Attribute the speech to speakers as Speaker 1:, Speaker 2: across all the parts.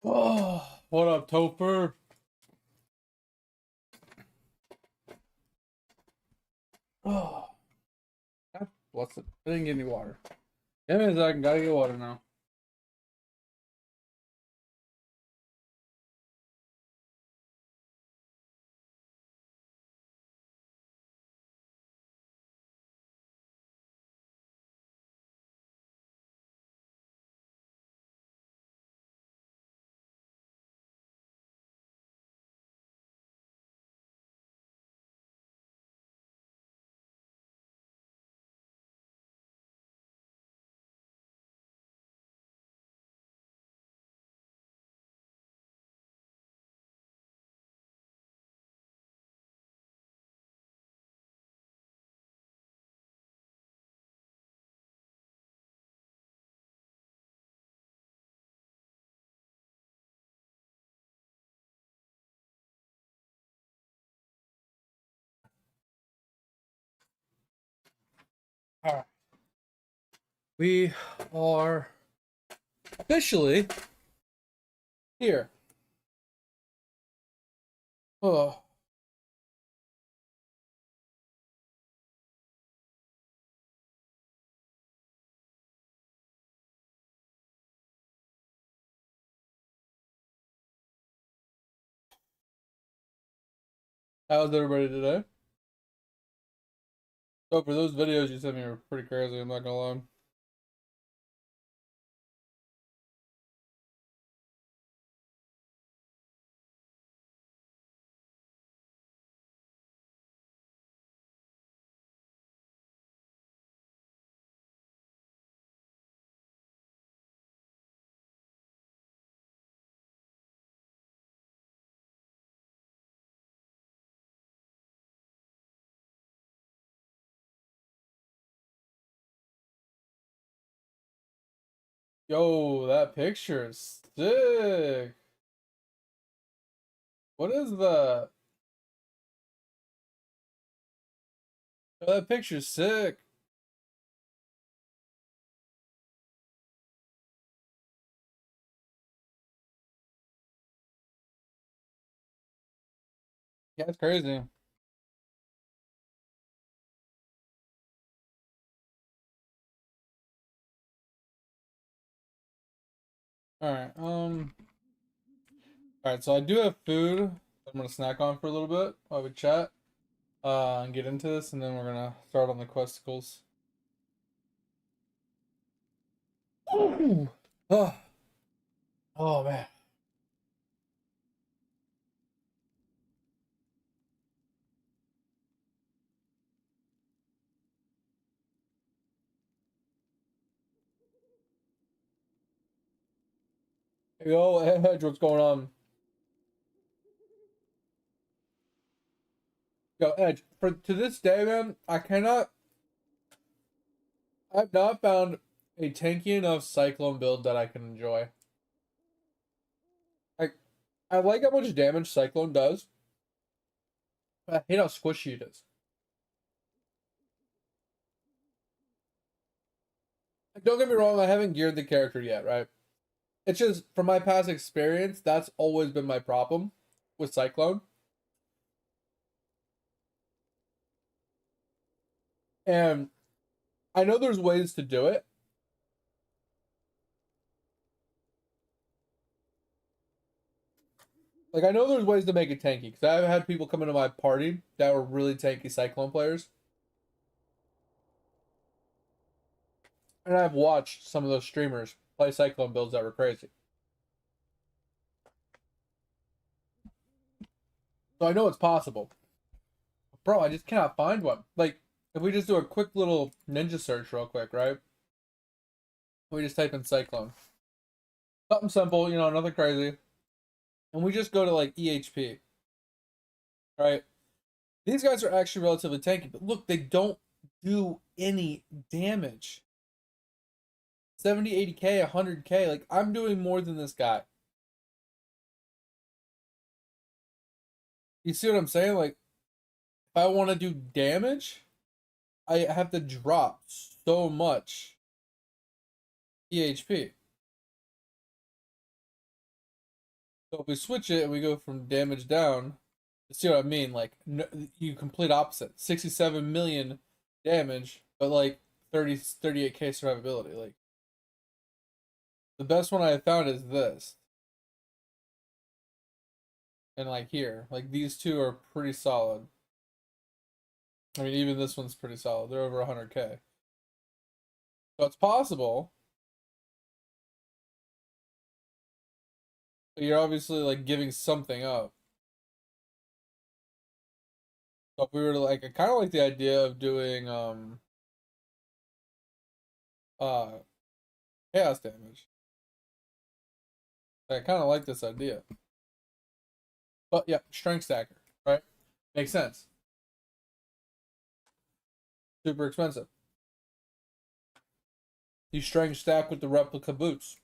Speaker 1: Oh, what up, Topher? Oh, God bless it. I didn't get any water. Give me a second. Gotta get water now. All right. We are officially here. Oh, how's everybody today? So for those videos you sent me were pretty crazy. I'm not gonna lie. Yo, that picture is sick. What is that? Yo, that picture's sick. Yeah, it's crazy. All right. All right. So I do have food. I'm gonna snack on for a little bit while we chat. And get into this, and then we're gonna start on the questicles. Ooh. Oh, oh man. Yo, Edge, what's going on? Yo, Edge, for to this day, man, I've not found a tanky enough Cyclone build that I can enjoy. Like, I like how much damage Cyclone does, but I hate how squishy it is. Like, don't get me wrong, I haven't geared the character yet, right? It's just, from my past experience, that's always been my problem with Cyclone. And I know there's ways to do it. Like, I know there's ways to make it tanky, because I've had people come into my party that were really tanky Cyclone players. And I've watched some of those streamers play Cyclone builds that were crazy. So I know it's possible. Bro, I just cannot find one. Like, if we just do a quick little ninja search real quick, right? We just type in Cyclone. Something simple, nothing crazy. And we just go to like EHP, right? These guys are actually relatively tanky, but look, they don't do any damage. 70, 80k, 100k. Like, I'm doing more than this guy. You see what I'm saying? Like, if I want to do damage, I have to drop so much EHP. So if we switch it and we go from damage down, you see what I mean? Like, no, you complete opposite. 67 million damage, but like 38k survivability. Like, the best one I found is this. And like here. Like, these two are pretty solid. I mean, even this one's pretty solid. They're over 100k. So it's possible. But you're obviously like giving something up. So if we were to like, I kind of like the idea of doing uh chaos damage. I kind of like this idea. But yeah, strength stacker, right? Makes sense. Super expensive. You strength stack with the replica boots.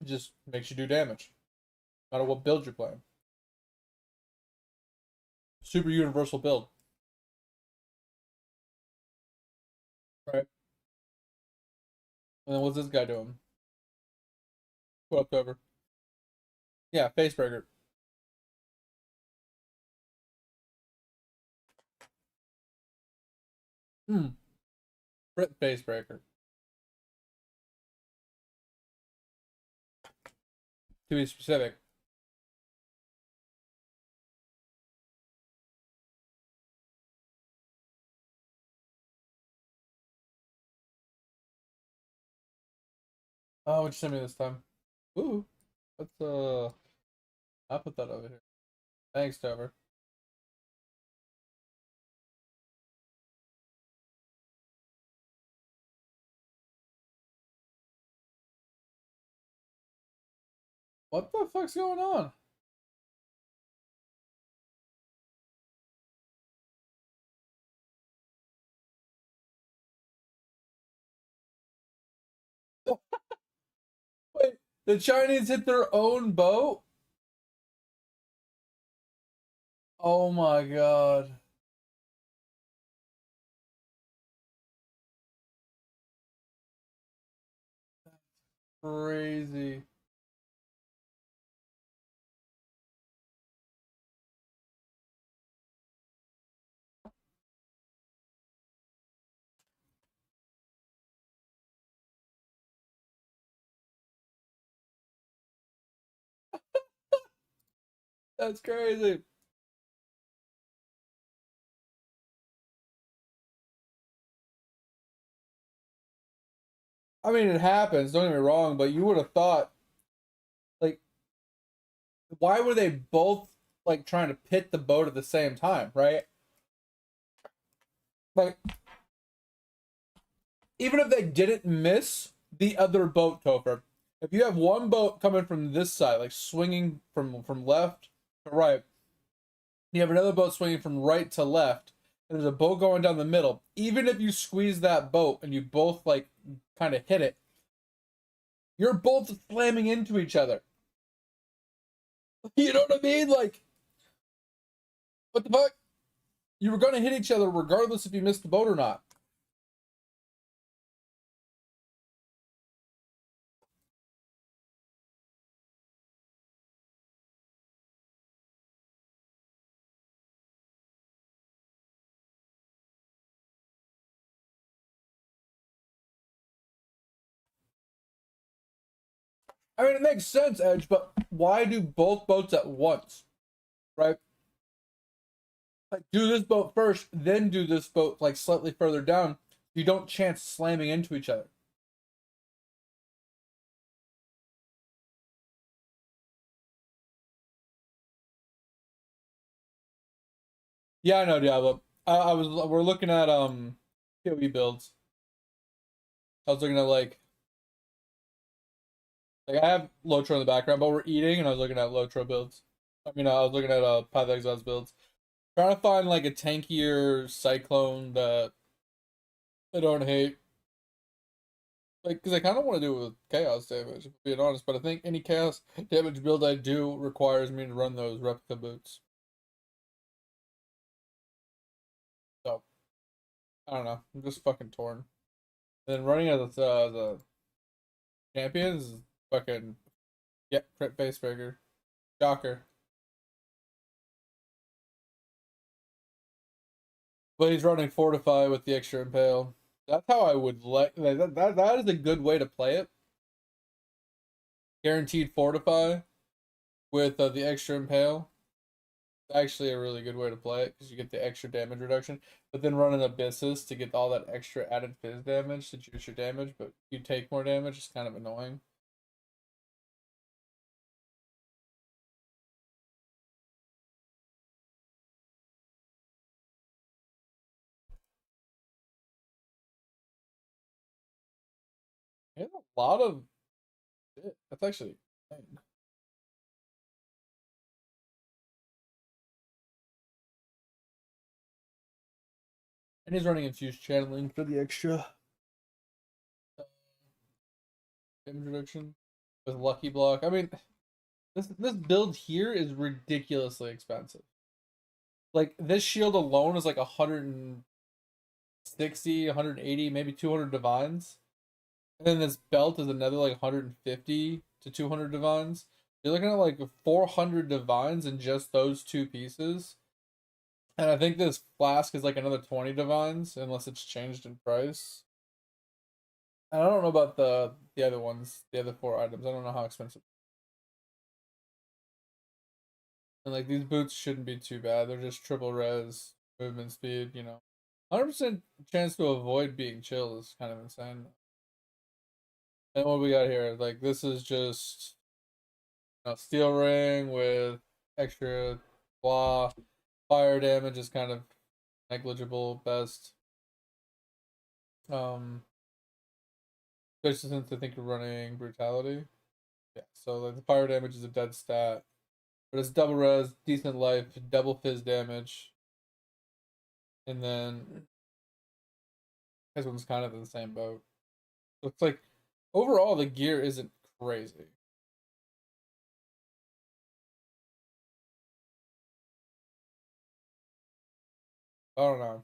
Speaker 1: It just makes you do damage. No matter what build you're playing. Super universal build. Right? And then what's this guy doing? Go up over. Yeah, facebreaker. Hmm. Crit facebreaker. To be specific. Oh, what you sent me this time? Ooh. Let's I'll put that over here. Thanks, Trevor. What the fuck's going on? Wait, the Chinese hit their own boat? Oh my god. Crazy. That's crazy. I mean, it happens, don't get me wrong, but you would have thought, like, why were they both, like, trying to pit the boat at the same time, right? Like, even if they didn't miss the other boat, Topher, if you have one boat coming from this side, like, swinging from left to right, you have another boat swinging from right to left, and there's a boat going down the middle, even if you squeeze that boat and you both, like, kind of hit it, you're both slamming into each other. You know what I mean? Like, what the fuck? You were going to hit each other regardless if you missed the boat or not. I mean, it makes sense, Edge, but why do both boats at once? Right? Like, do this boat first, then do this boat, like, slightly further down. You don't chance slamming into each other. Yeah, I know, Diablo. We're looking at, PoE builds. I was looking at, like I have Lotro in the background, but we're eating, and I was looking at Lotro builds. I mean, I was looking at, Path of Exile's builds. Trying to find, like, a tankier Cyclone that I don't hate. Like, because I kind of want to do it with chaos damage, if I'm being honest, but I think any chaos damage build I do requires me to run those replica boots. So, I don't know. I'm just fucking torn. And then running as a champion is fucking Yeah, crit base breaker. Shocker. But he's running Fortify with the extra Impale. That's how I would like that is a good way to play it. Guaranteed Fortify with the extra Impale. It's actually a really good way to play it because you get the extra damage reduction. But then running Abysses to get all that extra added fizz damage to juice your damage, but you take more damage. It's kind of annoying. He has a lot of shit. That's actually insane. And he's running infused channeling for the extra damage reduction with Lucky Block. I mean, this build here is ridiculously expensive. Like this shield alone is like 160, 180, maybe 200 divines. And then this belt is another like 150 to 200 divines. You're looking at like 400 divines in just those two pieces. And I think this flask is like another 20 divines unless it's changed in price. And I don't know about the other ones, the other four items. I don't know how expensive. And like these boots shouldn't be too bad. They're just triple res, movement speed, 100% chance to avoid being chill is kind of insane. And what we got here, like this is just steel ring with extra blah. Fire damage is kind of negligible best. Especially since I think you're running brutality. Yeah, so like the fire damage is a dead stat. But it's double res, decent life, double fizz damage. And then this one's kind of in the same boat. So it's like overall the gear isn't crazy. I don't know.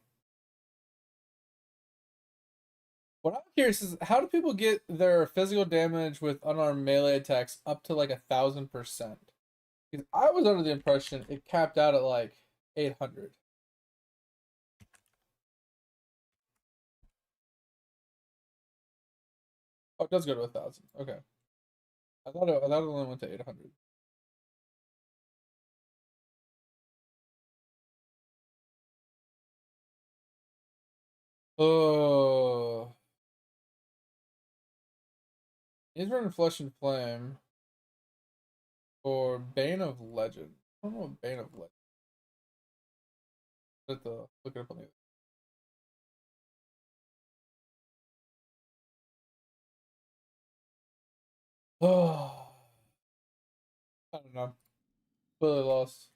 Speaker 1: What I'm curious is how do people get their physical damage with unarmed melee attacks up to like 1,000%? Because I was under the impression it capped out at like 800. Oh, it does go to 1,000. Okay, I thought it only went to 800. Oh, he's running Flesh and Flame for Bane of Legend. I don't know what Bane of Legend. I have to look it up on the. Oh, I don't know. Really lost.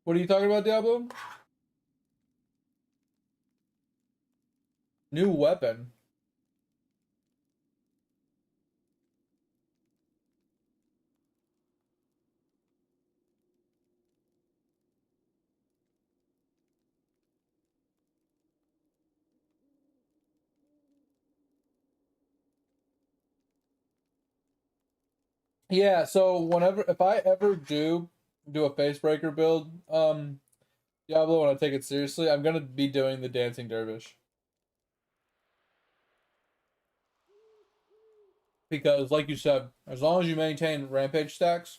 Speaker 1: What are you talking about, Diablo? New weapon. Yeah, so whenever if I ever do a face breaker build, Diablo, when I take it seriously, I'm gonna be doing the dancing dervish. Because like you said, as long as you maintain rampage stacks,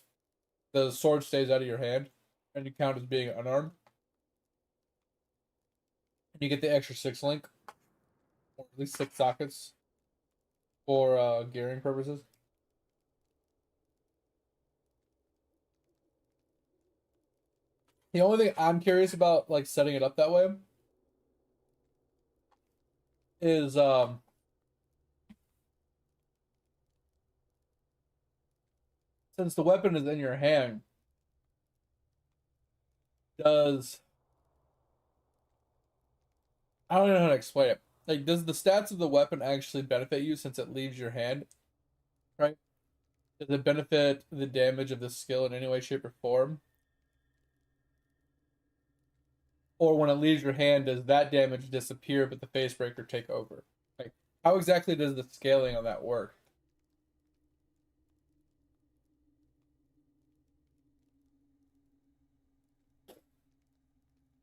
Speaker 1: the sword stays out of your hand and you count as being unarmed. And you get the extra six link, or at least six sockets for gearing purposes. The only thing I'm curious about like setting it up that way is since the weapon is in your hand, does I don't know how to explain it. Like, does the stats of the weapon actually benefit you since it leaves your hand? Right? Does it benefit the damage of the skill in any way, shape, or form? Or when it leaves your hand, does that damage disappear but the face breaker take over? Like, how exactly does the scaling on that work?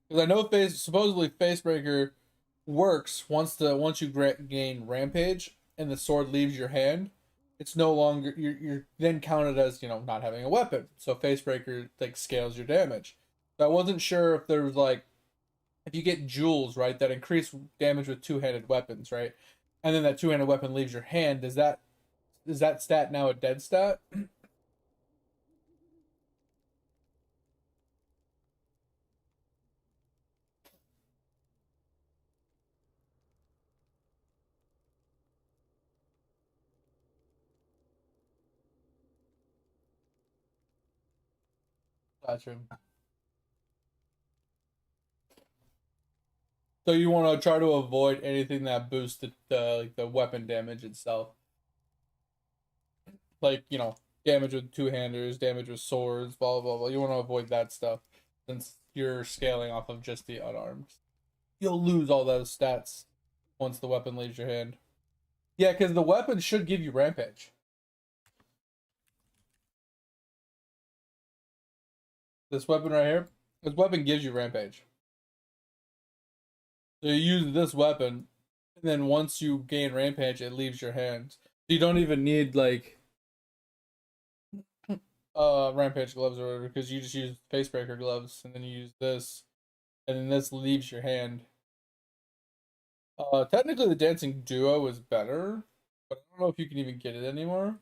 Speaker 1: Because I know supposedly Facebreaker works once you gain Rampage and the sword leaves your hand. It's no longer you're then counted as not having a weapon. So Facebreaker like scales your damage. So I wasn't sure if there was like if you get jewels right that increase damage with two-handed weapons right, and then that two-handed weapon leaves your hand. Is that stat now a dead stat? Gotcha. So you want to try to avoid anything that boosts the weapon damage itself, like damage with two-handers, damage with swords, blah blah blah. You want to avoid that stuff since you're scaling off of just the unarmed. You'll lose all those stats once the weapon leaves your hand. Yeah, because the weapon should give you rampage. This weapon right here, this weapon gives you rampage. So you use this weapon, and then once you gain rampage, it leaves your hand. So you don't even need like rampage gloves or whatever because you just use facebreaker gloves, and then you use this, and then this leaves your hand. Technically the dancing duo is better, but I don't know if you can even get it anymore.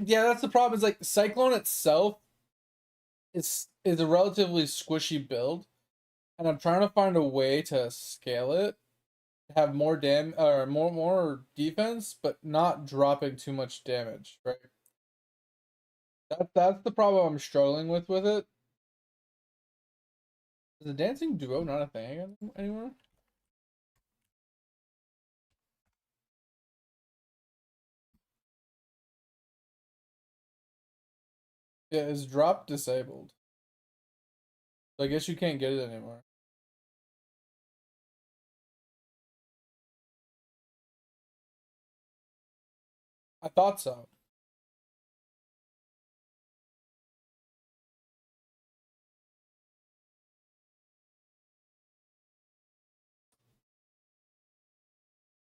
Speaker 1: Yeah, that's the problem. Is like Cyclone itself is a relatively squishy build, and I'm trying to find a way to scale it, have more or more defense, but not dropping too much damage. Right. That's the problem I'm struggling with it. Is the dancing duo not a thing anymore? Yeah, is drop disabled? So I guess you can't get it anymore. I thought so.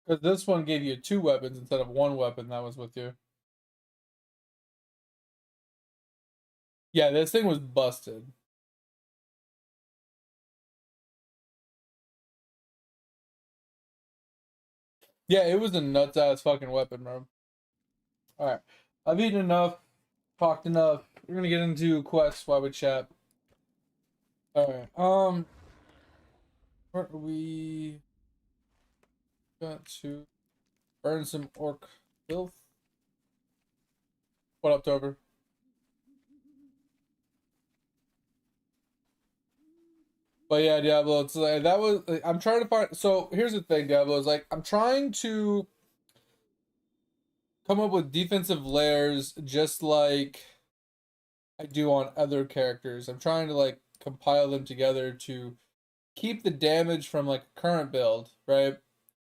Speaker 1: Because this one gave you two weapons instead of one weapon that was with you. Yeah, this thing was busted. Yeah, it was a nuts ass fucking weapon, bro. Alright. I've eaten enough, talked enough. We're gonna get into quests while we chat. Alright. Where are we got to burn some orc filth. What up, Tover? But yeah, Diablo, it's like that was I'm trying to find so here's the thing, Diablo, is like I'm trying to come up with defensive layers just like I do on other characters. I'm trying to like compile them together to keep the damage from like a current build, right?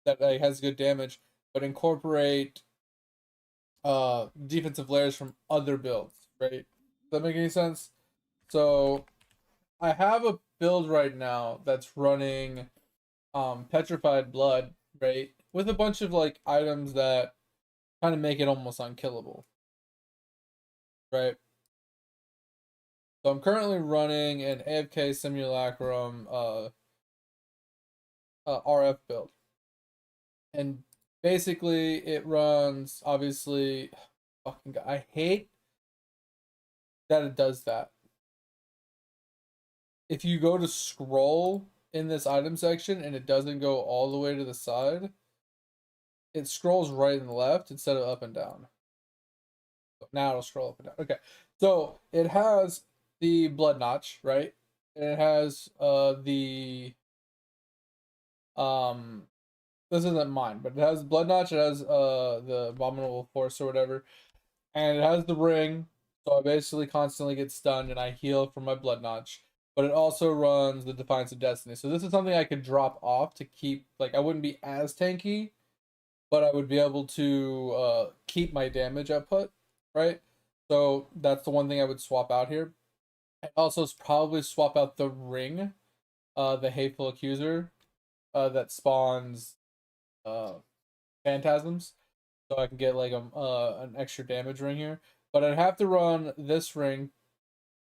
Speaker 1: That like, has good damage, but incorporate defensive layers from other builds, right? Does that make any sense? So I have a build right now that's running petrified blood, right? With a bunch of like items that kind of make it almost unkillable, right? So I'm currently running an AFK simulacrum RF build. And basically it runs obviously fucking God, I hate that it does that. If you go to scroll in this item section and it doesn't go all the way to the side, it scrolls right and left instead of up and down. Now it'll scroll up and down. Okay. So it has the blood notch, right? It has the um this isn't mine, but it has blood notch, it has the abominable force or whatever, and it has the ring, so I basically constantly get stunned and I heal from my blood notch. But it also runs the Defiance of Destiny. So this is something I could drop off to keep, like, I wouldn't be as tanky, but I would be able to keep my damage output, right? So that's the one thing I would swap out here. I'd also probably swap out the ring, the Hateful Accuser, that spawns uh, phantasms, so I can get like an extra damage ring here. But I'd have to run this ring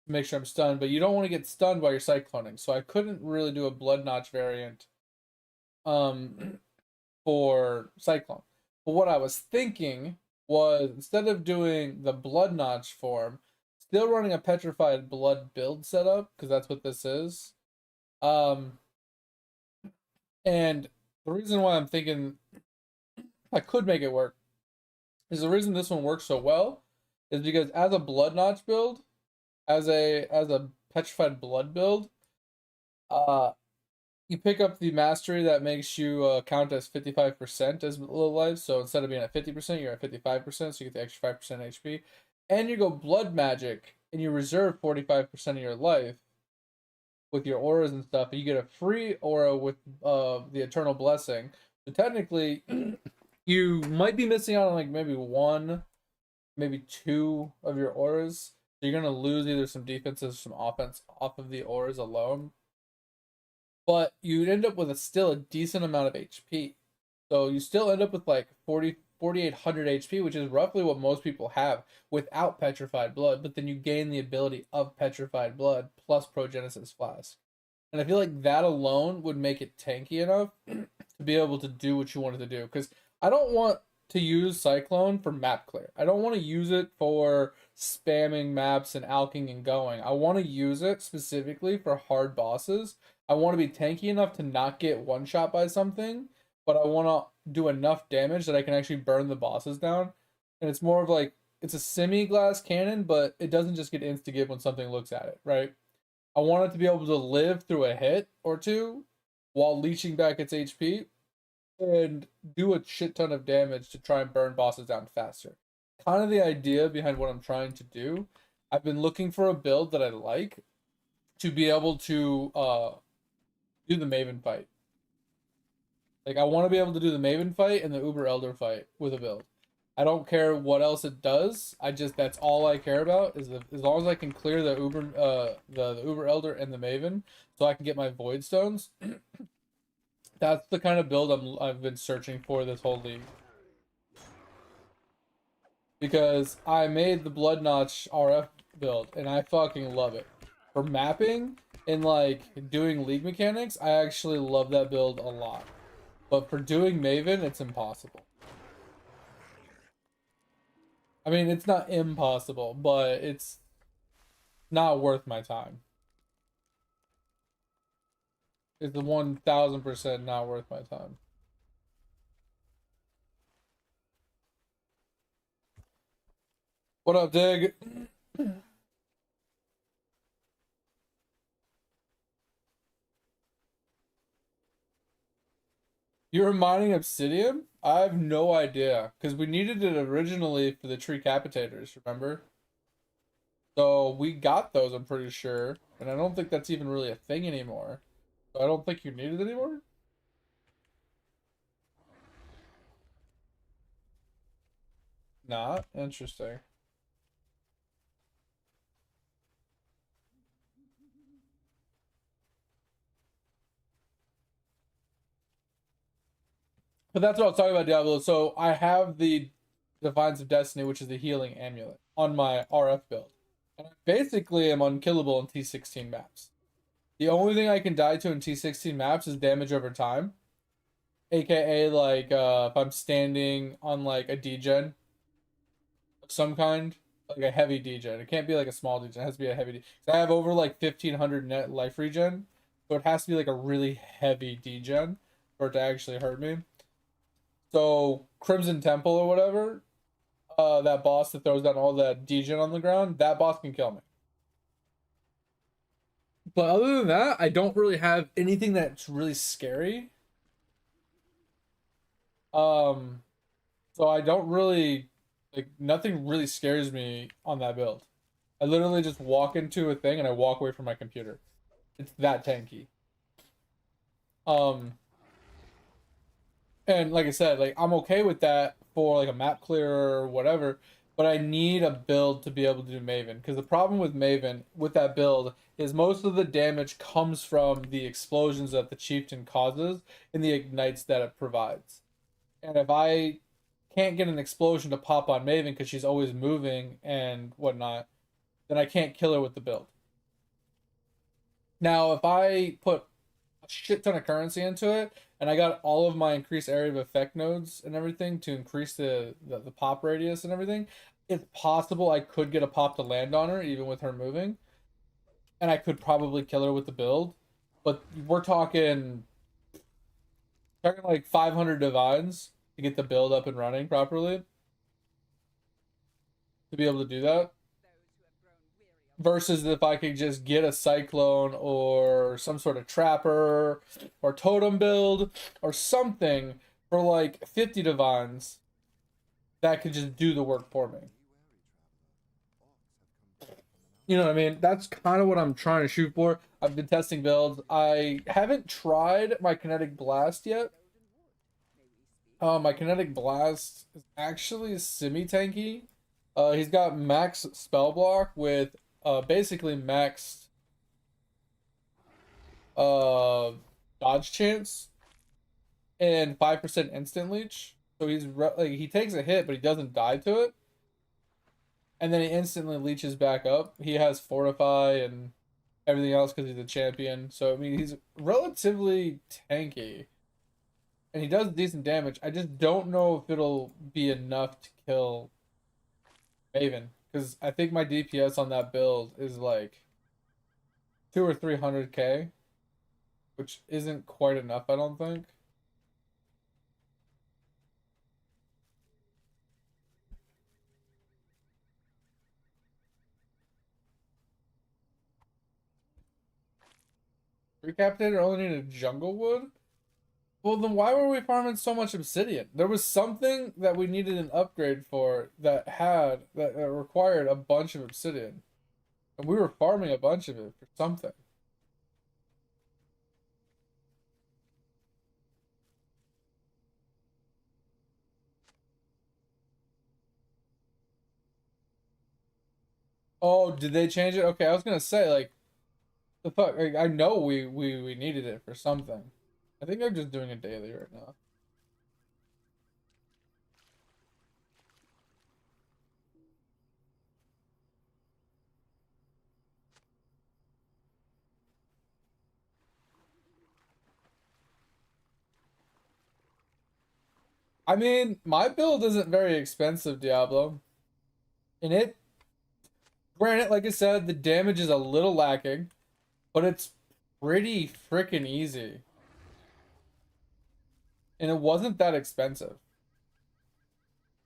Speaker 1: to make sure I'm stunned. But you don't want to get stunned while you're cycloning, so I couldn't really do a blood notch variant um for cyclone. But what I was thinking was, instead of doing the blood notch form, still running a petrified blood build setup, because that's what this is. Um, and the reason why I'm thinking I could make it work is, the reason this one works so well is because as a blood notch build, as a petrified blood build, uh, you pick up the mastery that makes you count as 55% as low life. So instead of being at 50%, you're at 55%, so you get the extra 5% HP. And you go blood magic, and you reserve 45% of your life with your auras and stuff, and you get a free aura with the Eternal Blessing. So technically, you might be missing out on like maybe one, maybe two of your auras. So you're gonna lose either some defenses or some offense off of the auras alone. But you'd end up with still a decent amount of HP. So you still end up with like 4,800 HP, which is roughly what most people have without Petrified Blood. But then you gain the ability of Petrified Blood plus Progenesis Flask. And I feel like that alone would make it tanky enough to be able to do what you wanted to do. Because I don't want to use Cyclone for map clear. I don't want to use it for spamming maps and alking and going. I want to use it specifically for hard bosses. I want to be tanky enough to not get one shot by something, but I want to do enough damage that I can actually burn the bosses down. And it's more of like, it's a semi-glass cannon, but it doesn't just get insta-give when something looks at it, right? I want it to be able to live through a hit or two while leeching back its HP and do a shit ton of damage to try and burn bosses down faster. Kind of the idea behind what I'm trying to do. I've been looking for a build that I like to be able to do the Maven fight. Like, I want to be able to do the Maven fight and the Uber Elder fight with a build. I don't care what else it does. That's all I care about, is as long as I can clear the Uber Elder and the Maven, so I can get my Void Stones. That's the kind of build I've been searching for this whole league. Because I made the Blood Notch RF build and I fucking love it. For mapping and like doing league mechanics, I actually love that build a lot. But for doing Maven, it's impossible. I mean, it's not impossible, but it's not worth my time. It's the 1000% not worth my time. What up, Dig? You were mining obsidian? I have no idea, because we needed it originally for the tree capitators, remember? So we got those, I'm pretty sure. And I don't think that's even really a thing anymore. So I don't think you need it anymore? Not? Interesting. But that's what I was talking about, Diablo. So I have the Defiance of Destiny, which is the healing amulet, on my RF build. And I basically am unkillable in T16 maps. The only thing I can die to in T16 maps is damage over time. AKA, like, if I'm standing on, like, a degen of some kind, like a heavy degen. It can't be, like, a small degen. It has to be a heavy degen. I have over, like, 1500 net life regen, so it has to be, like, a really heavy degen for it to actually hurt me. So, Crimson Temple or whatever, that boss that throws down all that degen on the ground, that boss can kill me. But other than that, I don't really have anything that's really scary. Um, so I don't really like nothing really scares me on that build. I literally just walk into a thing and I walk away from my computer. It's that tanky. Um, and like I said, like I'm okay with that for like a map clear or whatever, but I need a build to be able to do Maven because the problem with Maven with that build is most of the damage comes from the explosions that the chieftain causes and the ignites that it provides. And if I can't get an explosion to pop on Maven because she's always moving and whatnot, then I can't kill her with the build. Now, if I put a shit ton of currency into it and I got all of my increased area of effect nodes and everything to increase the pop radius and everything, it's possible I could get a pop to land on her even with her moving. And I could probably kill her with the build. But we're talking like 500 divines to get the build up and running properly to be able to do that. Versus if I could just get a cyclone or some sort of trapper or totem build or something for like 50 divines that could just do the work for me. You know what I mean? That's kind of what I'm trying to shoot for. I've been testing builds. I haven't tried my kinetic blast yet. My kinetic blast is actually semi-tanky. He's got max spell block with basically maxed uh dodge chance and 5% instant leech. So like he takes a hit, but he doesn't die to it, and then he instantly leeches back up. He has fortify and everything else because he's a champion. So I mean, he's relatively tanky, and he does decent damage. I just don't know if it'll be enough to kill Maven because I think my DPS on that build is like 2 or 300k, which isn't quite enough, I don't think. Recapitator only needed jungle wood? Well, then why were we farming so much obsidian? There was something that we needed an upgrade for that required a bunch of obsidian. And we were farming a bunch of it for something. Oh, did they change it? Okay, I was gonna say, like, the fuck? Like, I know we needed it for something. I think I'm just doing a daily right now. I mean, my build isn't very expensive, Diablo. And granted, like I said, the damage is a little lacking, but it's pretty freaking easy. And it wasn't that expensive.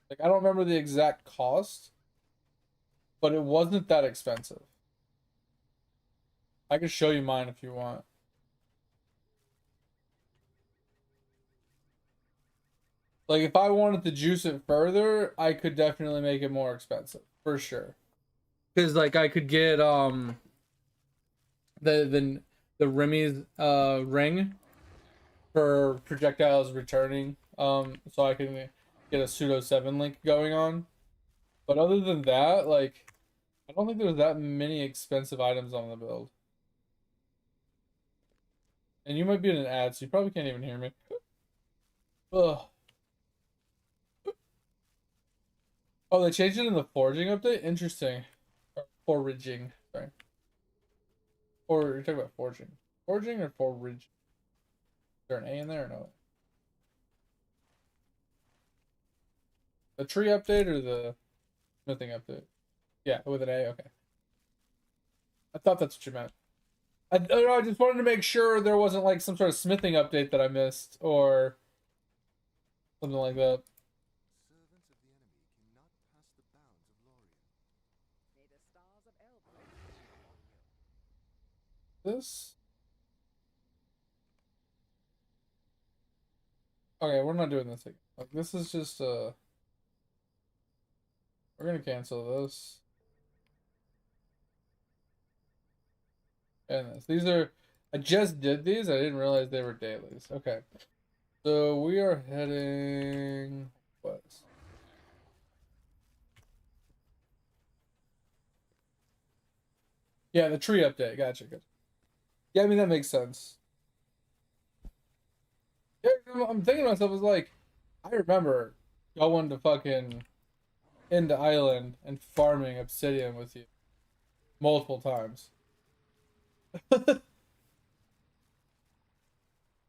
Speaker 1: Like, I don't remember the exact cost, but it wasn't that expensive. I can show you mine if you want. Like, if I wanted to juice it further, I could definitely make it more expensive, for sure. Because, like, I could get, the Remy's, ring for projectiles returning, so I can get a pseudo 7 link going on. But other than that, like, I don't think there's that many expensive items on the build. And you might be in an ad, so you probably can't even hear me. Ugh. Oh, they changed it in the forging update? Interesting. Or foraging, sorry. Or you're talking about forging. Forging or forage? Is there an A in there or no? The tree update or the smithing update? Yeah, with an A, okay. I thought that's what you meant. I don't know, I just wanted to make sure there wasn't like some sort of smithing update that I missed or something like that. this. Okay, we're not doing this again. Like this is just we're gonna cancel this. And this. These are I just did these, I didn't realize they were dailies. Okay. So we are heading west. Yeah, the tree update. Gotcha, gotcha. Yeah, I mean that makes sense. Yeah, I'm thinking to myself, is like, I remember going to fucking into Island and farming obsidian with you multiple times.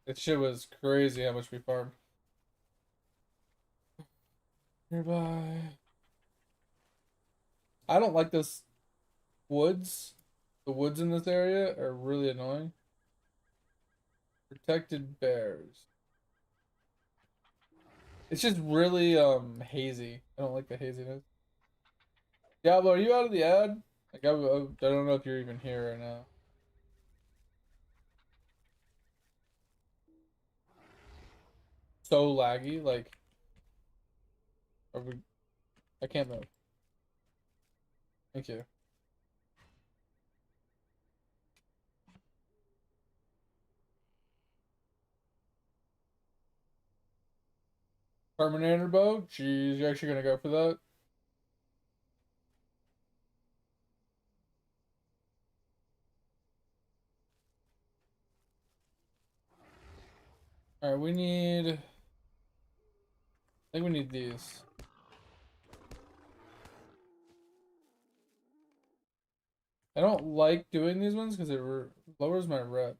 Speaker 1: That shit was crazy how much we farmed. Nearby. I don't like this woods. The woods in this area are really annoying. Protected bears. It's just really hazy. I don't like the haziness. Diablo, are you out of the ad? Like I don't know if you're even here right now. So laggy, like are we, I can't move. Thank you. Terminator bow? Jeez, you're actually gonna go for that? Alright, we need I think we need these. I don't like doing these ones because it lowers my rep.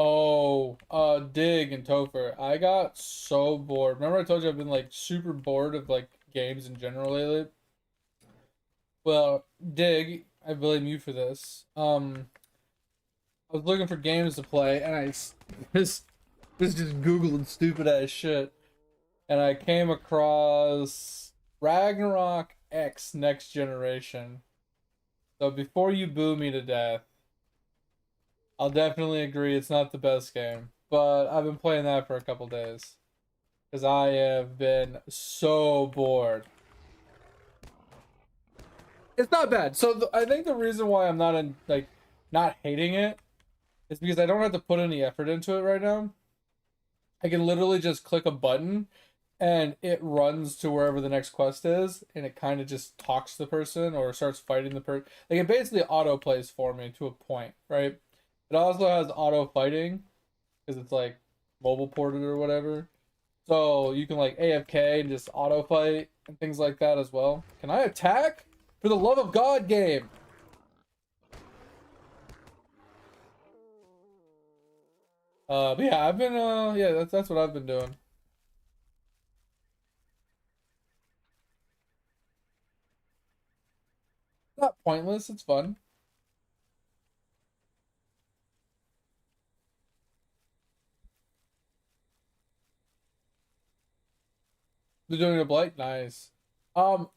Speaker 1: Oh, Dig and Topher. I got so bored. Remember I told you I've been like super bored of like games in general lately? Well, Dig, I blame you for this. I was looking for games to play and was just Googling stupid ass shit. And I came across Ragnarok X Next Generation. So before you boo me to death, I'll definitely agree it's not the best game. But I've been playing that for a couple days. Because I have been so bored. It's not bad. So I think the reason why I'm not not hating it is because I don't have to put any effort into it right now. I can literally just click a button and it runs to wherever the next quest is, and it kind of just talks to the person or starts fighting the person. Like it basically auto plays for me to a point, right? It also has auto fighting because it's like mobile ported or whatever. So you can like AFK and just auto fight and things like that as well. Can I attack? For the love of God, game. But yeah, I've been yeah, that's what I've been doing. Not pointless, it's fun. They're doing a blight, nice. Um,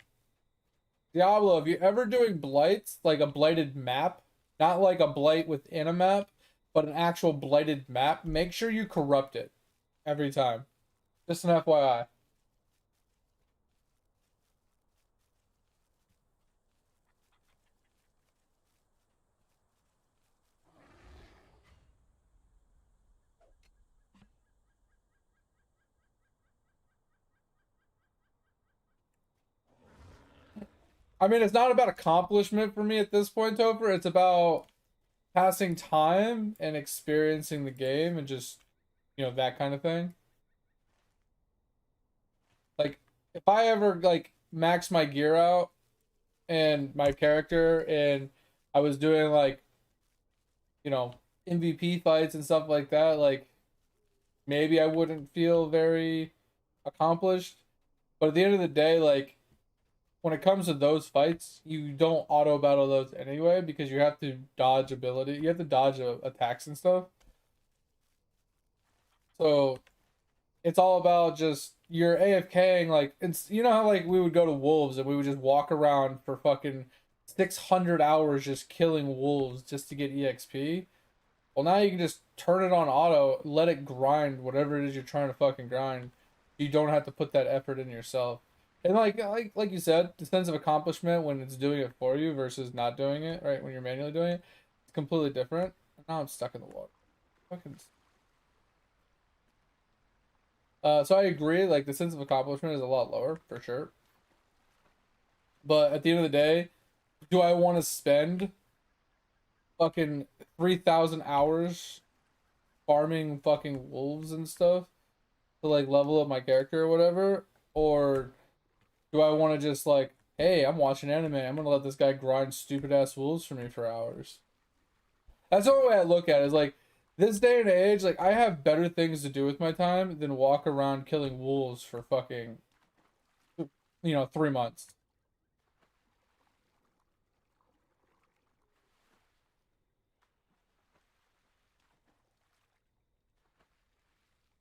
Speaker 1: Diablo, if you're ever doing blights, like a blighted map, not like a blight within a map, but an actual blighted map, make sure you corrupt it every time. Just an FYI. I mean, it's not about accomplishment for me at this point, Topher. It's about passing time and experiencing the game and just, that kind of thing. Like, if I ever like max my gear out and my character and I was doing like, you know, MVP fights and stuff like that, like maybe I wouldn't feel very accomplished. But at the end of the day, like when it comes to those fights, you don't auto battle those anyway because you have to dodge ability. You have to dodge attacks and stuff. So it's all about just you're AFKing. Like it's how like we would go to wolves and we would just walk around for fucking 600 hours just killing wolves just to get EXP. Well, now you can just turn it on auto, let it grind whatever it is you're trying to fucking grind. You don't have to put that effort in yourself. And like you said, the sense of accomplishment when it's doing it for you versus not doing it, right? When you're manually doing it, it's completely different. And now I'm stuck in the water. Fucking. So I agree. Like the sense of accomplishment is a lot lower for sure. But at the end of the day, do I want to spend fucking 3,000 hours farming fucking wolves and stuff to like level up my character or whatever? Or do I want to just like, hey, I'm watching anime. I'm gonna let this guy grind stupid ass wolves for me for hours. That's the only way I look at it. Is like this day and age, like I have better things to do with my time than walk around killing wolves for fucking 3 months.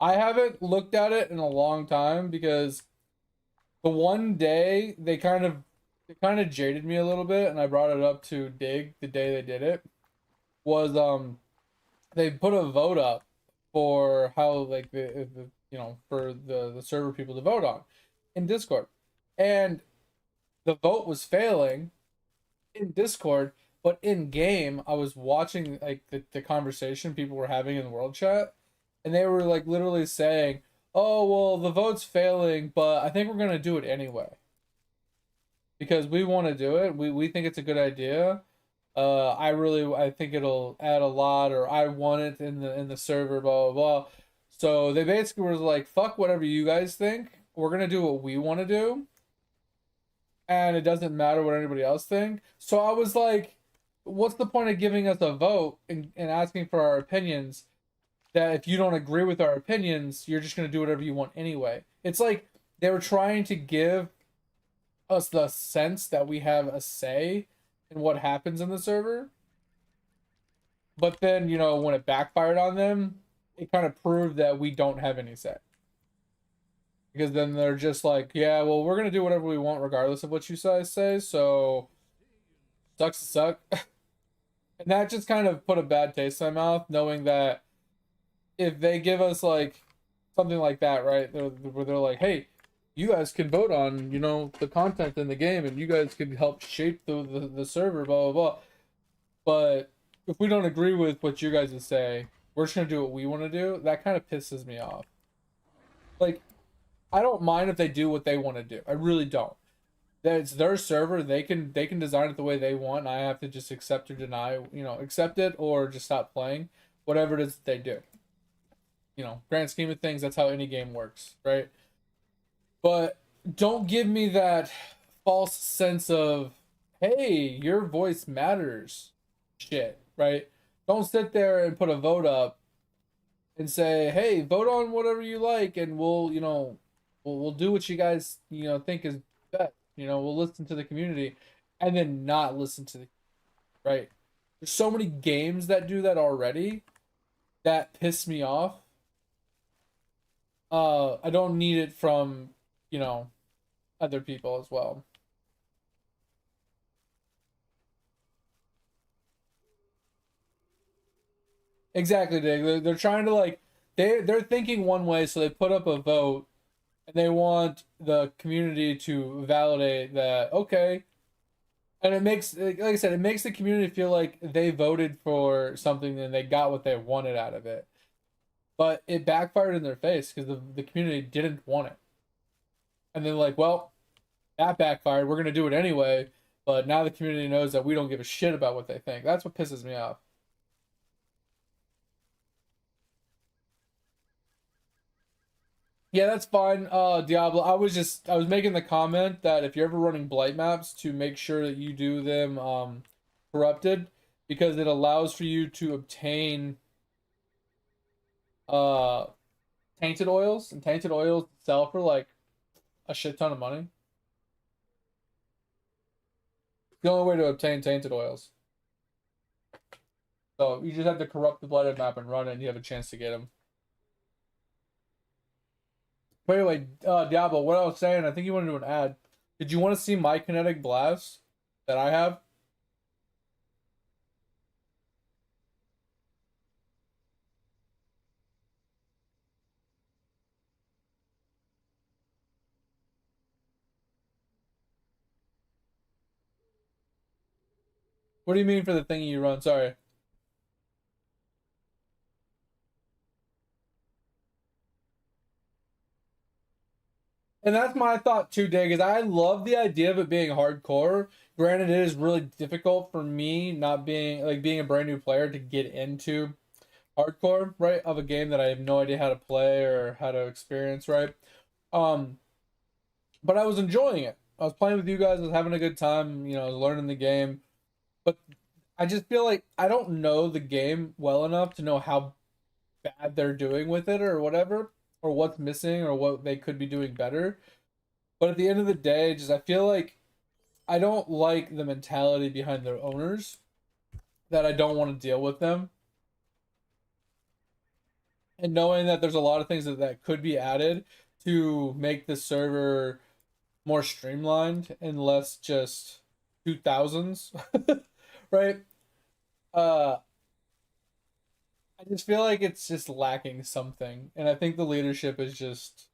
Speaker 1: I haven't looked at it in a long time because the one day they kind of jaded me a little bit, and I brought it up to Dig the day they did it. Was they put a vote up for how like for the server people to vote on in Discord, and the vote was failing in Discord, but in game I was watching like the conversation people were having in the world chat, and they were like literally saying, "Oh well, the vote's failing, but I think we're gonna do it anyway because we want to do it. We think it's a good idea. I think it'll add a lot, or I want it in the server, blah blah blah." So they basically were like, "Fuck whatever you guys think. We're gonna do what we want to do, and it doesn't matter what anybody else think." So I was like, "What's the point of giving us a vote and asking for our opinions? That if you don't agree with our opinions, you're just gonna do whatever you want anyway." It's like they were trying to give us the sense that we have a say in what happens in the server. But then, when it backfired on them, it kind of proved that we don't have any say. Because then they're just like, yeah, well, we're going to do whatever we want regardless of what you guys say. So, sucks to suck. And that just kind of put a bad taste in my mouth, knowing that if they give us like something like that, right, where they're like, hey, you guys can vote on, the content in the game, and you guys can help shape the server, blah, blah, blah. But if we don't agree with what you guys would say, we're just gonna do what we want to do. That kind of pisses me off. Like, I don't mind if they do what they want to do. I really don't. That it's their server. They can design it the way they want. And I have to just accept or deny. Accept it or just stop playing. Whatever it is that they do. Grand scheme of things, that's how any game works, right? But don't give me that false sense of, hey, your voice matters shit, right? Don't sit there and put a vote up and say, hey, vote on whatever you like and we'll do what you guys, think is best. We'll listen to the community and then not listen to the right. There's so many games that do that already that piss me off. I don't need it from, you know, other people as well. Exactly, Dig. They're trying to like they're thinking one way, so they put up a vote and they want the community to validate that okay. And it makes like I said, it makes the community feel like they voted for something and they got what they wanted out of it. But it backfired in their face because the community didn't want it. And they're like, well, that backfired. We're gonna do it anyway. But now the community knows that we don't give a shit about what they think. That's what pisses me off. Yeah, that's fine. Diablo. I was making the comment that if you're ever running blight maps, to make sure that you do them corrupted, because it allows for you to obtain uh tainted oils, and tainted oils sell for like a shit ton of money. It's the only way to obtain tainted oils. So you just have to corrupt the blighted map and run it, and you have a chance to get them. But anyway, Diablo, what I was saying, I think you wanted to do an ad. Did you want to see my kinetic blast that I have? What do you mean for the thingy you run? Sorry. And that's my thought too, Dig, is I love the idea of it being hardcore. Granted, it is really difficult for me, not being like being a brand new player, to get into hardcore, right? Of a game that I have no idea how to play or how to experience, right? Um, but I was enjoying it. I was playing with you guys, I was having a good time, I was learning the game. But I just feel like I don't know the game well enough to know how bad they're doing with it or whatever, or what's missing or what they could be doing better. But at the end of the day, just I feel like I don't like the mentality behind their owners, that I don't want to deal with them. And knowing that there's a lot of things that could be added to make the server more streamlined and less just 2000s, right? Uh, I just feel like it's just lacking something. And I think the leadership is just,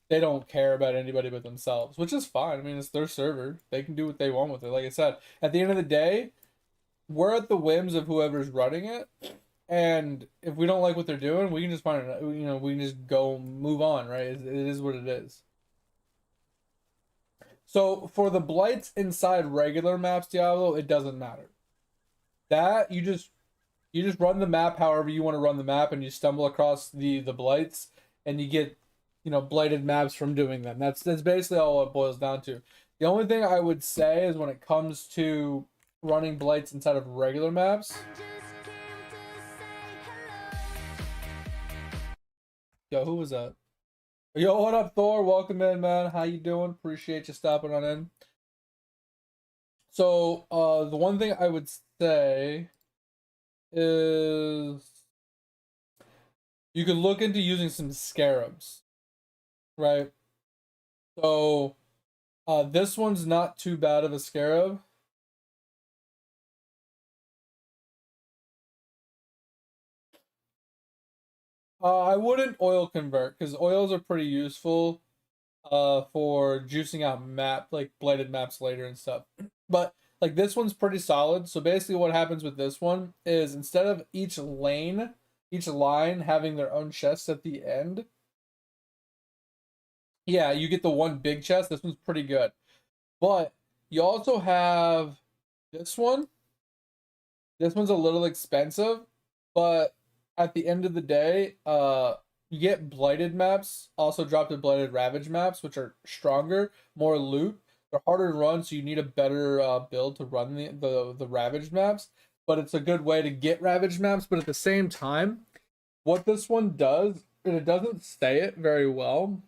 Speaker 1: they don't care about anybody but themselves, which is fine. I mean, it's their server. They can do what they want with it. Like I said, at the end of the day, we're at the whims of whoever's running it. And if we don't like what they're doing, we can just find it. We can just go move on, right? It is what it is. So for the blights inside regular maps, Diablo, it doesn't matter. That you just run the map however you want to run the map, and you stumble across the blights, and you get blighted maps from doing them. That's basically all it boils down to. The only thing I would say is when it comes to running blights inside of regular maps. Yo, who was that? Yo, what up, Thor? Welcome in, man. How you doing? Appreciate you stopping on in. So, the one thing I would say is you could look into using some scarabs, right? So, this one's not too bad of a scarab. I wouldn't oil convert, because oils are pretty useful for juicing out like blighted maps later and stuff. But like this one's pretty solid. So basically what happens with this one is instead of each line having their own chest at the end, yeah, you get the one big chest. This one's pretty good. But you also have this one. This one's a little expensive, but at the end of the day, you get blighted maps, also drop to blighted ravage maps, which are stronger, more loot. They're harder to run, so you need a better build to run the ravage maps. But it's a good way to get ravage maps. But at the same time, what this one does, and it doesn't say it very well,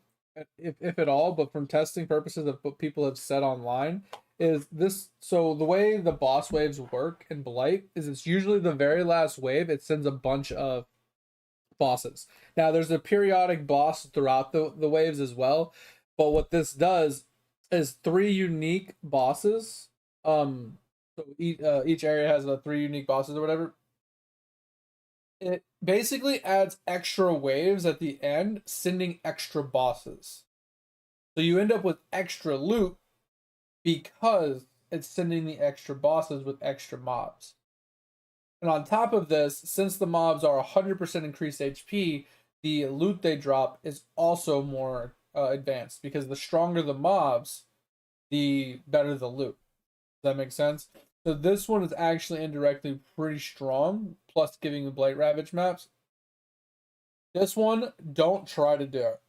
Speaker 1: if at all, but from testing purposes of what people have said online, is this. So the way the boss waves work in Blight is it's usually the very last wave, it sends a bunch of bosses. Now there's a periodic boss throughout the waves as well, but what this does is three unique bosses. So each area has three unique bosses or whatever. It basically adds extra waves at the end, sending extra bosses. So you end up with extra loot because it's sending the extra bosses with extra mobs. And on top of this, since the mobs are 100% increased HP, the loot they drop is also more advanced, because the stronger the mobs, the better the loot. Does that make sense? So this one is actually indirectly pretty strong, plus giving you Blight Ravage maps. This one, don't try to do it.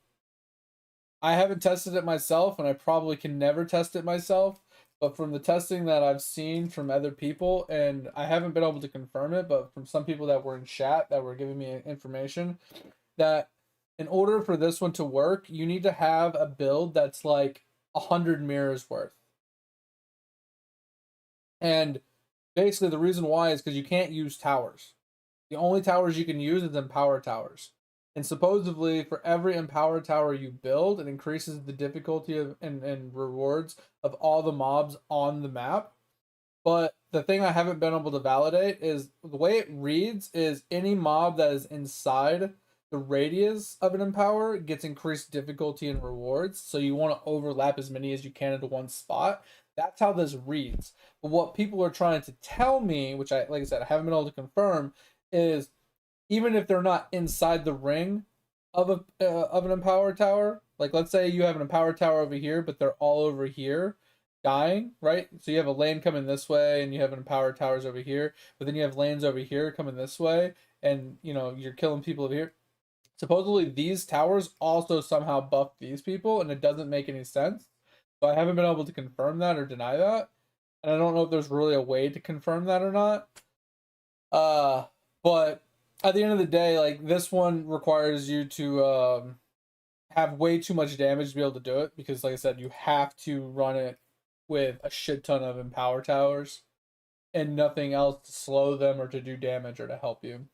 Speaker 1: I haven't tested it myself, and I probably can never test it myself. But from the testing that I've seen from other people, and I haven't been able to confirm it, but from some people that were in chat that were giving me information, that in order for this one to work, you need to have a build that's like 100 mirrors worth. And basically, the reason why is because you can't use towers. The only towers you can use is Empower Towers. And supposedly, for every Empower Tower you build, it increases the difficulty of and rewards of all the mobs on the map. But the thing I haven't been able to validate is the way it reads is any mob that is inside the radius of an Empower gets increased difficulty and rewards. So you want to overlap as many as you can into one spot. That's how this reads. But what people are trying to tell me, which I, like I said, I haven't been able to confirm, is even if they're not inside the ring of an Empower Tower, like let's say you have an Empower Tower over here, but they're all over here dying, right? So you have a lane coming this way, and you have an Empower Towers over here, but then you have lanes over here coming this way, and you know you're killing people over here. Supposedly these towers also somehow buff these people, and it doesn't make any sense. So I haven't been able to confirm that or deny that, and I don't know if there's really a way to confirm that or not. But at the end of the day, like this one requires you to have way too much damage to be able to do it because, like I said, you have to run it with a shit ton of Empower Towers and nothing else to slow them or to do damage or to help you.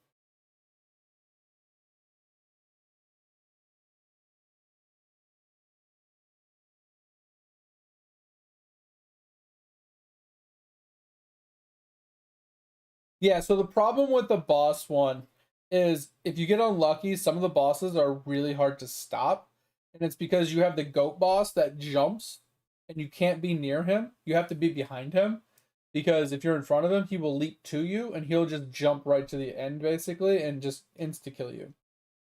Speaker 1: Yeah, so the problem with the boss one is if you get unlucky, some of the bosses are really hard to stop. And it's because you have the goat boss that jumps and you can't be near him. You have to be behind him because if you're in front of him, he will leap to you and he'll just jump right to the end basically and just insta kill you.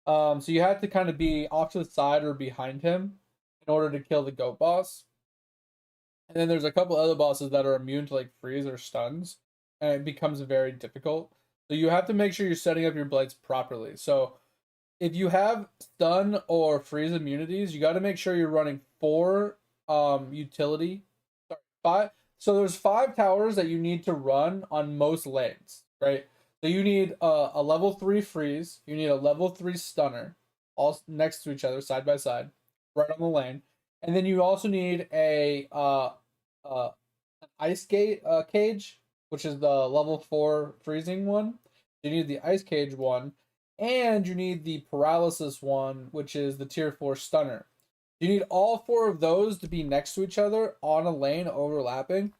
Speaker 1: So you have to kind of be off to the side or behind him in order to kill the goat boss. And then there's a couple other bosses that are immune to like freeze or stuns, and it becomes very difficult. So you have to make sure you're setting up your blades properly. So if you have stun or freeze immunities, you got to make sure you're running 4 utility. Sorry, 5. So there's 5 towers that you need to run on most lanes, right? So you need a level 3 freeze, you need a level 3 stunner, all next to each other, side by side, right on the lane, and then you also need a an ice gate cage, which is the level 4 freezing one. You need the ice cage one, and you need the paralysis one, which is the tier 4 stunner. You need all 4 of those to be next to each other on a lane overlapping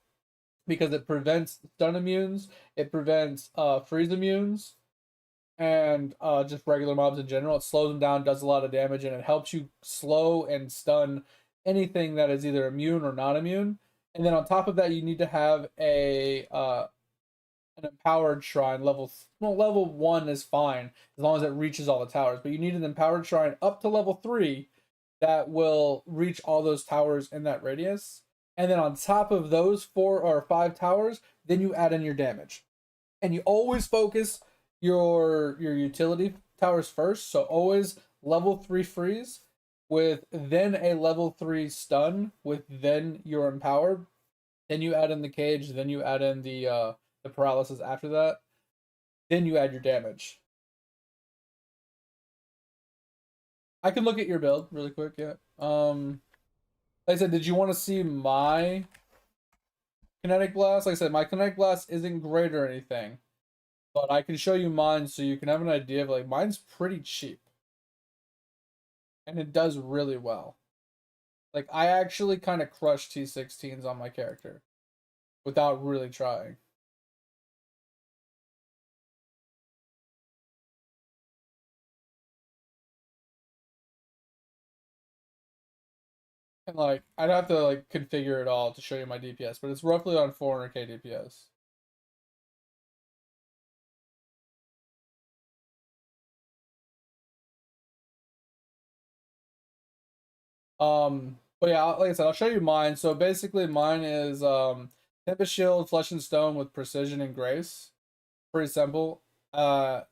Speaker 1: because it prevents stun immunes, it prevents freeze immunes, and just regular mobs in general. It slows them down, does a lot of damage, and it helps you slow and stun anything that is either immune or not immune. And then on top of that, you need to have a an empowered shrine level. Well, level 1 is fine as long as it reaches all the towers, but you need an empowered shrine up to level 3 that will reach all those towers in that radius. And then on top of those 4 or 5 towers, then you add in your damage. And you always focus your utility towers first. So always level 3 freeze with then a level 3 stun with then your empowered. Then you add in the cage, then you add in the paralysis after that. Then you add your damage. I can look at your build really quick, yeah. Like I said, did you want to see my kinetic blast? Like I said, my kinetic blast isn't great or anything, but I can show you mine so you can have an idea of like mine's pretty cheap. And it does really well. Like I actually kind of crush T16s on my character without really trying. And like I'd have to like configure it all to show you my DPS, but it's roughly on 400k DPS. But yeah, like I said, I'll show you mine. So basically, mine is Tempest Shield, Flesh and Stone with Precision and Grace. Pretty simple. I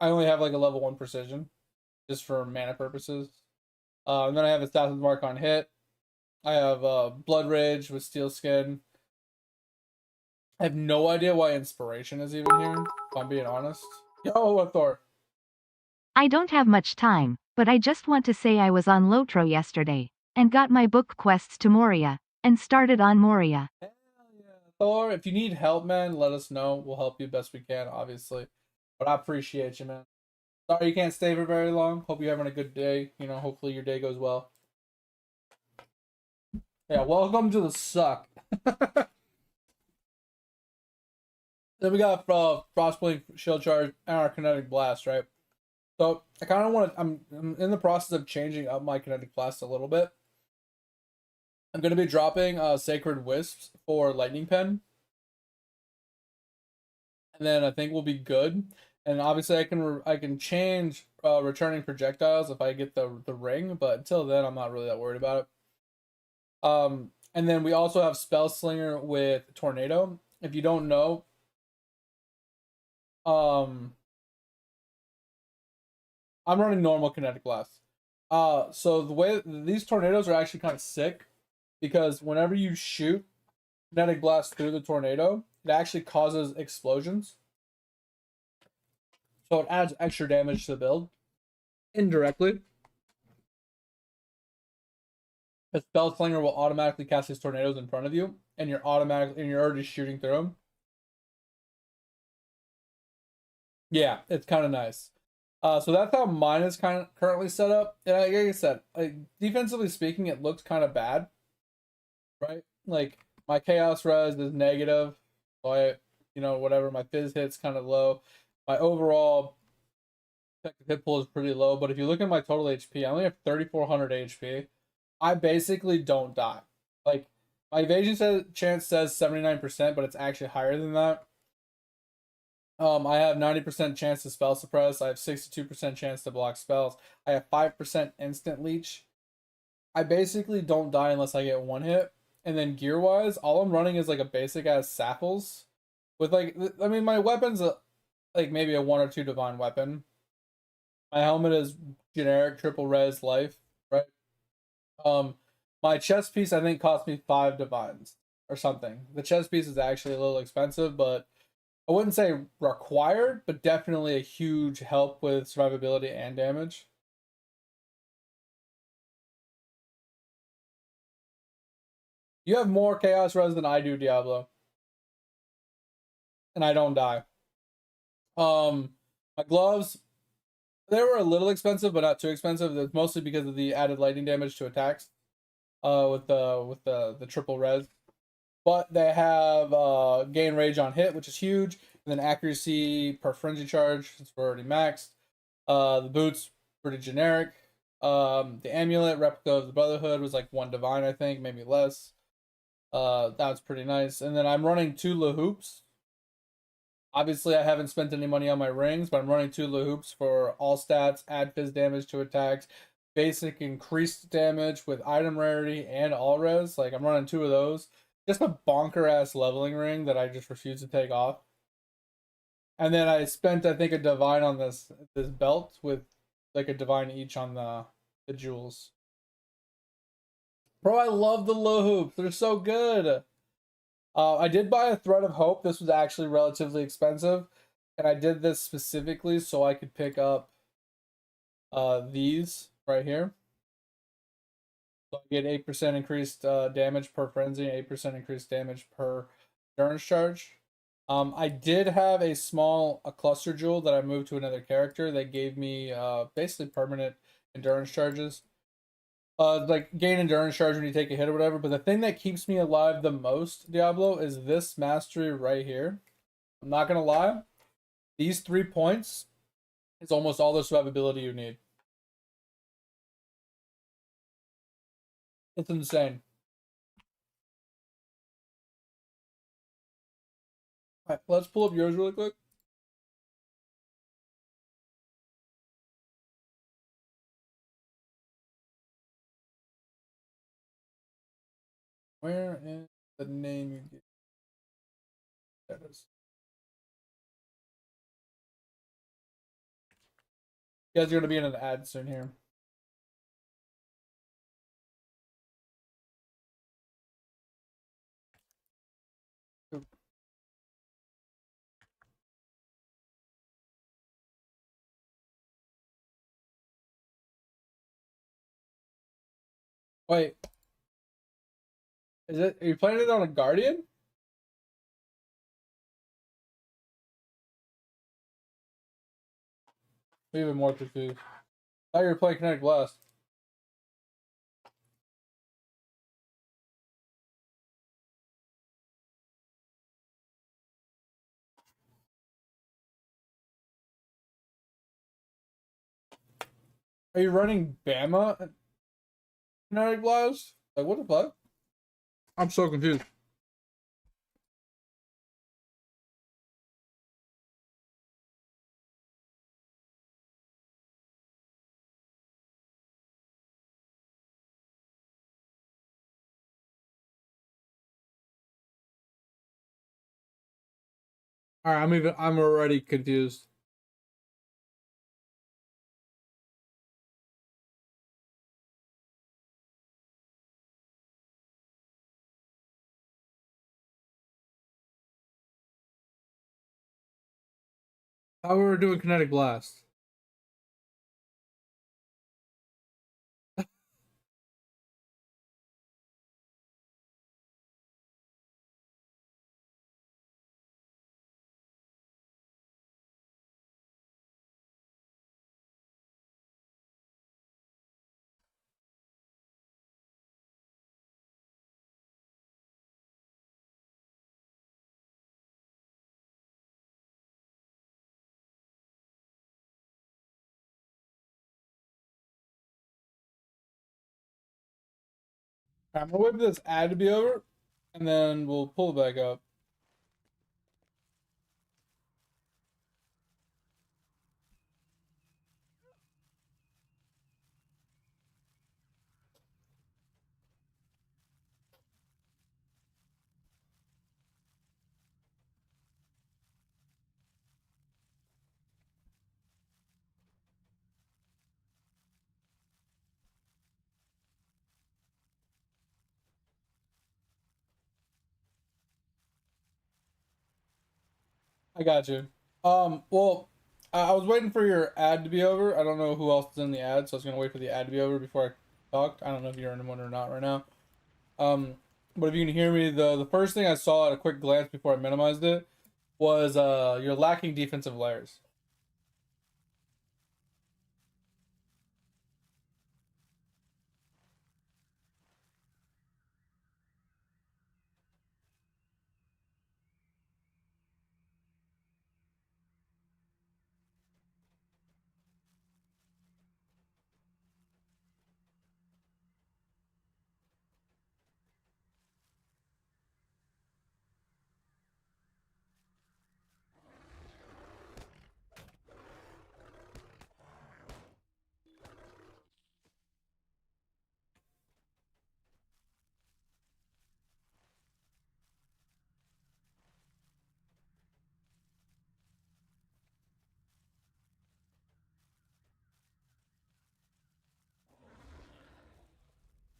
Speaker 1: only have like a level 1 Precision, just for mana purposes. And then I have Assassin's Mark on hit. I have Blood Rage with Steel Skin. I have no idea why Inspiration is even here, if I'm being honest. Yo, Thor.
Speaker 2: I don't have much time, but I just want to say I was on Lotro yesterday, and got my book quests to Moria, and started on Moria.
Speaker 1: Hell yeah. Thor, if you need help, man, let us know. We'll help you best we can, obviously. But I appreciate you, man. Sorry you can't stay for very long. Hope you're having a good day. You know, hopefully your day goes well. Yeah, welcome to the suck. Then we got Frostblink, Shield Charge, and our Kinetic Blast, right? So I kind of want to. I'm in the process of changing up my Kinetic Blast a little bit. I'm going to be dropping Sacred Wisps for Lightning Pen, and then I think we'll be good. And obviously, I can change returning projectiles if I get the ring, but until then, I'm not really that worried about it. And then we also have Spell Slinger with Tornado. If you don't know, I'm running normal Kinetic Blast. So the way these tornadoes are actually kind of sick, because whenever you shoot Kinetic Blast through the tornado, it actually causes explosions. So it adds extra damage to the build indirectly. A Spell Slinger will automatically cast these tornadoes in front of you, and you're already shooting through them. Yeah, it's kind of nice. So that's how mine is kind of currently set up. And like I said, defensively speaking, it looks kind of bad, right? Like my Chaos Res is negative, so whatever. My Fizz hit's kind of low. My overall effective hit pool is pretty low, but if you look at my total HP, I only have 3,400 HP. I basically don't die. Like my chance says 79%, but it's actually higher than that. I have 90% chance to spell suppress. I have 62% chance to block spells. I have 5% instant leech. I basically don't die unless I get one hit. And then gear wise, all I'm running is like a basic ass Sapples. With my weapon's like maybe a 1 or 2 divine weapon. My helmet is generic triple res life, right? Um, my chest piece I think cost me 5 divines or something. The chest piece is actually a little expensive, but I wouldn't say required, but definitely a huge help with survivability and damage. You have more Chaos Res than I do, Diablo. And I don't die. My gloves, they were a little expensive, but not too expensive. It's mostly because of the added lightning damage to attacks. With the triple res. But they have gain rage on hit, which is huge, and then accuracy per frenzy charge, since we're already maxed. The boots, pretty generic. The amulet, replica of the Brotherhood, was like 1 divine, I think, maybe less. That's pretty nice. And then I'm running 2 Lahoops. Obviously, I haven't spent any money on my rings, but I'm running 2 Lahoops for all stats, add fizz damage to attacks, basic increased damage with item rarity, and all res. Like, I'm running 2 of those. Just a bonker ass leveling ring that I just refuse to take off. And then I spent, I think, a divine on this belt with like a divine each on the jewels. Bro, I love the Lahoops. They're so good. I did buy a Thread of Hope. This was actually relatively expensive, and I did this specifically so I could pick up these right here. So I get 8% increased damage per frenzy, 8% increased damage per endurance charge. I did have a cluster jewel that I moved to another character that gave me basically permanent endurance charges. Like gain endurance charge when you take a hit or whatever. But the thing that keeps me alive the most, Diablo, is this mastery right here. I'm not gonna lie, these 3 points is almost all the survivability you need. It's insane. All right, let's pull up yours really quick. Where is the name you get? There it is. You guys are gonna be in an ad soon here. Wait, is it? Are you playing it on a Guardian? I'm even more confused. I thought you were playing Kinetic Blast. Are you running Bama Kinetic Blast? Like, what the fuck? I'm so confused. All right, I'm already confused. How we were doing Kinetic Blast? I'm gonna wait for this ad to be over, and then we'll pull it back up. I got you. Well, I was waiting for your ad to be over. I don't know who else is in the ad, so I was gonna wait for the ad to be over before I talked. I don't know if you're in one or not right now. Um, but if you can hear me, the first thing I saw at a quick glance before I minimized it was you're lacking defensive layers.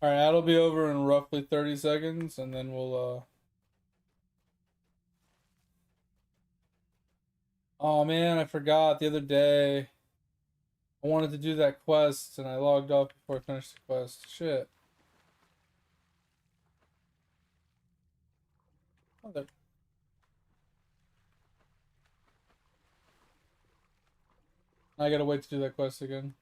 Speaker 1: All right, that'll be over in roughly 30 seconds, and then we'll. Oh man, I forgot the other day. I wanted to do that quest, and I logged off before I finished the quest. Shit. Oh, there. I gotta wait to do that quest again.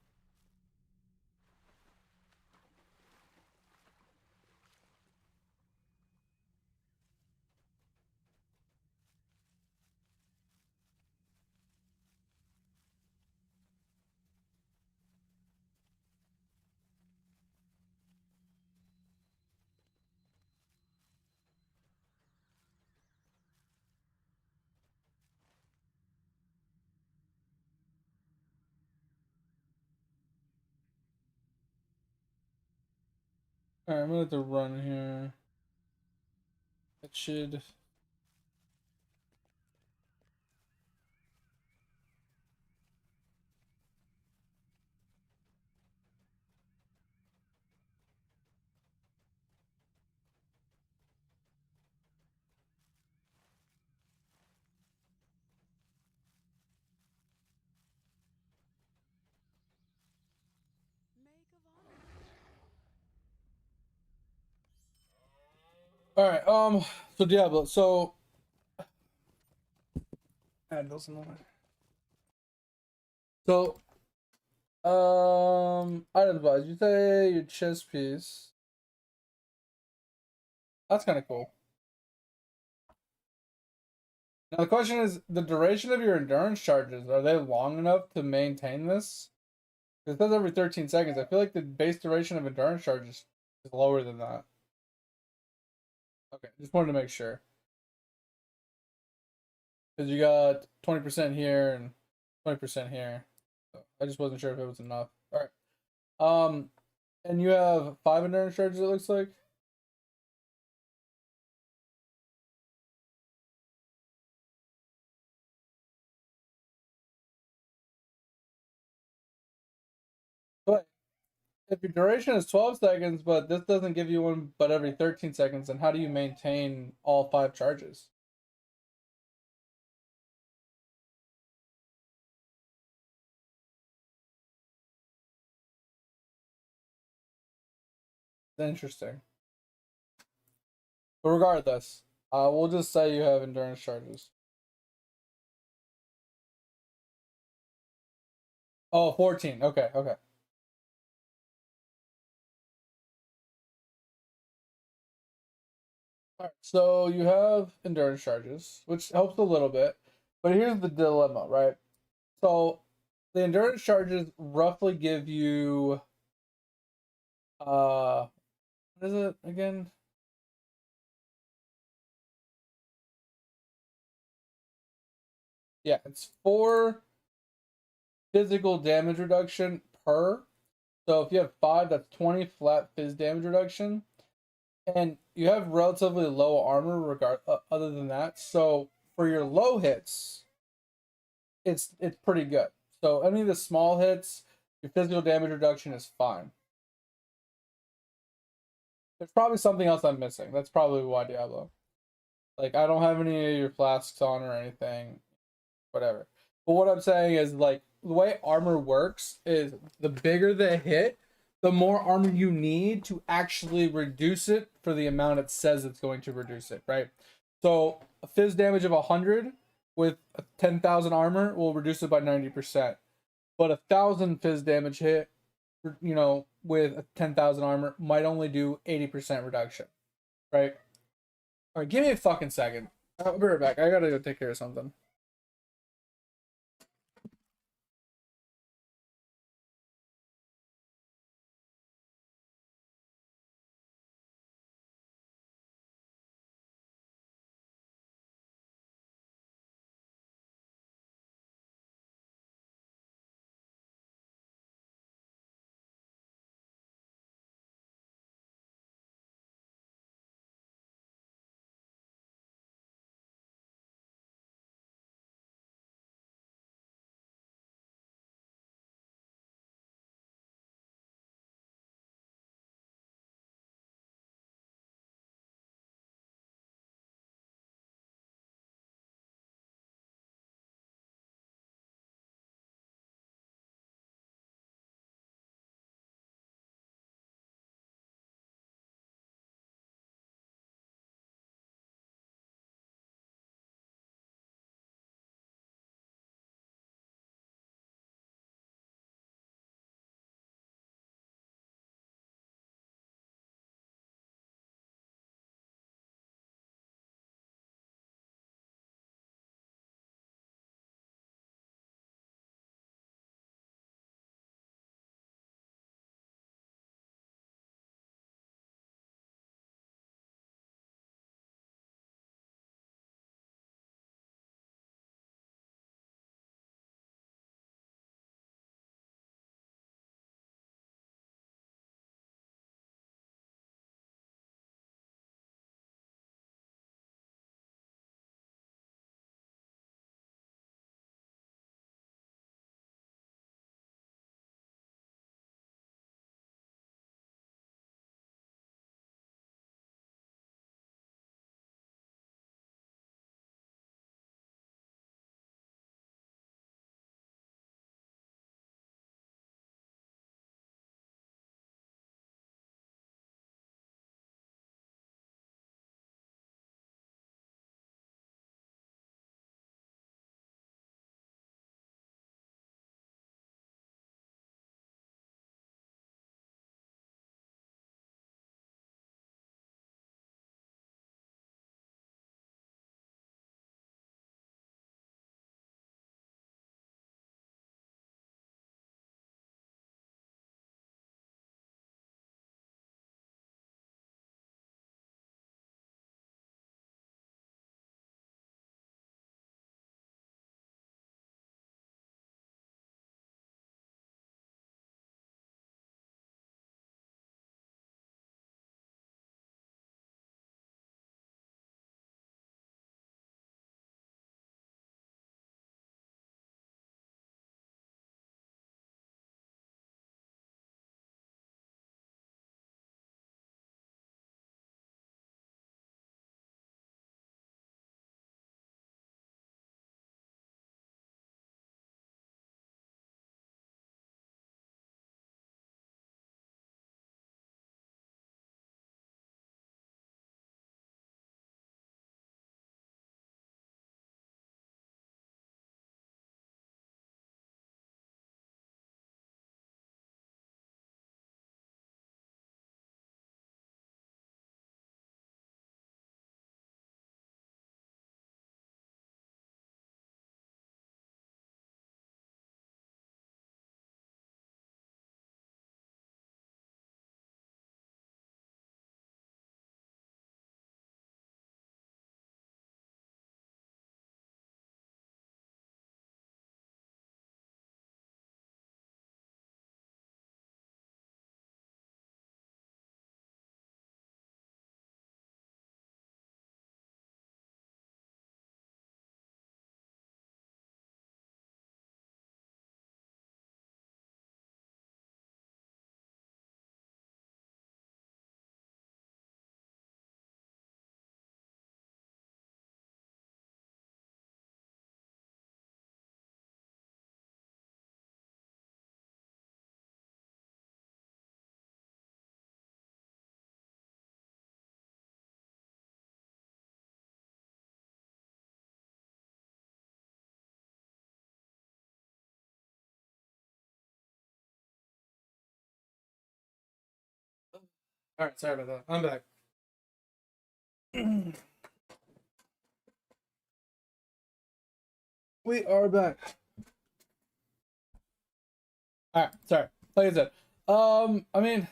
Speaker 1: All right, I'm gonna have to run here. That should. All right. So Diablo. So add those in there. So I'd advise you say your chess piece. That's kind of cool. Now the question is the duration of your endurance charges. Are they long enough to maintain this? It says every 13 seconds. I feel like the base duration of endurance charges is lower than that. Okay, just wanted to make sure. Because you got 20% here and 20% here. So I just wasn't sure if it was enough. All right. And you have 5 endurance charges, it looks like. But if your duration is 12 seconds, but this doesn't give you one but every 13 seconds, then how do you maintain all 5 charges? Interesting. But regardless, we'll just say you have endurance charges. Oh, 14. Okay, okay. All right, so you have endurance charges, which helps a little bit. But here's the dilemma, right? So the endurance charges roughly give you what is it again? Yeah, it's 4 physical damage reduction per. So if you have 5, that's 20 flat phys damage reduction. And you have relatively low armor other than that. So for your low hits, it's pretty good. So any of the small hits, your physical damage reduction is fine. There's probably something else I'm missing. That's probably why Diablo. Like I don't have any of your flasks on or anything. Whatever. But what I'm saying is like the way armor works is the bigger the hit, the more armor you need to actually reduce it for the amount it says it's going to reduce it, right? So a fizz damage of 100 with 10,000 armor will reduce it by 90%. But 1,000 fizz damage hit, with 10,000 armor might only do 80% reduction, right? All right, give me a fucking second. I'll be right back. I gotta go take care of something. Alright, sorry about that. I'm back. We are back. Alright, sorry. Like I said, I mean,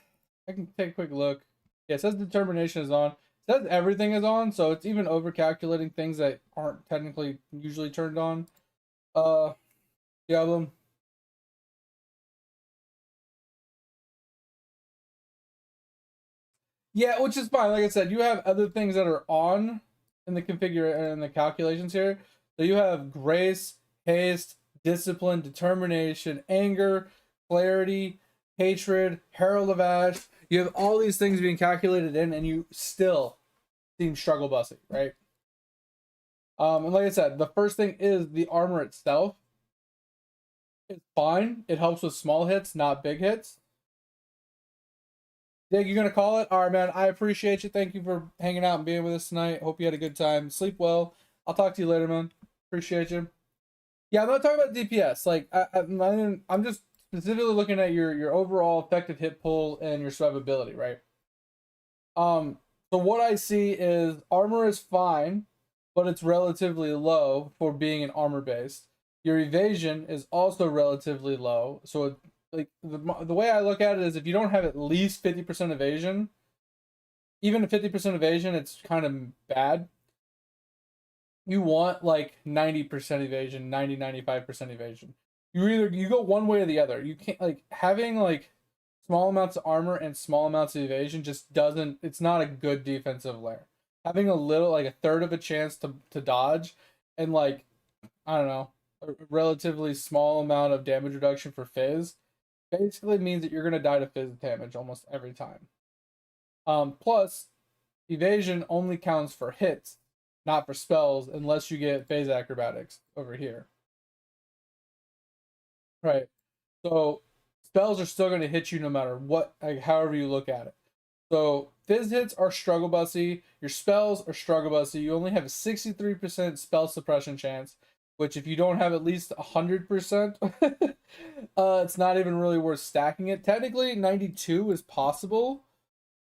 Speaker 1: I can take a quick look. Yeah, it says determination is on. It says everything is on, so it's even over calculating things that aren't technically usually turned on. Diablo. Yeah, which is fine. Like I said, you have other things that are on in the configure in the calculations here. So you have grace, haste, discipline, determination, anger, clarity, hatred, herald of ash. You have all these things being calculated in, and you still seem struggle bussy, right? And like I said, the first thing is the armor itself. It's fine. It helps with small hits, not big hits. Dig, you're gonna call it? All right, man. I appreciate you. Thank you for hanging out and being with us tonight. Hope you had a good time. Sleep well. I'll talk to you later, man. Appreciate you. Yeah, I'm not talking about DPS. Like, I'm just specifically looking at your overall effective hit pull and your survivability, right? So what I see is armor is fine, but it's relatively low for being an armor based. Your evasion is also relatively low, so it, like the way I look at it is if you don't have at least 50% evasion, even a 50% evasion, it's kind of bad. You want like 90% evasion, 95% evasion. You go one way or the other. You can't like having like small amounts of armor and small amounts of evasion just doesn't, it's not a good defensive layer. Having a little like a third of a chance to dodge and like I don't know, a relatively small amount of damage reduction for Fizz basically means that you're gonna die to Fizz damage almost every time. Plus evasion only counts for hits, not for spells, unless you get phase acrobatics over here. Right. So spells are still going to hit you no matter what, like, however you look at it. So fizz hits are struggle bussy. Your spells are struggle bussy. You only have a 63% spell suppression chance, which if you don't have at least 100%, it's not even really worth stacking it. Technically, 92 is possible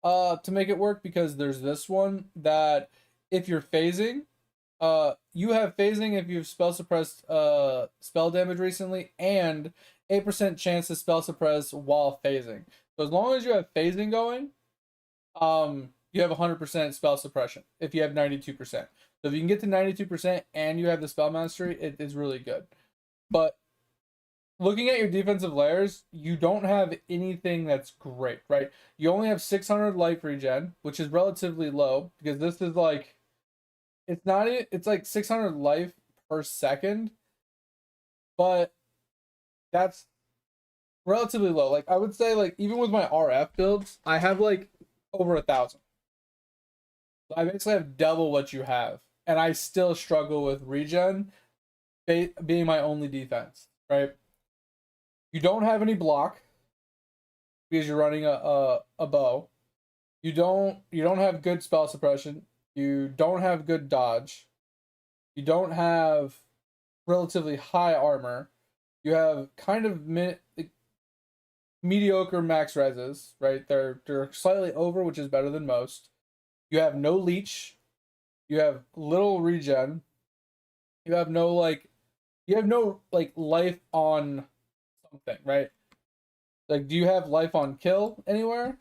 Speaker 1: to make it work because there's this one that if you're phasing, you have phasing if you've spell suppressed spell damage recently, and 8% chance to spell suppress while phasing. So as long as you have phasing going, you have 100% spell suppression if you have 92%. So if you can get to 92% and you have the spell mastery, it is really good. But looking at your defensive layers, you don't have anything that's great, right? You only have 600 life regen, which is relatively low because this is like it's not it's like 600 life per second, but that's relatively low. Like I would say like even with my RF builds, I have like over 1,000. So I basically have double what you have, and I still struggle with regen being my only defense, right? You don't have any block because you're running a bow. You don't have good spell suppression. You don't have good dodge. You don't have relatively high armor. You have kind of mediocre max reses, right? They're slightly over, which is better than most. You have no leech. You have little regen. You have no life on something, right? Like, do you have life on kill anywhere?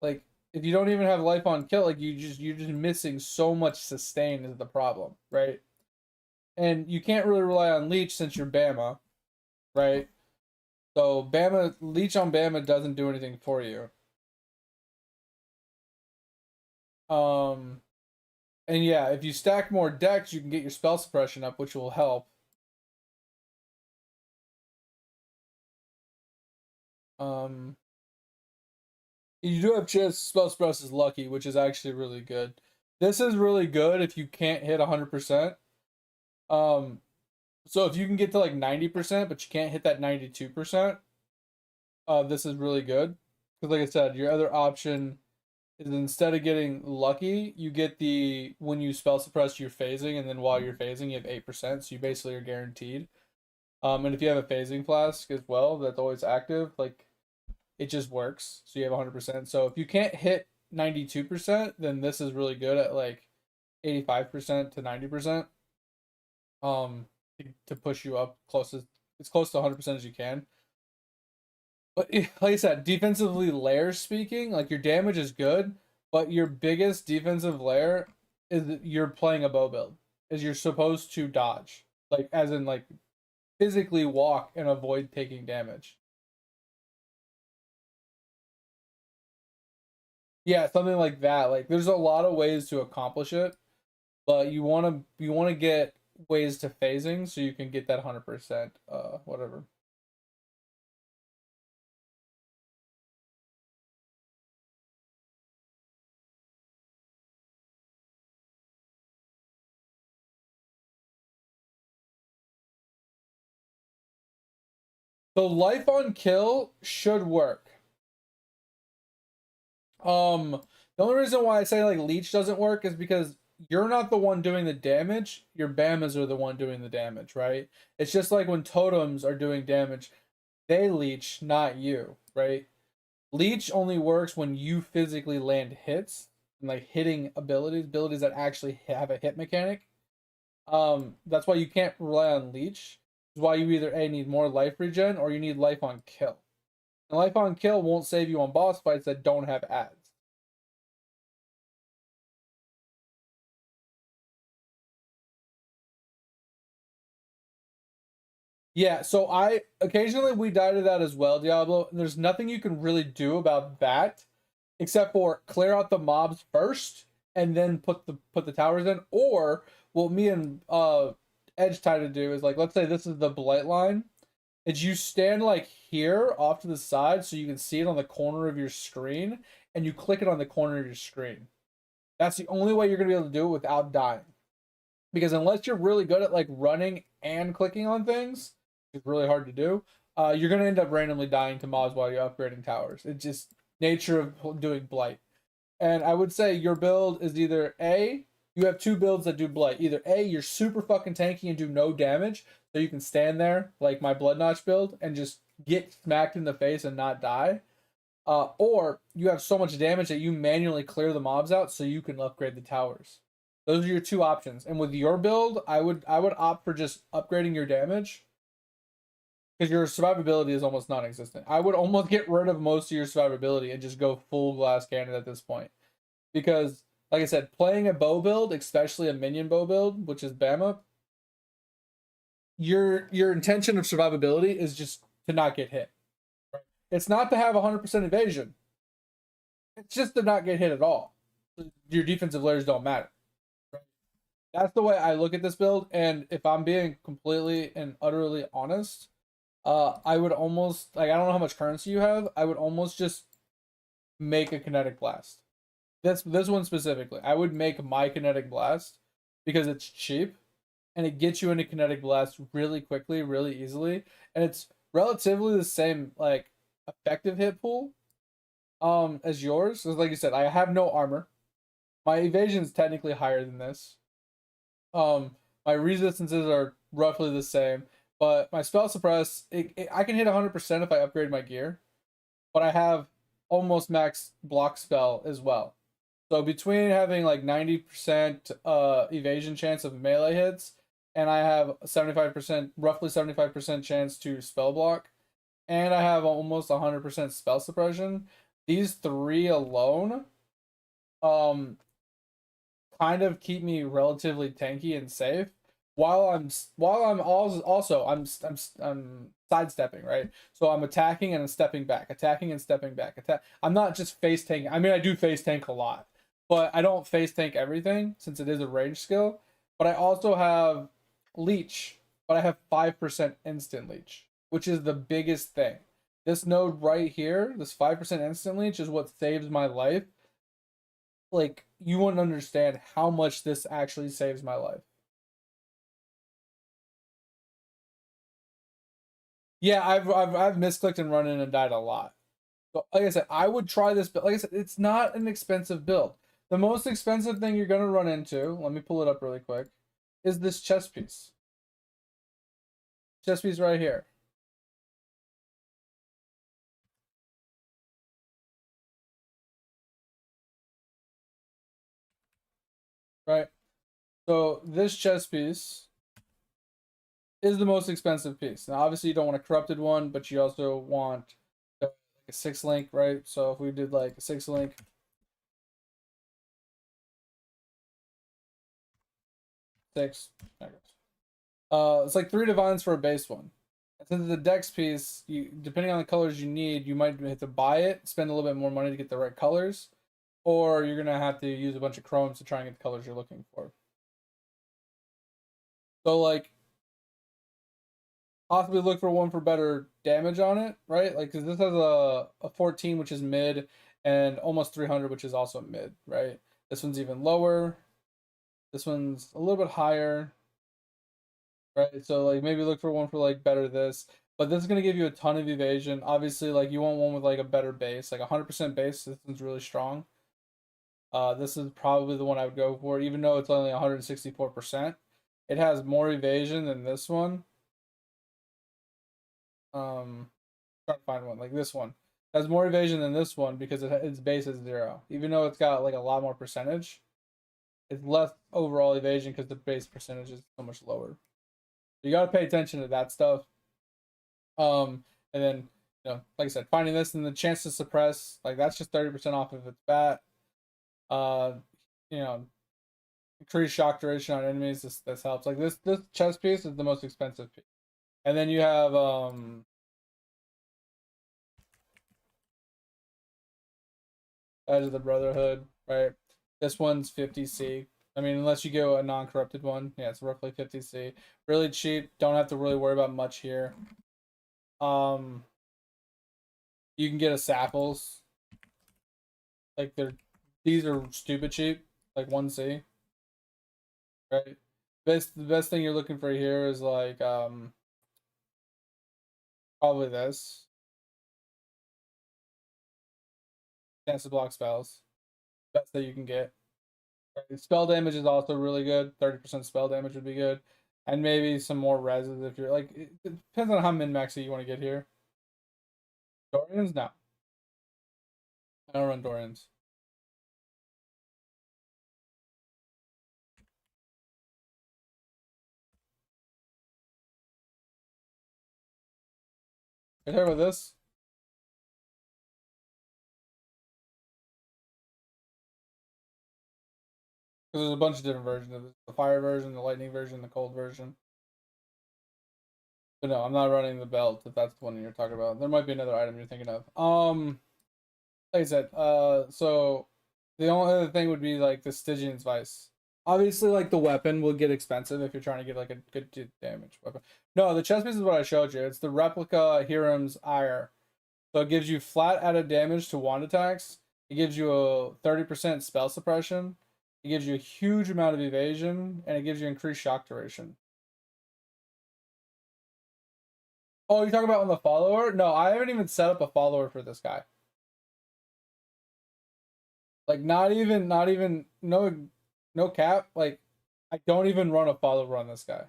Speaker 1: Like, if you don't even have life on kill, like you're just missing so much sustain is the problem, right? And you can't really rely on leech since you're Bama, right? So Bama leech on Bama doesn't do anything for you. Um, and yeah, if you stack more decks, you can get your spell suppression up, which will help. Um, you do have chance spell suppress is lucky, which is actually really good. This is really good if you can't hit 100%. Um, so if you can get to like 90%, but you can't hit that 92%, this is really good. Because like I said, your other option is instead of getting lucky, you get the when you spell suppress you're phasing, and then while you're phasing you have 8%, so you basically are guaranteed. And if you have a phasing flask as well, that's always active, like it just works. So you have 100%. So if you can't hit 92%, then this is really good at like 85% to 90%. To push you up it's close to 100% as you can. But like I said, defensively layer speaking, like your damage is good, but your biggest defensive layer is that you're playing a bow build. Is you're supposed to dodge. Like as in like physically walk and avoid taking damage. Yeah, something like that. Like there's a lot of ways to accomplish it, but you wanna get ways to phasing so you can get that 100% whatever. So life on kill should work. The only reason why I say like leech doesn't work is because you're not the one doing the damage. Your Bamas are the one doing the damage, right? It's just like when totems are doing damage, they leech, not you, right? Leech only works when you physically land hits and like hitting abilities that actually have a hit mechanic. That's why you can't rely on leech. Is why you either A need more life regen or you need life on kill. And life on kill won't save you on boss fights that don't have ads. Yeah, so I occasionally we die to that as well, Diablo. And there's nothing you can really do about that except for clear out the mobs first and then put the towers in. Or what me and Edge try to do is like let's say this is the blight line. Is you stand like here off to the side so you can see it on the corner of your screen and you click it on the corner of your screen. That's the only way you're gonna be able to do it without dying. Because unless you're really good at like running and clicking on things, it's really hard to do. You're gonna end up randomly dying to mobs while you're upgrading towers. It's just nature of doing blight. And I would say your build is either A, you have two builds that do blight. Either A, you're super fucking tanky and do no damage, so you can stand there like my Blood Notch build and just get smacked in the face and not die. Or you have so much damage that you manually clear the mobs out so you can upgrade the towers. Those are your two options. And with your build, I would opt for just upgrading your damage because your survivability is almost non-existent. I would almost get rid of most of your survivability and just go full glass cannon at this point. Because, like I said, playing a bow build, especially a minion bow build, which is Bama, your intention of survivability is just to not get hit. It's not to have 100% evasion. It's just to not get hit at all. Your defensive layers don't matter. That's the way I look at this build, and if I'm being completely and utterly honest, I would almost like I don't know how much currency you have. I would almost just make a kinetic blast. This one specifically, I would make my kinetic blast because it's cheap and it gets you into kinetic blast really quickly, really easily, and it's relatively the same like effective hit pool as yours. So like you said, I have no armor. My evasion is technically higher than this. My resistances are roughly the same, but my spell suppress, I can hit 100% if I upgrade my gear, but I have almost max block spell as well. So between having like 90% evasion chance of melee hits, and I have 75%, roughly 75% chance to spell block, and I have almost 100% spell suppression, these three alone, um, kind of keep me relatively tanky and safe while I'm also I'm sidestepping, right? So I'm attacking and I'm stepping back, attacking and stepping back. I'm not just face tanking. I mean, I do face tank a lot, but I don't face tank everything since it is a range skill. But I also have leech, but I have 5% instant leech, which is the biggest thing. This node right here, this 5% instant leech is what saves my life. Like you wouldn't understand how much this actually saves my life. Yeah, I've misclicked and run in and died a lot. But like I said, I would try this, but like I said, it's not an expensive build. The most expensive thing you're gonna run into, let me pull it up really quick, is this chest piece. chest piece right here. Right? So this chest piece is the most expensive piece. Now, obviously, you don't want a corrupted one, but you also want like a 6 link, right? So if we did like a 6 link, six, it's like 3 divines for a base one. And since it's a dex piece, you depending on the colors you need, you might have to buy it, spend a little bit more money to get the right colors, or you're gonna have to use a bunch of chromes to try and get the colors you're looking for. So like possibly look for one for better damage on it, right? Like, because this has a 14, which is mid, and almost 300, which is also mid, right? This one's even lower. This one's a little bit higher, right? So, like, maybe look for one for, like, better this. But this is going to give you a ton of evasion. Obviously, like, you want one with, like, a better base. Like, 100% base, this one's really strong. This is probably the one I would go for, even though it's only 164%. It has more evasion than this one. Trying to find one like this one has more evasion than this one because its base is 0. Even though it's got like a lot more percentage, it's less overall evasion because the base percentage is so much lower. You got to pay attention to that stuff. And then like I said, finding this and the chance to suppress, like that's just 30% off of its bat. You know, increase shock duration on enemies. This helps. Like this chest piece is the most expensive piece, and then you have Edge of the Brotherhood, right? This one's 50C. I mean, unless you go a non-corrupted one, yeah, it's roughly 50C. Really cheap. Don't have to really worry about much here. You can get a Sapples. Like these are stupid cheap, like 1C, right? The best thing you're looking for here is like probably this. Chance to block spells. Best that you can get. Right? Spell damage is also really good. 30% spell damage would be good. And maybe some more reses if you're like it depends on how min-maxy you want to get here. Dorians? No. I don't run Dorians. You hear about this? Because there's a bunch of different versions of this. The fire version, the lightning version, the cold version. But no, I'm not running the belt if that's the one you're talking about. There might be another item you're thinking of. Like I said, so the only other thing would be like the Stygian's Vice. Obviously, like the weapon will get expensive if you're trying to get like a good damage weapon. No, the chest piece is what I showed you. It's the replica Hiram's Ire. So it gives you flat added damage to wand attacks. It gives you a 30% spell suppression. It gives you a huge amount of evasion, and it gives you increased shock duration. Oh, you're talking about on the follower? No, I haven't even set up a follower for this guy. Like not even no cap. Like I don't even run a follower on this guy.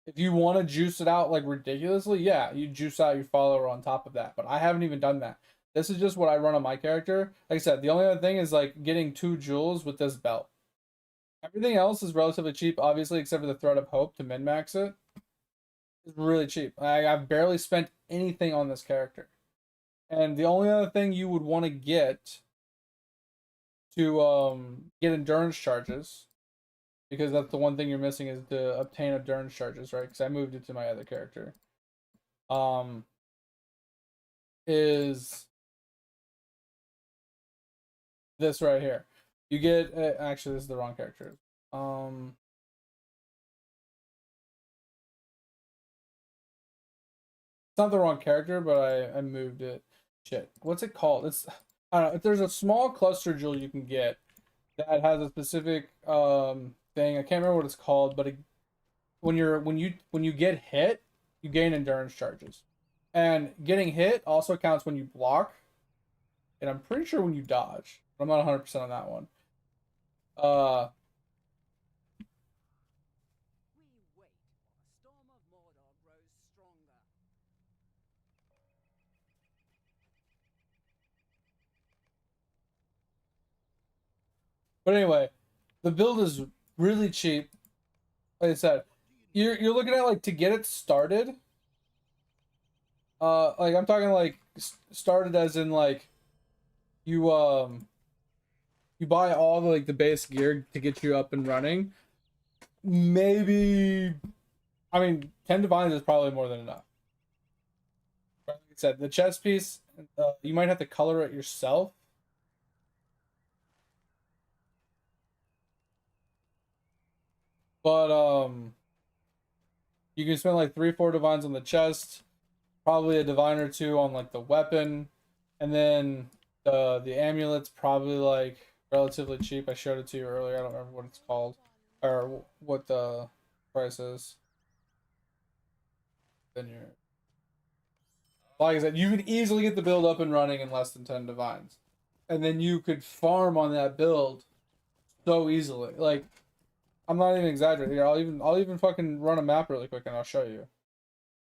Speaker 1: If you want to juice it out like ridiculously, yeah, you juice out your follower on top of that. But I haven't even done that. This is just what I run on my character. Like I said, the only other thing is like getting 2 jewels with this belt. Everything else is relatively cheap, obviously, except for the Thread of Hope to min-max it. It's really cheap. I've barely spent anything on this character. And the only other thing you would want to get get endurance charges, because that's the one thing you're missing is to obtain endurance charges, right? Because I moved it to my other character. Is this right here? You get actually this is the wrong character. It's not the wrong character, but I moved it. Shit, what's it called? It's I don't know. If there's a small cluster jewel you can get that has a specific thing. I can't remember what it's called, but when you get hit, you gain endurance charges, and getting hit also counts when you block, and I'm pretty sure when you dodge. But I'm not 100% on that one. Uh, But anyway, the build is really cheap. Like I said, you're looking at like to get it started. Like I'm talking like started as in like you you buy all the like the base gear to get you up and running. Maybe, I mean, 10 divines is probably more than enough. Like I said, the chest piece, you might have to color it yourself. But you can spend like 3-4 divines on the chest, probably a divine or two on like the weapon, and then the amulet's probably like relatively cheap. I showed it to you earlier. I don't remember what it's called or what the price is. Then you're, like I said, you could easily get the build up and running in less than 10 divines, and then you could farm on that build so easily. Like, I'm not even exaggerating here. I'll even fucking run a map really quick and I'll show you.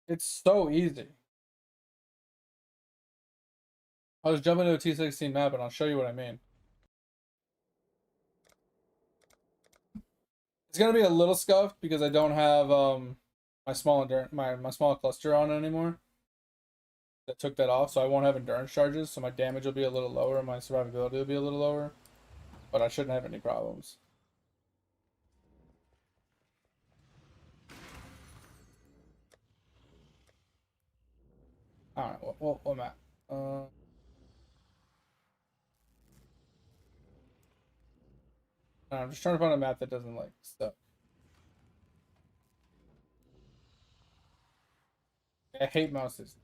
Speaker 1: It's so easy. I'll just jump into a T16 map and I'll show you what I mean. It's gonna be a little scuffed because I don't have my small small cluster on anymore. I took that off, so I won't have endurance charges, so my damage will be a little lower and my survivability will be a little lower. But I shouldn't have any problems. Alright, what map? I'm just trying to find a map that doesn't like stuff. I hate mouses.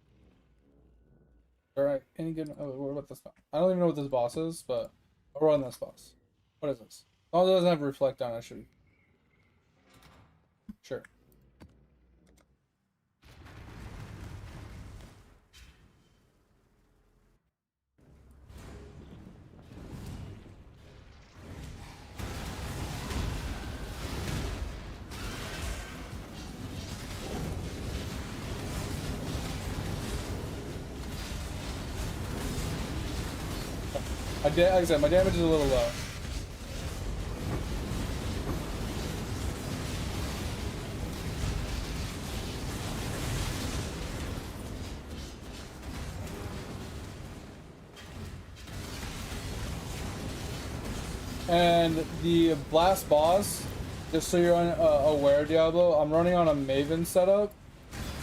Speaker 1: Alright, any good? Oh, what about this boss? I don't even know what this boss is, but I'll run this boss. What is this? Oh, it doesn't have reflect on it, should. Sure. Like I said, my damage is a little low. And the blast boss, just so you're aware, Diablo, I'm running on a Maven setup,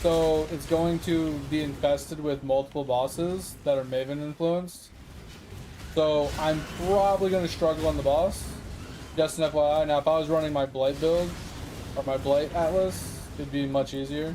Speaker 1: so it's going to be infested with multiple bosses that are Maven influenced. So I'm probably going to struggle on the boss. Just an FYI. Now, if I was running my Blight build, or my Blight Atlas, it'd be much easier.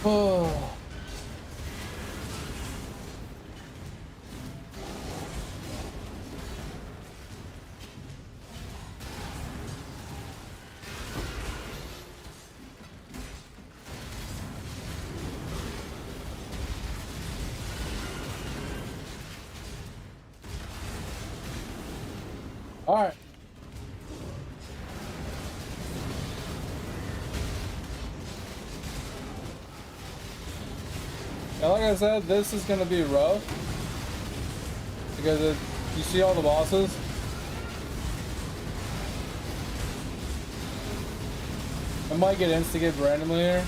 Speaker 1: Oh. All right. Yeah, like I said, this is gonna be rough. Because you see all the bosses? I might get instigated randomly here.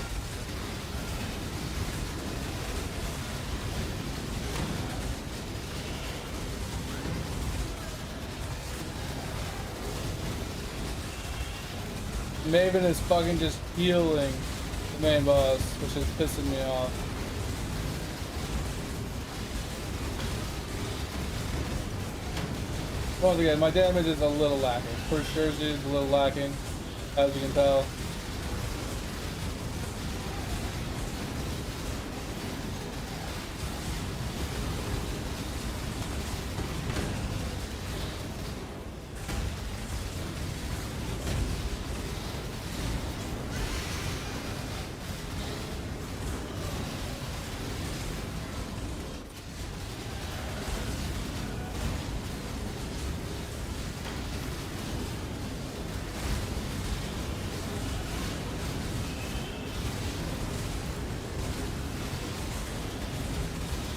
Speaker 1: Maven is fucking just healing the main boss, which is pissing me off. Once again, my damage is a little lacking. For sure, it's a little lacking, as you can tell.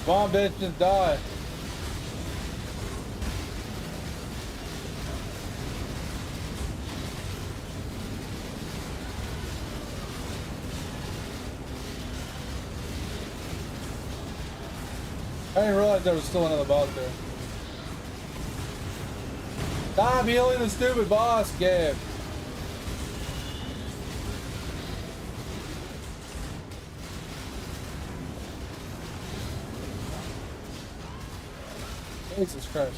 Speaker 1: Come on, bitch, just die. I didn't realize there was still another boss there. Stop healing the stupid boss, Gabe. Jesus Christ.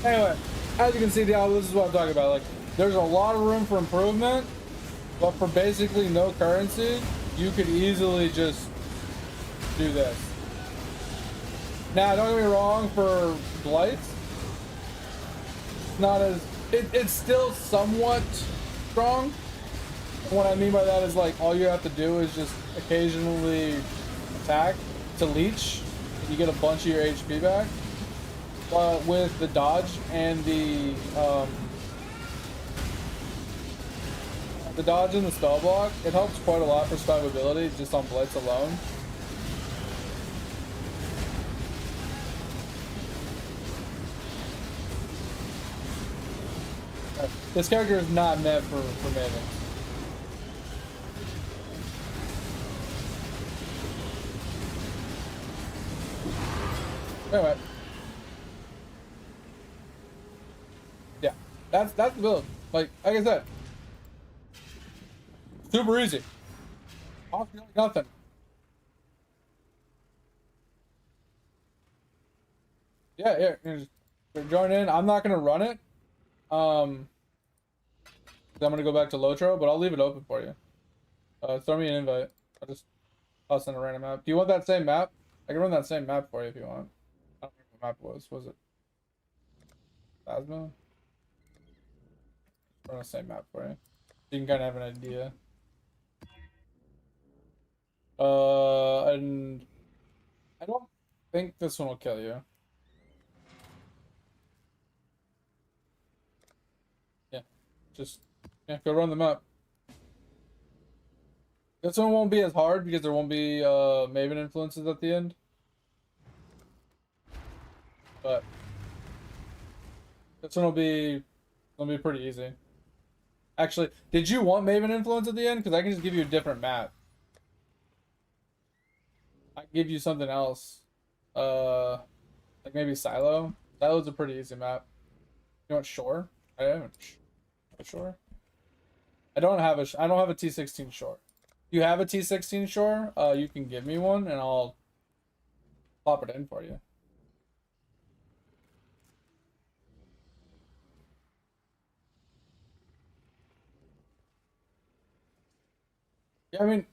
Speaker 1: Anyway, as you can see, Diablo, this is what I'm talking about. Like, there's a lot of room for improvement, but for basically no currency, you could easily just do this. Now, don't get me wrong, for Blights, not as... It's still somewhat strong. And what I mean by that is, like, all you have to do is just occasionally attack to leech, and you get a bunch of your HP back. But with the dodge and the dodge and the spell block, it helps quite a lot for survivability just on Blitz alone. This character is not meant for Maven. Anyway. Yeah, that's the build. Like I said, super easy. Nothing. Yeah, here, join in. I'm not gonna run it. I'm gonna go back to Lotro, but I'll leave it open for you. Throw me an invite. I'll send a random map. Do you want that same map? I can run that same map for you if you want. I don't remember what map it was. Was it Phasma? Run the same map for you. You can kind of have an idea. And I don't think this one will kill you. Yeah, go run the map. This one won't be as hard because there won't be Maven influences at the end. But this one will be pretty easy. Actually, did you want Maven influence at the end? Because I can just give you a different map. I can give you something else. Like maybe Silo. Silo's a pretty easy map. You want Shore? I haven't. Shore. I don't have a T16 Shore. You have a T16 Shore? You can give me one and I'll pop it in for you. Yeah, I mean,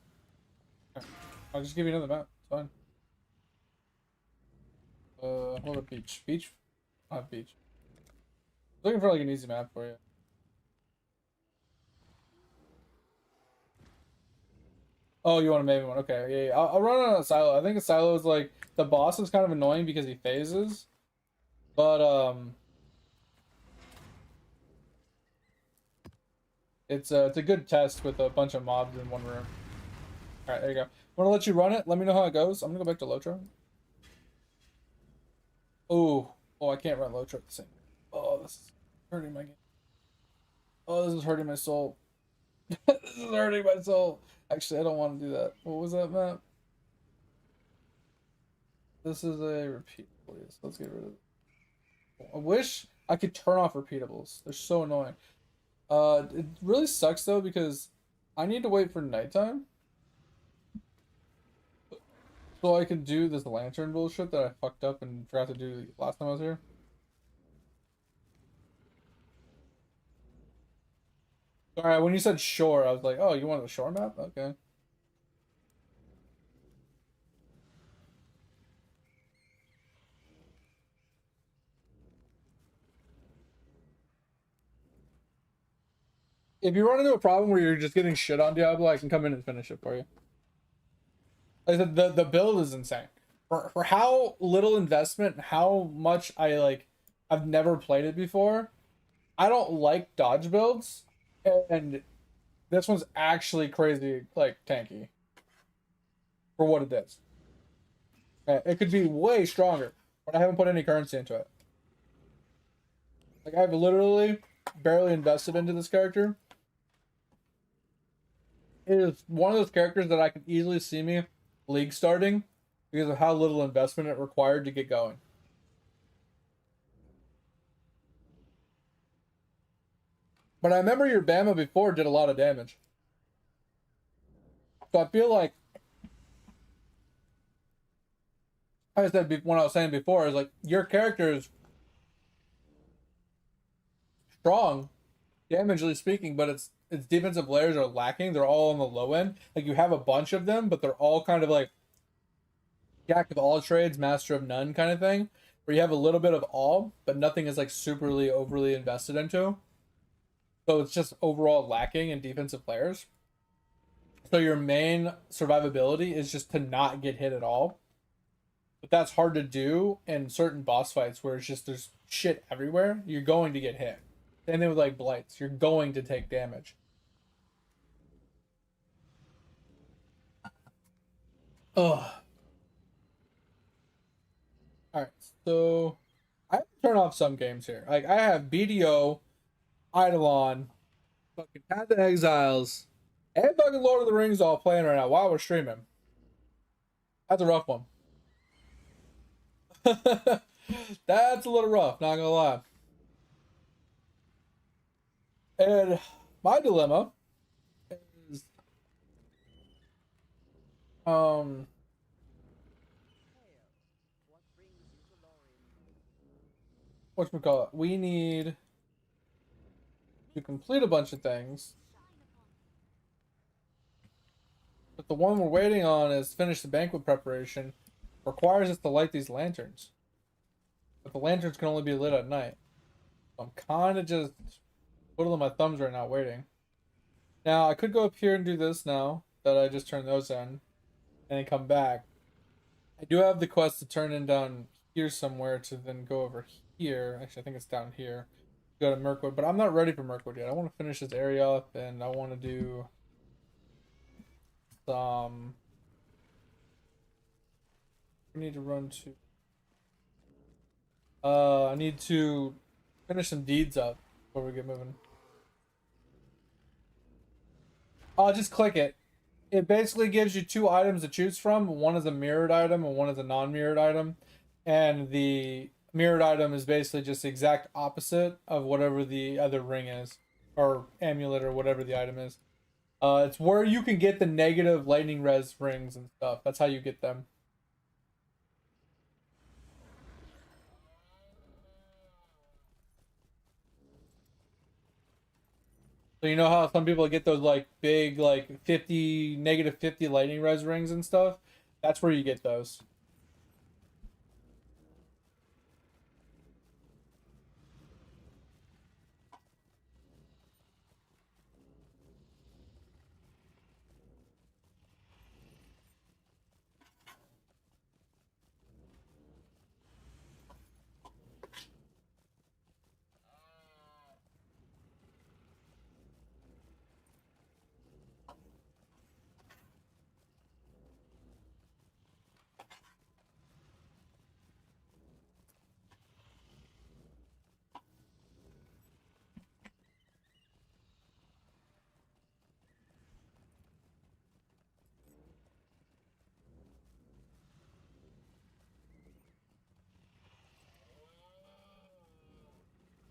Speaker 1: I'll just give you another map. It's fine. Hold up, beach. Beach? I have beach. Looking for like an easy map for you. Oh, you want a Maven one? Okay, yeah. I'll run on a Silo. I think a Silo is like the boss is kind of annoying because he phases, but it's a good test with a bunch of mobs in one room. All right, there you go. I'm gonna let you run it. Let me know how it goes. I'm gonna go back to Lotro. Oh, Oh, I can't run low truck the same. Oh, this is hurting my game. Oh, this is hurting my soul. This is hurting my soul. Actually, I don't want to do that. What was that map? This is a repeat, please. Let's get rid of it. I wish I could turn off repeatables. They're so annoying. It really sucks though because I need to wait for nighttime so I can do this lantern bullshit that I fucked up and forgot to do last time I was here. Alright, when you said shore, I was like, oh, you want the shore map? Okay. If you run into a problem where you're just getting shit on Diablo, I can come in and finish it for you. Like the build is insane. For how little investment, how much I've never played it before. I don't like dodge builds, and this one's actually crazy, like tanky for what it is. It could be way stronger, but I haven't put any currency into it. Like I've literally barely invested into this character. It is one of those characters that I can easily see me league starting because of how little investment it required to get going. But I remember your Bama before did a lot of damage. So I feel like I said when I was saying before is like your character is strong, damagely speaking, but its defensive layers are lacking. They're all on the low end. Like you have a bunch of them, but they're all kind of like jack of all trades, master of none kind of thing, where you have a little bit of all, but nothing is like superly overly invested into. So it's just overall lacking in defensive players. So your main survivability is just to not get hit at all. But that's hard to do in certain boss fights where it's just there's shit everywhere. You're going to get hit. Same thing with like blights. You're going to take damage. Ugh. Alright, so I have to turn off some games here. Like I have BDO, Eidolon, fucking Path of Exiles, and fucking Lord of the Rings all playing right now while we're streaming. That's a rough one. That's a little rough, not gonna lie. And my dilemma is um whatchamacallit, we need to complete a bunch of things. But the one we're waiting on is finish the banquet preparation. Requires us to light these lanterns. But the lanterns can only be lit at night. So I'm kind of just twiddling my thumbs right now, waiting. Now, I could go up here and do this now that I just turned those in and then come back. I do have the quest to turn in down here somewhere to then go over here. Actually, I think it's down here. Go to Mirkwood, but I'm not ready for Mirkwood yet. I want to finish this area up and I want to do some. I need to run to. I need to finish some deeds up before we get moving. I'll just click it. It basically gives you two items to choose from. One is a mirrored item and one is a non-mirrored item. And the mirrored item is basically just the exact opposite of whatever the other ring is. Or amulet or whatever the item is. It's where you can get the negative lightning res rings and stuff. That's how you get them. So you know how some people get those like big like 50 negative 50 lightning res rings and stuff? That's where you get those.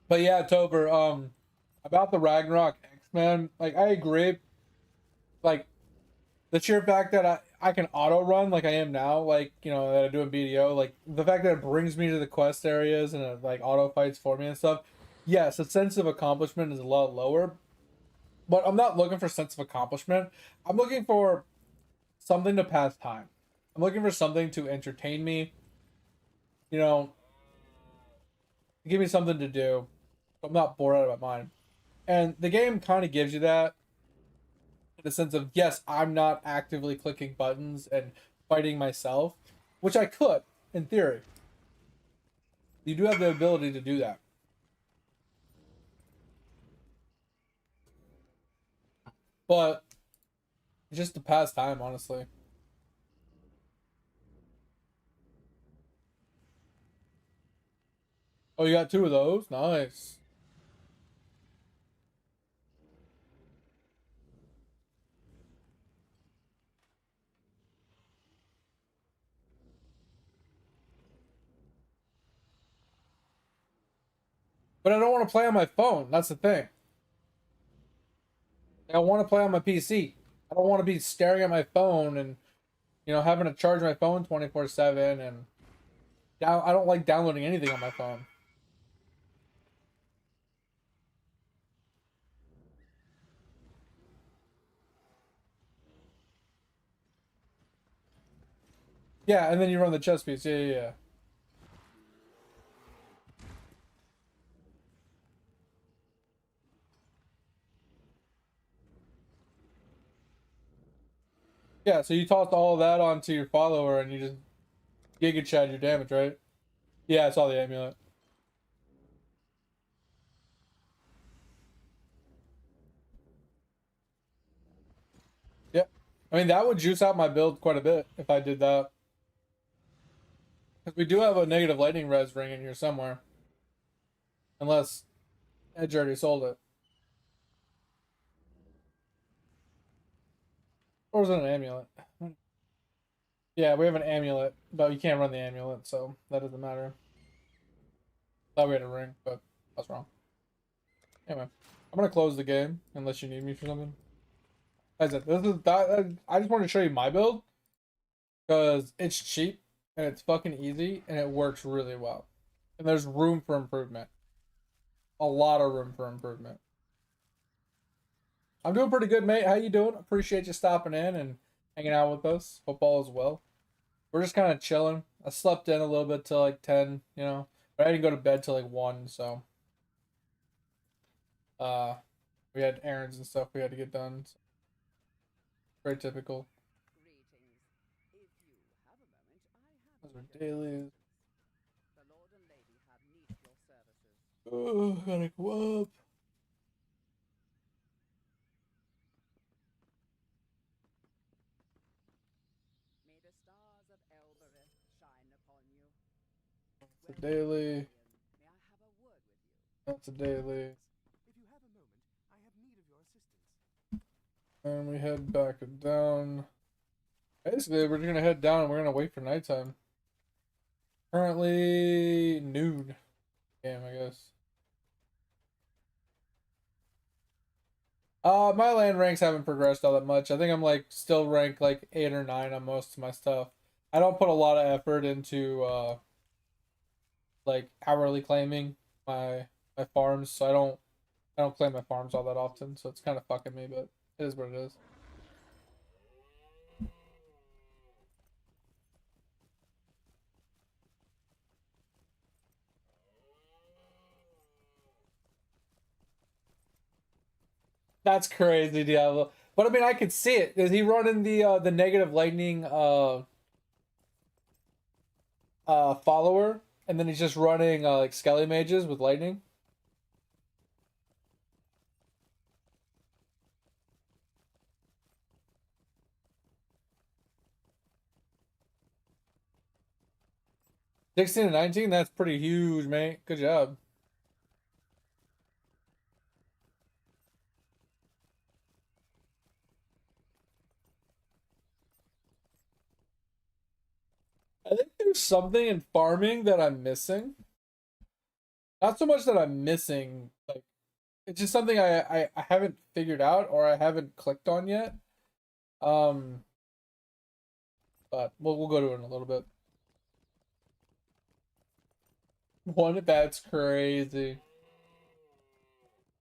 Speaker 1: But yeah, Tover, about the Ragnarok X-Men, like I agree. Like the sheer fact that I can auto run like I am now, like you know that I do in BDO, like the fact that it brings me to the quest areas and it, like auto fights for me and stuff. Yes, the sense of accomplishment is a lot lower, but I'm not looking for sense of accomplishment. I'm looking for something to pass time. I'm looking for something to entertain me. You know, give me something to do. I'm not bored out of my mind. And the game kind of gives you that in the sense of yes, I'm not actively clicking buttons and fighting myself, which I could in theory. You do have the ability to do that, but it's just to pass time, honestly. Oh, you got two of those? Nice. But I don't want to play on my phone. That's the thing. I want to play on my PC. I don't want to be staring at my phone and having to charge my phone 24/7 and I don't like downloading anything on my phone. Yeah, and then you run the chess piece. Yeah, yeah, yeah. Yeah, so you tossed all of that onto your follower and you just Giga Chad your damage, right? Yeah, I saw the amulet. Yeah. I mean, that would juice out my build quite a bit if I did that. Because we do have a negative lightning res ring in here somewhere. Unless Edge already sold it. Or is it an amulet? Yeah, we have an amulet, but you can't run the amulet, so that doesn't matter. Thought we had a ring, but that's wrong. Anyway, I'm gonna close the game unless you need me for something. As I said, this is that. I just wanted to show you my build because it's cheap and it's fucking easy and it works really well. And there's room for improvement. A lot of room for improvement. I'm doing pretty good, mate. How you doing? Appreciate you stopping in and hanging out with us. Hope all is well. We're just kind of chilling. I slept in a little bit till like 10, but I didn't go to bed till like 1, so uh we had errands and stuff we had to get done. So very typical.
Speaker 3: Greetings. If you have a moment, I
Speaker 1: Those
Speaker 3: have
Speaker 1: are
Speaker 3: need of your
Speaker 1: dailies.
Speaker 3: services. The Lord and Lady have need of your services.
Speaker 1: Oh, gotta go up.
Speaker 3: May the stars of Elbereth shine upon you.
Speaker 1: It's a
Speaker 3: Welcome,
Speaker 1: daily.
Speaker 3: companion. May I have a word with you?
Speaker 1: That's a daily.
Speaker 4: If you have a moment, I have need of your assistance.
Speaker 1: And we head back down. Basically, we're gonna head down and we're gonna wait for nighttime. Currently noon. Game, I guess. My land ranks haven't progressed all that much. I think I'm like still ranked like 8 or 9 on most of my stuff. I don't put a lot of effort into like hourly claiming my farms, so I don't claim my farms all that often, so it's kind of fucking me, but it is what it is. That's crazy, Diablo. But I mean, I could see it. Is he running the negative lightning follower, and then he's just running like skelly mages with lightning? 16 to 19. That's pretty huge, mate. Good job. I think there's something in farming that I'm missing. Not so much that I'm missing, like it's just something I haven't figured out or I haven't clicked on yet. Um, but we'll go to it in a little bit. One, that's crazy.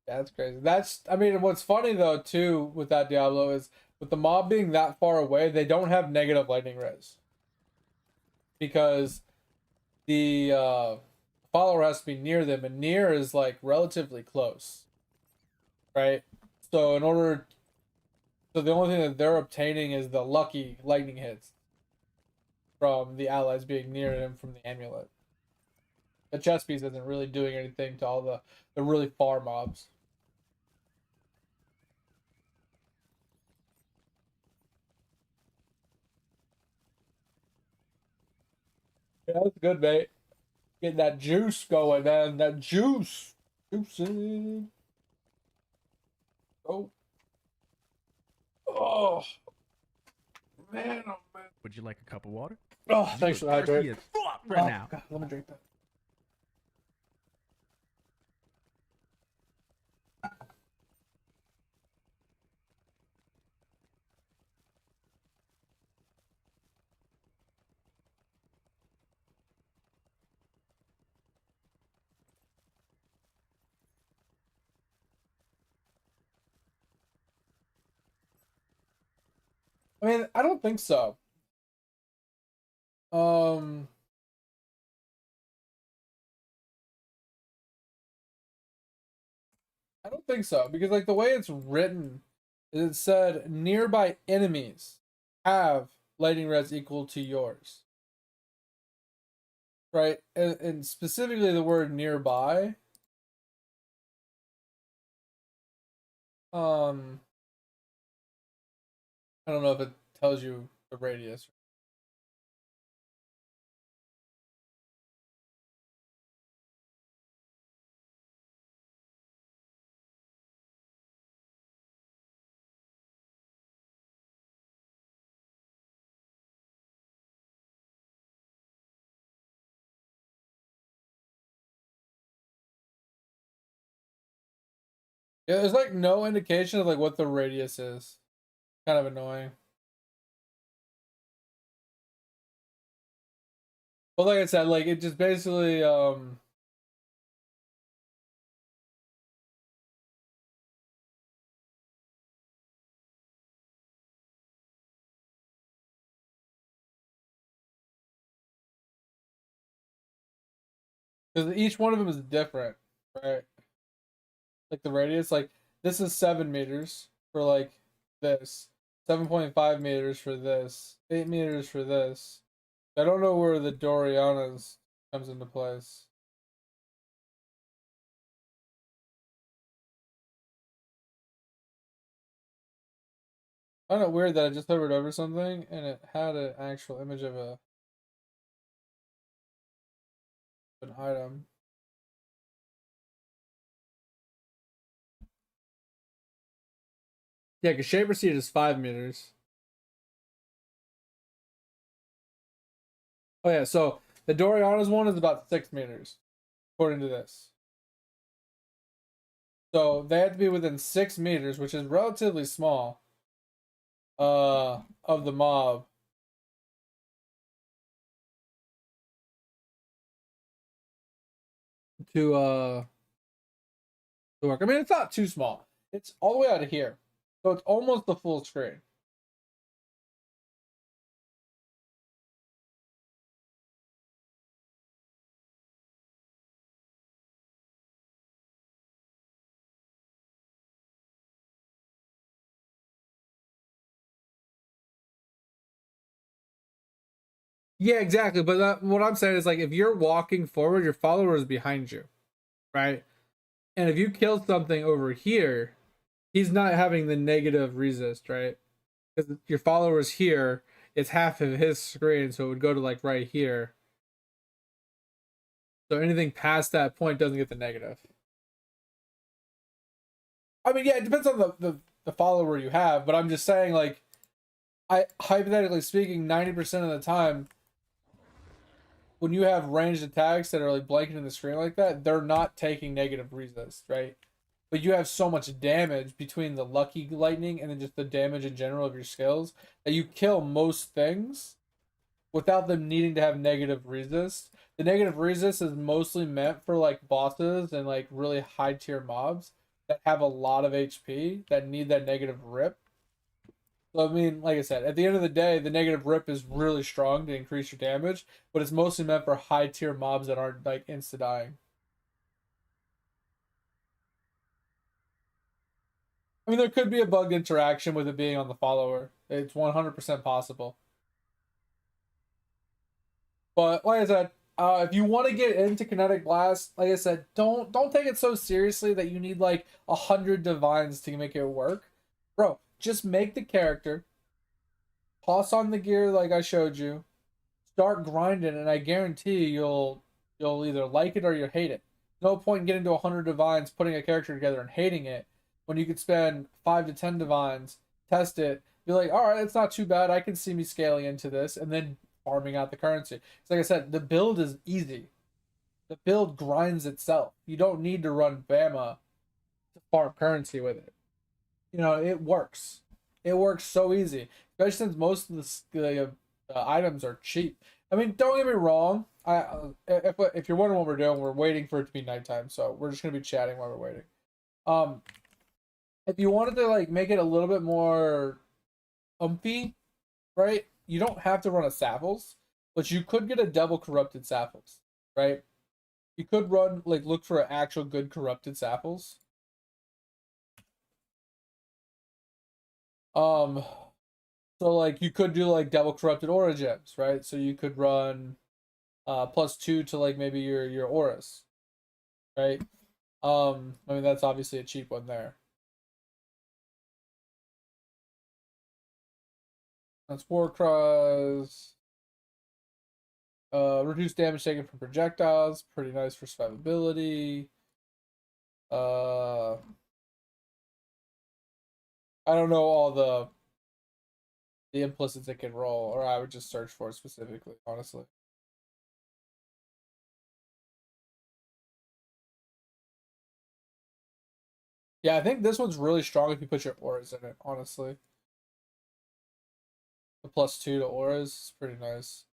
Speaker 1: That's crazy. That's, I mean, what's funny though too with that Diablo is with the mob being that far away, they don't have negative lightning res because the follower has to be near them, and near is like relatively close, right? So in order, so the only thing that they're obtaining is the lucky lightning hits from the allies being near him from the amulet. The chess piece isn't really doing anything to all the really far mobs. Yeah, that's good, mate. Getting that juice going, man. That juice. Juicing. Oh. Oh. Man, oh man.
Speaker 5: Would you like a cup of water?
Speaker 1: Oh,
Speaker 5: You
Speaker 1: thanks for
Speaker 5: look
Speaker 1: the
Speaker 5: thirsty
Speaker 1: hydrate.
Speaker 5: as fuck right
Speaker 1: Oh,
Speaker 5: now.
Speaker 1: God, let me drink that. I mean, I don't think so. Um, I don't think so because like the way it's written, it said nearby enemies have lightning res equal to yours, right? And specifically the word nearby. Um, I don't know if it tells you the radius. Yeah, there's like no indication of like what the radius is. Kind of annoying. But like I said, like it just basically because each one of them is different, right? Like the radius, like this is 7 meters for like this, 7.5 meters for this, 8 meters for this. I don't know where the Dorianas comes into place. I find it weird that I just hovered over something and it had an actual image of an item. Yeah, because Shaper Seed is 5 meters. Oh yeah, so the Doriana's one is about 6 meters, according to this. So they have to be within 6 meters, which is relatively small, of the mob. To work. I mean, it's not too small. It's all the way out of here, so it's almost the full screen. Yeah, exactly. But what I'm saying is, like, if you're walking forward, your follower is behind you, right? And if you kill something over here, he's not having the negative resist, right? Because your follower's here, it's half of his screen, so it would go to like right here. So anything past that point doesn't get the negative. I mean, yeah, it depends on the follower you have, but I'm just saying, like, I hypothetically speaking, 90% of the time, when you have ranged attacks that are like blanketing the screen like that, they're not taking negative resist, right? But you have so much damage between the lucky lightning and then just the damage in general of your skills that you kill most things without them needing to have negative resist. The negative resist is mostly meant for like bosses and like really high tier mobs that have a lot of HP that need that negative rip. So I mean, like I said, at the end of the day, the negative rip is really strong to increase your damage, but it's mostly meant for high tier mobs that aren't like insta dying. I mean, there could be a bugged interaction with it being on the follower. It's 100% possible. But like I said, if you want to get into kinetic blast, like I said, don't take it so seriously that you need like 100 divines to make it work, bro. Just make the character, toss on the gear like I showed you, start grinding, and I guarantee you'll either like it or you'll hate it. No point in getting to 100 divines, putting a character together, and hating it when you could spend 5 to 10 divines, test it, be like, all right, it's not too bad. I can see me scaling into this, and then farming out the currency. So like I said, the build is easy. The build grinds itself. You don't need to run Bama to farm currency with it. You know, it works. It works so easy, especially since most of the items are cheap. I mean, don't get me wrong. If you're wondering what we're doing, we're waiting for it to be nighttime, so we're just gonna be chatting while we're waiting. Um, if you wanted to like make it a little bit more umpy, right? You don't have to run a Sapples, but you could get a double corrupted Sapples, right? You could run like look for an actual good corrupted Sapples. Um, so like you could do like double corrupted aura gems, right? So you could run +2 to like maybe your auras, right? I mean that's obviously a cheap one there. That's Warcries. Reduce damage taken from projectiles, pretty nice for survivability. Uh, I don't know all the implicits it can roll, or I would just search for it specifically, honestly. Yeah, I think this one's really strong if you put your auras in it, honestly. The +2 to auras is pretty nice.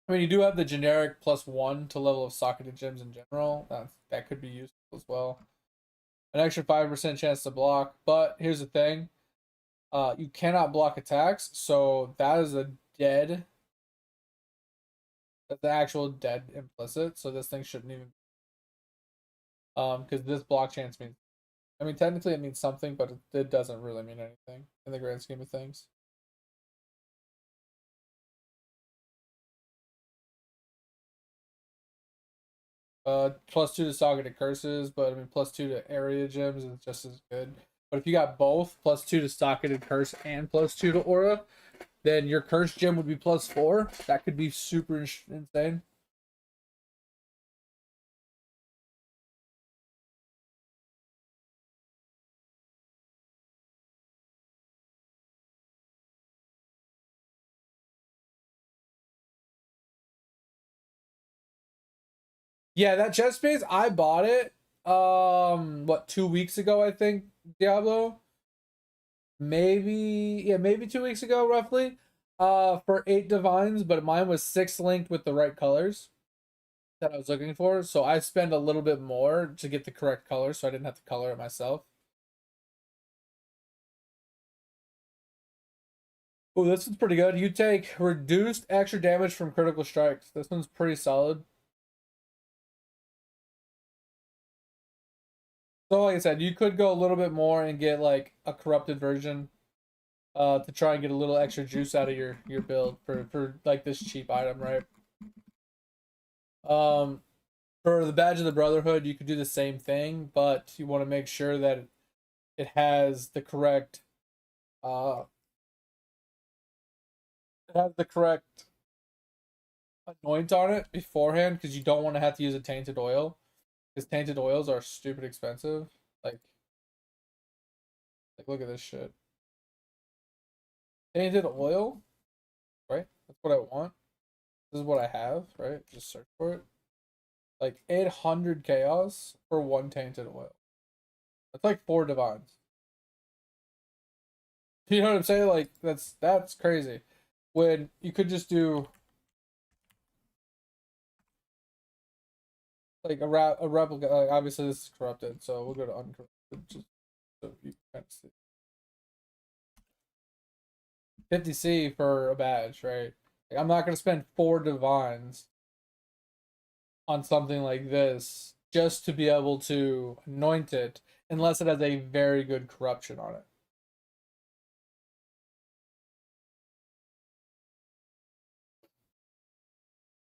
Speaker 1: I mean, you do have the generic +1 to level of socketed gems in general. That could be useful as well. An extra 5% chance to block, but here's the thing. You cannot block attacks, so that is a dead. That's the actual dead implicit, so this thing shouldn't even because this block chance means, I mean technically it means something, but it doesn't really mean anything in the grand scheme of things. +2 to Saga Curses, but I mean +2 to Area Gems is just as good. But if you got both, +2 to Socket Curse and +2 to Aura, then your Curse Gem would be +4. That could be super insane. Yeah, that chest space, I bought it what 2 weeks ago, I think, Diablo. Maybe yeah, maybe 2 weeks ago, roughly. For 8 divines, but mine was 6 linked with the right colors that I was looking for. So I spent a little bit more to get the correct color, so I didn't have to color it myself. Oh, this one's pretty good. You take reduced extra damage from critical strikes. This one's pretty solid. So like I said, you could go a little bit more and get like a corrupted version to try and get a little extra juice out of your build for like this cheap item, right? Um for the badge of the Brotherhood, you could do the same thing, but you want to make sure that it has the correct uh it has the correct anoint on it beforehand because you don't want to have to use a tainted oil because tainted oils are stupid expensive. Like look at this shit. Tainted oil, right? That's what I want. This is what I have, right? Just search for it. Like 800 chaos for 1 tainted oil. That's like 4 divines. You know what I'm saying? Like that's crazy. When you could just do like a replica. Like obviously this is corrupted, so we'll go to uncorrupted just so you can see. 50C for a badge, right? Like, I'm not gonna spend 4 divines on something like this just to be able to anoint it, unless it has a very good corruption on it.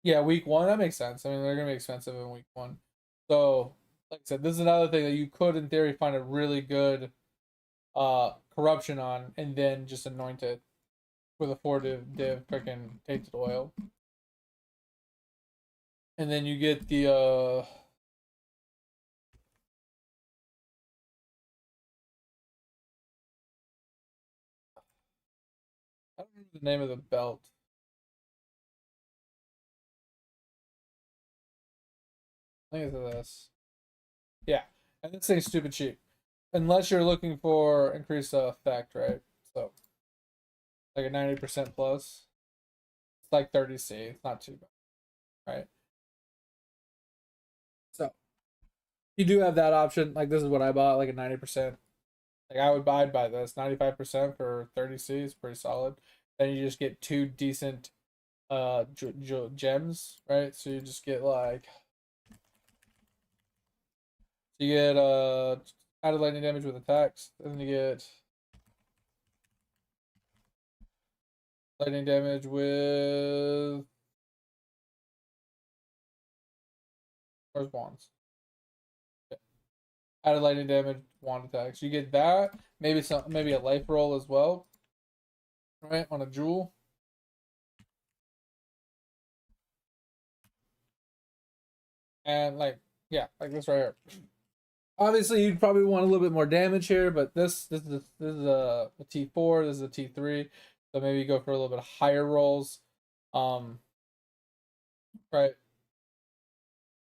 Speaker 1: Yeah, week 1, that makes sense. I mean, they're gonna be expensive in week 1. So, like I said, this is another thing that you could, in theory, find a really good corruption on, and then just anoint it with a 4 div freaking tainted oil. And then you get the I don't remember the name of the belt. I think it's this. Yeah. And this thing's stupid cheap. Unless you're looking for increased effect, right? So like a 90% plus. It's like 30C. It's not too bad. Right? So you do have that option. Like this is what I bought, like a 90%. Like I'd buy this. 95% for 30C is pretty solid. Then you just get 2 decent gems, right? So you just get like you get added lightning damage with attacks, and you get lightning damage with where's wands. Yeah. Added lightning damage wand attacks. You get that, maybe a life roll as well. Right? On a jewel. And like yeah, like this right here. Obviously, you'd probably want a little bit more damage here, but this is a T4, this is a T3, so maybe you go for a little bit higher rolls, right?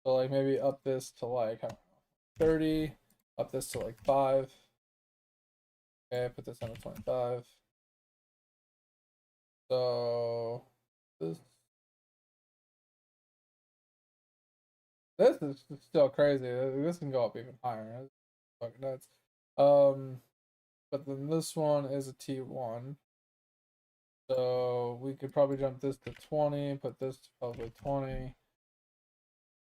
Speaker 1: So like maybe up this to like 30, up this to like 5. Okay, put this on a 25. So this is still crazy. This can go up even higher. That's fucking nuts. But then this one is a T1. So we could probably jump this to 20, put this to probably 20.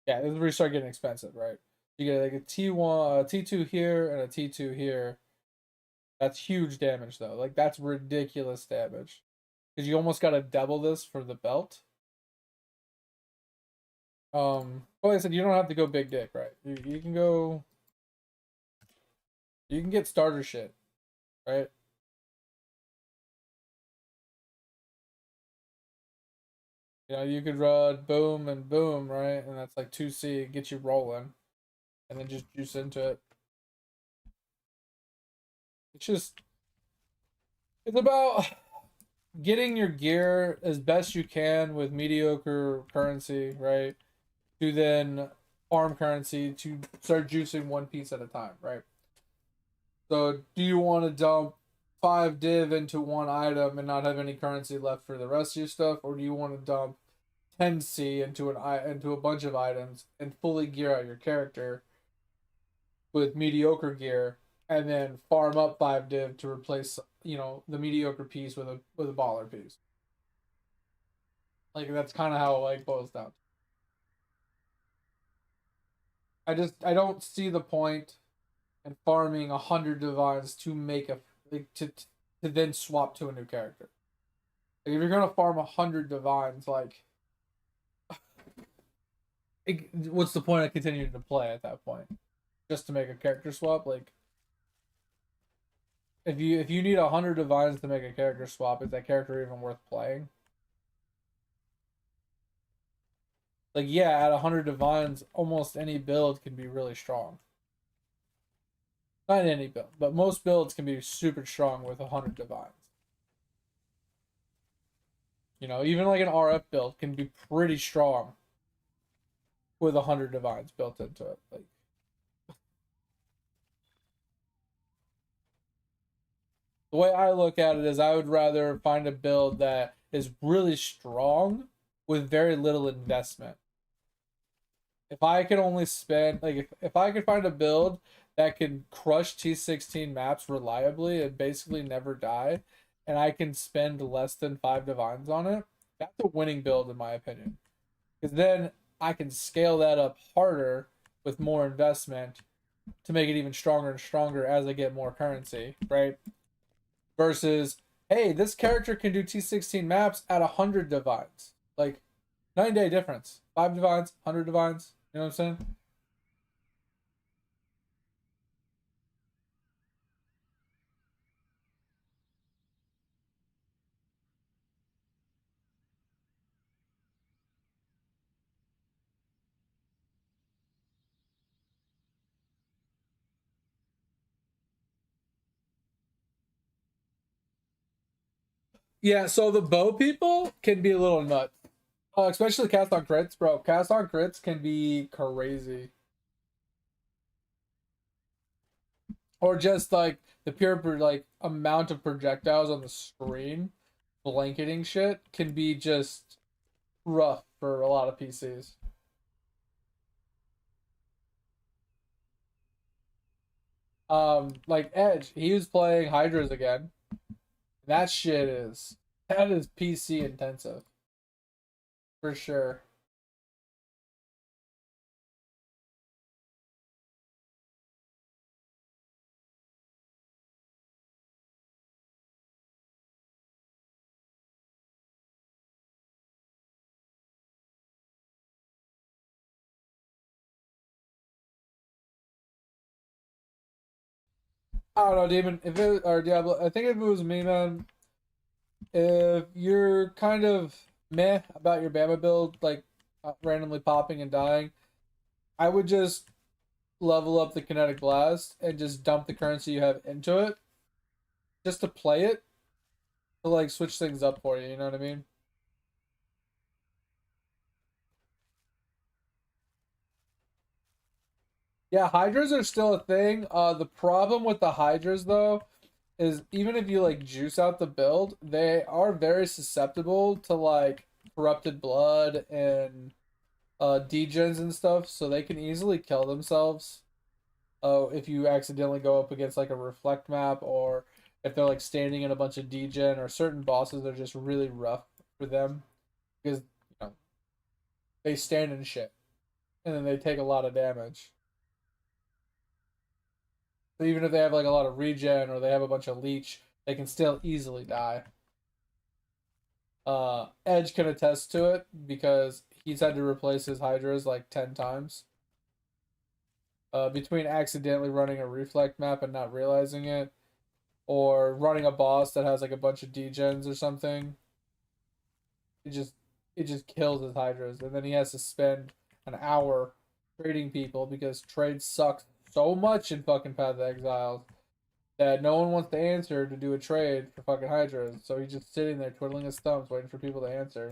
Speaker 1: Yeah, this is where you start getting expensive, right? You get like a T1, a T2 here, and a T2 here. That's huge damage though. Like that's ridiculous damage. Because you almost gotta double this for the belt. Like I said, you don't have to go big dick, right? You can go. You can get starter shit, right? You know, you could run boom and boom, right? And that's like 2C, get you rolling. And then just juice into it. It's just, it's about getting your gear as best you can with mediocre currency, right? To then farm currency to start juicing one piece at a time, right? So do you want to dump 5 div into one item and not have any currency left for the rest of your stuff, or do you want to dump 10C into a bunch of items and fully gear out your character with mediocre gear and then farm up 5 div to replace the mediocre piece with a baller piece? Like that's kind of how it like boils down. I don't see the point in farming 100 divines to make a like to then swap to a new character. Like if you're gonna farm 100 divines, like what's the point of continuing to play at that point? Just to make a character swap? Like if you need 100 divines to make a character swap, is that character even worth playing? Like yeah, at 100 divines, almost any build can be really strong. Not any build, but most builds can be super strong with 100 divines. You know, even like an RF build can be pretty strong with 100 divines built into it. Like, the way I look at it is I would rather find a build that is really strong with very little investment. If I could only spend, like, if I could find a build that can crush T16 maps reliably and basically never die, and I can spend less than 5 divines on it, that's a winning build in my opinion. Because then I can scale that up harder with more investment to make it even stronger and stronger as I get more currency, right? Versus, hey, this character can do T16 maps at 100 divines. Like, 9-day difference. 5 divines, 100 divines. You know what I'm saying? Yeah, so the bow people can be a little nuts. Especially cast on crits, bro. Cast on crits can be crazy. Or just like the pure like amount of projectiles on the screen blanketing shit can be just rough for a lot of PCs. Like Edge, he was playing Hydras again. That is PC intensive for sure. I don't know, Demon. If it or Diablo, I think if it was me, man, if you're kind of meh about your Bama build, like randomly popping and dying, I would just level up the kinetic blast and just dump the currency you have into it just to play it to like switch things up for you. You know what I mean? Yeah, hydras are still a thing. The problem with the hydras though is even if you like juice out the build, they are very susceptible to like corrupted blood and degens and stuff, so they can easily kill themselves. If you accidentally go up against like a reflect map, or if they're like standing in a bunch of degen, or certain bosses are just really rough for them because they stand in shit and then they take a lot of damage. So even if they have like a lot of regen or they have a bunch of leech, they can still easily die. Edge can attest to it because he's had to replace his hydras like 10 times. Between accidentally running a reflect map and not realizing it, or running a boss that has like a bunch of degens or something, it just it just kills his hydras, and then he has to spend an hour trading people because trade sucks so much in fucking Path of Exile that no one wants to answer to do a trade for fucking hydras. So he's just sitting there twiddling his thumbs waiting for people to answer.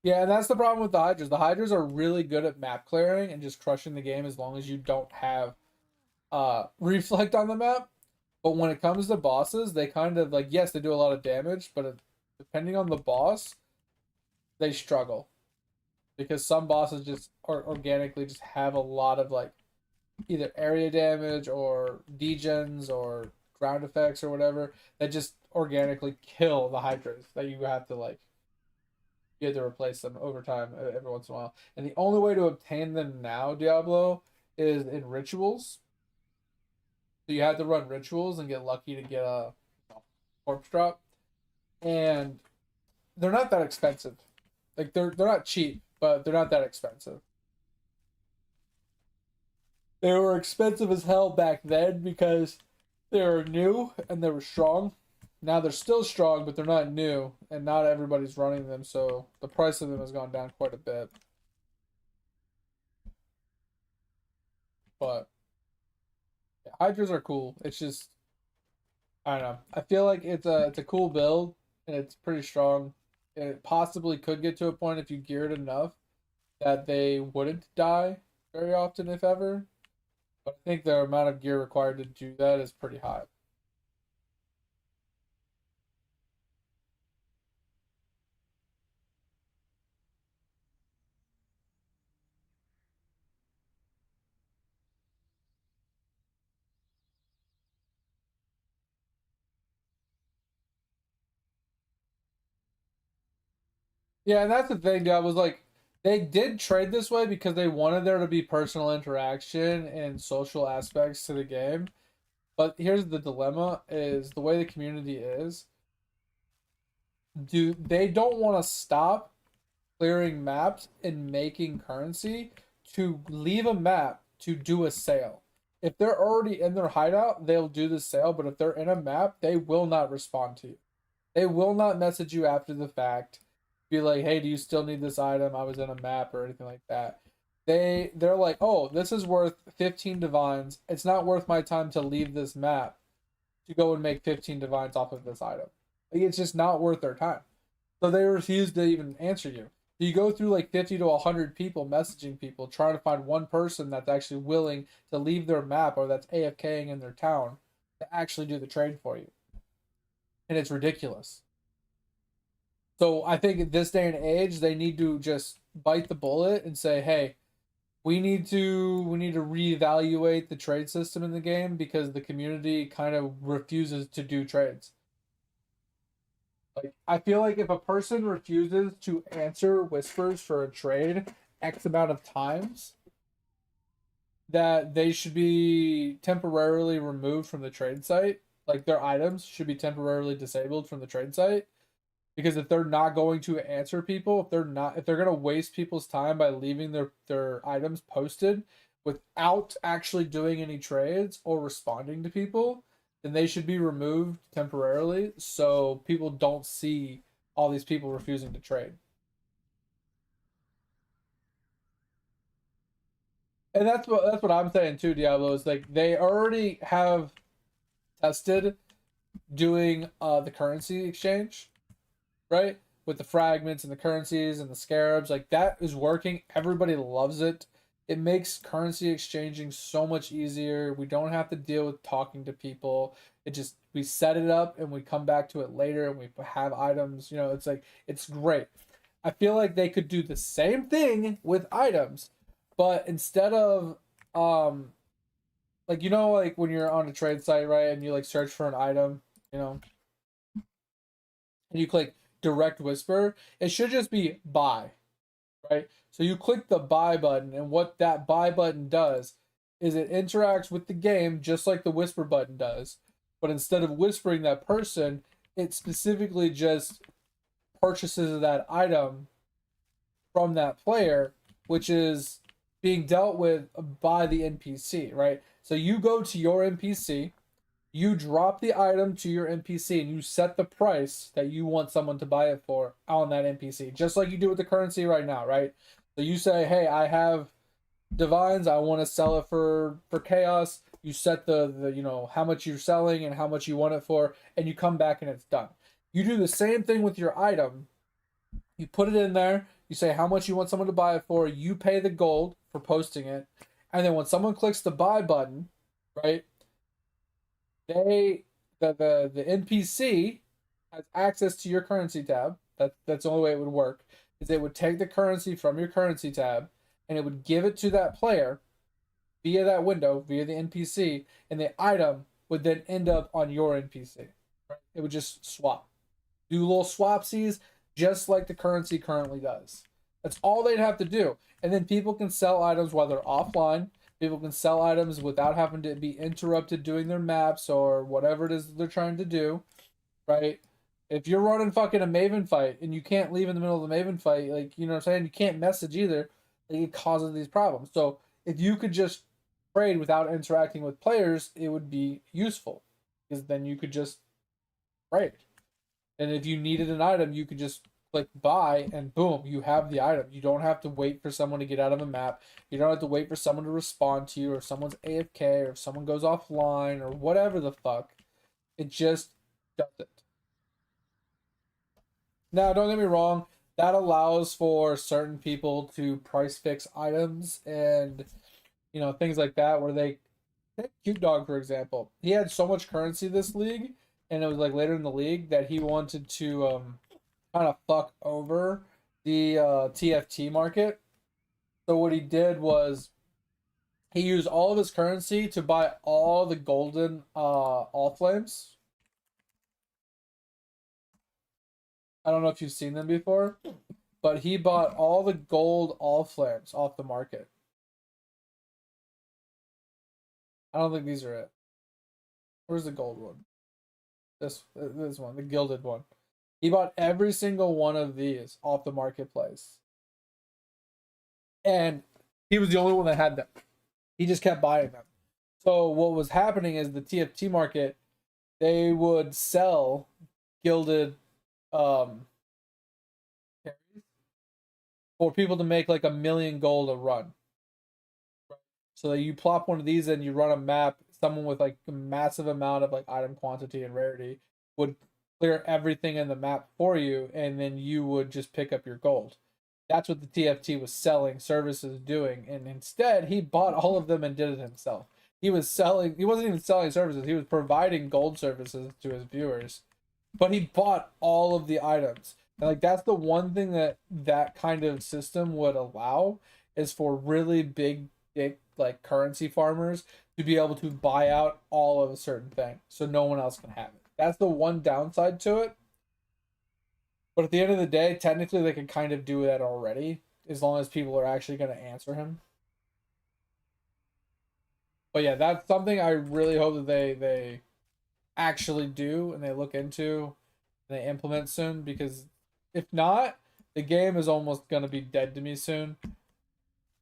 Speaker 1: Yeah, and that's the problem with the hydras. The hydras are really good at map clearing and just crushing the game as long as you don't have reflect on the map. But when it comes to bosses, they kind of like, yes, they do a lot of damage, but depending on the boss, they struggle because some bosses just organically just have a lot of like either area damage or degens or ground effects or whatever that just organically kill the hydras that you have to replace them over time every once in a while. And the only way to obtain them now, Diablo, is in rituals. So you have to run rituals and get lucky to get a corpse drop. And they're not that expensive. Like they're not cheap, but they're not that expensive. They were expensive as hell back then because they were new and they were strong. Now they're still strong, but they're not new, and not everybody's running them, so the price of them has gone down quite a bit. But Hydras are cool. It's just I don't know. I feel like it's a cool build and it's pretty strong. It possibly could get to a point if you gear it enough that they wouldn't die very often, if ever. But I think the amount of gear required to do that is pretty high. Yeah, and that's the thing, dude. I was like, they did trade this way because they wanted there to be personal interaction and social aspects to the game. But here's the dilemma: is the way the community is. Do they don't want to stop clearing maps and making currency to leave a map to do a sale. If they're already in their hideout, they'll do the sale, but if they're in a map, they will not respond to you. They will not message you after the fact, be like, "Hey, do you still need this item? I was in a map," or anything like that. They're like, "Oh, this is worth 15 divines. It's not worth my time to leave this map to go and make 15 divines off of this item. Like, it's just not worth their time." So they refuse to even answer you. You go through like 50 to 100 people messaging people, trying to find one person that's actually willing to leave their map or that's AFKing in their town to actually do the trade for you. And it's ridiculous. So I think in this day and age, they need to just bite the bullet and say, hey, we need to reevaluate the trade system in the game because the community kind of refuses to do trades. Like, I feel like if a person refuses to answer whispers for a trade X amount of times, that they should be temporarily removed from the trade site. Like, their items should be temporarily disabled from the trade site. Because if they're not going to answer people, if they're gonna waste people's time by leaving their items posted without actually doing any trades or responding to people, then they should be removed temporarily so people don't see all these people refusing to trade. And that's what I'm saying too, Diablo, is like they already have tested doing the currency exchange, right? With the fragments and the currencies and the scarabs, like that is working. Everybody loves it. It makes currency exchanging so much easier. We don't have to deal with talking to people. It just we set it up and we come back to it later and we have items. It's like it's great. I feel like they could do the same thing with items, but instead of like like when you're on a trade site, right, and you like search for an item, and you click direct whisper, it should just be buy, right? So you click the buy button, and what that buy button does is it interacts with the game just like the whisper button does. But instead of whispering that person, it specifically just purchases that item from that player, which is being dealt with by the NPC, right? So you go to your NPC, you drop the item to your NPC and you set the price that you want someone to buy it for on that NPC, just like you do with the currency right now, right? So you say, hey, I have divines, I want to sell it for chaos. You set the how much you're selling and how much you want it for, and you come back and it's done. You do the same thing with your item. You put it in there, you say how much you want someone to buy it for, you pay the gold for posting it, and then when someone clicks the buy button, right? The NPC has access to your currency tab. That's the only way it would work. Is it would take the currency from your currency tab and it would give it to that player via that window, via the NPC, and the item would then end up on your NPC. Right? It would just swap. Do little swapsies just like the currency currently does. That's all they'd have to do. And then people can sell items while they're offline. People can sell items without having to be interrupted doing their maps or whatever it is they're trying to do, right? If you're running fucking a Maven fight and you can't leave in the middle of the Maven fight, like, you know what I'm saying? You can't message either. Like, it causes these problems. So if you could just trade without interacting with players, it would be useful. Because then you could just trade. And if you needed an item, you could just click buy, and boom, you have the item. You don't have to wait for someone to get out of a map. You don't have to wait for someone to respond to you, or if someone's AFK, or if someone goes offline, or whatever the fuck. It just does it. Now, don't get me wrong, that allows for certain people to price fix items and, you know, things like that, where they take Cute Dog, for example. He had so much currency this league, and it was like later in the league that he wanted to kind of fuck over the TFT market. So what he did was he used all of his currency to buy all the golden all flames. I don't know if you've seen them before, but he bought all the gold all flames off the market. I don't think these are it. Where's the gold one? This one, the gilded one. He bought every single one of these off the marketplace. And he was the only one that had them. He just kept buying them. So what was happening is the TFT market, they would sell gilded for people to make like 1,000,000 gold a run. So that you plop one of these and you run a map, someone with like a massive amount of like item quantity and rarity would clear everything in the map for you, and then you would just pick up your gold. That's what the TFT was selling services doing, and instead he bought all of them and did it himself. He wasn't even selling services, he was providing gold services to his viewers, but he bought all of the items. And like that's the one thing that that kind of system would allow, is for really big like currency farmers to be able to buy out all of a certain thing so no one else can have it. That's the one downside to it. But at the end of the day, technically they can kind of do that already, as long as people are actually going to answer him. But yeah, that's something I really hope that they actually do and they look into and they implement soon, because if not, the game is almost going to be dead to me soon.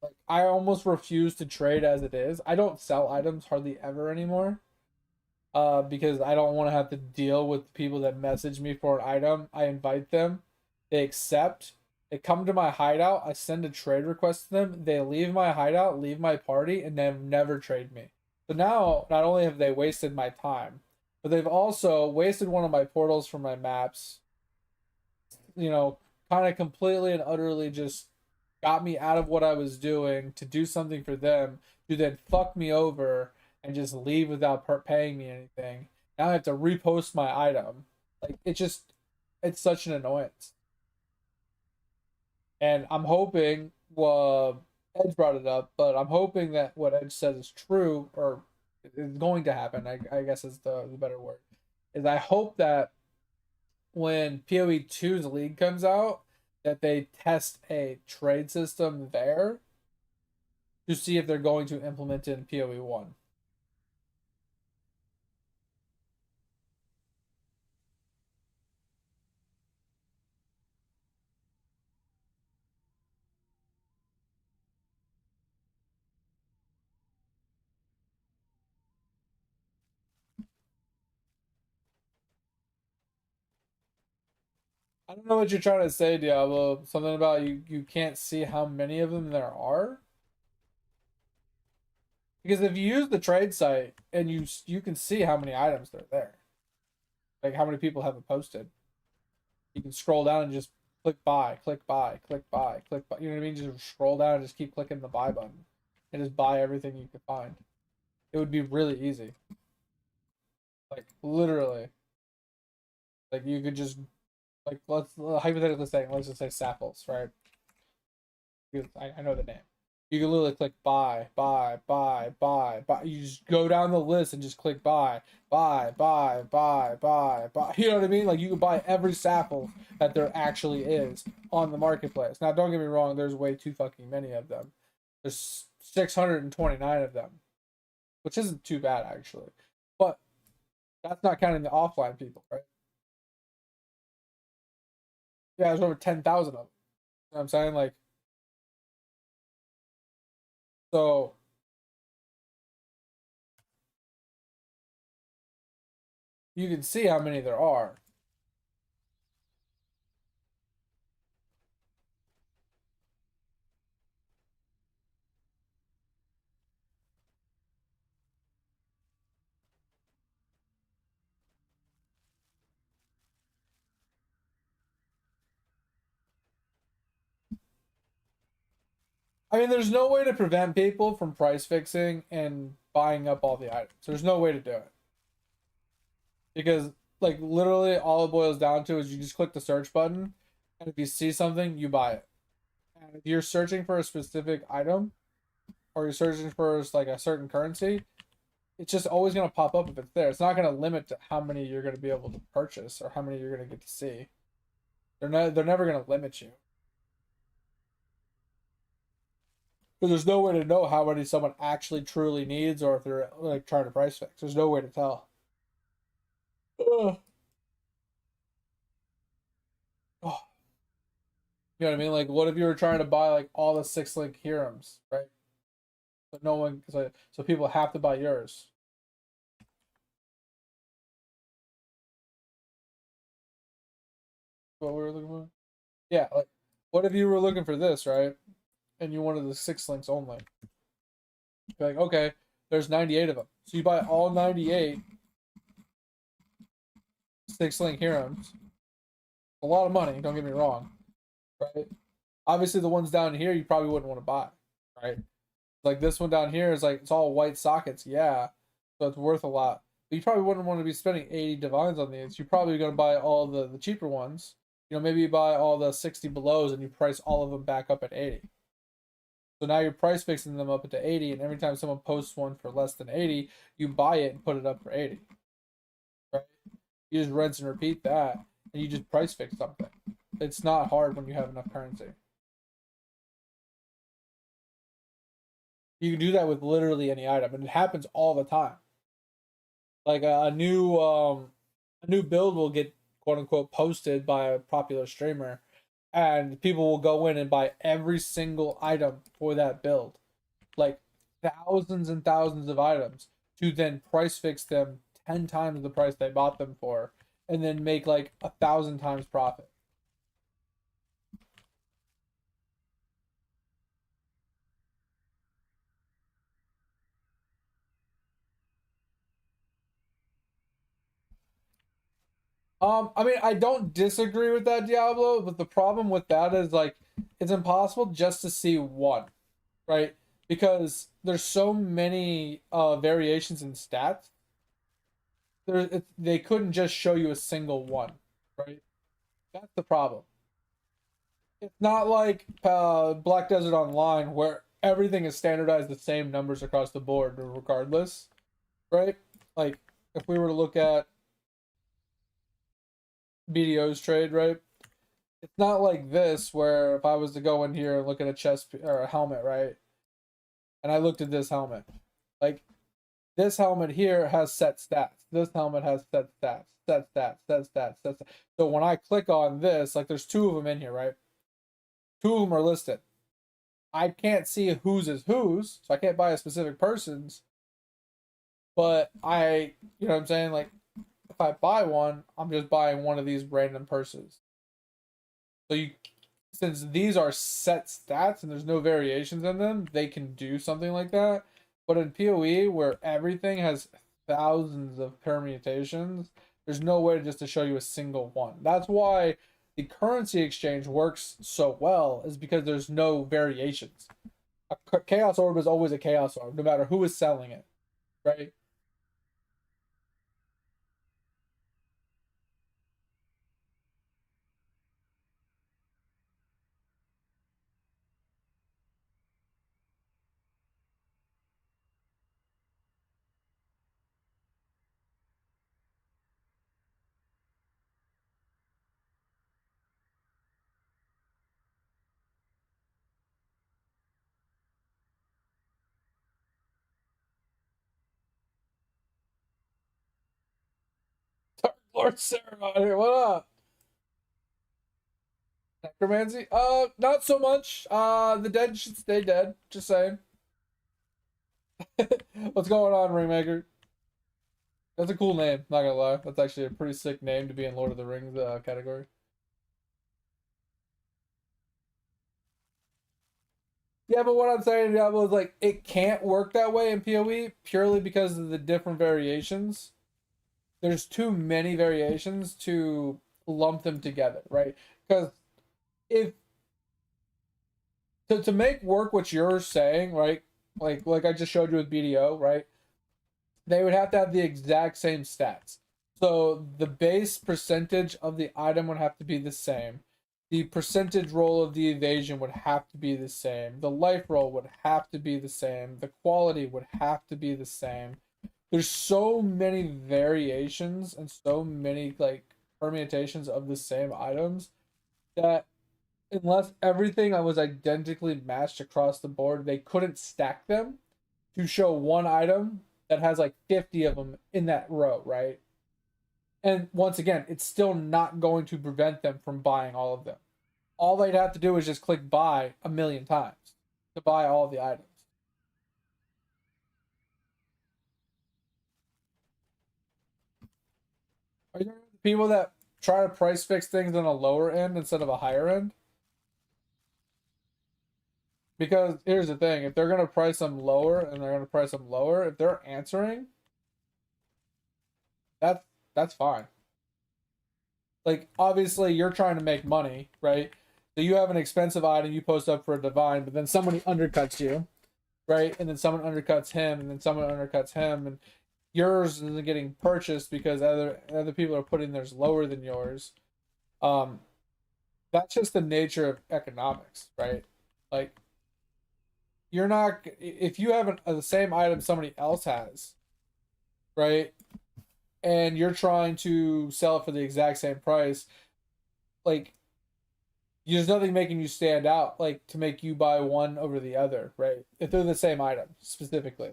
Speaker 1: Like I almost refuse to trade as it is. I don't sell items hardly ever anymore. Because I don't want to have to deal with people that message me for an item. I invite them, they accept, they come to my hideout, I send a trade request to them, they leave my hideout, leave my party, and then never trade me. So now, not only have they wasted my time, but they've also wasted one of my portals for my maps, you know, kind of completely and utterly just got me out of what I was doing to do something for them, to then fuck me over and just leave without paying me anything. Now I have to repost my item. Like it's such an annoyance. And I'm hoping, well, Edge brought it up, but I'm hoping that what Edge says is true, or is going to happen. I guess is the better word. Is I hope that when PoE 2's league comes out, that they test a trade system there to see if they're going to implement it in PoE 1. I don't know what you're trying to say, Diablo. Something about you can't see how many of them there are? Because if you use the trade site and you can see how many items are there. Like how many people have it posted. You can scroll down and just click buy, click buy, click buy, click buy. You know what I mean? Just scroll down and just keep clicking the buy button and just buy everything you can find. It would be really easy. Like literally. Like you could just like let's hypothetically say, let's just say samples, right? Because I know the name. You can literally click buy, buy, buy, buy, buy. You just go down the list and just click buy, buy, buy, buy, buy, buy. You know what I mean? Like you can buy every sample that there actually is on the marketplace. Now, don't get me wrong. There's way too fucking many of them. There's 629 of them, which isn't too bad actually. But that's not counting the offline people, right? Yeah, there's over 10,000 of them. You know what I'm saying? Like, so you can see how many there are. I mean, there's no way to prevent people from price fixing and buying up all the items. There's no way to do it. Because, like, literally all it boils down to is you just click the search button, and if you see something, you buy it. And if you're searching for a specific item, or you're searching for, like, a certain currency, it's just always going to pop up if it's there. It's not going to limit to how many you're going to be able to purchase or how many you're going to get to see. They're never going to limit you. But there's no way to know how many someone actually truly needs or if they're like trying to price fix. There's no way to tell. Ugh. Oh, you know what I mean? Like, what if you were trying to buy like all the 6 link Hirams, right? But no one, so people have to buy yours. What we were looking for? Yeah, like, what if you were looking for this, right? And you wanted the 6 links only? You're like, okay, there's 98 of them. So you buy all 98 6 link Hirams. A lot of money, don't get me wrong, right? Obviously, the ones down here you probably wouldn't want to buy, right? Like this one down here is like it's all white sockets, yeah, so it's worth a lot. But you probably wouldn't want to be spending 80 divines on these. You're probably going to buy all the cheaper ones. You know, maybe you buy all the 60 belows and you price all of them back up at 80. So now you're price fixing them up to 80, and every time someone posts one for less than 80, you buy it and put it up for 80. Right? You just rinse and repeat that, and you just price fix something. It's not hard when you have enough currency. You can do that with literally any item, and it happens all the time. Like a new build will get quote unquote posted by a popular streamer, and people will go in and buy every single item for that build, like thousands and thousands of items, to then price fix them 10 times the price they bought them for, and then make like 1,000 times profit. I mean, I don't disagree with that, Diablo, but the problem with that is like it's impossible just to see one, right? Because there's so many variations in stats. They couldn't just show you a single one, right? That's the problem. It's not like Black Desert Online where everything is standardized the same numbers across the board, regardless, right? Like if we were to look at BDO's trade, right? It's not like this where if I was to go in here and look at a chest or a helmet, right? And I looked at this helmet, like this helmet here has set stats. This helmet has set stats, set stats, set stats, set stats. So when I click on this, like there's two of them in here, right? Two of them are listed. I can't see whose is whose, so I can't buy a specific person's. But you know what I'm saying? Like if I buy one, I'm just buying one of these random purses. So since these are set stats and there's no variations in them, they can do something like that. But in PoE, where everything has thousands of permutations, there's no way just to show you a single one. That's why the currency exchange works so well, is because there's no variations. A chaos orb is always a chaos orb, no matter who is selling it, right? Dark Lord Ceremony, what up? Necromancy? Not so much. The dead should stay dead. Just saying. What's going on, Ringmaker? That's a cool name, not gonna lie. That's actually a pretty sick name to be in Lord of the Rings category. Yeah, but what I'm saying, Diablo, is like it can't work that way in PoE purely because of the different variations. There's too many variations to lump them together, right? Because if to make work what you're saying, right? Like I just showed you with BDO, right? They would have to have the exact same stats. So the base percentage of the item would have to be the same. The percentage roll of the evasion would have to be the same. The life roll would have to be the same. The quality would have to be the same. There's so many variations and so many like permutations of the same items that unless everything was identically matched across the board, they couldn't stack them to show one item that has like 50 of them in that row, right? And once again, it's still not going to prevent them from buying all of them. All they'd have to do is just click buy a million times to buy all of the items. Are there people that try to price fix things on a lower end instead of a higher end? Because here's the thing, if they're gonna price them lower and they're gonna price them lower, if they're answering, that's fine. Like obviously you're trying to make money, right? So you have an expensive item you post up for a divine, but then somebody undercuts you, right? And then someone undercuts him, and then someone undercuts him, and yours isn't getting purchased because other people are putting theirs lower than yours. Um, that's just the nature of economics, right? Like you're not if you have the same item somebody else has, right? And you're trying to sell it for the exact same price, like there's nothing making you stand out like to make you buy one over the other, right? If they're the same item specifically.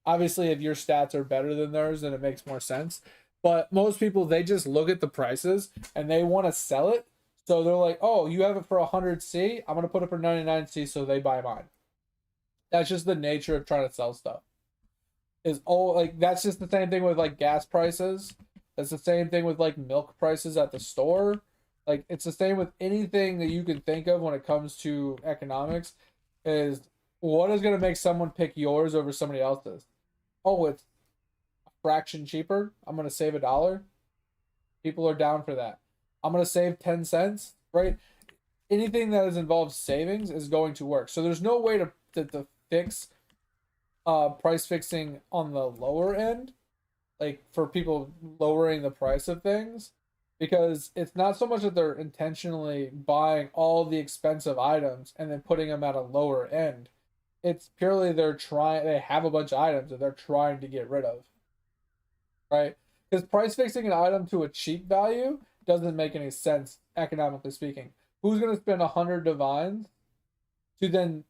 Speaker 1: Obviously, if your stats are better than theirs, then it makes more sense. But most people, they just look at the prices and they want to sell it. So they're like, oh, you have it for 100C. I'm going to put it for 99C so they buy mine. That's just the nature of trying to sell stuff. That's just the same thing with like gas prices. That's the same thing with like milk prices at the store. Like it's the same with anything that you can think of when it comes to economics is what is going to make someone pick yours over somebody else's? Oh, it's a fraction cheaper. I'm going to save $1. People are down for that. I'm going to save 10 cents, right? Anything that is involved savings is going to work. So there's no way to fix price fixing on the lower end, like for people lowering the price of things, because it's not so much that they're intentionally buying all the expensive items and then putting them at a lower end. It's purely they have a bunch of items that they're trying to get rid of, right? Because price fixing an item to a cheap value doesn't make any sense economically speaking. Who's going to spend 100 divines to then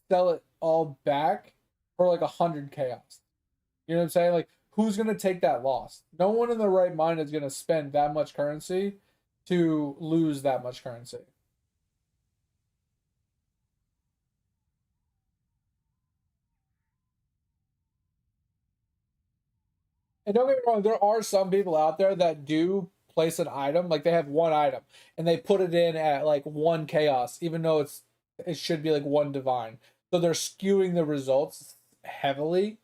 Speaker 1: sell it all back for like 100 chaos? You know what I'm saying? Like, who's going to take that loss? No one in their right mind is going to spend that much currency to lose that much currency. And don't get me wrong, there are some people out there that do place an item, like they have one item and they put it in at like one chaos, even though it should be like one divine. So they're skewing the results heavily.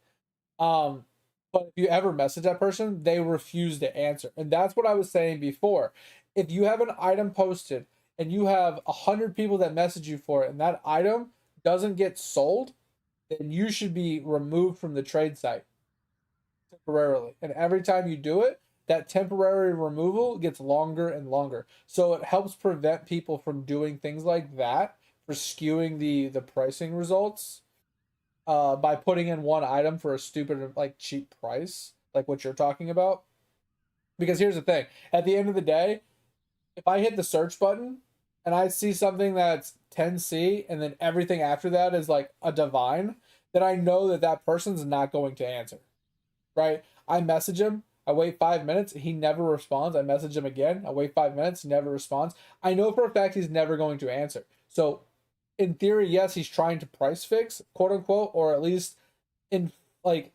Speaker 1: Um, but if you ever message that person, they refuse to answer. And that's what I was saying before. If you have an item posted and you have 100 people that message you for it and that item doesn't get sold, then you should be removed from the trade site temporarily. And every time you do it, that temporary removal gets longer and longer. So it helps prevent people from doing things like that for skewing the pricing results by putting in one item for a stupid like cheap price, like what you're talking about. Because here's the thing, at the end of the day, if I hit the search button and I see something that's 10C and then everything after that is like a divine, then I know that that person's not going to answer, right? I message him, I wait 5 minutes, he never responds. I message him again, I wait 5 minutes, he never responds. I know for a fact he's never going to answer. So in theory, yes, he's trying to price fix, quote unquote, or at least in like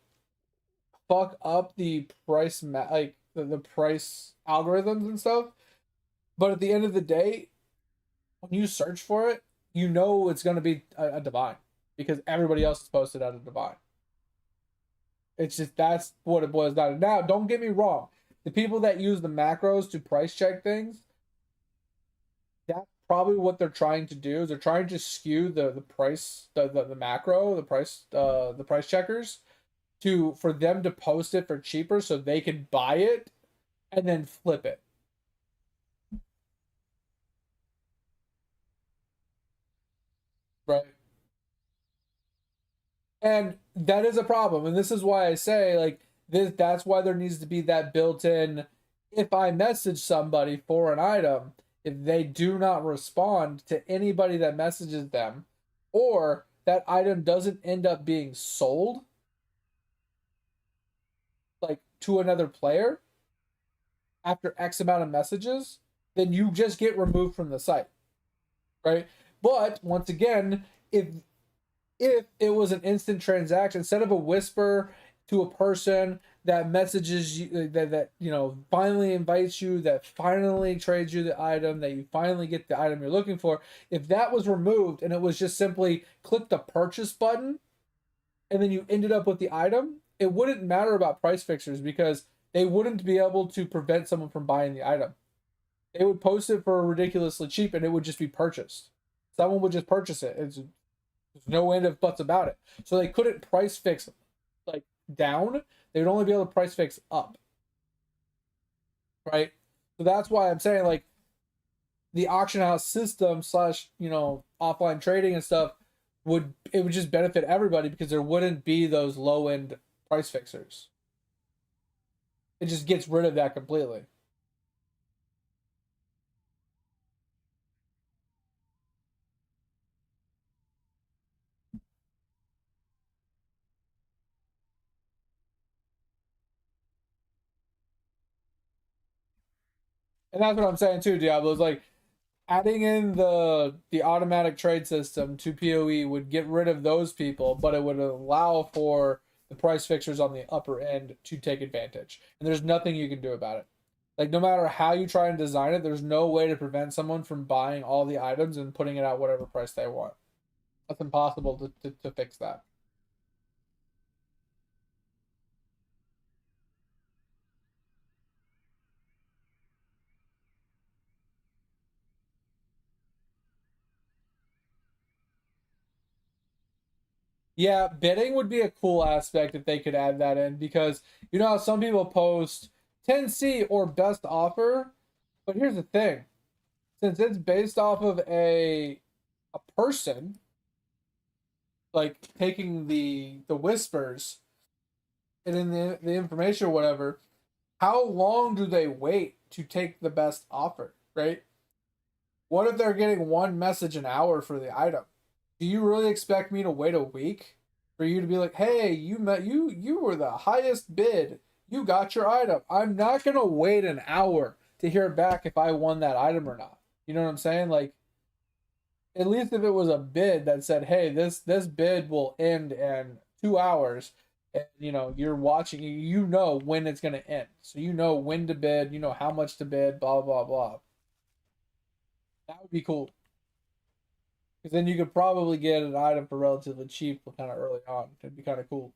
Speaker 1: fuck up the price like the price algorithms and stuff. But at the end of the day, when you search for it, you know it's going to be a divine because everybody else is posted at a divine. It's just that's what it boils down to. Now, don't get me wrong. The people that use the macros to price check things, that's probably what they're trying to do is they're trying to skew the price, the macro, the price checkers to for them to post it for cheaper so they can buy it and then flip it. Right. And that is a problem. And this is why I say like that's why there needs to be that built-in if I message somebody for an item, if they do not respond to anybody that messages them, or that item doesn't end up being sold like to another player after X amount of messages, then you just get removed from the site. Right? But once again, if it was an instant transaction instead of a whisper to a person that messages you that you know finally invites you, that finally trades you the item, that you finally get the item you're looking for, if that was removed and it was just simply click the purchase button and then you ended up with the item, it wouldn't matter about price fixers because they wouldn't be able to prevent someone from buying the item. They would post it for ridiculously cheap and it would just be purchased. Someone would just purchase it. There's no end of buts about it. So they couldn't price fix like down. They would only be able to price fix up. Right? So that's why I'm saying like the auction house system slash, you know, offline trading and stuff would just benefit everybody because there wouldn't be those low end price fixers. It just gets rid of that completely. And that's what I'm saying too, Diablo. Is like adding in the automatic trade system to PoE would get rid of those people, but it would allow for the price fixers on the upper end to take advantage. And there's nothing you can do about it. Like no matter how you try and design it, there's no way to prevent someone from buying all the items and putting it out whatever price they want. That's impossible to fix that. Yeah, bidding would be a cool aspect if they could add that in because you know how some people post 10C or best offer, but here's the thing. Since it's based off of a person like taking the whispers and in the information or whatever, how long do they wait to take the best offer, right? What if they're getting one message an hour for the item? Do you really expect me to wait a week for you to be like, "Hey, you were the highest bid. You got your item." I'm not going to wait an hour to hear back if I won that item or not. You know what I'm saying? Like at least if it was a bid that said, "Hey, this bid will end in 2 hours," and you know you're watching, you know when it's gonna end, so you know when to bid, you know how much to bid, blah blah blah. That would be cool because then you could probably get an item for relatively cheap, kind of early on. It'd be kind of cool.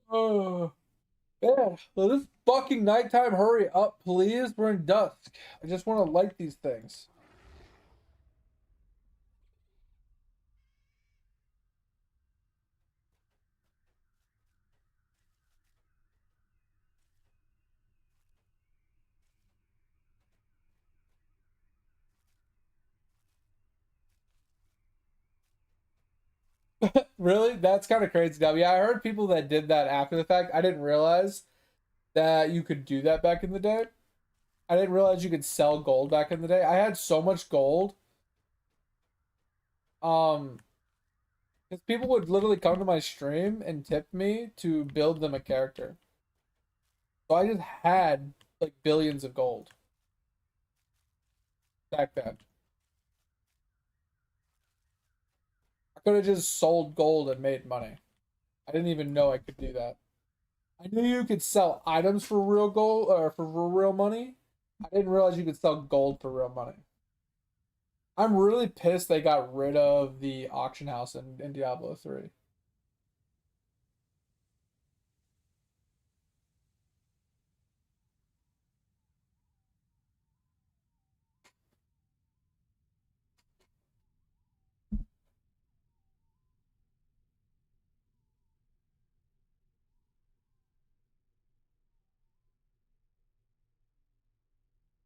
Speaker 1: Oh man, so this fucking nighttime. Hurry up, please. We're in dusk. I just want to light these things. Really? That's kind of crazy now. Yeah, I heard people that did that after the fact. I didn't realize that you could do that back in the day. I didn't realize you could sell gold back in the day. I had so much gold. Um, because people would literally come to my stream and tip me to build them a character. So I just had like billions of gold back then. I could have just sold gold and made money. I didn't even know I could do that. I knew you could sell items for real gold or for real money. I didn't realize you could sell gold for real money. I'm really pissed they got rid of the auction house in Diablo 3.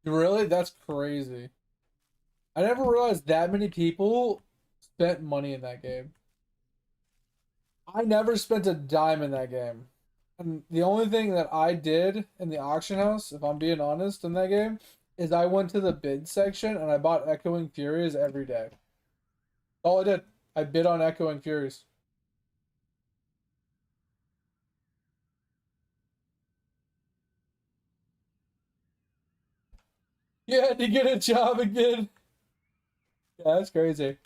Speaker 1: Really? That's crazy. I never realized that many people spent money in that game. I never spent a dime in that game. And the only thing that I did in the auction house, if I'm being honest, in that game, is I went to the bid section and I bought Echoing Furies every day. All I did. I bid on Echoing Furies. Yeah, to get a job again. Yeah, that's crazy.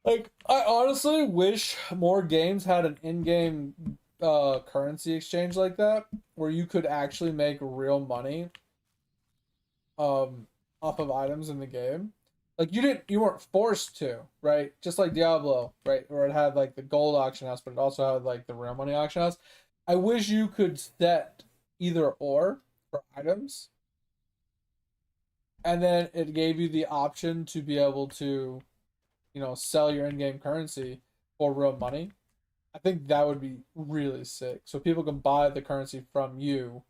Speaker 1: Like, I honestly wish more games had an in-game currency exchange like that, where you could actually make real money um off of items in the game. Like you weren't forced to, right? Just like Diablo, right? Where it had like the gold auction house, but it also had like the real money auction house. I wish you could set either or for items, and then it gave you the option to be able to, sell your in-game currency for real money. I think that would be really sick. So people can buy the currency from you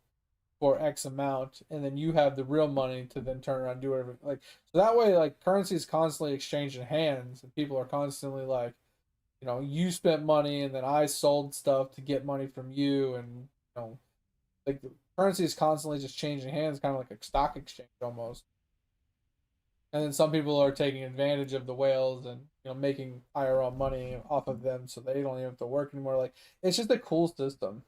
Speaker 1: for X amount, and then you have the real money to then turn around and do whatever. Like, so that way, like, currency is constantly exchanging hands, and people are constantly like, you spent money, and then I sold stuff to get money from you, and like the currency is constantly just changing hands, kind of like a stock exchange almost. And then some people are taking advantage of the whales and making IRL money off of them, so they don't even have to work anymore. Like, it's just a cool system.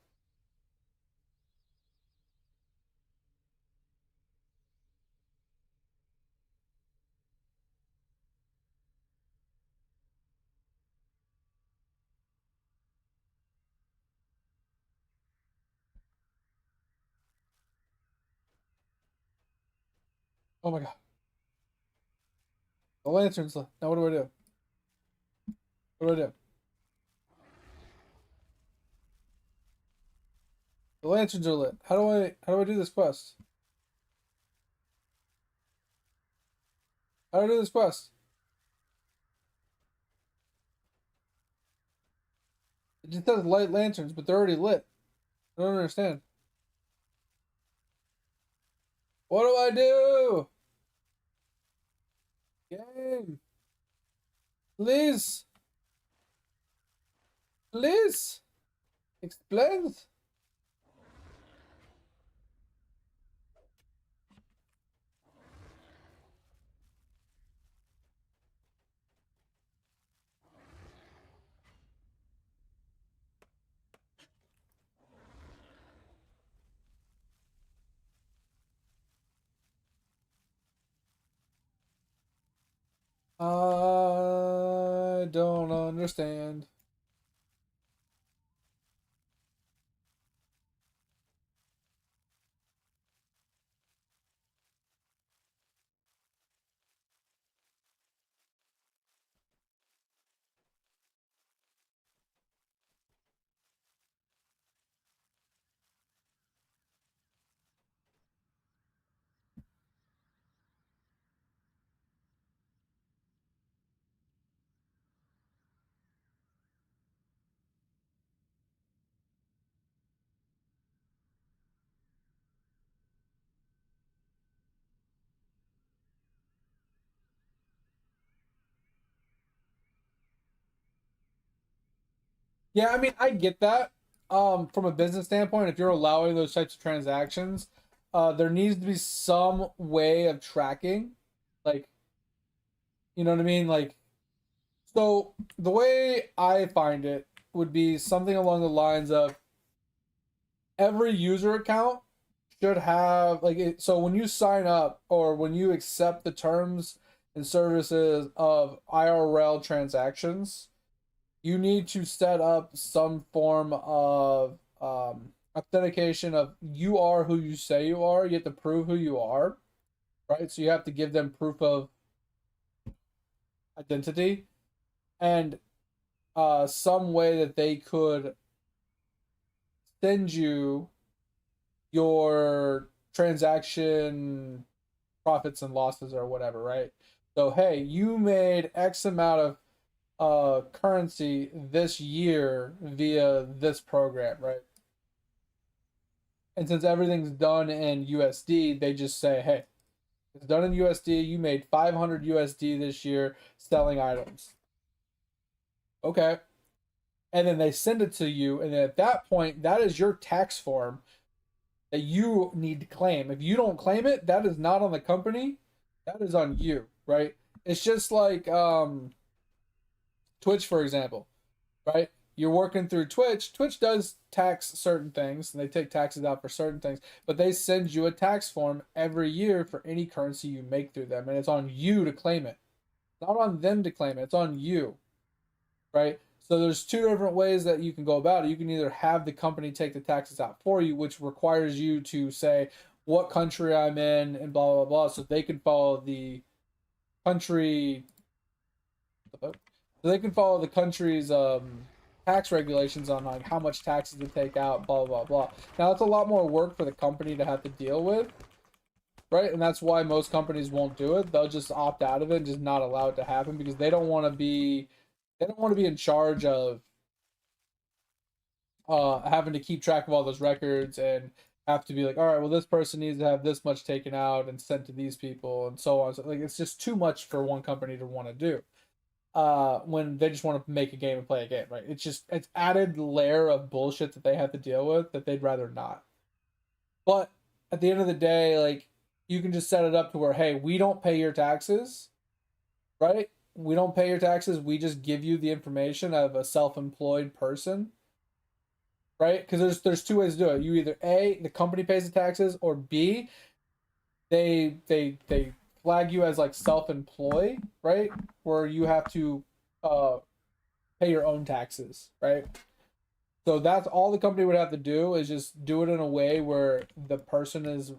Speaker 1: Oh my god, the lanterns. Now what do I do? What do I do? The lanterns are lit. How do I do this quest? How do I do this quest? It just says light lanterns, but they're already lit. I don't understand. What do I do? Game. Please. Please. Explain. I don't understand. Yeah, I mean, I get that. From a business standpoint, if you're allowing those types of transactions, there needs to be some way of tracking. Like, you know what I mean? Like, so the way I find it would be something along the lines of every user account should have so when you sign up or when you accept the terms and services of IRL transactions, you need to set up some form of authentication of you are who you say you are. You have to prove who you are, right? So you have to give them proof of identity and some way that they could send you your transaction profits and losses or whatever, right? So hey, you made X amount of currency this year via this program, right? And since everything's done in USD, they just say, hey, it's done in USD. You made 500 USD this year selling items. Okay. And then they send it to you. And then at that point, that is your tax form that you need to claim. If you don't claim it, that is not on the company. That is on you, right? It's just like Twitch, for example, right? You're working through Twitch. Twitch does tax certain things, and they take taxes out for certain things, but they send you a tax form every year for any currency you make through them, and it's on you to claim it. It's not on them to claim it. It's on you, right? So there's two different ways that you can go about it. You can either have the company take the taxes out for you, which requires you to say what country I'm in and blah blah blah, so they can follow the country. So they can follow the country's tax regulations on like how much taxes to take out, blah blah blah. Now that's a lot more work for the company to have to deal with, right? And that's why most companies won't do it. They'll just opt out of it and just not allow it to happen because they don't want to be in charge of having to keep track of all those records and have to be like, all right, well, this person needs to have this much taken out and sent to these people and so on. So like, it's just too much for one company to want to do. When they just want to make a game and play a game, right? It's added layer of bullshit that they have to deal with that they'd rather not. But at the end of the day, like you can just set it up to where, hey, we don't pay your taxes, right? We don't pay your taxes. We just give you the information of a self-employed person, right? Because there's two ways to do it. You either A, the company pays the taxes, or B, they flag you as like self-employed, right? Where you have to pay your own taxes, right? So that's all the company would have to do is just do it in a way where the person is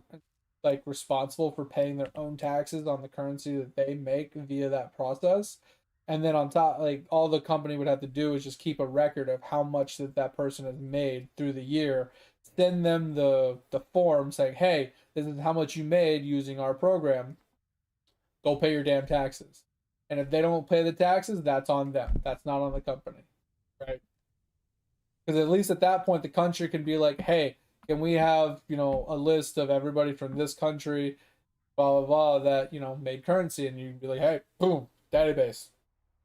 Speaker 1: like responsible for paying their own taxes on the currency that they make via that process. And then on top, like all the company would have to do is just keep a record of how much that person has made through the year. Send them the form saying, "Hey, this is how much you made using our program. Go pay your damn taxes." And if they don't pay the taxes, that's on them. That's not on the company, right? Because at least at that point, the country can be like, "Hey, can we have a list of everybody from this country, blah blah blah, that made currency?" And you'd be like, "Hey, boom, database,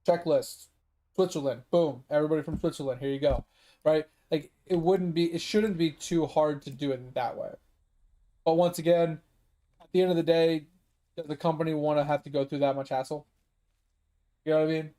Speaker 1: checklist, Switzerland, boom, everybody from Switzerland, here you go," right? Like it shouldn't be too hard to do it that way. But once again, at the end of the day, does the company want to have to go through that much hassle? You know what I mean?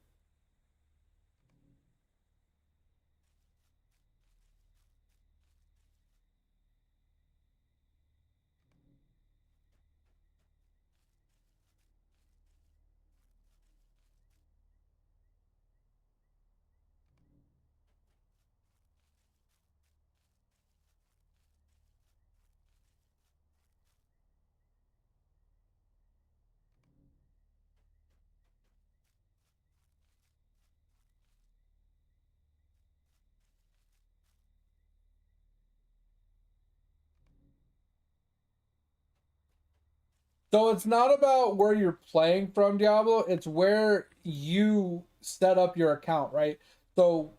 Speaker 1: So it's not about where you're playing from, Diablo. It's where you set up your account, right? So,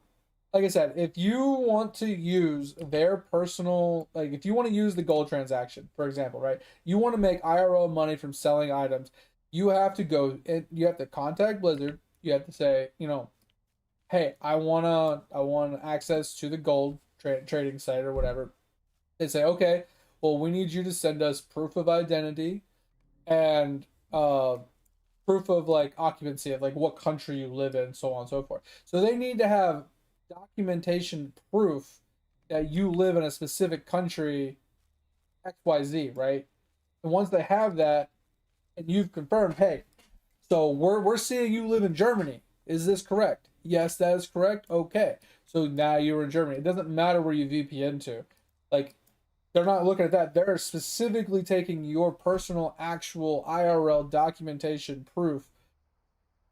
Speaker 1: like I said, if you want to use their personal, like if you want to use the gold transaction, for example, right? You want to make IRL money from selling items. You have to go and you have to contact Blizzard. You have to say, hey, I want access to the gold trading site or whatever. They say, okay, well, we need you to send us proof of identity and proof of like occupancy of like what country you live in, so on and so forth. So they need to have documentation proof that you live in a specific country, XYZ, right? And once they have that, and you've confirmed, hey, so we're seeing you live in Germany. Is this correct? Yes, that is correct. Okay. So now you're in Germany. It doesn't matter where you VPN to. Like they're not looking at that. They're specifically taking your personal, actual IRL documentation proof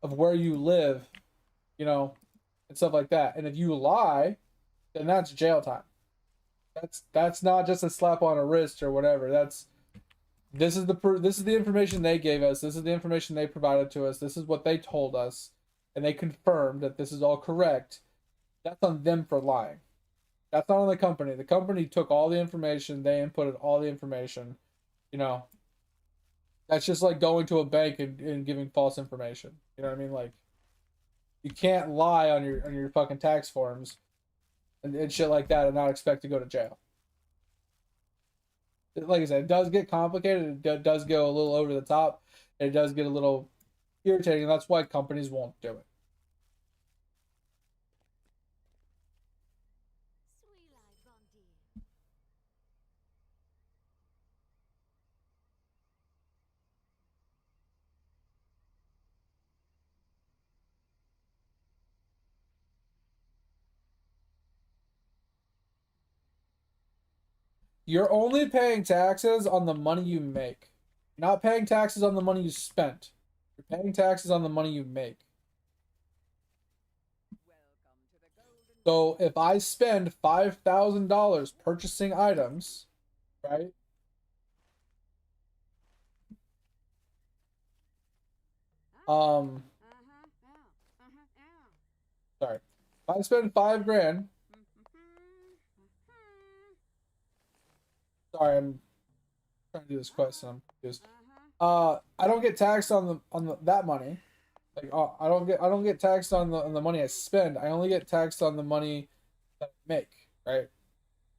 Speaker 1: of where you live, you know, and stuff like that. And if you lie, then that's jail time. That's not just a slap on a wrist or whatever. This is the this is the information they gave us. This is the information they provided to us. This is what they told us, and they confirmed that this is all correct. That's on them for lying. That's not on the company. The company took all the information, they inputted all the information. You know, that's just like going to a bank and giving false information. You know what I mean? Like you can't lie on your fucking tax forms and shit like that and not expect to go to jail. Like I said, it does get complicated. It does go a little over the top. It does get a little irritating. And that's why companies won't do it. You're only paying taxes on the money you make. You're not paying taxes on the money you spent. You're paying taxes on the money you make.
Speaker 3: Welcome to the golden.
Speaker 1: So if I spend $5,000 purchasing items, right? Um, sorry. If I spend 5 grand, sorry, I'm trying to do this quest and I'm confused. I don't get taxed on that money. Like I don't get taxed on the money I spend. I only get taxed on the money that I make, right?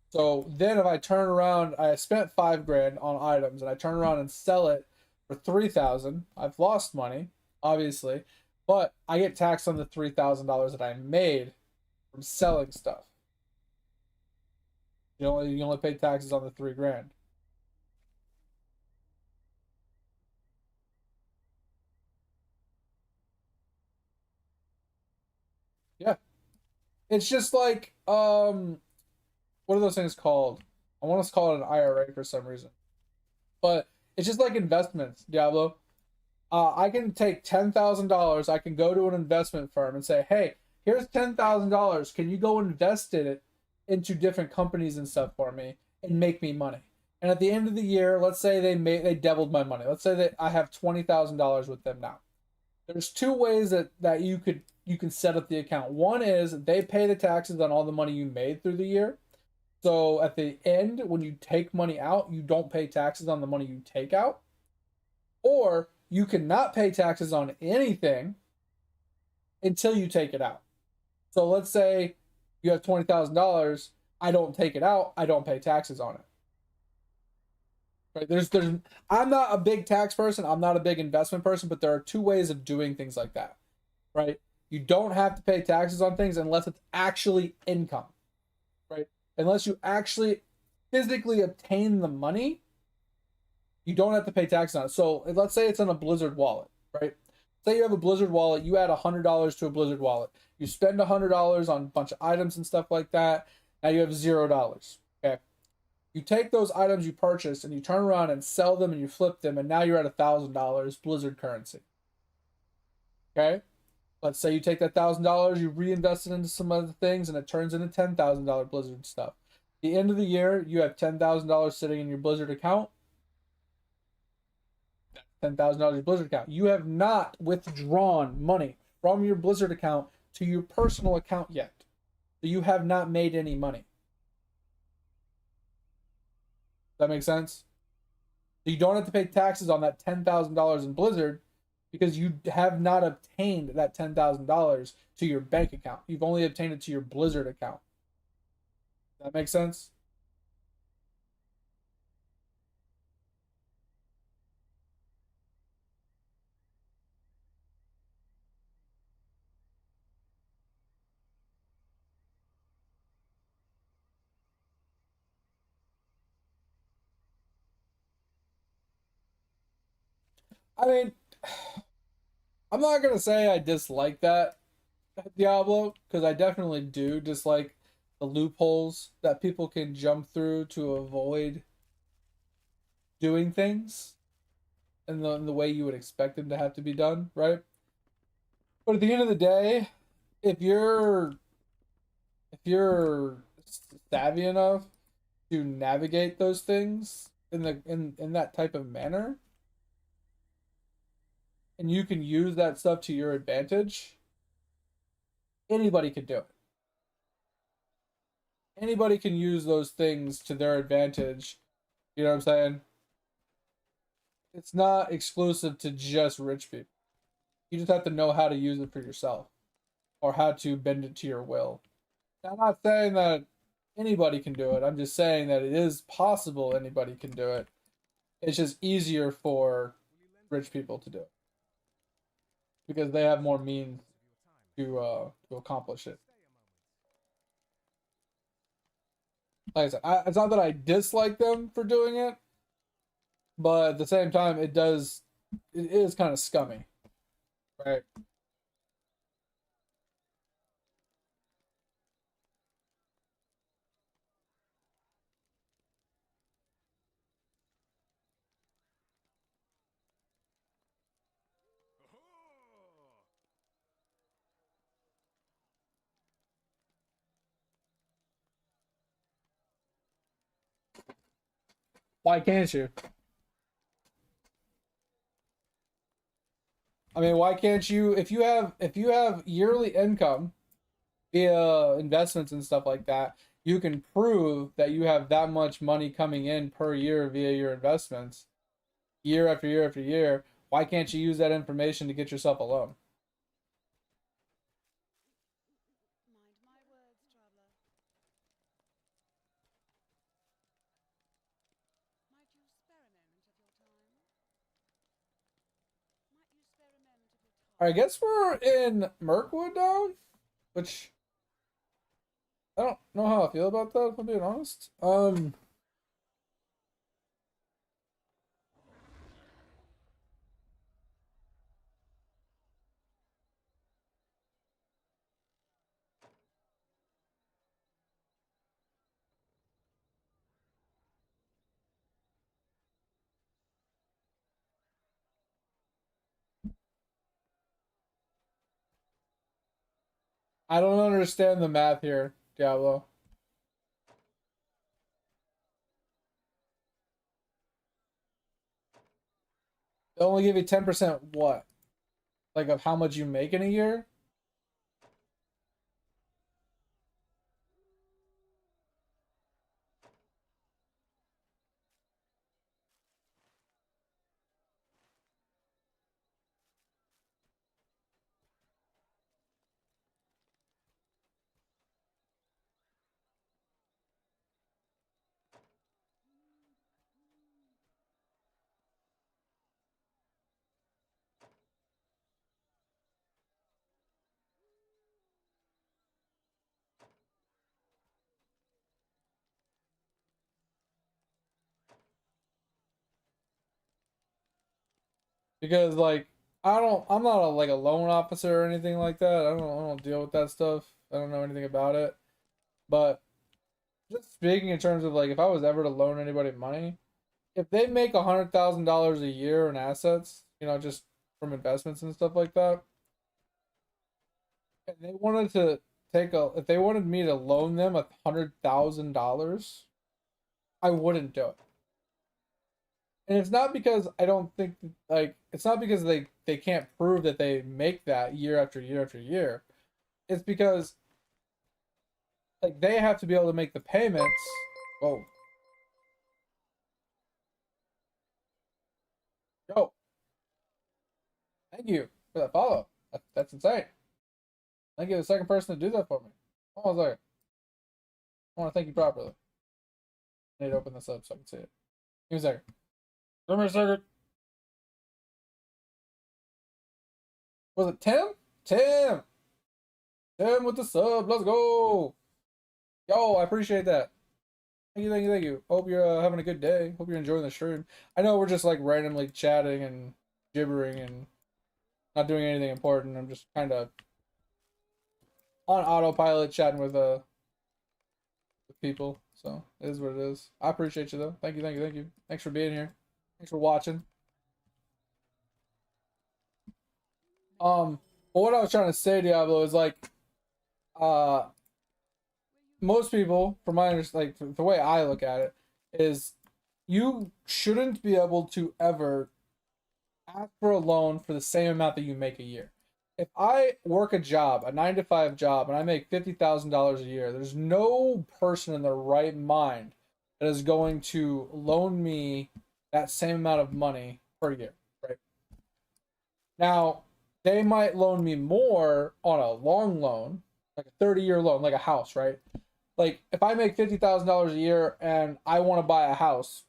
Speaker 1: So then if I turn around, I spent 5 grand on items and I turn around and sell it for 3,000. I've lost money, obviously, but I get taxed on the $3,000 that I made from selling stuff. You only pay taxes on the 3 grand. Yeah. It's just like what are those things called? I want to call it an IRA for some reason. But it's just like investments, Diablo. I can take $10,000. I can go to an investment firm and say, "Hey, here's $10,000. Can you go invest it into different companies and stuff for me and make me money?" And at the end of the year, let's say they doubled my money. Let's say that I have $20,000 with them now. There's two ways that you can set up the account. One is they pay the taxes on all the money you made through the year. So at the end, when you take money out, you don't pay taxes on the money you take out. Or you cannot pay taxes on anything until you take it out. So let's say you have $20,000. I don't take it out. I don't pay taxes on it. Right? I'm not a big tax person. I'm not a big investment person, but there are two ways of doing things like that. Right? You don't have to pay taxes on things unless it's actually income. Right? Unless you actually physically obtain the money, you don't have to pay taxes on it. So let's say it's in a Blizzard wallet, right? Say you have a Blizzard wallet, you add $100 to a Blizzard wallet. You spend $100 on a bunch of items and stuff like that. Now you have $0. Okay. You take those items you purchased and you turn around and sell them and you flip them, and now you're at $1,000 Blizzard currency. Okay. Let's say you take that $1,000, you reinvest it into some other things, and it turns into $10,000 Blizzard stuff. At the end of the year, you have $10,000 sitting in your Blizzard account. $10,000 Blizzard account. You have not withdrawn money from your Blizzard account to your personal account yet. So you have not made any money. Does that make sense? So you don't have to pay taxes on that $10,000 in Blizzard because you have not obtained that $10,000 to your bank account. You've only obtained it to your Blizzard account. Does that make sense? I mean, I'm not gonna say I dislike that Diablo because I definitely do dislike the loopholes that people can jump through to avoid doing things in the way you would expect them to have to be done, right? But at the end of the day, if you're if you're savvy enough to navigate those things in that type of manner, and you can use that stuff to your advantage, anybody could do it. anybody can use those things to their advantage. You know what I'm saying? It's not exclusive to just rich people. You just have to know how to use it for yourself or how to bend it to your will. Now, I'm not saying that anybody can do it. I'm just saying that it is possible anybody can do it. It's just easier for rich people to do it because they have more means to accomplish it. Like I said, it's not that I dislike them for doing it, but at the same time, it is kind of scummy, right? Why can't you? I mean, why can't you? If you have yearly income via investments and stuff like that, you can prove that you have that much money coming in per year via your investments, year after year after year. Why can't you use that information to get yourself a loan?
Speaker 3: Mind my words, traveler. Might you spare a moment of your time? Might you spare a moment of your
Speaker 1: I
Speaker 3: time?
Speaker 1: guess we're in Mirkwood now, which I don't know how I feel about that, if I'm being honest. I don't understand the math here, Diablo. They only give you 10% what? Like of how much you make in a year? Because like I'm not like a loan officer or anything like that. I don't deal with that stuff. I don't know anything about it. But just speaking in terms of like if I was ever to loan anybody money, if they make $100,000 a year in assets, just from investments and stuff like that, and they wanted to if they wanted me to loan them $100,000, I wouldn't do it. And it's not because I don't think like it's not because they can't prove that they make that year after year after year. It's because like they have to be able to make the payments. Oh, yo, thank you for that follow. That's insane. Thank you, the second person to do that for me. Hold on a second. I want to thank you properly. I need to open this up so I can see it. Give me a second. Give me a second. Was it Tim? Tim! Tim with the sub. Let's go. Yo, I appreciate that. Thank you, thank you, thank you. Hope you're having a good day. Hope you're enjoying the stream. I know we're just like randomly chatting and gibbering and not doing anything important. I'm just kind of on autopilot chatting with people. So it is what it is. I appreciate you though. Thank you, thank you, thank you. Thanks for being here. Thanks for watching. But what I was trying to say, Diablo, is like, uh, most people, from my understanding, like the way I look at it, is you shouldn't be able to ever ask for a loan for the same amount that you make a year. if I work a job, a 9 to 5 job, and I make $50,000 a year, there's no person in their right mind that is going to loan me that same amount of money per year, right? Now, they might loan me more on a long loan, like a 30-year loan, like a house, right? Like if I make $50,000 a year and I want to buy a house,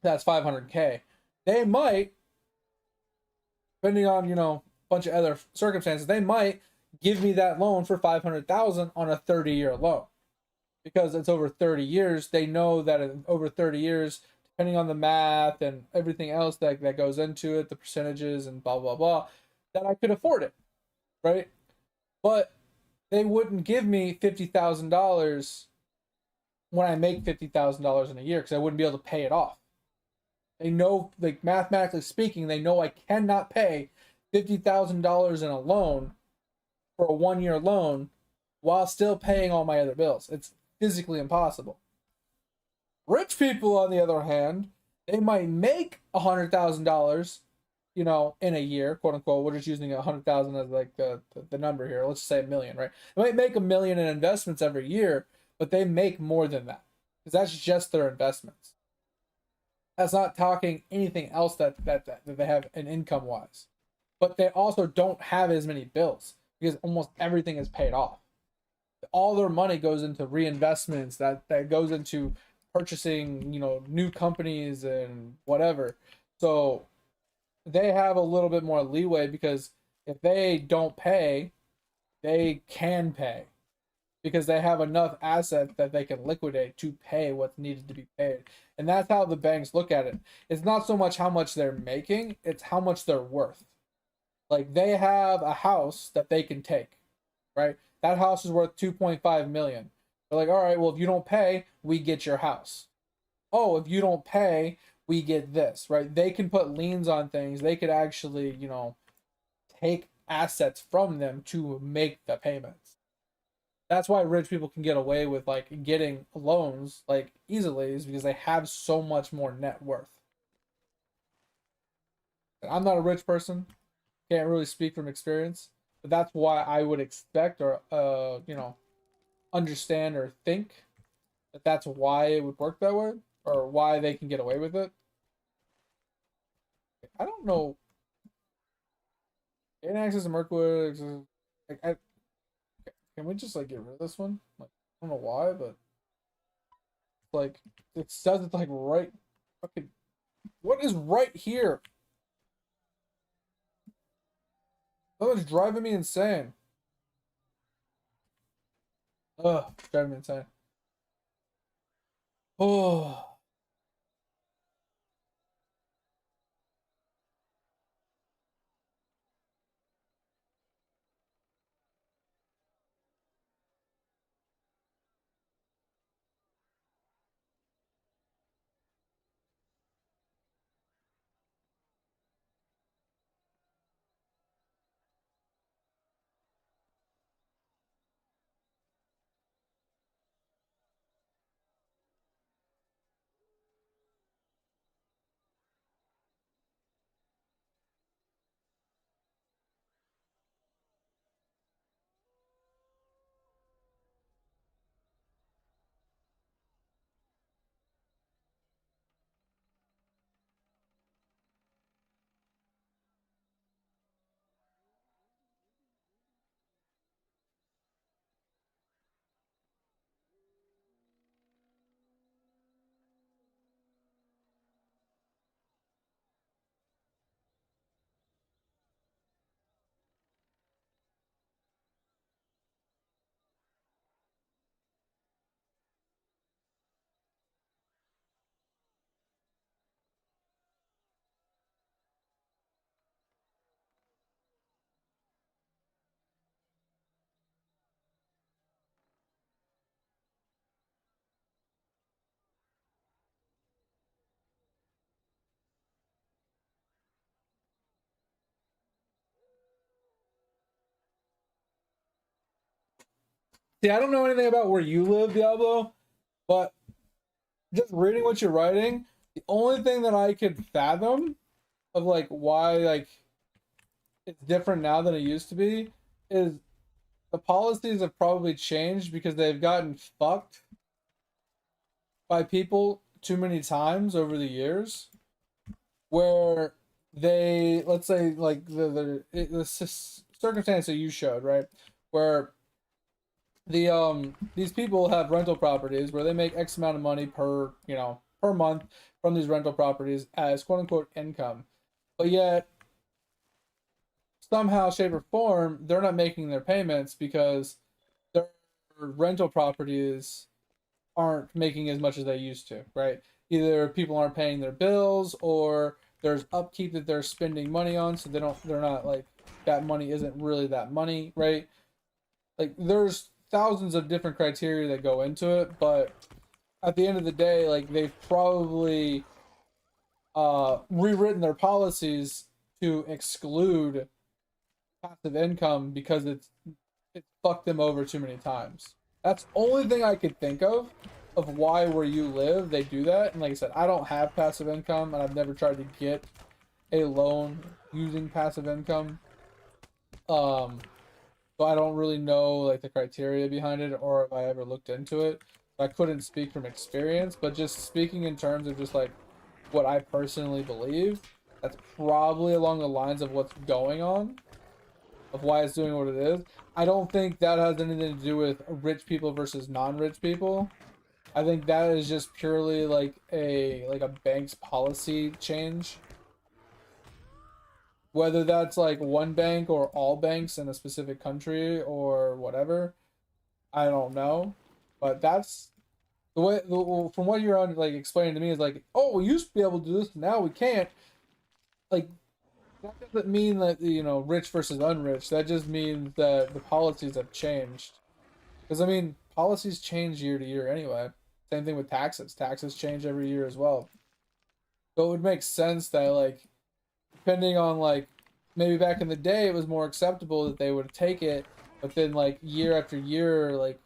Speaker 1: that's 500K. They might, depending on, a bunch of other circumstances, they might give me that loan for 500,000 on a 30-year loan. Because it's over 30 years, they know that in over 30 years, depending on the math and everything else that goes into it, the percentages and blah blah blah, that I could afford it, right? But they wouldn't give me $50,000 when I make $50,000 in a year because I wouldn't be able to pay it off. They know, like mathematically speaking, they know I cannot pay $50,000 in a loan for a 1-year loan while still paying all my other bills. It's physically impossible. Rich people, on the other hand, they might make $100,000, in a year, quote unquote. We're just using 100,000 as like the number here. Let's say a million, right? They might make $1 million in investments every year, but they make more than that because that's just their investments. That's not talking anything else that they have an income wise. But they also don't have as many bills because almost everything is paid off. All their money goes into reinvestments, that goes into purchasing, new companies and whatever. So they have a little bit more leeway because if they don't pay, they can pay because they have enough assets that they can liquidate to pay what's needed to be paid. And that's how the banks look at it. It's not so much how much they're making, it's how much they're worth. Like they have a house that they can take, right? That house is worth 2.5 million. They're like, all right, well, if you don't pay, we get your house. Oh, if you don't pay, we get this, right? They can put liens on things. They could actually, take assets from them to make the payments. That's why rich people can get away with like getting loans like easily, is because they have so much more net worth. I'm not a rich person, can't really speak from experience, but that's why I would expect or understand or think that that's why it would work that way or why they can get away with it. I don't know. Gain access to Mirkwood. Like, can we just like get rid of this one? Like, I don't know why, but like it says it's like right. Fucking, what is right here? That was driving me insane. Ugh, driving me insane. Oh. See, I don't know anything about where you live, Diablo, but just reading what you're writing, the only thing that I could fathom of like why like it's different now than it used to be is the policies have probably changed because they've gotten fucked by people too many times over the years where they, let's say like circumstance that you showed, right, where these people have rental properties where they make X amount of money per, per month from these rental properties as quote unquote income, but yet somehow, shape, or form they're not making their payments because their rental properties aren't making as much as they used to, right? Either people aren't paying their bills or there's upkeep that they're spending money on, so they're not like, that money isn't really that money, right? Like there's thousands of different criteria that go into it, but at the end of the day, like they've probably rewritten their policies to exclude passive income because it's fucked them over too many times. That's the only thing I could think of why where you live they do that. And like I said, I don't have passive income and I've never tried to get a loan using passive income. So I don't really know like the criteria behind it or if I ever looked into it. I couldn't speak from experience, but just speaking in terms of just like what I personally believe, that's probably along the lines of what's going on, of why it's doing what it is. I don't think that has anything to do with rich people versus non-rich people. I think that is just purely like a bank's policy change. Whether that's like one bank or all banks in a specific country or whatever, I don't know. But that's the way, from what you're on like explaining to me is like, oh, we used to be able to do this, now we can't. Like that doesn't mean that, rich versus unrich. That just means that the policies have changed. Because I mean, policies change year to year anyway. Same thing with taxes. Taxes change every year as well. So it would make sense that like, depending on like, maybe back in the day it was more acceptable that they would take it, but then like year after year, like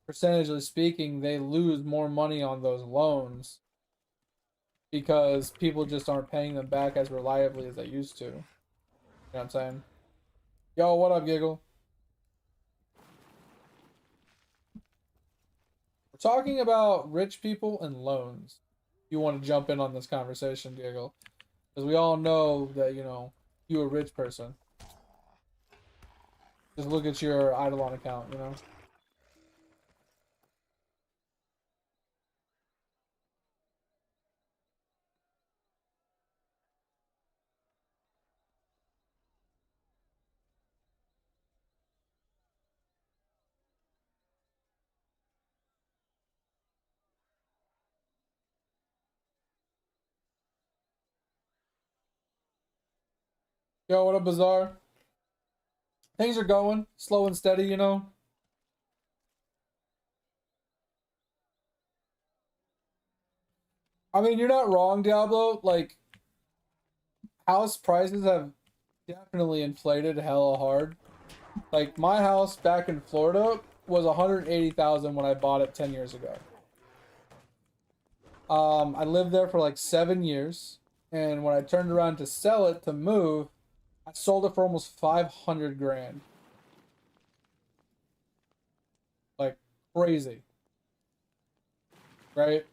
Speaker 1: percentage speaking, they lose more money on those loans because people just aren't paying them back as reliably as they used to. You know what I'm saying? Yo, what up, Giggle? We're talking about rich people and loans. You want to jump in on this conversation, Giggle? Because we all know that, you a rich person. Just look at your Eidolon account, Yo, what up, Bazaar? Things are going slow and steady. I mean, you're not wrong, Diablo. Like, house prices have definitely inflated hella hard. Like, my house back in Florida was 180,000 when I bought it 10 years ago. I lived there for like 7 years, and when I turned around to sell it to move, I sold it for almost 500 grand. Like crazy, right?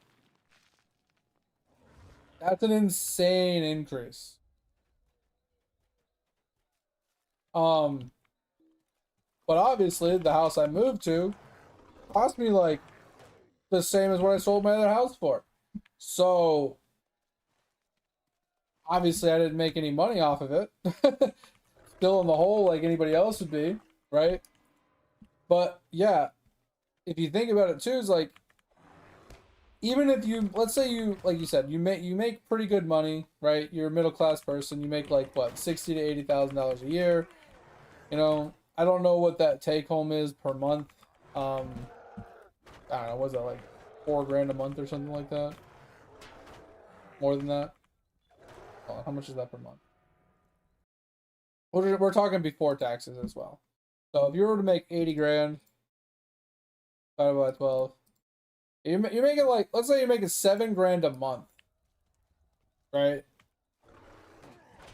Speaker 1: That's an insane increase. Um, but obviously the house I moved to cost me like the same as what I sold my other house for. So obviously I didn't make any money off of it. Still in the hole like anybody else would be, right? But yeah, if you think about it too, it's like, even if you, let's say you, like you said, you make pretty good money, right? You're a middle class person. You make like what, 60 to $80,000 a year. I don't know what that take home is per month. I don't know, what's that, like 4 grand a month or something like that? More than that? How much is that per month? We're talking before taxes as well. So if you were to make 80 grand divided by 12, you're making like, let's say you're making 7 grand a month, right?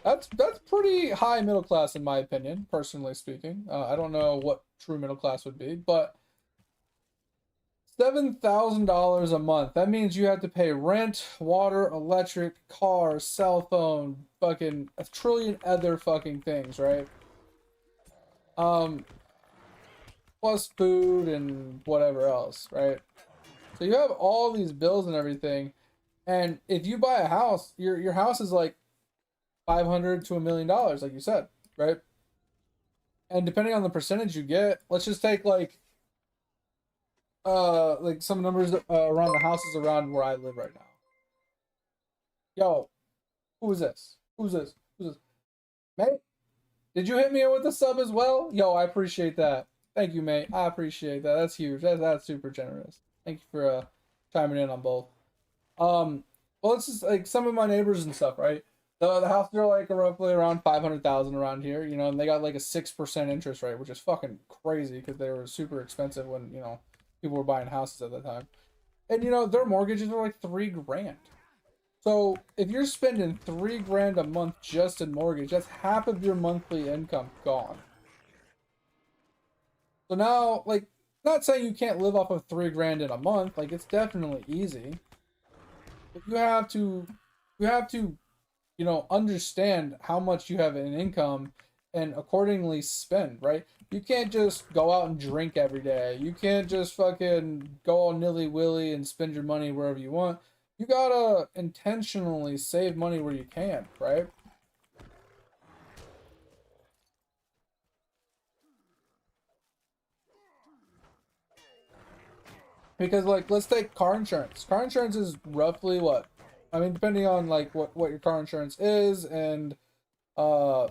Speaker 1: That's pretty high middle class in my opinion, personally speaking. I don't know what true middle class would be, but $7,000 a month. That means you have to pay rent, water, electric, car, cell phone, fucking a trillion other fucking things, right? Um, plus food and whatever else, right? So you have all these bills and everything, and if you buy a house, your house is like 500 to $1 million, like you said, right? And depending on the percentage you get, let's just take like some numbers around the houses around where I live right now. Yo, who is this? Who's this? Who's this? Mate, did you hit me with the sub as well? Yo, I appreciate that. Thank you, mate. I appreciate that. That's huge. That's super generous. Thank you for chiming in on both. Well, it's just like some of my neighbors and stuff, right? The houses are like roughly around 500,000 around here, you know, and they got like a 6% interest rate, which is fucking crazy because they were super expensive when, you know, people were buying houses at the time. And you know, their mortgages are like 3 grand. So if you're spending 3 grand a month just in mortgage, that's half of your monthly income gone. So now, like, not saying you can't live off of 3 grand in a month, like it's definitely easy. But you have to, you know, understand how much you have in income and accordingly spend, right? You can't just go out and drink every day. You can't just fucking go all nilly-willy and spend your money wherever you want. You gotta intentionally save money where you can, right? Because like let's take car insurance. Car insurance is roughly what? I mean, depending on like what your car insurance is and uh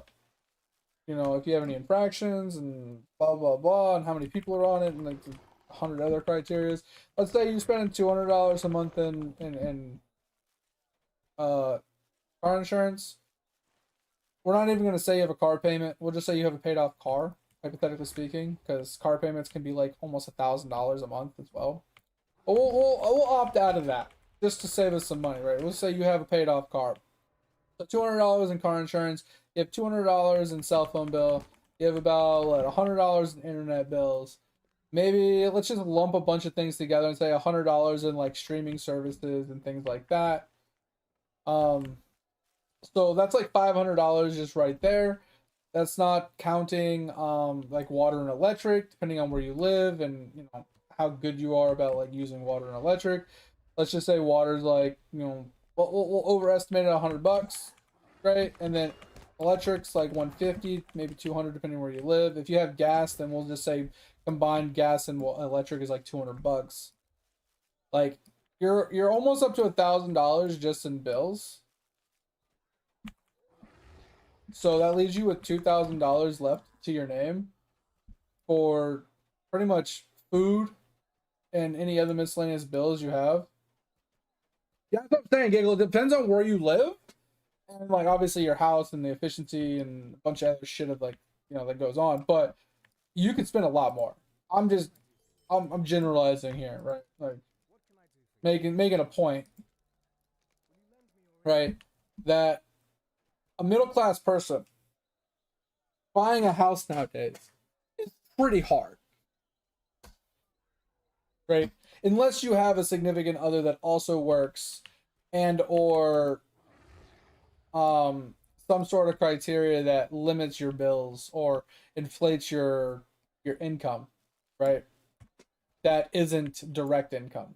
Speaker 1: you know, if you have any infractions and blah blah blah and how many people are on it and like 100 other criterias. Let's say you're spending $200 a month in uh car insurance. We're not even gonna say you have a car payment. We'll just say you have a paid off car, hypothetically speaking, because car payments can be like almost $1,000 a month as well. But we'll opt out of that just to save us some money, right? We'll say you have a paid off car. So $200 in car insurance. You have $200 in cell phone bill. You have about what, $100 in internet bills. Maybe let's just lump a bunch of things together and say $100 in like streaming services and things like that. Um, so that's like $500 just right there. That's not counting like water and electric, depending on where you live and you know how good you are about like using water and electric. Let's just say water's like, you know, we'll overestimate it $100, right? And then electric's like 150, maybe 200 depending where you live. If you have gas, then we'll just say combined gas and electric is like $200. Like you're almost up to $1,000 just in bills. So that leaves you with $2,000 left to your name for pretty much food and any other miscellaneous bills you have. Yeah, that's what I'm saying, Giggle. It depends on where you live, and like obviously your house and the efficiency and a bunch of other shit of like you know that goes on. But you could spend a lot more. I'm just I'm generalizing here, right? Like making a point, right? That a middle class person buying a house nowadays is pretty hard, right? Unless you have a significant other that also works and or some sort of criteria that limits your bills or inflates your income, right? That isn't direct income,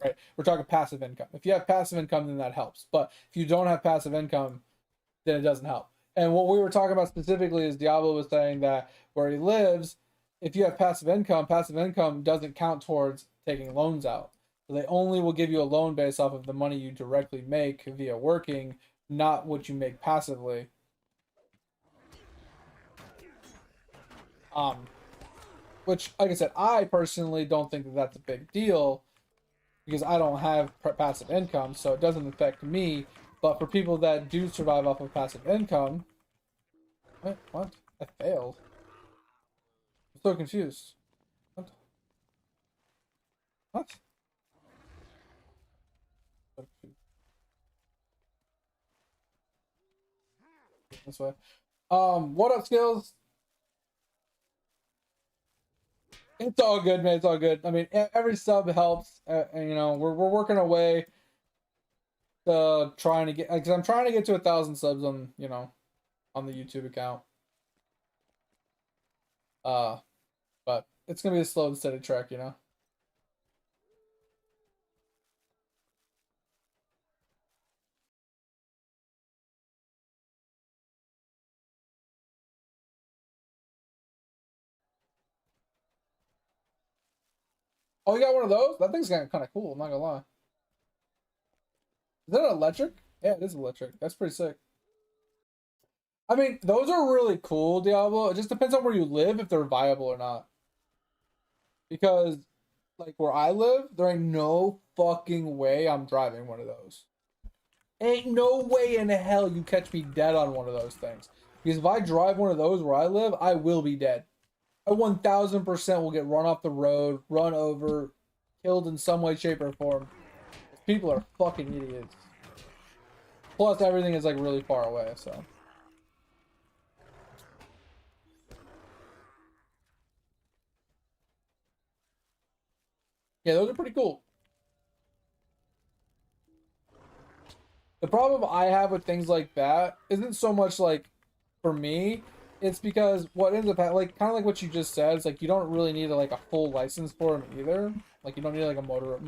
Speaker 1: right? We're talking passive income. If you have passive income, then that helps. But if you don't have passive income, then it doesn't help. And what we were talking about specifically is Diablo was saying that where he lives, if you have passive income doesn't count towards taking loans out. So they only will give you a loan based off of the money you directly make via working, not what you make passively. Um, which, like I said, I personally don't think that that's a big deal because I don't have passive income, so it doesn't affect me. But for people that do survive off of passive income, what? I failed. I'm so confused. What? What? So confused. this way. What up, Skills? It's all good, man. It's all good. I mean, every sub helps. And, you know, we're working our way to trying to get, because I'm trying to get to 1,000 subs on, you know, on the YouTube account. But it's gonna be a slow and steady trek, you know. Oh, you got one of those? That thing's kind of cool. I'm not gonna lie. Is that an electric? Yeah, it is electric. That's pretty sick. I mean, those are really cool, Diablo. It just depends on where you live if they're viable or not. Because, like, where I live, there ain't no fucking way I'm driving one of those. Ain't no way in hell you catch me dead on one of those things. Because if I drive one of those where I live, I will be dead. I 1000% will get run off the road, run over, killed in some way, shape, or form. People are fucking idiots. Plus, everything is like really far away, so. Yeah, those are pretty cool. The problem I have with things like that isn't so much like for me, it's because what ends up like kind of like what you just said, it's like you don't really need like a full license for them either. Like you don't need like a motor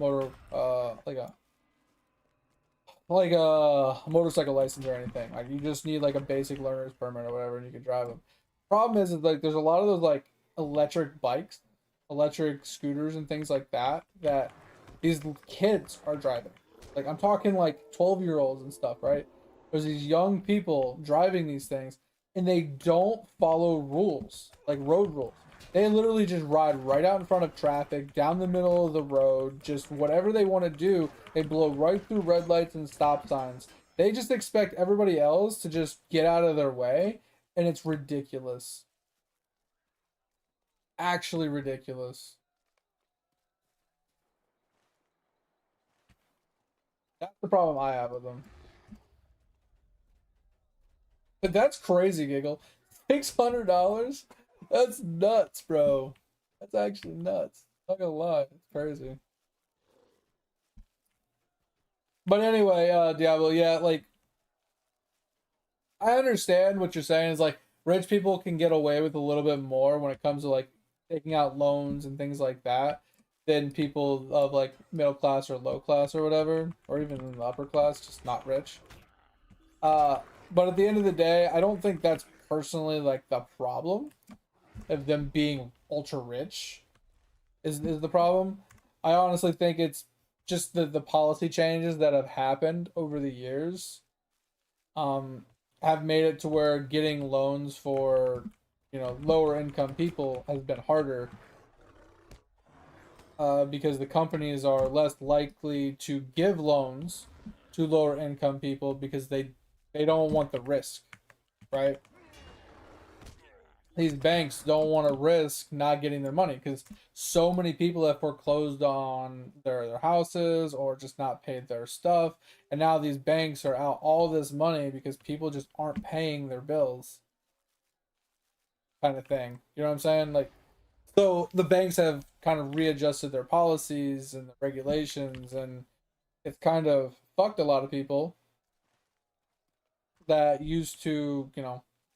Speaker 1: like a motorcycle license or anything. Like you just need like a basic learner's permit or whatever, and you can drive them. Problem is like there's a lot of those like electric bikes, electric scooters, and things like that that these kids are driving. Like I'm talking like 12-year-olds and stuff, right? There's these young people driving these things, and they don't follow rules, like road rules. They literally just ride right out in front of traffic, down the middle of the road, just whatever they want to do. They blow right through red lights and stop signs. They just expect everybody else to just get out of their way, and it's ridiculous. Actually ridiculous. That's the problem I have with them. But that's crazy, Giggle. $600? That's nuts, bro. That's actually nuts. Not gonna lie, it's crazy. But anyway, Diablo, yeah, like I understand what you're saying. Is like rich people can get away with a little bit more when it comes to like taking out loans and things like that than people of like middle class or low class or whatever, or even in the upper class, just not rich. Uh, but at the end of the day, I don't think that's personally like the problem of them being ultra rich is the problem. I honestly think it's just the policy changes that have happened over the years um, have made it to where getting loans for lower income people has been harder because the companies are less likely to give loans to lower income people because they don't want the risk, right? These banks don't want to risk not getting their money because so many people have foreclosed on their houses or just not paid their stuff, and now these banks are out all this money because people just aren't paying their bills, kind of thing. You know what I'm saying? Like, so the banks have kind of readjusted their policies and the regulations, and it's kind of fucked a lot of people that used to,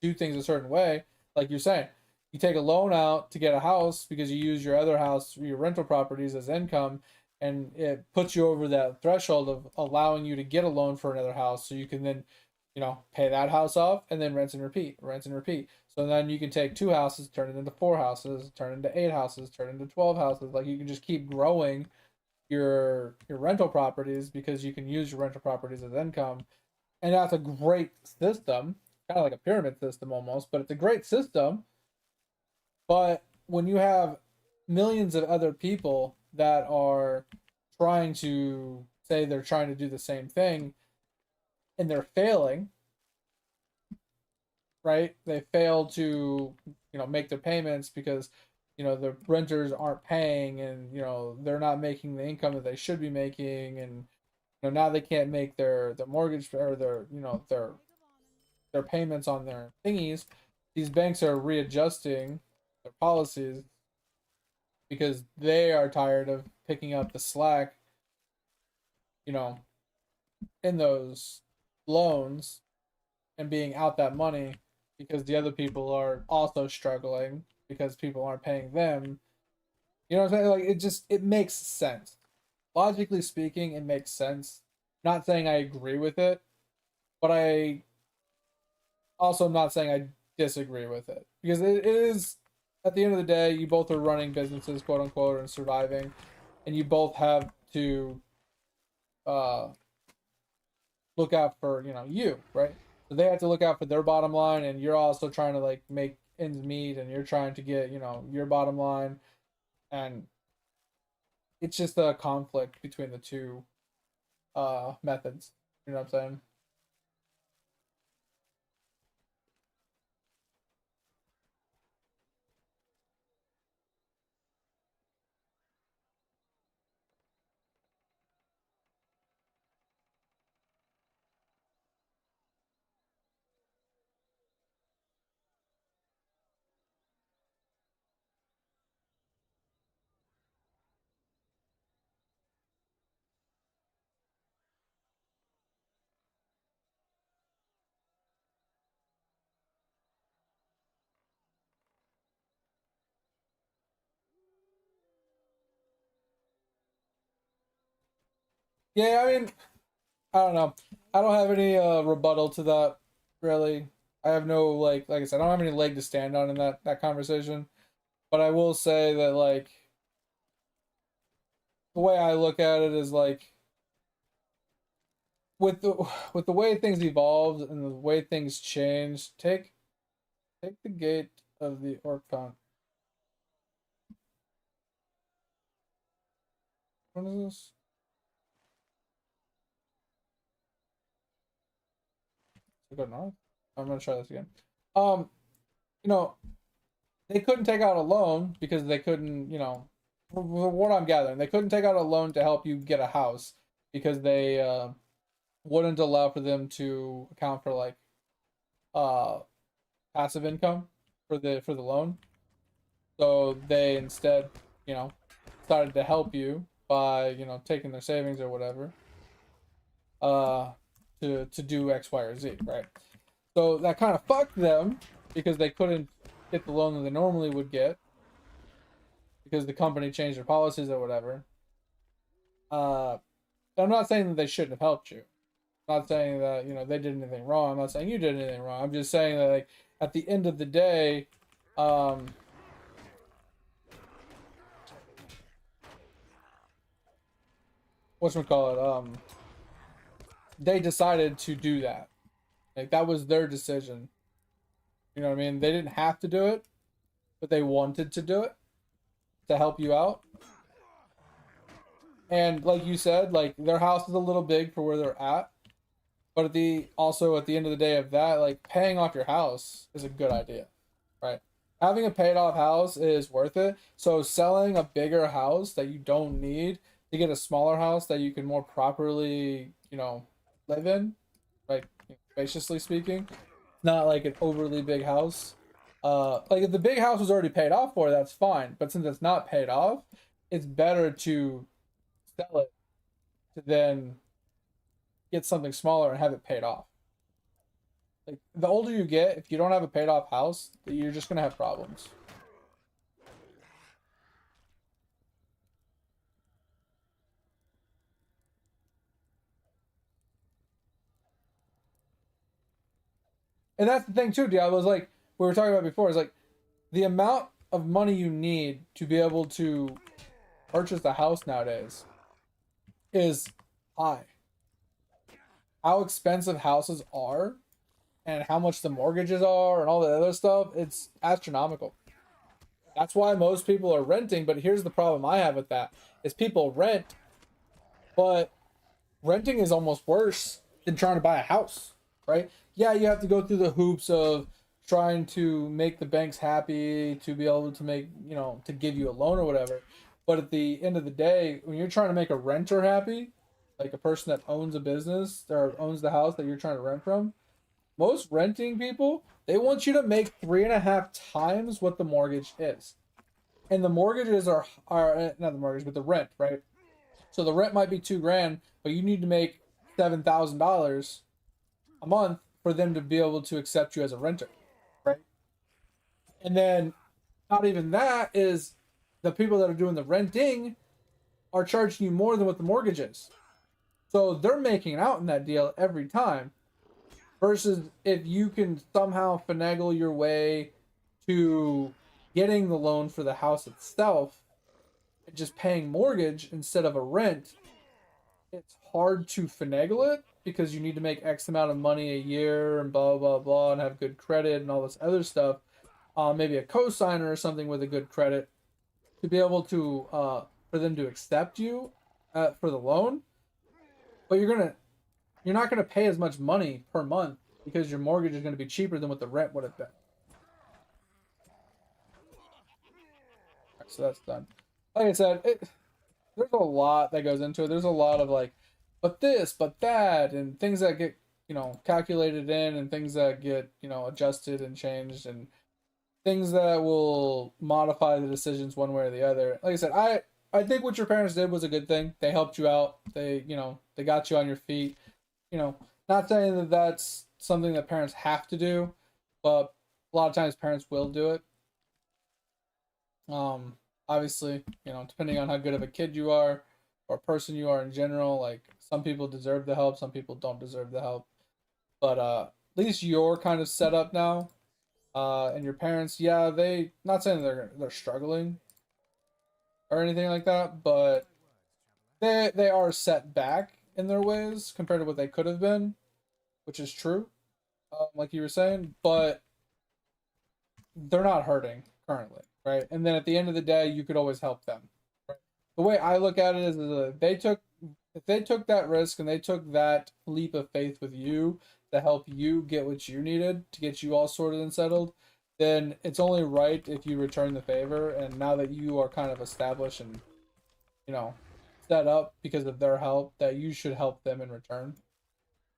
Speaker 1: do things a certain way. Like you're saying, you take a loan out to get a house because you use your other house, your rental properties as income, and it puts you over that threshold of allowing you to get a loan for another house so you can then, pay that house off and then rinse and repeat, rinse and repeat. So then you can take two houses, turn it into four houses, turn it into eight houses, turn it into 12 houses. Like you can just keep growing your rental properties because you can use your rental properties as income, and that's a great system, kind of like a pyramid system almost, but it's a great system. But when you have millions of other people that are trying to say they're trying to do the same thing and they're failing, right? They fail to, make their payments because, the renters aren't paying, and, they're not making the income that they should be making, and now they can't make their mortgage or their their payments on their thingies, these banks are readjusting their policies because they are tired of picking up the slack, you know, in those loans and being out that money because the other people are also struggling because people aren't paying them. You know what I'm saying? Like it makes sense. Logically speaking, it makes sense. Not saying I agree with it, but I also am not saying I disagree with it because it is at the end of the day, you both are running businesses, quote unquote, and surviving, and you both have to uh, look out for you, right? So they have to look out for their bottom line, and you're also trying to like make ends meet, and you're trying to get your bottom line, and it's just a conflict between the two methods. You know what I'm saying? Yeah, I mean, I don't know. I don't have any rebuttal to that, really. I have no like I said, I don't have any leg to stand on in that conversation. But I will say that like the way I look at it is like with the with the way things evolved and the way things changed, take the gate of the Orcon. What is this? Is it go north? I'm gonna try this again. Um, you know, they couldn't take out a loan because they couldn't, from what I'm gathering, they couldn't take out a loan to help you get a house because they wouldn't allow for them to account for like uh passive income for the loan. So they instead, you know, started to help you by, taking their savings or whatever, uh, to do X, Y, or Z, right? So that kind of fucked them because they couldn't get the loan that they normally would get because the company changed their policies or whatever. Uh, I'm not saying that they shouldn't have helped you. I'm not saying that they did anything wrong. I'm not saying you did anything wrong. I'm just saying that like at the end of the day, um, whatchamacallit, they decided to do that. Like that was their decision. You know what I mean? They didn't have to do it, but they wanted to do it to help you out. And like you said, like their house is a little big for where they're at. But at the end of the day of that, like paying off your house is a good idea, right? Having a paid off house is worth it. So selling a bigger house that you don't need to get a smaller house that you can more properly, live in, like spaciously speaking, not like an overly big house. Like if the big house was already paid off for, that's fine. But since it's not paid off, it's better to sell it to then get something smaller and have it paid off. Like the older you get, if you don't have a paid off house, you're just gonna have problems. And that's the thing too, Diablo, is like we were talking about before, is like the amount of money you need to be able to purchase a house nowadays is high. How expensive houses are and how much the mortgages are and all the other stuff, it's astronomical. That's why most people are renting, but here's the problem I have with that is people rent, but renting is almost worse than trying to buy a house, right? Yeah, you have to go through the hoops of trying to make the banks happy to be able to make, to give you a loan or whatever. But at the end of the day, when you're trying to make a renter happy, like a person that owns a business or owns the house that you're trying to rent from, most renting people, they want you to make 3.5 times what the mortgage is. And the mortgages are not the mortgage, but the rent, right? So the rent might be $2,000, but you need to make $7,000 a month for them to be able to accept you as a renter, right? And then not even that is the people that are doing the renting are charging you more than what the mortgage is. So they're making out in that deal every time. Versus if you can somehow finagle your way to getting the loan for the house itself and just paying mortgage instead of a rent, it's hard to finagle it because you need to make X amount of money a year and blah blah blah and have good credit and all this other stuff. Maybe a cosigner or something with a good credit to be able to for them to accept you for the loan. But you're not gonna pay as much money per month because your mortgage is gonna be cheaper than what the rent would have been. Right, so that's done. Like I said, there's a lot that goes into it. There's a lot of like, but this, but that, and things that get calculated in, and things that get adjusted and changed, and things that will modify the decisions one way or the other. Like I said, I think what your parents did was a good thing. They helped you out. They got you on your feet. Not saying that that's something that parents have to do, but a lot of times parents will do it. Obviously, depending on how good of a kid you are or person you are in general, like some people deserve the help, some people don't deserve the help. But at least you're kind of set up now. And your parents, yeah, they not saying they're struggling or anything like that, but they are set back in their ways compared to what they could have been, which is true, like you were saying, but they're not hurting currently, right? And then at the end of the day, you could always help them. Right? The way I look at it is that if they took that risk and they took that leap of faith with you to help you get what you needed to get you all sorted and settled, then it's only right if you return the favor. And now that you are kind of established and set up because of their help, that you should help them in return.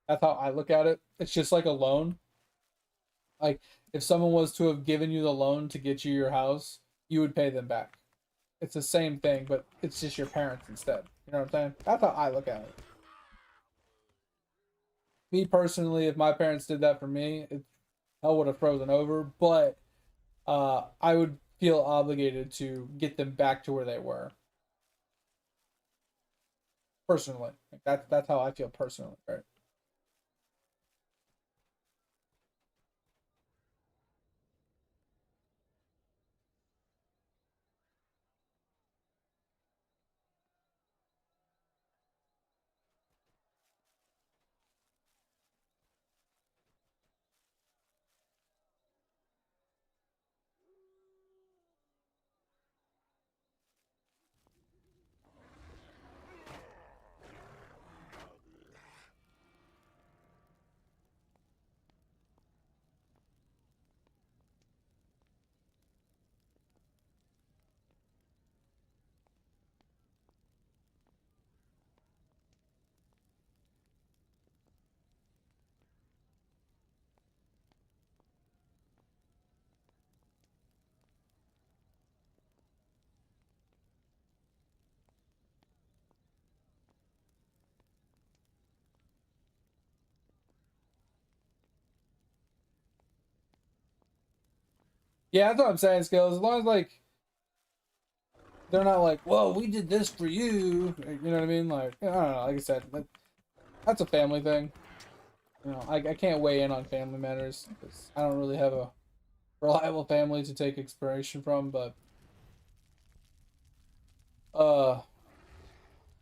Speaker 1: That's how I look at it. It's just like a loan. Like if someone was to have given you the loan to get you your house, you would pay them back. It's the same thing, but it's just your parents instead. You know what I'm saying? That's how I look at it. Me personally, if my parents did that for me, hell would have frozen over. But I would feel obligated to get them back to where they were. Personally, like that's how I feel personally, right? Yeah, that's what I'm saying, Skills. As long as like they're not like, "Whoa, we did this for you," you know what I mean? Like, I don't know. Like I said, that's a family thing. I can't weigh in on family matters because I don't really have a reliable family to take inspiration from. But uh,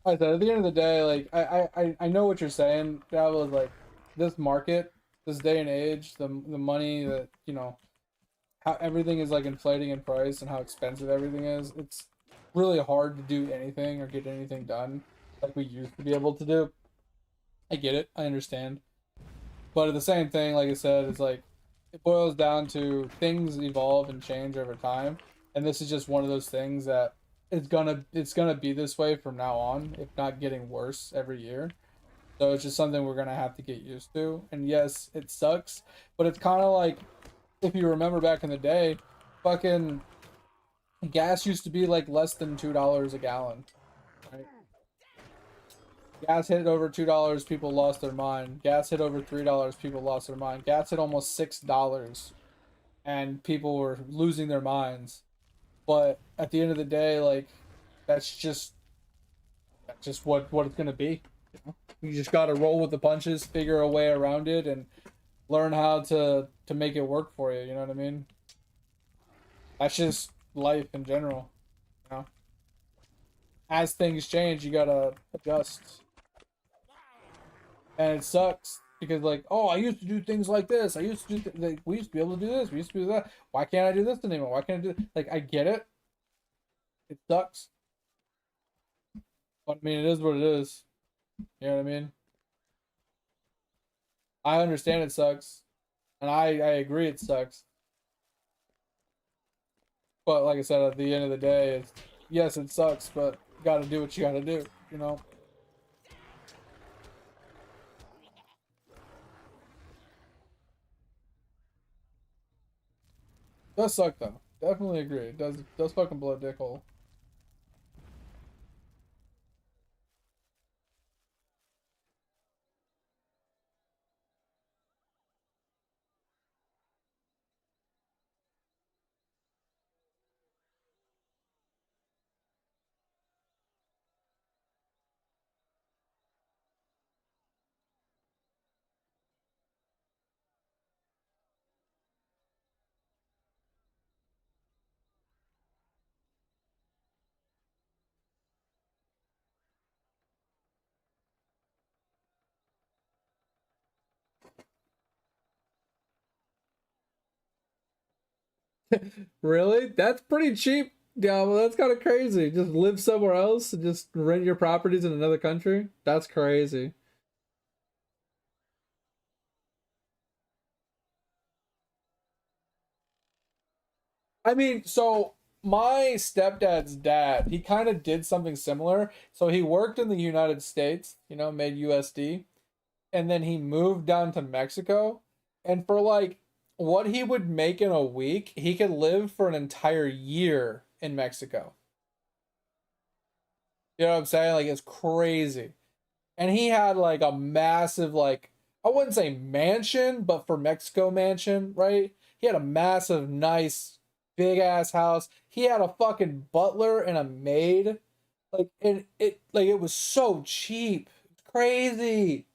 Speaker 1: like I said, at the end of the day, like I know what you're saying. That was like this market, this day and age, the money that how everything is like inflating in price and how expensive everything is. It's really hard to do anything or get anything done like we used to be able to do. I get it. I understand. But at the same thing, like I said, it's like it boils down to things evolve and change over time, and this is just one of those things that it's gonna be this way from now on, if not getting worse every year. So it's just something we're gonna have to get used to. And yes, it sucks, but it's kind of like if you remember back in the day, fucking gas used to be like less than $2 a gallon. Right? Gas hit over $2, people lost their mind. Gas hit over $3, people lost their mind. Gas hit almost $6, and people were losing their minds. But at the end of the day, like that's just what it's gonna be. You know? You just gotta roll with the punches, figure a way around it, and learn how to make it work for you. You know what I mean? That's just life in general. You know, as things change, you gotta adjust, and it sucks because like, oh, I used to do things like this. I used to do like we used to be able to do this. We used to do that. Why can't I do this anymore? Why can't I do like I get it. It sucks, but I mean, it is what it is. You know what I mean? I understand it sucks, and I agree it sucks. But like I said, at the end of the day, it's, yes, it sucks, but you got to do what you got to do. You know. Does suck though. Definitely agree. It does fucking blow a dick hole. Really? That's pretty cheap. Yeah, well, that's kind of crazy. Just live somewhere else and just rent your properties in another country. That's crazy. I mean, so my stepdad's dad, he kind of did something similar. So he worked in the United States, you know, made USD, and then he moved down to Mexico. And for like what he would make in a week, he could live for an entire year in Mexico. You know what I'm saying? Like it's crazy. And he had like a massive like I wouldn't say mansion, but for Mexico mansion, right? He had a massive, nice, big ass house. He had a fucking butler and a maid. Like and it like it was so cheap. It's crazy.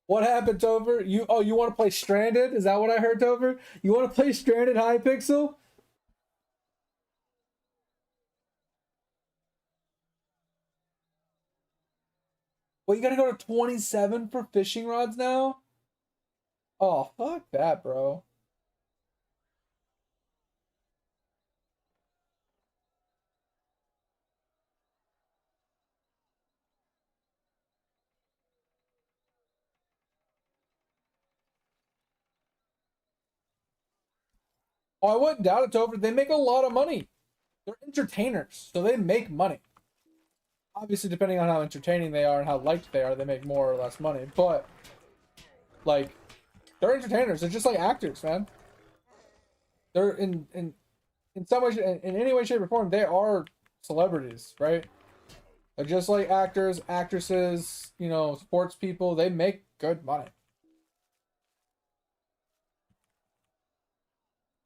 Speaker 1: What happened, Tover? You want to play Stranded? Is that what I heard, Tover? You want to play Stranded Hypixel? Well, you gotta go to 27 for fishing rods now? Oh, fuck that, bro. Oh, I wouldn't doubt it, Tover. They make a lot of money. They're entertainers, so they make money. Obviously, depending on how entertaining they are and how liked they are, they make more or less money. But like, they're entertainers. They're just like actors, man. They're in some way, in any way, shape, or form, they are celebrities, right? They're just like actors, actresses, you know, sports people. They make good money.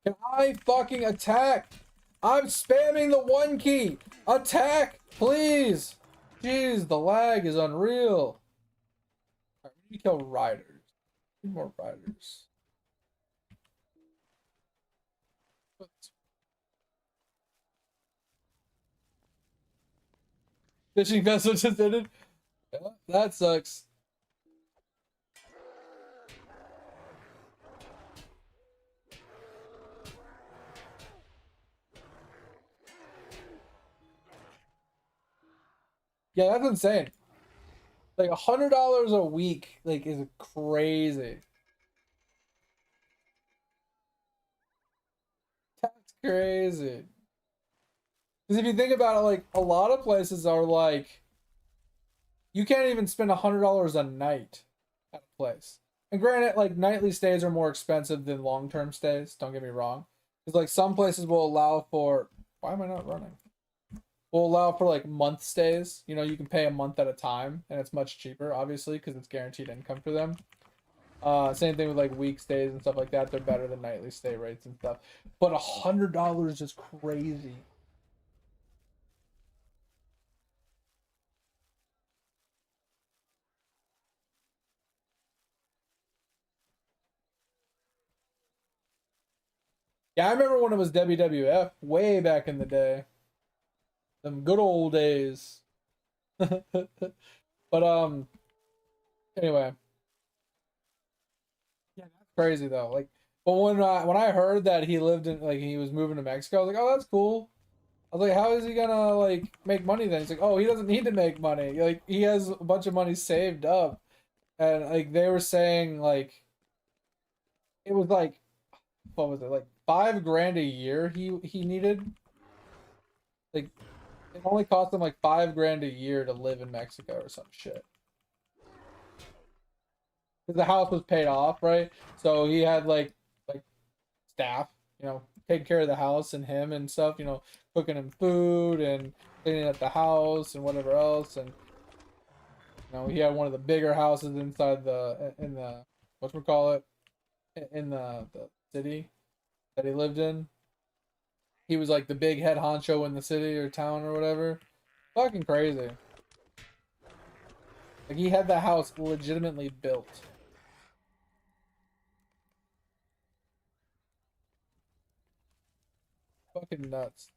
Speaker 1: Can I fucking attack? I'm spamming the one key. Attack, please. Jeez, the lag is unreal. Alright, we need to kill riders. Need more riders. Fishing vessel just ended. Yeah, that sucks. Yeah, that's insane. Like $100 a week, like is crazy. crazy. Because if you think about it, like a lot of places are like you can't even spend $100 a night at a place. And granted, like nightly stays are more expensive than long-term stays. Don't get me wrong. Because like some places will allow for why am I not running? Will allow for like month stays. You know, you can pay a month at a time, and it's much cheaper, obviously, because it's guaranteed income for them. Same thing with like week stays and stuff like that. They're better than nightly stay rates and stuff. But $100 is crazy. Yeah, I remember when it was WWF way back in the day. Them good old days. But anyway. Yeah, that's crazy though. Like but when I heard that he lived in like he was moving to Mexico, I was like, "Oh, that's cool." I was like, "How is he gonna like make money then?" He's like, "Oh, he doesn't need to make money. Like he has a bunch of money saved up." And like they were saying like it was like what was it? Like 5 grand a year he needed. Like it only cost him like 5 grand a year to live in Mexico or some shit. Because the house was paid off, right? So he had like staff, you know, taking care of the house and him and stuff, you know, cooking him food and cleaning up the house and whatever else. And you know, he had one of the bigger houses inside the in the whatchamacallit in the city that he lived in. He was like the big head honcho in the city or town or whatever. Fucking crazy. Like he had the house legitimately built. Fucking nuts.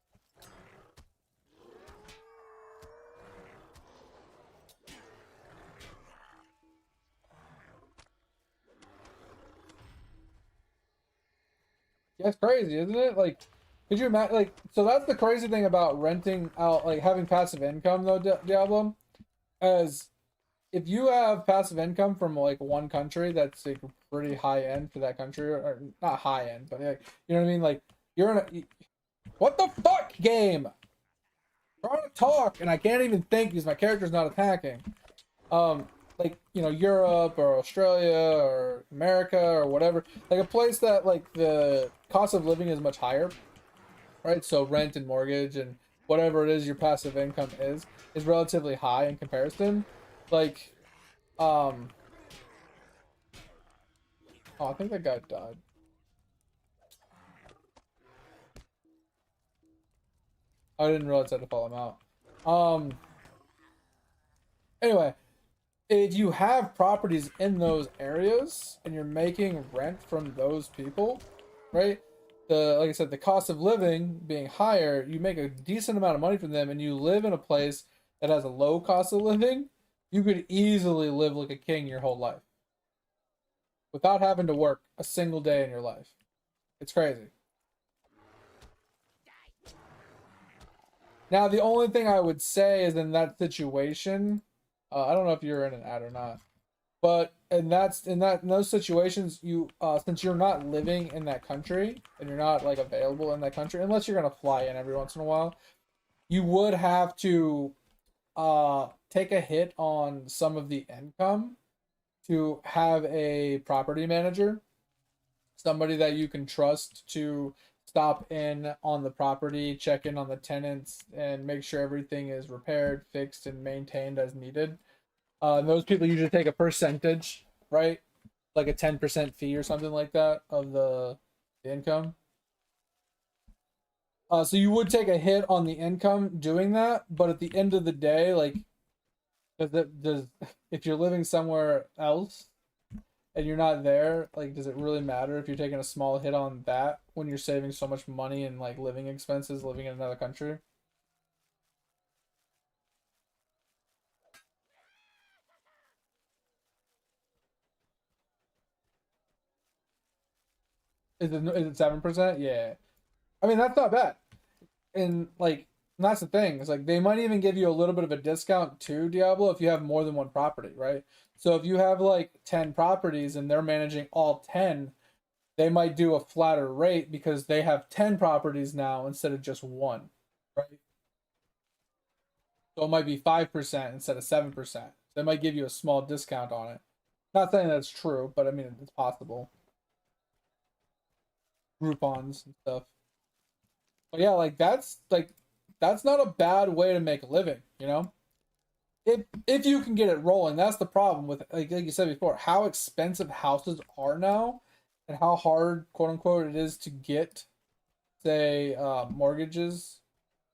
Speaker 1: Yeah, it's crazy, isn't it? Like, could you imagine? Like, so that's the crazy thing about renting out, like having passive income, though, Diablo. As if you have passive income from like one country that's like pretty high end for that country, or not high end, but like, you know what I mean? Like, you're in a what the fuck game? I'm trying to talk and I can't even think because my character's not attacking. Like you know Europe or Australia or America or whatever, like a place that like the cost of living is much higher, right? So rent and mortgage and whatever it is your passive income is relatively high in comparison. Like, um, oh, I think that guy died. I didn't realize I had to follow him out. Um, anyway, if you have properties in those areas and you're making rent from those people, right? The like I said, the cost of living being higher, you make a decent amount of money from them, and you live in a place that has a low cost of living. You could easily live like a king your whole life without having to work a single day in your life. It's crazy. Now, the only thing I would say is in that situation, I don't know if you're in an ad or not. But and that's in those situations, you since you're not living in that country and you're not like available in that country, unless you're gonna fly in every once in a while, you would have to take a hit on some of the income to have a property manager, somebody that you can trust to stop in on the property, check in on the tenants, and make sure everything is repaired, fixed, and maintained as needed. Those people usually take a percentage, right? Like a 10% fee or something like that of the income. So you would take a hit on the income doing that, but at the end of the day, like, does if you're living somewhere else and you're not there, like, does it really matter if you're taking a small hit on that when you're saving so much money and like living expenses living in another country? Is it 7%? Yeah. I mean that's not bad. And like that's the thing. It's like they might even give you a little bit of a discount to Diablo if you have more than one property, right? So if you have like 10 properties and they're managing all 10, they might do a flatter rate because they have 10 properties now instead of just one, right? So it might be 5% instead of 7%. They might give you a small discount on it. Not saying that's true, but I mean, it's possible. Groupons and stuff. But yeah, like that's not a bad way to make a living, you know? If you can get it rolling. That's the problem with, like you said before, how expensive houses are now and how hard, quote unquote, it is to get, say, mortgages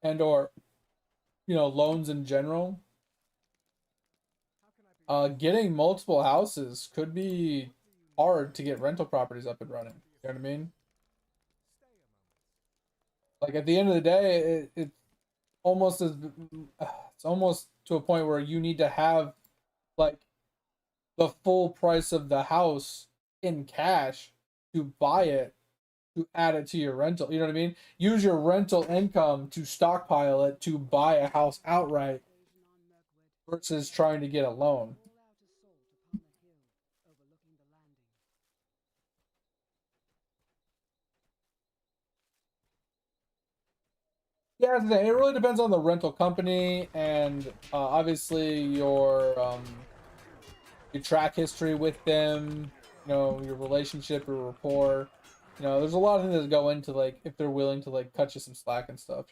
Speaker 1: and or loans in general. Getting multiple houses could be hard to get rental properties up and running. You know what I mean? Like at the end of the day, it's almost as it's almost to a point where you need to have like the full price of the house in cash to buy it, to add it to your rental. You know what I mean? Use your rental income to stockpile it to buy a house outright versus trying to get a loan. Yeah, that's the thing. It really depends on the rental company and obviously your track history with them, your relationship, your rapport. There's a lot of things that go into like if they're willing to like cut you some slack and stuff.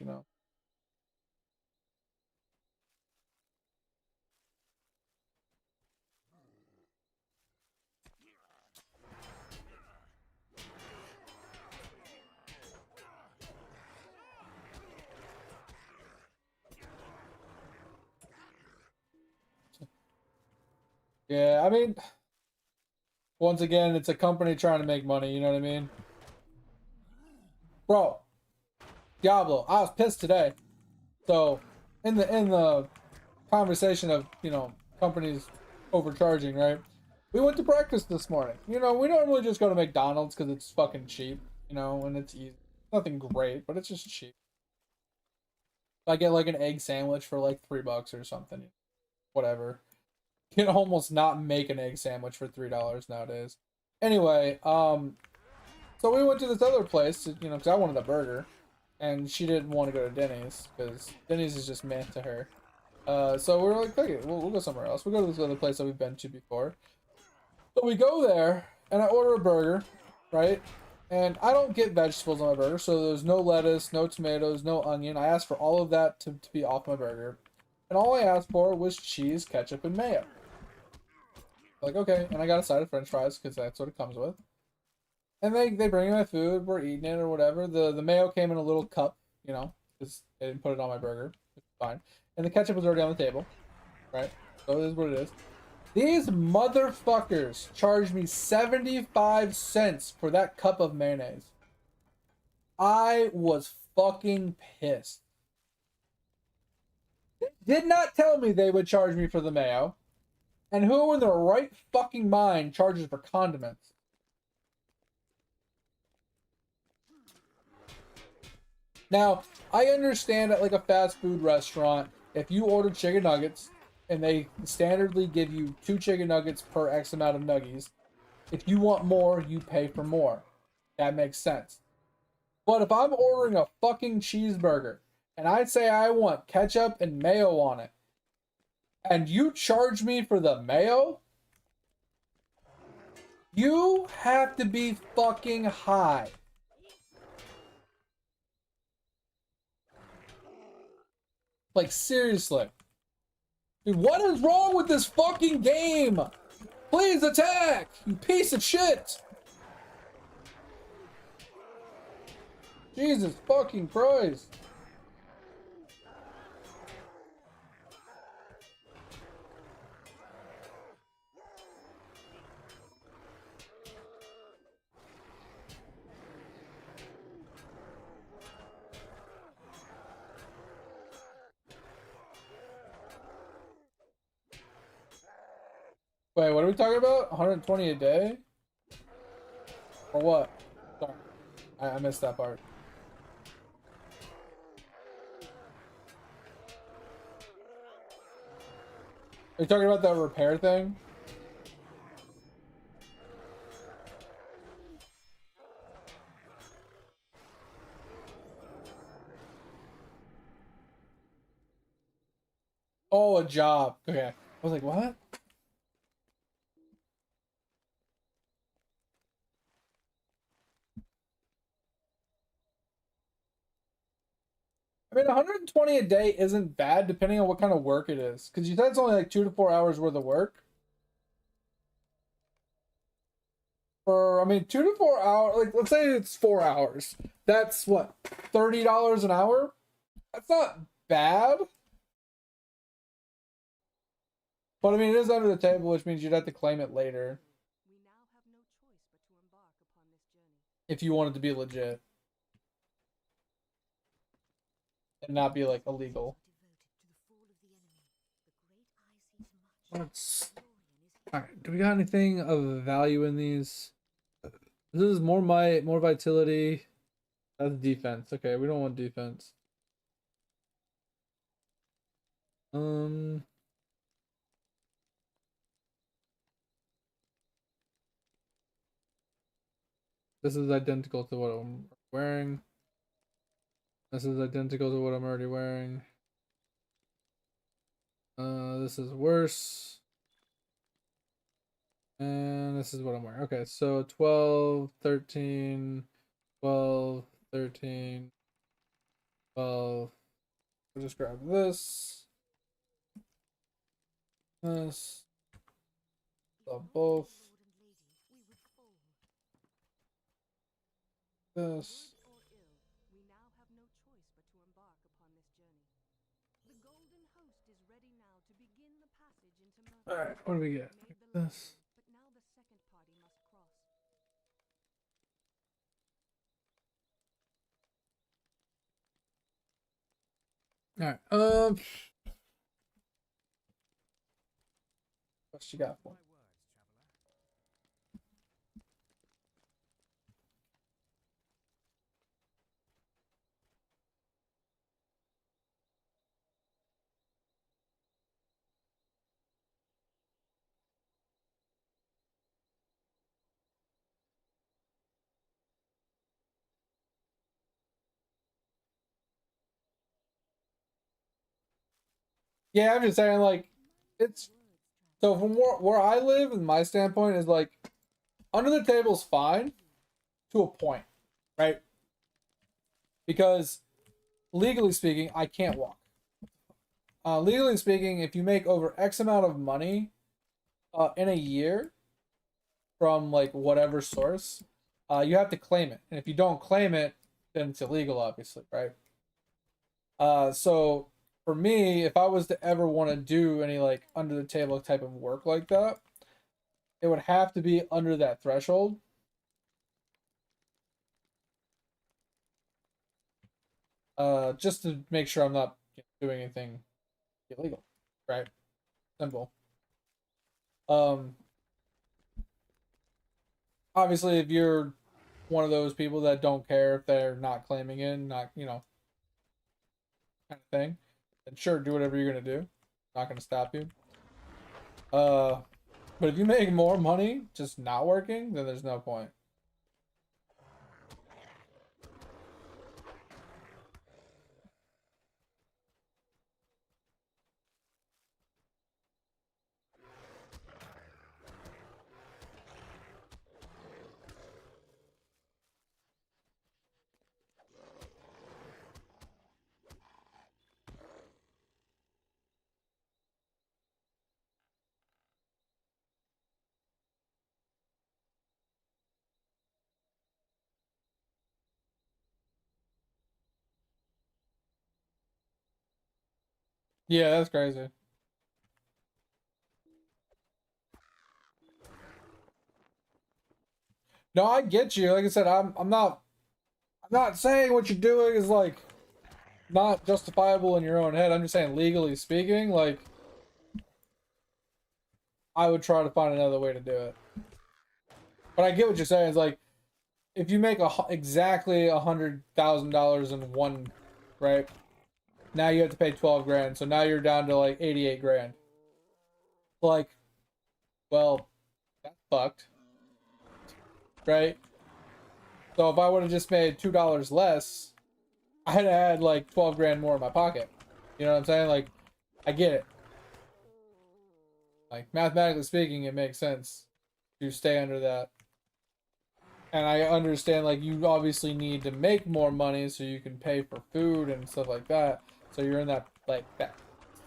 Speaker 1: Yeah, I mean, once again, it's a company trying to make money, you know what I mean? Bro, Diablo, I was pissed today. So, in the conversation of, companies overcharging, right? We went to breakfast this morning. We normally just go to McDonald's because it's fucking cheap, and it's easy. Nothing great, but it's just cheap. I get like an egg sandwich for like $3 or something. Whatever. You can almost not make an egg sandwich for $3 nowadays. Anyway, so we went to this other place, because I wanted a burger, and she didn't want to go to Denny's because Denny's is just meh to her. So we were like, okay, we'll go somewhere else. We'll go to this other place that we've been to before. So we go there, and I order a burger, right? And I don't get vegetables on my burger, so there's no lettuce, no tomatoes, no onion. I asked for all of that to be off my burger. And all I asked for was cheese, ketchup, and mayo. Like, okay, and I got a side of french fries, because that's what it comes with. And they bring me my food, we're eating it or whatever. The mayo came in a little cup, because they didn't put it on my burger. It's fine. And the ketchup was already on the table, right? So it is what it is. These motherfuckers charged me 75 cents for that cup of mayonnaise. I was fucking pissed. They did not tell me they would charge me for the mayo. And who in their right fucking mind charges for condiments? Now, I understand at like a fast food restaurant, if you order chicken nuggets and they standardly give you 2 chicken nuggets per X amount of nuggies, if you want more, you pay for more. That makes sense. But if I'm ordering a fucking cheeseburger and I say I want ketchup and mayo on it, and you charge me for the mayo, you have to be fucking high. Like, seriously. Dude, what is wrong with this fucking game? Please attack, you piece of shit. Jesus fucking Christ. Wait, what are we talking about? 120 a day? Or what? Sorry, I missed that part. Are you talking about that repair thing? Oh, a job. Okay. I was like, what? I mean, 120 a day isn't bad depending on what kind of work it is. Because you said it's only like 2 to 4 hours worth of work. For, I mean, 2 to 4 hours, like, let's say it's 4 hours. That's what, $30 an hour? That's not bad. But I mean, it is under the table, which means you'd have to claim it later.
Speaker 3: We now have no choice but to embark upon this journey.
Speaker 1: If you want it to be legit. And not be, like, illegal. Let's... Alright, do we got anything of value in these? This is more might, more vitality. That's defense. Okay, we don't want defense. This is identical to what I'm wearing. This is identical to what I'm already wearing. This is worse. And this is what I'm wearing. Okay, so 12, 13, 12, 13, 12. I'll just grab this. This. Both. This.
Speaker 3: We now have no choice but to embark upon this journey. The golden host is ready now to begin the passage into Moria.
Speaker 1: Alright, what do we get? This.
Speaker 3: But now the second party must cross.
Speaker 1: Alright, what you got for me? Yeah, I'm just saying, like, it's so from where I live, and my standpoint is like, under the table's fine to a point, right? Because legally speaking, I can't walk. Legally speaking, if you make over X amount of money in a year from like whatever source, you have to claim it, and if you don't claim it, then it's illegal, obviously, right? So for me, if I was to ever want to do any like under the table type of work like that, it would have to be under that threshold. Just to make sure I'm not doing anything illegal, right? Simple. Obviously, if you're one of those people that don't care if they're not claiming in, not, you know, kind of thing, then sure, do whatever you're gonna do. Not gonna stop you. But if you make more money just not working, then there's no point. Yeah, that's crazy. No, I get you. Like I said, I'm not saying what you're doing is like not justifiable in your own head. I'm just saying legally speaking, like I would try to find another way to do it. But I get what you're saying. It's like if you make exactly $100,000 in one, right? Now you have to pay 12 grand. So now you're down to like 88 grand. Like, well, that's fucked, right? So if I would have just made $2 less, I'd have had like 12 grand more in my pocket. You know what I'm saying? Like, I get it. Like, mathematically speaking, it makes sense to stay under that. And I understand, like, you obviously need to make more money so you can pay for food and stuff like that. So you're in that, like, that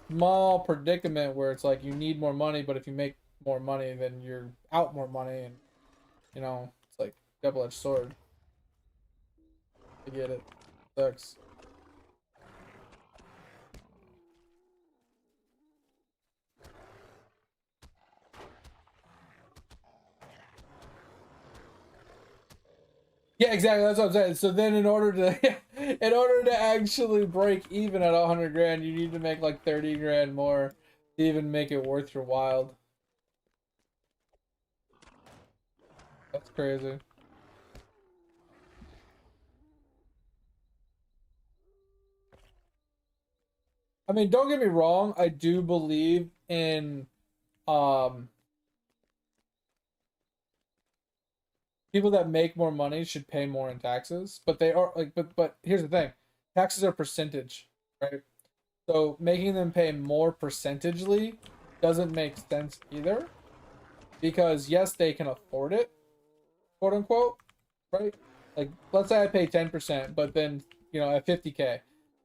Speaker 1: small predicament where it's like you need more money, but if you make more money, then you're out more money. And, you know, it's like double-edged sword. I get it. Sucks. Yeah, exactly. That's what I'm saying. So then, in order to, in order to actually break even at 100 grand, you need to make like 30 grand more to even make it worth your while. That's crazy. I mean, don't get me wrong. I do believe in um people that make more money should pay more in taxes, but they are like, but here's the thing, taxes are percentage, right? So making them pay more percentagely doesn't make sense either, because yes, they can afford it, quote unquote, right? Like, let's say I pay 10%, but then, you know, at 50K,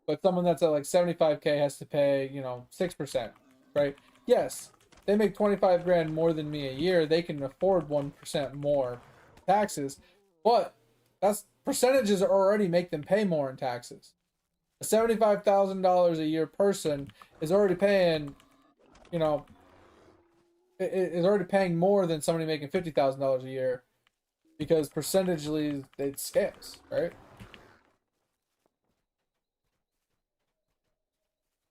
Speaker 1: but someone that's at like 75K has to pay, you know, 6%, right? Yes, they make 25 grand more than me a year. They can afford 1% more taxes, but that's percentages already make them pay more in taxes. A $75,000 a year person is already paying, you know, is already paying more than somebody making $50,000 a year, because percentagely it scales, right?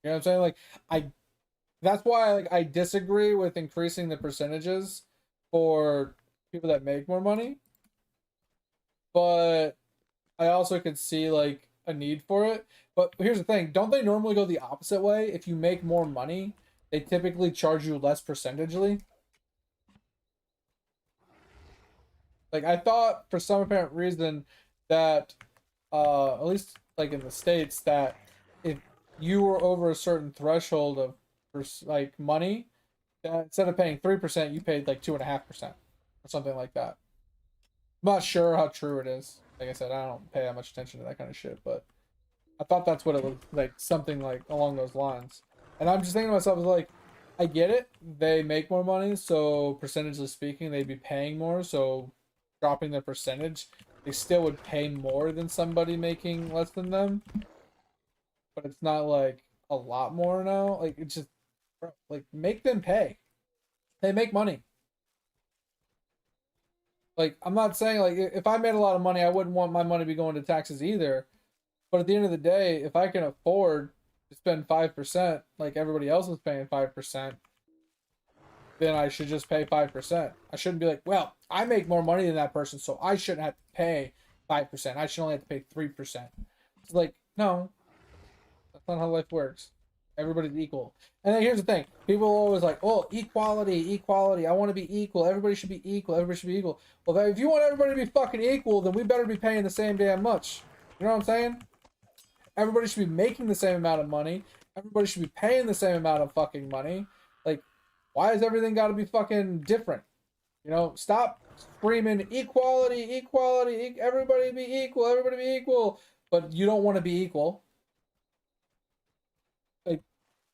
Speaker 1: You know what I'm saying? Like, I that's why, like, I disagree with increasing the percentages for people that make more money, but I also could see like a need for it. But here's the thing, don't they normally go the opposite way? If you make more money, they typically charge you less percentagely. Like, I thought for some apparent reason that at least like in the States, that if you were over a certain threshold of like money, that instead of paying 3%, you paid like 2.5% or something like that. I'm not sure how true it is. Like I said, I don't pay that much attention to that kind of shit, but I thought that's what it was, like something like along those lines. And I'm just thinking to myself, like, I get it. They make more money, so percentage speaking, they'd be paying more. So dropping their percentage, they still would pay more than somebody making less than them. But it's not like a lot more now. Like, it's just, bro, like, make them pay. They make money. Like, I'm not saying, like, if I made a lot of money, I wouldn't want my money to be going to taxes either. But at the end of the day, if I can afford to spend 5%, like everybody else is paying 5%, then I should just pay 5%. I shouldn't be like, well, I make more money than that person, so I shouldn't have to pay 5%. I should only have to pay 3%. It's like, no, that's not how life works. Everybody's equal. And then here's the thing. People are always like, oh, equality, equality. I want to be equal. Everybody should be equal. Everybody should be equal. Well, if you want everybody to be fucking equal, then we better be paying the same damn much. You know what I'm saying? Everybody should be making the same amount of money. Everybody should be paying the same amount of fucking money. Like, why is everything got to be fucking different? You know, stop screaming equality, equality, everybody be equal, everybody be equal, but you don't want to be equal. Like,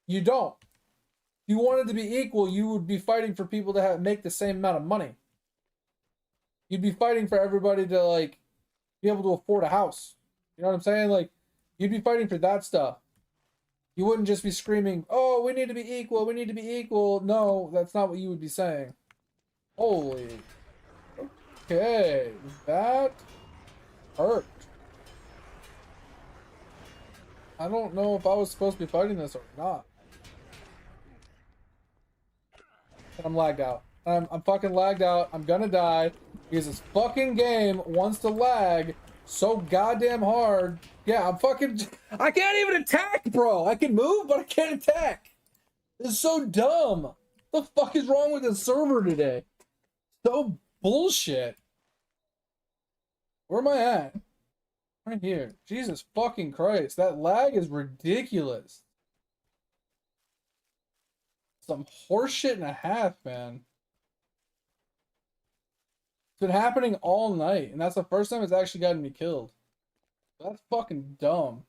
Speaker 1: you don't. If you wanted to be equal, you would be fighting for people to make the same amount of money. You'd be fighting for everybody to, like, be able to afford a house. You know what I'm saying? Like, you'd be fighting for that stuff. You wouldn't just be screaming, oh, we need to be equal, we need to be equal. No, that's not what you would be saying. Holy. Okay, that hurt. I don't know if I was supposed to be fighting this or not. I'm lagged out. I'm fucking lagged out. I'm gonna die because this fucking game wants to lag so goddamn hard. Yeah, I'm fucking... I can't even attack, bro. I can move, but I can't attack. This is so dumb. What the fuck is wrong with the server today? So bullshit. Where am I at? Right here. Jesus fucking Christ. That lag is ridiculous. some horseshit and a half, man. It's been happening all night, and that's the first time it's actually gotten me killed. That's fucking dumb.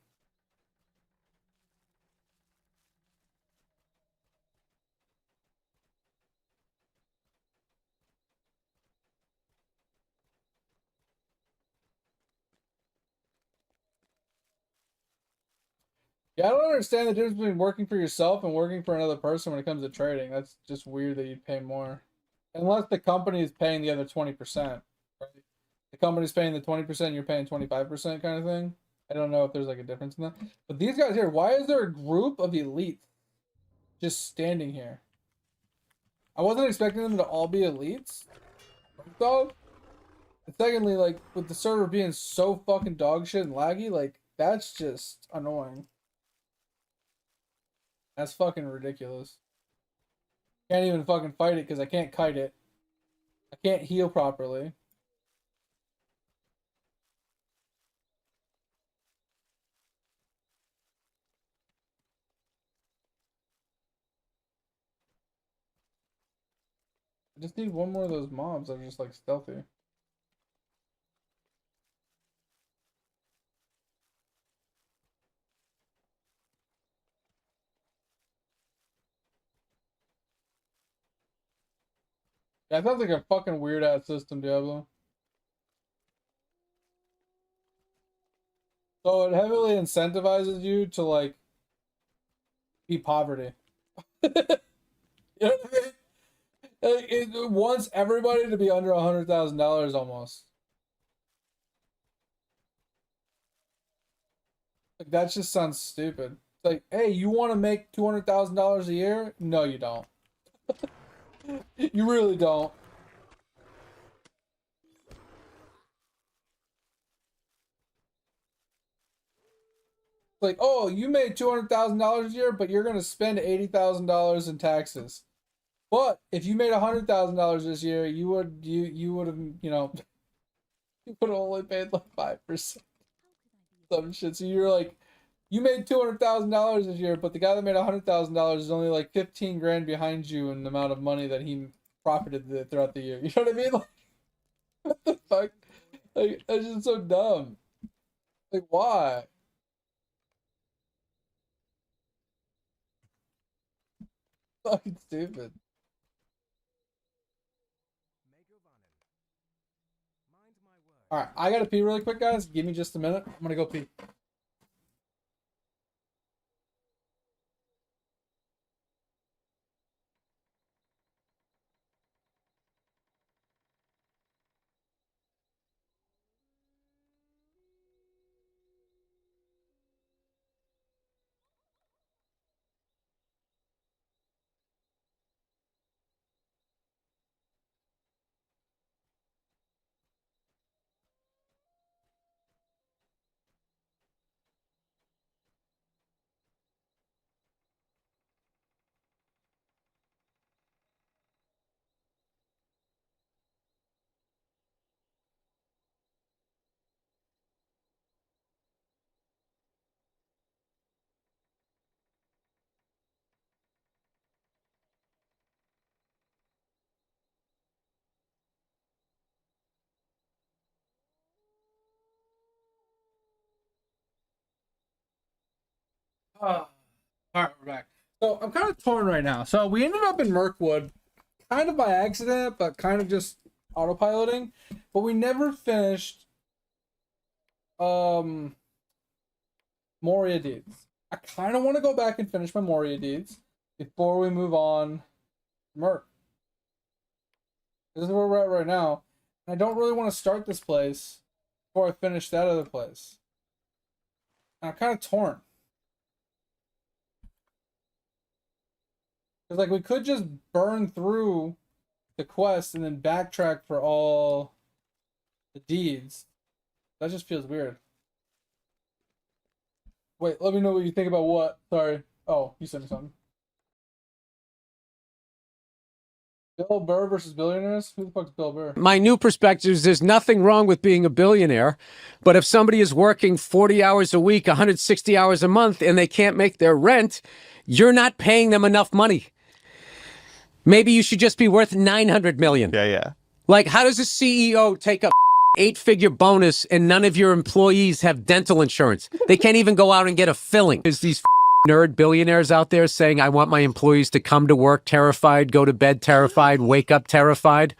Speaker 1: Yeah, I don't understand the difference between working for yourself and working for another person when it comes to trading. That's just weird that you'd pay more. Unless the company is paying the other 20%. Right? The company's paying the 20%, you're paying 25% kind of thing. I don't know if there's like a difference in that. But these guys here, why is there a group of elites just standing here? I wasn't expecting them to all be elites. Dog. And secondly, like, with the server being so fucking dog shit and laggy, like, that's just annoying. That's fucking ridiculous. Can't even fucking fight it because I can't kite it. I can't heal properly. I just need one more of those mobs that are just like stealthy. Yeah, it sounds like a fucking weird ass system, Diablo. So it heavily incentivizes you to like be poverty. You know what I mean? Like, it wants everybody to be under $100,000 almost. Like that just sounds stupid. It's like, hey, you want to make $200,000 a year? No, you don't. You really don't. Like, oh, you made $200,000 a year, but you're gonna spend $80,000 in taxes. But if you made $100,000 this year, you would have you would have only paid like 5%. Some shit. So you're like, you made $200,000 this year, but the guy that made $100,000 is only like 15 grand behind you in the amount of money that he profited throughout the year. You know what I mean? Like, what the fuck? Like, that's just so dumb. Like, why? Fucking stupid. All right, I gotta pee really quick, guys. Give me just a minute. I'm gonna go pee. All right, we're back. So I'm kind of torn right now. So we ended up in Mirkwood, kind of by accident, but kind of just autopiloting. But we never finished Moria deeds. I kind of want to go back and finish my Moria deeds before we move on Merc. This is where we're at right now. And I don't really want to start this place before I finish that other place. And I'm kind of torn. Because, like, we could just burn through the quest and then backtrack for all the deeds. That just feels weird. Wait, let me know what you think about what. Sorry. Oh, you sent me something. Bill Burr versus billionaires? Who the fuck's Bill Burr?
Speaker 5: My new perspective is there's nothing wrong with being a billionaire, but if somebody is working 40 hours a week, 160 hours a month, and they can't make their rent, you're not paying them enough money. Maybe you should just be worth 900 million.
Speaker 6: Yeah.
Speaker 5: Like, how does a CEO take a 8-figure bonus and none of your employees have dental insurance? They can't even go out and get a filling. There's these nerd billionaires out there saying, I want my employees to come to work terrified, go to bed terrified, wake up terrified.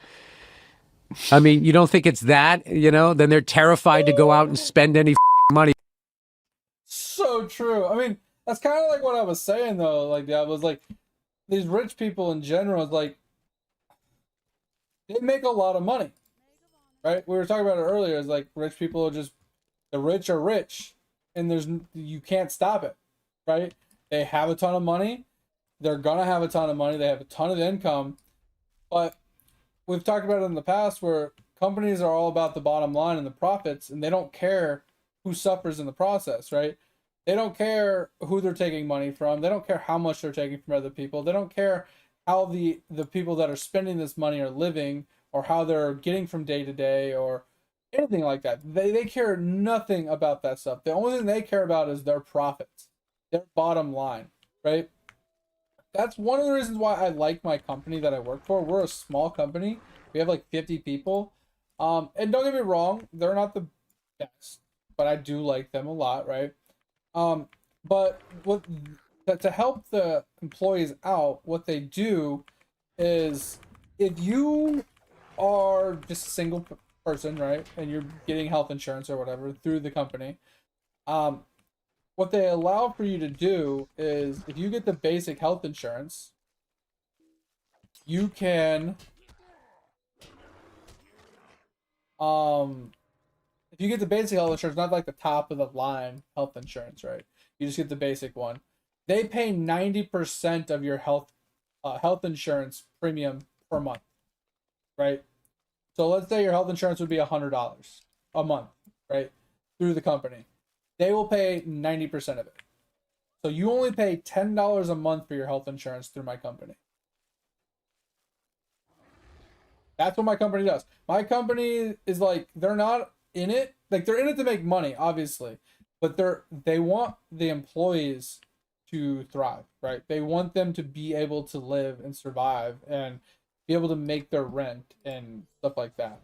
Speaker 5: I mean, you don't think it's that, then they're terrified to go out and spend any money.
Speaker 1: So true. I mean, that's kind of like what I was saying though. Like, I was like, these rich people in general is like, they make a lot of money, right? We were talking about it earlier. It's like rich people are just, the rich are rich, and you can't stop it, right? They have a ton of money. They're gonna have a ton of money. They have a ton of income, but we've talked about it in the past where companies are all about the bottom line and the profits, and they don't care who suffers in the process, right? They don't care who they're taking money from. They don't care how much they're taking from other people. They don't care how the people that are spending this money are living, or how they're getting from day to day, or anything like that. They care nothing about that stuff. The only thing they care about is their profits, their bottom line, right? That's one of the reasons why I like my company that I work for. We're a small company. We have like 50 people. And don't get me wrong, they're not the best, but I do like them a lot, right? But to help the employees out, what they do is, if you are just a single person, right, and you're getting health insurance or whatever through the company, what they allow for you to do is, if you get the basic health insurance, you can if you get the basic health insurance, not like the top of the line health insurance, right? You just get the basic one. They pay 90% of your health insurance premium per month, right? So let's say your health insurance would be $100 a month, right? Through the company. They will pay 90% of it. So you only pay $10 a month for your health insurance through my company. That's what my company does. My company is like, they're not in it. Like, they're in it to make money, obviously. But they want the employees to thrive, right? They want them to be able to live and survive and be able to make their rent and stuff like that.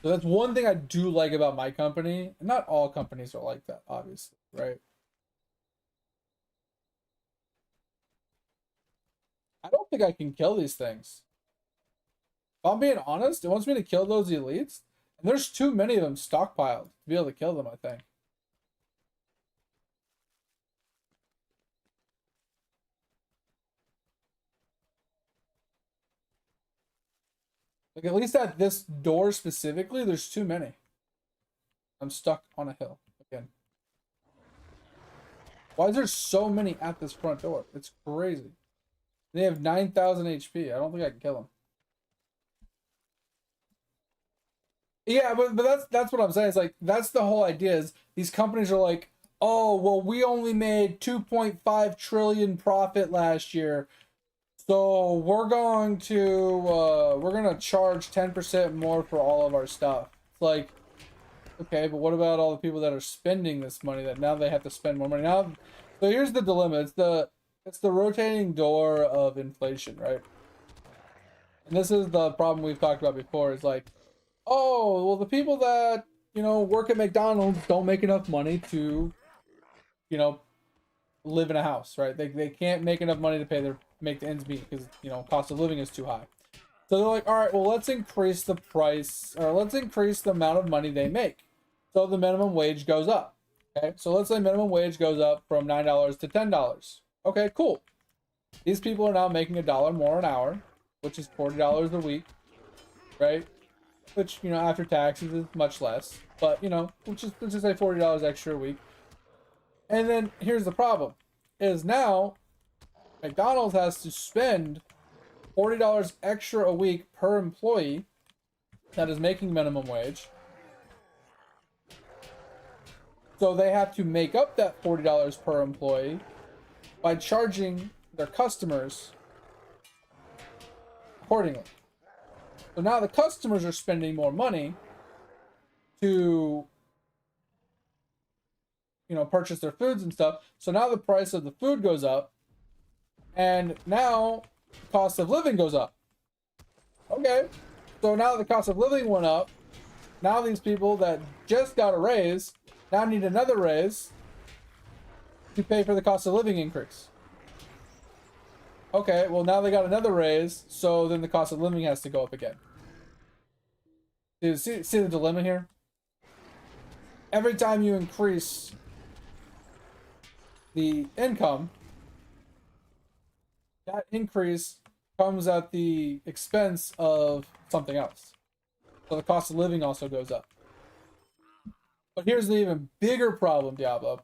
Speaker 1: So that's one thing I do like about my company. Not all companies are like that, obviously, right? I don't think I can kill these things. If I'm being honest, it wants me to kill those elites. And there's too many of them stockpiled to be able to kill them, I think. Like, at least at this door specifically, there's too many. I'm stuck on a hill again. Why is there so many at this front door? It's crazy. They have 9,000 HP. I don't think I can kill them. Yeah, but that's what I'm saying. It's like, that's the whole idea, is these companies are like, oh, well, we only made 2.5 trillion profit last year, so we're going to charge 10% more for all of our stuff. It's like, okay, but what about all the people that are spending this money, that now they have to spend more money now? So here's the dilemma. It's the rotating door of inflation, right? And this is the problem we've talked about before. Is like, oh, well, the people that, work at McDonald's don't make enough money to, live in a house, right? They can't make enough money to make the ends meet because, cost of living is too high. So they're like, all right, well, let's increase the price, or let's increase the amount of money they make. So the minimum wage goes up. Okay, so let's say minimum wage goes up from $9 to $10. Okay, cool. These people are now making $1 more an hour, which is $40 a week, right? Which, after taxes is much less, but, let's just say $40 extra a week. And then here's the problem, is now McDonald's has to spend $40 extra a week per employee that is making minimum wage. So they have to make up that $40 per employee by charging their customers accordingly. So now the customers are spending more money to, purchase their foods and stuff. So now the price of the food goes up. And now cost of living goes up. Okay, so now the cost of living went up. Now these people that just got a raise now need another raise to pay for the cost of living increase. Okay, well now they got another raise, so then the cost of living has to go up again. See the dilemma here? Every time you increase the income, that increase comes at the expense of something else. So the cost of living also goes up. But here's the even bigger problem, Diablo,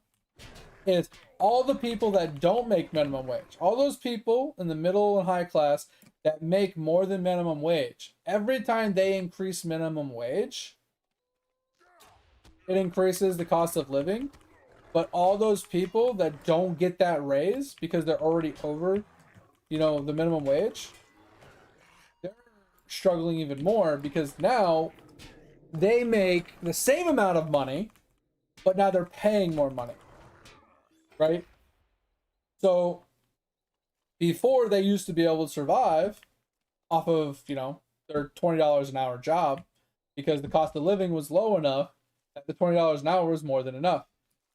Speaker 1: is all the people that don't make minimum wage, all those people in the middle and high class that make more than minimum wage, every time they increase minimum wage, it increases the cost of living. But all those people that don't get that raise because they're already over, you know, the minimum wage, they're struggling even more because now they make the same amount of money, but now they're paying more money, right? So before they used to be able to survive off of, you know, their $20 an hour job because the cost of living was low enough that the $20 an hour was more than enough.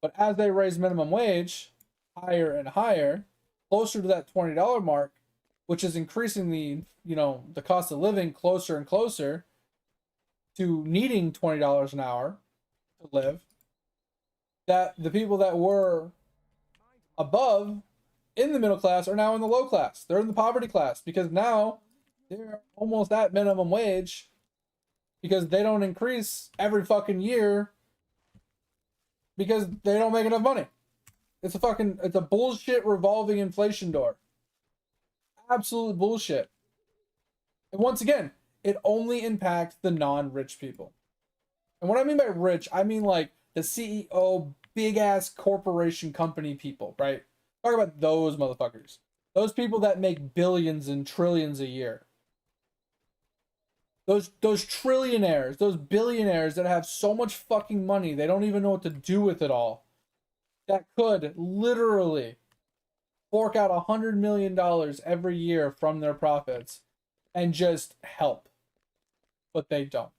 Speaker 1: But as they raise minimum wage higher and higher, closer to that $20 mark, which is increasing the, you know, the cost of living closer and closer to needing $20 an hour to live, that the people that were above in the middle class are now in the low class. They're in the poverty class because now they're almost at minimum wage because they don't increase every fucking year because they don't make enough money. It's a bullshit revolving inflation door. Absolute bullshit. And once again, it only impacts the non-rich people. And what I mean by rich, I mean like the CEO, big ass corporation company people, right? Talk about those motherfuckers. Those people that make billions and trillions a year. Those trillionaires, those billionaires that have so much fucking money, they don't even know what to do with it all. That could literally fork out $100 million every year from their profits and just help. But they don't.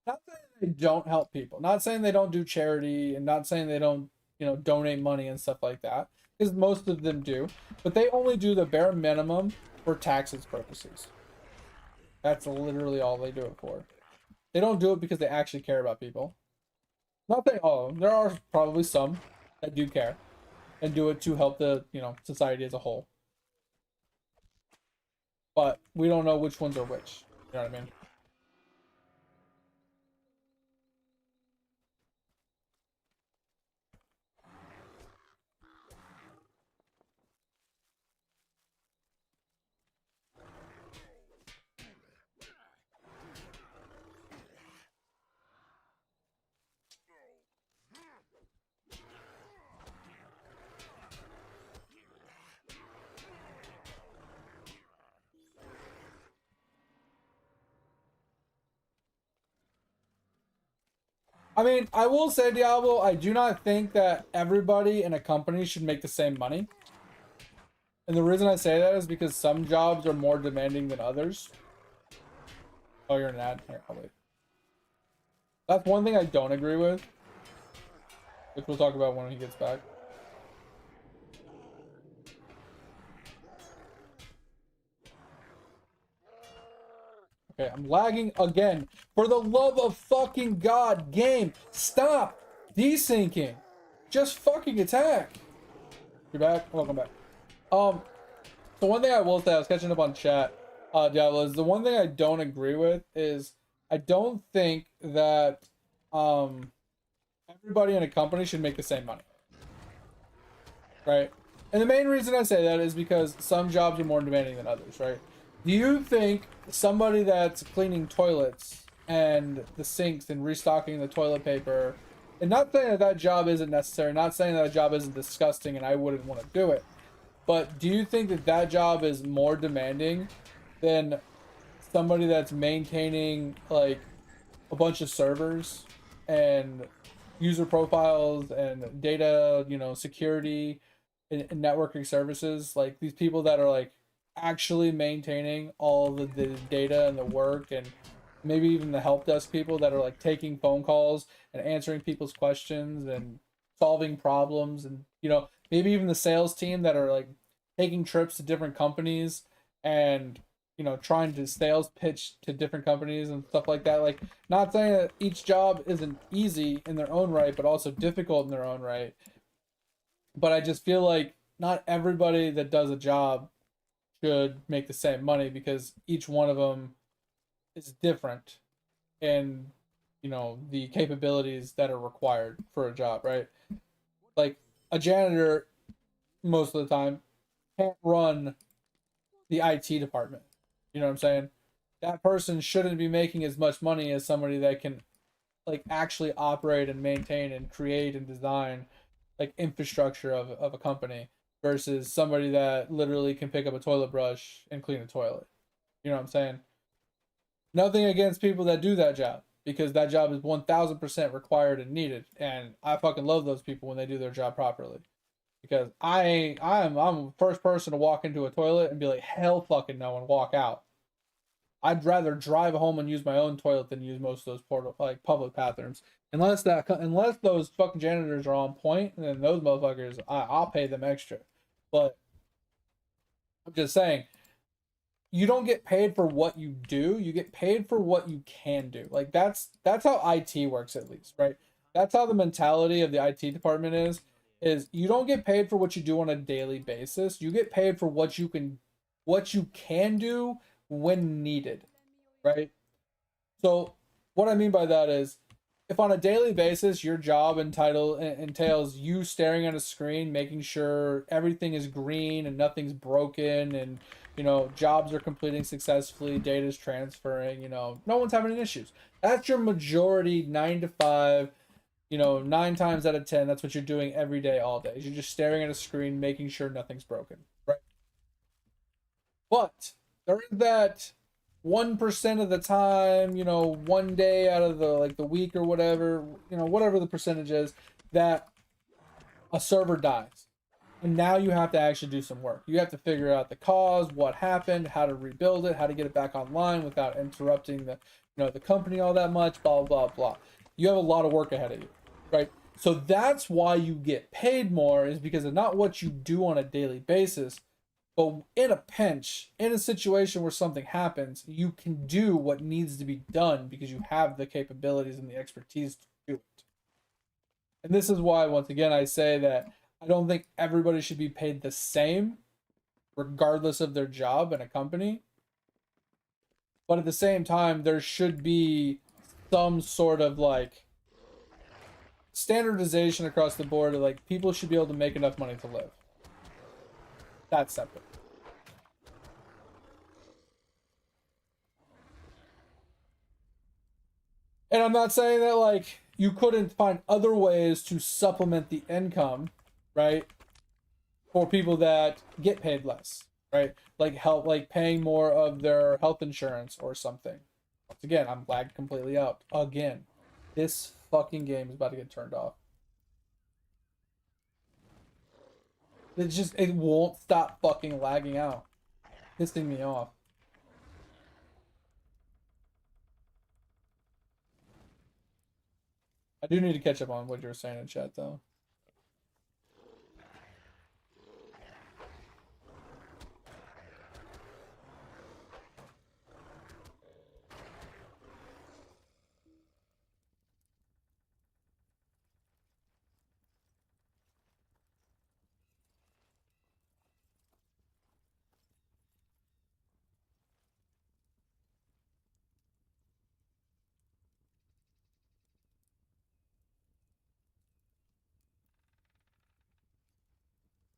Speaker 1: Not saying they don't help people. Not saying they don't do charity and not saying they don't, you know, donate money and stuff like that. Because most of them do. But they only do the bare minimum for taxes purposes. That's literally all they do it for. They don't do it because they actually care about people. Not that all of them. There are probably some that do care and do it to help the, you know, society as a whole. But we don't know which ones are which. You know what I mean? I mean, I will say, Diablo, I do not think that everybody in a company should make the same money. And the reason I say that is because some jobs are more demanding than others. Oh, you're an ad? Here, I'll wait. That's one thing I don't agree with, which we'll talk about when he gets back. Okay, I'm lagging again. For the love of fucking God, game, stop desyncing. Just fucking attack. You're back? Welcome back. So one thing I will say, I was catching up on chat, Diablo, is the one thing I don't agree with is I don't think that everybody in a company should make the same money. Right? And the main reason I say that is because some jobs are more demanding than others, right? Do you think somebody that's cleaning toilets and the sinks and restocking the toilet paper, and not saying that that job isn't necessary, not saying that job isn't disgusting and I wouldn't want to do it, but do you think that that job is more demanding than somebody that's maintaining like a bunch of servers and user profiles and data, you know, security and networking services? Like these people that are like actually maintaining all the data and the work, and maybe even the help desk people that are like taking phone calls and answering people's questions and solving problems, and maybe even the sales team that are like taking trips to different companies and trying to sales pitch to different companies and stuff like that. Like, not saying that each job isn't easy in their own right, but also difficult in their own right. But I just feel like not everybody that does a job should make the same money, because each one of them is different in the capabilities that are required for a job, right? Like, a janitor most of the time can't run the IT department. You know what I'm saying? That person shouldn't be making as much money as somebody that can like actually operate and maintain and create and design like infrastructure of a company, versus somebody that literally can pick up a toilet brush and clean a toilet. You know what I'm saying? Nothing against people that do that job, because that job is 1000% required and needed, and I fucking love those people when they do their job properly. Because I'm the first person to walk into a toilet and be like, hell fucking no, and walk out. I'd rather drive home and use my own toilet than use most of those public bathrooms. Unless those fucking janitors are on point, then those motherfuckers, I'll pay them extra. But I'm just saying, you don't get paid for what you do. You get paid for what you can do. Like, that's how IT works, at least, right? That's how the mentality of the IT department is you don't get paid for what you do on a daily basis. You get paid for what you can do when needed, right? So what I mean by that is, if on a daily basis your job entails you staring at a screen, making sure everything is green and nothing's broken, and jobs are completing successfully, data is transferring, no one's having any issues. That's your majority 9 to 5. 9 times out of 10, that's what you're doing every day, all day. You're just staring at a screen, making sure nothing's broken, right? But there is that 1% of the time, one day out of the week or whatever, whatever the percentage is, that a server dies. And now you have to actually do some work. You have to figure out the cause, what happened, how to rebuild it, how to get it back online without interrupting the company all that much, blah, blah, blah. You have a lot of work ahead of you, right? So that's why you get paid more, is because of not what you do on a daily basis, but in a pinch, in a situation where something happens, you can do what needs to be done because you have the capabilities and the expertise to do it. And this is why, once again, I say that I don't think everybody should be paid the same, regardless of their job in a company. But at the same time, there should be some sort of like standardization across the board. Like, people should be able to make enough money to live. That's separate. And I'm not saying that like you couldn't find other ways to supplement the income, right? For people that get paid less, right? Like paying more of their health insurance or something. Once again, I'm lagged completely out. Again, this fucking game is about to get turned off. It won't stop fucking lagging out. Pissing me off. I do need to catch up on what you were saying in chat, though.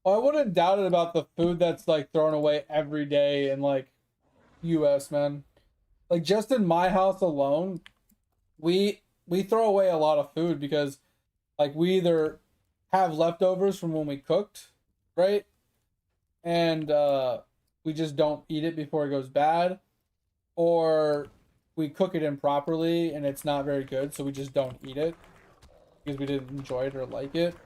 Speaker 1: Well, I wouldn't doubt it about the food that's like thrown away every day in like US, man. Like, just in my house alone, we throw away a lot of food because like we either have leftovers from when we cooked, right? And we just don't eat it before it goes bad, or we cook it improperly and it's not very good, so we just don't eat it because we didn't enjoy it or like it.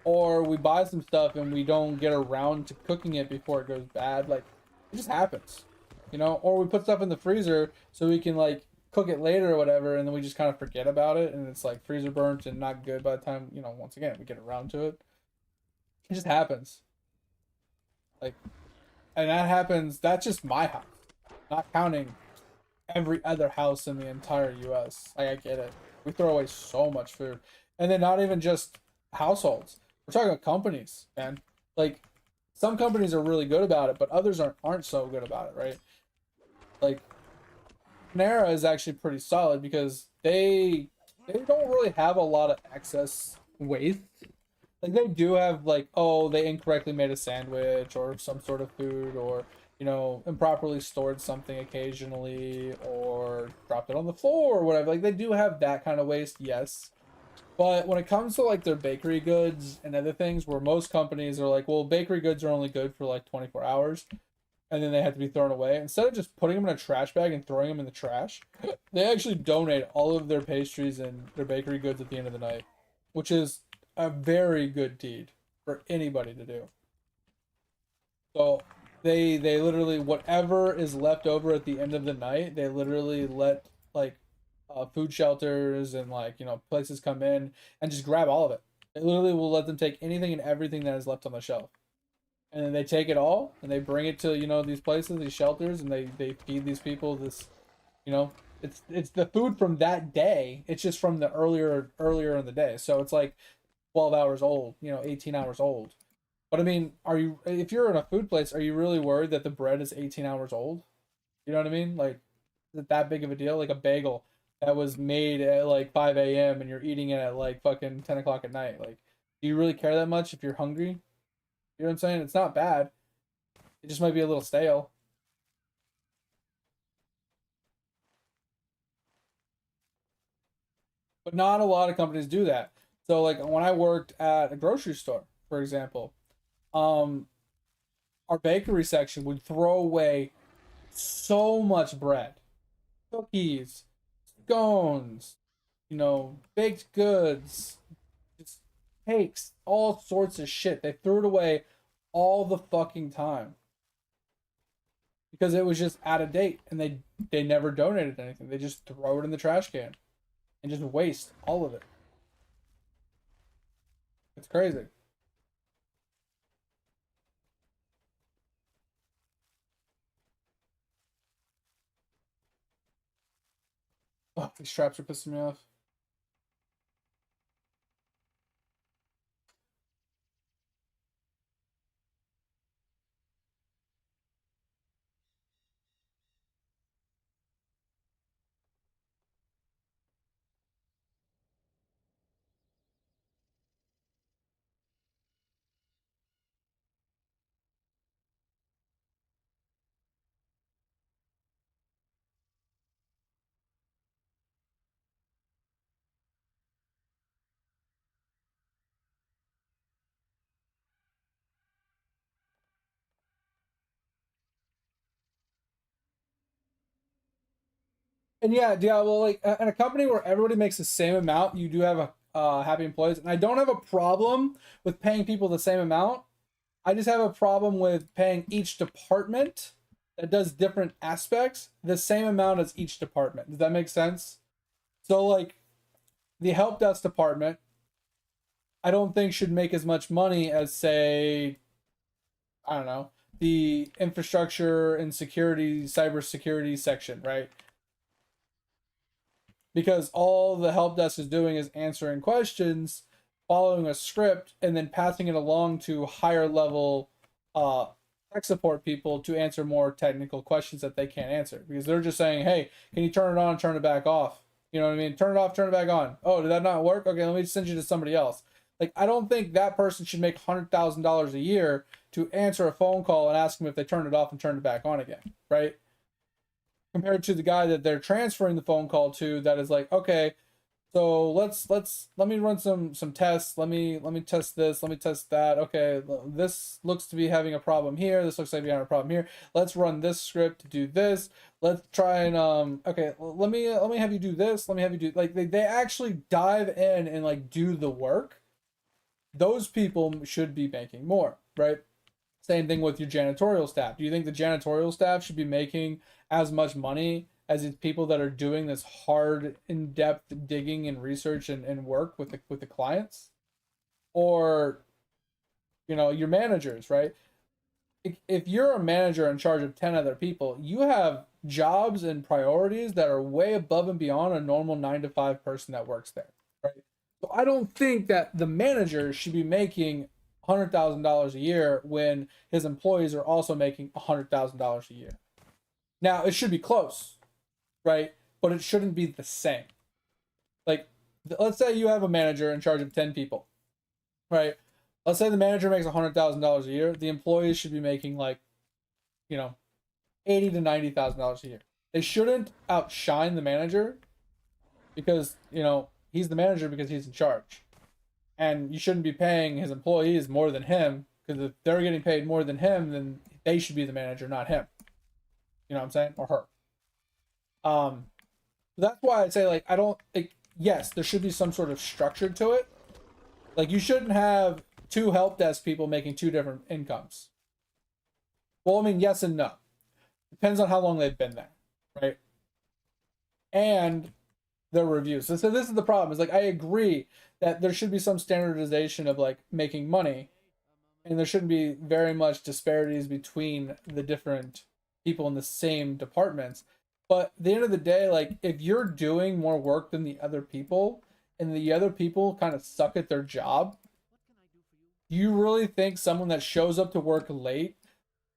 Speaker 1: Or we buy some stuff and we don't get around to cooking it before it goes bad. Like, It just happens, you know. Or we put stuff in the freezer so we can like cook it later or whatever, and then we just kind of forget about it, and it's like freezer burnt and not good by the time, you know, once again we get around to it. It just happens. Like, and that happens. That's just my house, not counting every other house in the entire U.S. Like, I get it. We throw away so much food, and then not even just households. We're talking about companies, man. Like, some companies are really good about it, but others aren't so good about it, right? Like, Panera is actually pretty solid because they don't really have a lot of excess waste. Like, they do have like, oh, they incorrectly made a sandwich or some sort of food, or you know, improperly stored something occasionally, or dropped it on the floor or whatever. Like, they do have that kind of waste, yes. But when it comes to like their bakery goods and other things, where most companies are like, well, bakery goods are only good for like 24 hours and then they have to be thrown away. Instead of just putting them in a trash bag and throwing them in the trash, they actually donate all of their pastries and their bakery goods at the end of the night, which is a very good deed for anybody to do. So they literally, whatever is left over at the end of the night, they literally let like food shelters and like, you know, places come in and just grab all of it. They literally will let them take anything and everything that is left on the shelf, and then they take it all and they bring it to, you know, these places, these shelters, and they feed these people this, you know, it's the food from that day. It's just from the earlier in the day, so it's like 12 hours old, you know, 18 hours old. But I mean, are you, if you're in a food place, are you really worried that the bread is 18 hours old? You know what I mean? Like, is it that big of a deal? Like a bagel that was made at like 5 a.m. and you're eating it at like fucking 10 o'clock at night. Like, do you really care that much if you're hungry? You know what I'm saying? It's not bad. It just might be a little stale. But not a lot of companies do that. So like when I worked at a grocery store, for example, um, our bakery section would throw away so much bread, cookies, scones, you know, baked goods, just cakes, all sorts of shit. They threw it away all the fucking time because it was just out of date, and they never donated anything. They just throw it in the trash can and just waste all of it. It's crazy. Oh, these traps are pissing me off. And yeah, well, like in a company where everybody makes the same amount, you do have a happy employees, and I don't have a problem with paying people the same amount. I just have a problem with paying each department that does different aspects the same amount as each department. Does that make sense? So like the help desk department, I don't think should make as much money as, say, I don't know, the infrastructure and security, cybersecurity section, right? Because all the help desk is doing is answering questions, following a script, and then passing it along to higher level uh, tech support people to answer more technical questions that they can't answer. Because they're just saying, hey, can you turn it on, turn it back off? You know what I mean? Turn it off, turn it back on. Oh, did that not work? Okay, let me send you to somebody else. Like, I don't think that person should make $100,000 a year to answer a phone call and ask them if they turned it off and turned it back on again, right? Compared to the guy that they're transferring the phone call to, that is like, okay, so let me run some tests. Let me test this, let me test that. Okay, this looks to be having a problem here, this looks like we have a problem here. Let's run this script to do this. Let's try and okay, let me have you do this, let me have you do, like, they actually dive in and like do the work. Those people should be making more, right? Same thing with your janitorial staff. Do you think the janitorial staff should be making as much money as these people that are doing this hard, in-depth digging and research and work with the clients? Or, your managers, right? If you're a manager in charge of 10 other people, you have jobs and priorities that are way above and beyond a normal 9 to 5 person that works there, right? So I don't think that the manager should be making $100,000 a year when his employees are also making $100,000 a year. Now, it should be close, right? But it shouldn't be the same. Like, let's say you have a manager in charge of 10 people, right? Let's say the manager makes $100,000 a year. The employees should be making like, $80,000 to $90,000 a year. They shouldn't outshine the manager because, he's the manager because he's in charge. And you shouldn't be paying his employees more than him, because if they're getting paid more than him, then they should be the manager, not him. You know what I'm saying? Or her. That's why I'd say, I don't, yes, there should be some sort of structure to it. Like, you shouldn't have 2 help desk people making 2 different incomes. Well, I mean, yes and no. Depends on how long they've been there, right? And their reviews. So this is the problem. Is I agree that there should be some standardization of making money, and there shouldn't be very much disparities between the different people in the same departments. But at the end of the day, if you're doing more work than the other people, and the other people kind of suck at their job, do you really think someone that shows up to work late,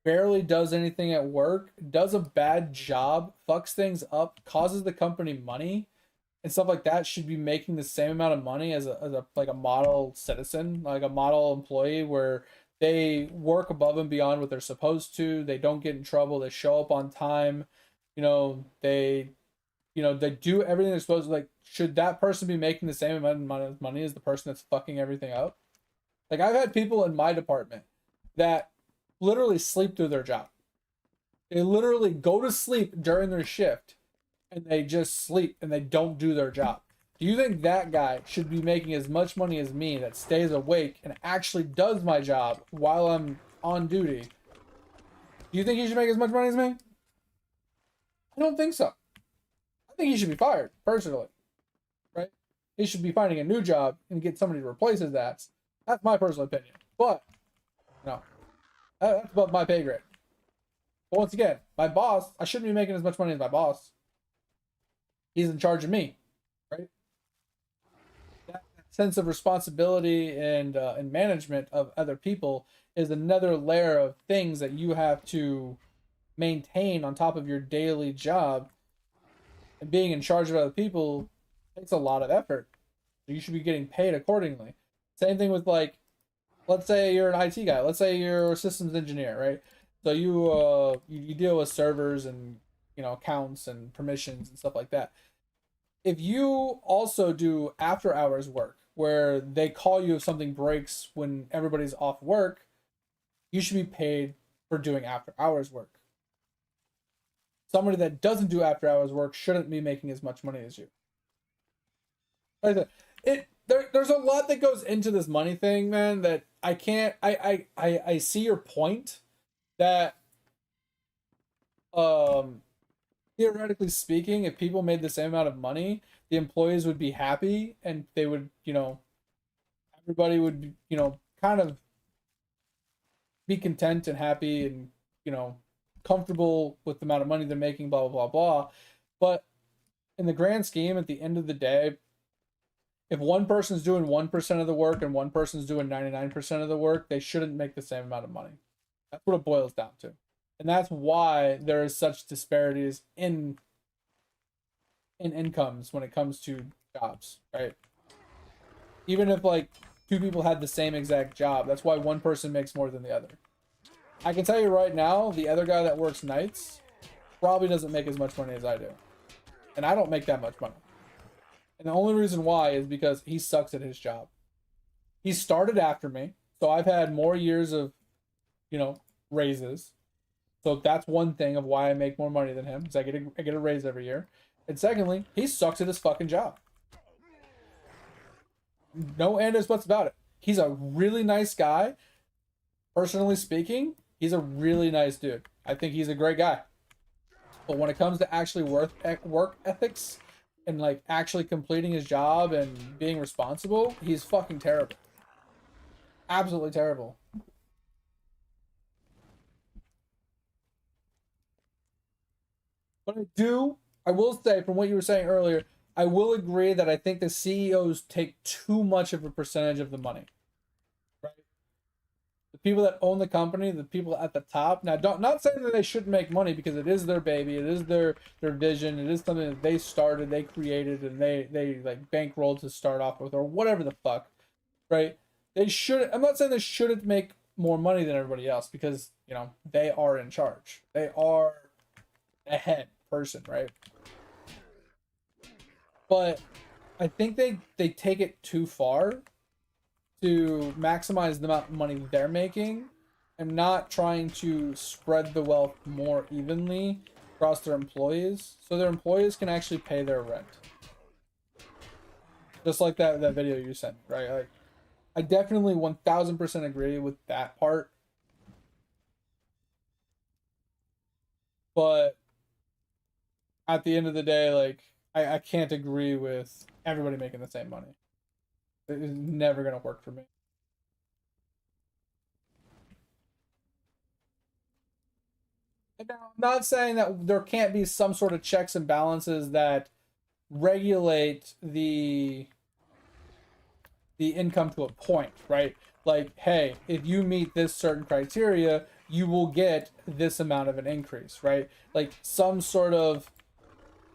Speaker 1: barely does anything at work, does a bad job, fucks things up, causes the company money, and stuff like that should be making the same amount of money as a model citizen, like a model employee, where they work above and beyond what they're supposed to, they don't get in trouble, they show up on time, they do everything they're supposed to. Should that person be making the same amount of money as the person that's fucking everything up? I've had people in my department that literally sleep through their job. They literally go to sleep during their shift, and they just sleep and they don't do their job. Do you think that guy should be making as much money as me that stays awake and actually does my job while I'm on duty? Do you think he should make as much money as me? I don't think so. I think he should be fired, personally. Right? He should be finding a new job and get somebody to replace his ass. That's my personal opinion. But, no. That's above my pay grade. But once again, my boss, I shouldn't be making as much money as my boss. He's in charge of me, right? That sense of responsibility and management of other people is another layer of things that you have to maintain on top of your daily job. And being in charge of other people takes a lot of effort. So you should be getting paid accordingly. Same thing with let's say you're an IT guy. Let's say you're a systems engineer, right? So you deal with servers and accounts and permissions and stuff like that. If you also do after hours work where they call you if something breaks when everybody's off work, you should be paid for doing after hours work. Somebody that doesn't do after hours work shouldn't be making as much money as you. Like I said, there's a lot that goes into this money thing, man, that I can't. I see your point that theoretically speaking, if people made the same amount of money, the employees would be happy and they would, everybody would, kind of be content and happy and, comfortable with the amount of money they're making, blah, blah, blah, blah. But in the grand scheme, at the end of the day, if one person's doing 1% of the work and one person's doing 99% of the work, they shouldn't make the same amount of money. That's what it boils down to. And that's why there is such disparities in incomes when it comes to jobs, right? Even if 2 people had the same exact job, that's why one person makes more than the other. I can tell you right now, the other guy that works nights probably doesn't make as much money as I do. And I don't make that much money. And the only reason why is because he sucks at his job. He started after me, so I've had more years of, raises. So that's one thing of why I make more money than him, because I get a raise every year. And secondly, he sucks at his fucking job. No and ifs buts about it. He's a really nice guy, Personally speaking, he's a really nice dude. I think he's a great guy. But when it comes to actually work ethics and like actually completing his job and being responsible, he's fucking terrible. Absolutely terrible. But I will say from what you were saying earlier, I will agree that I think the CEOs take too much of a percentage of the money. Right? The people that own the company, the people at the top. Now, don't not saying that they shouldn't make money because it is their baby, it is their vision, it is something that they started, they created, and they like bankrolled to start off with, or whatever the fuck, right? They should. I'm not saying they shouldn't make more money than everybody else because they are in charge. They are a head person, right? But I think they take it too far to maximize the amount of money they're making and not trying to spread the wealth more evenly across their employees so their employees can actually pay their rent. Just like that video you sent, right? Like, I definitely 1000% agree with that part. But at the end of the day, like, I can't agree with everybody making the same money. It's never going to work for me. And now, I'm not saying that there can't be some sort of checks and balances that regulate the income to a point, right? Like, hey, if you meet this certain criteria, you will get this amount of an increase, right? Like some sort of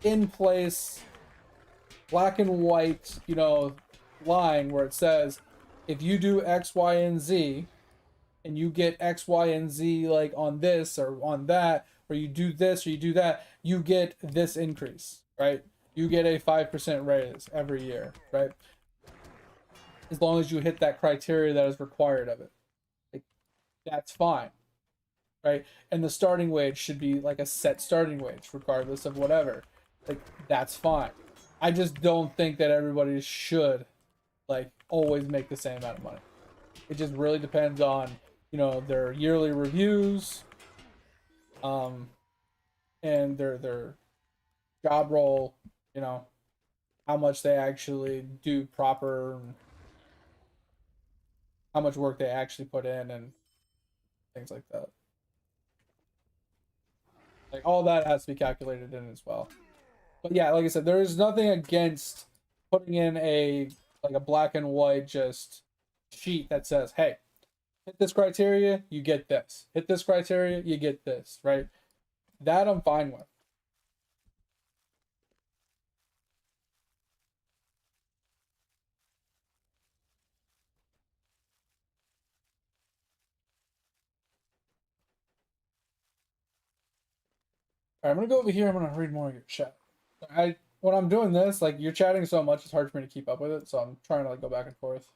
Speaker 1: in place black and white, line where it says if you do X, Y, and Z and you get X, Y, and Z like on this or on that, or you do this or you do that, you get this increase, right? You get a 5% raise every year, right? As long as you hit that criteria that is required of it. Like, that's fine, right? And the starting wage should be like a set starting wage, regardless of whatever. Like, that's fine. I just don't think that everybody should like always make the same amount of money. It just really depends on their yearly reviews, and their job role, how much they actually do proper, how much work they actually put in, and things like that. Like all that has to be calculated in as well. But yeah, like I said, there is nothing against putting in a black and white just sheet that says, hey, hit this criteria, you get this. Hit this criteria, you get this, right? That I'm fine with. All right, I'm gonna go over here. I'm gonna read more of your chat. When I'm doing this, like you're chatting so much, it's hard for me to keep up with it. So I'm trying to like go back and forth.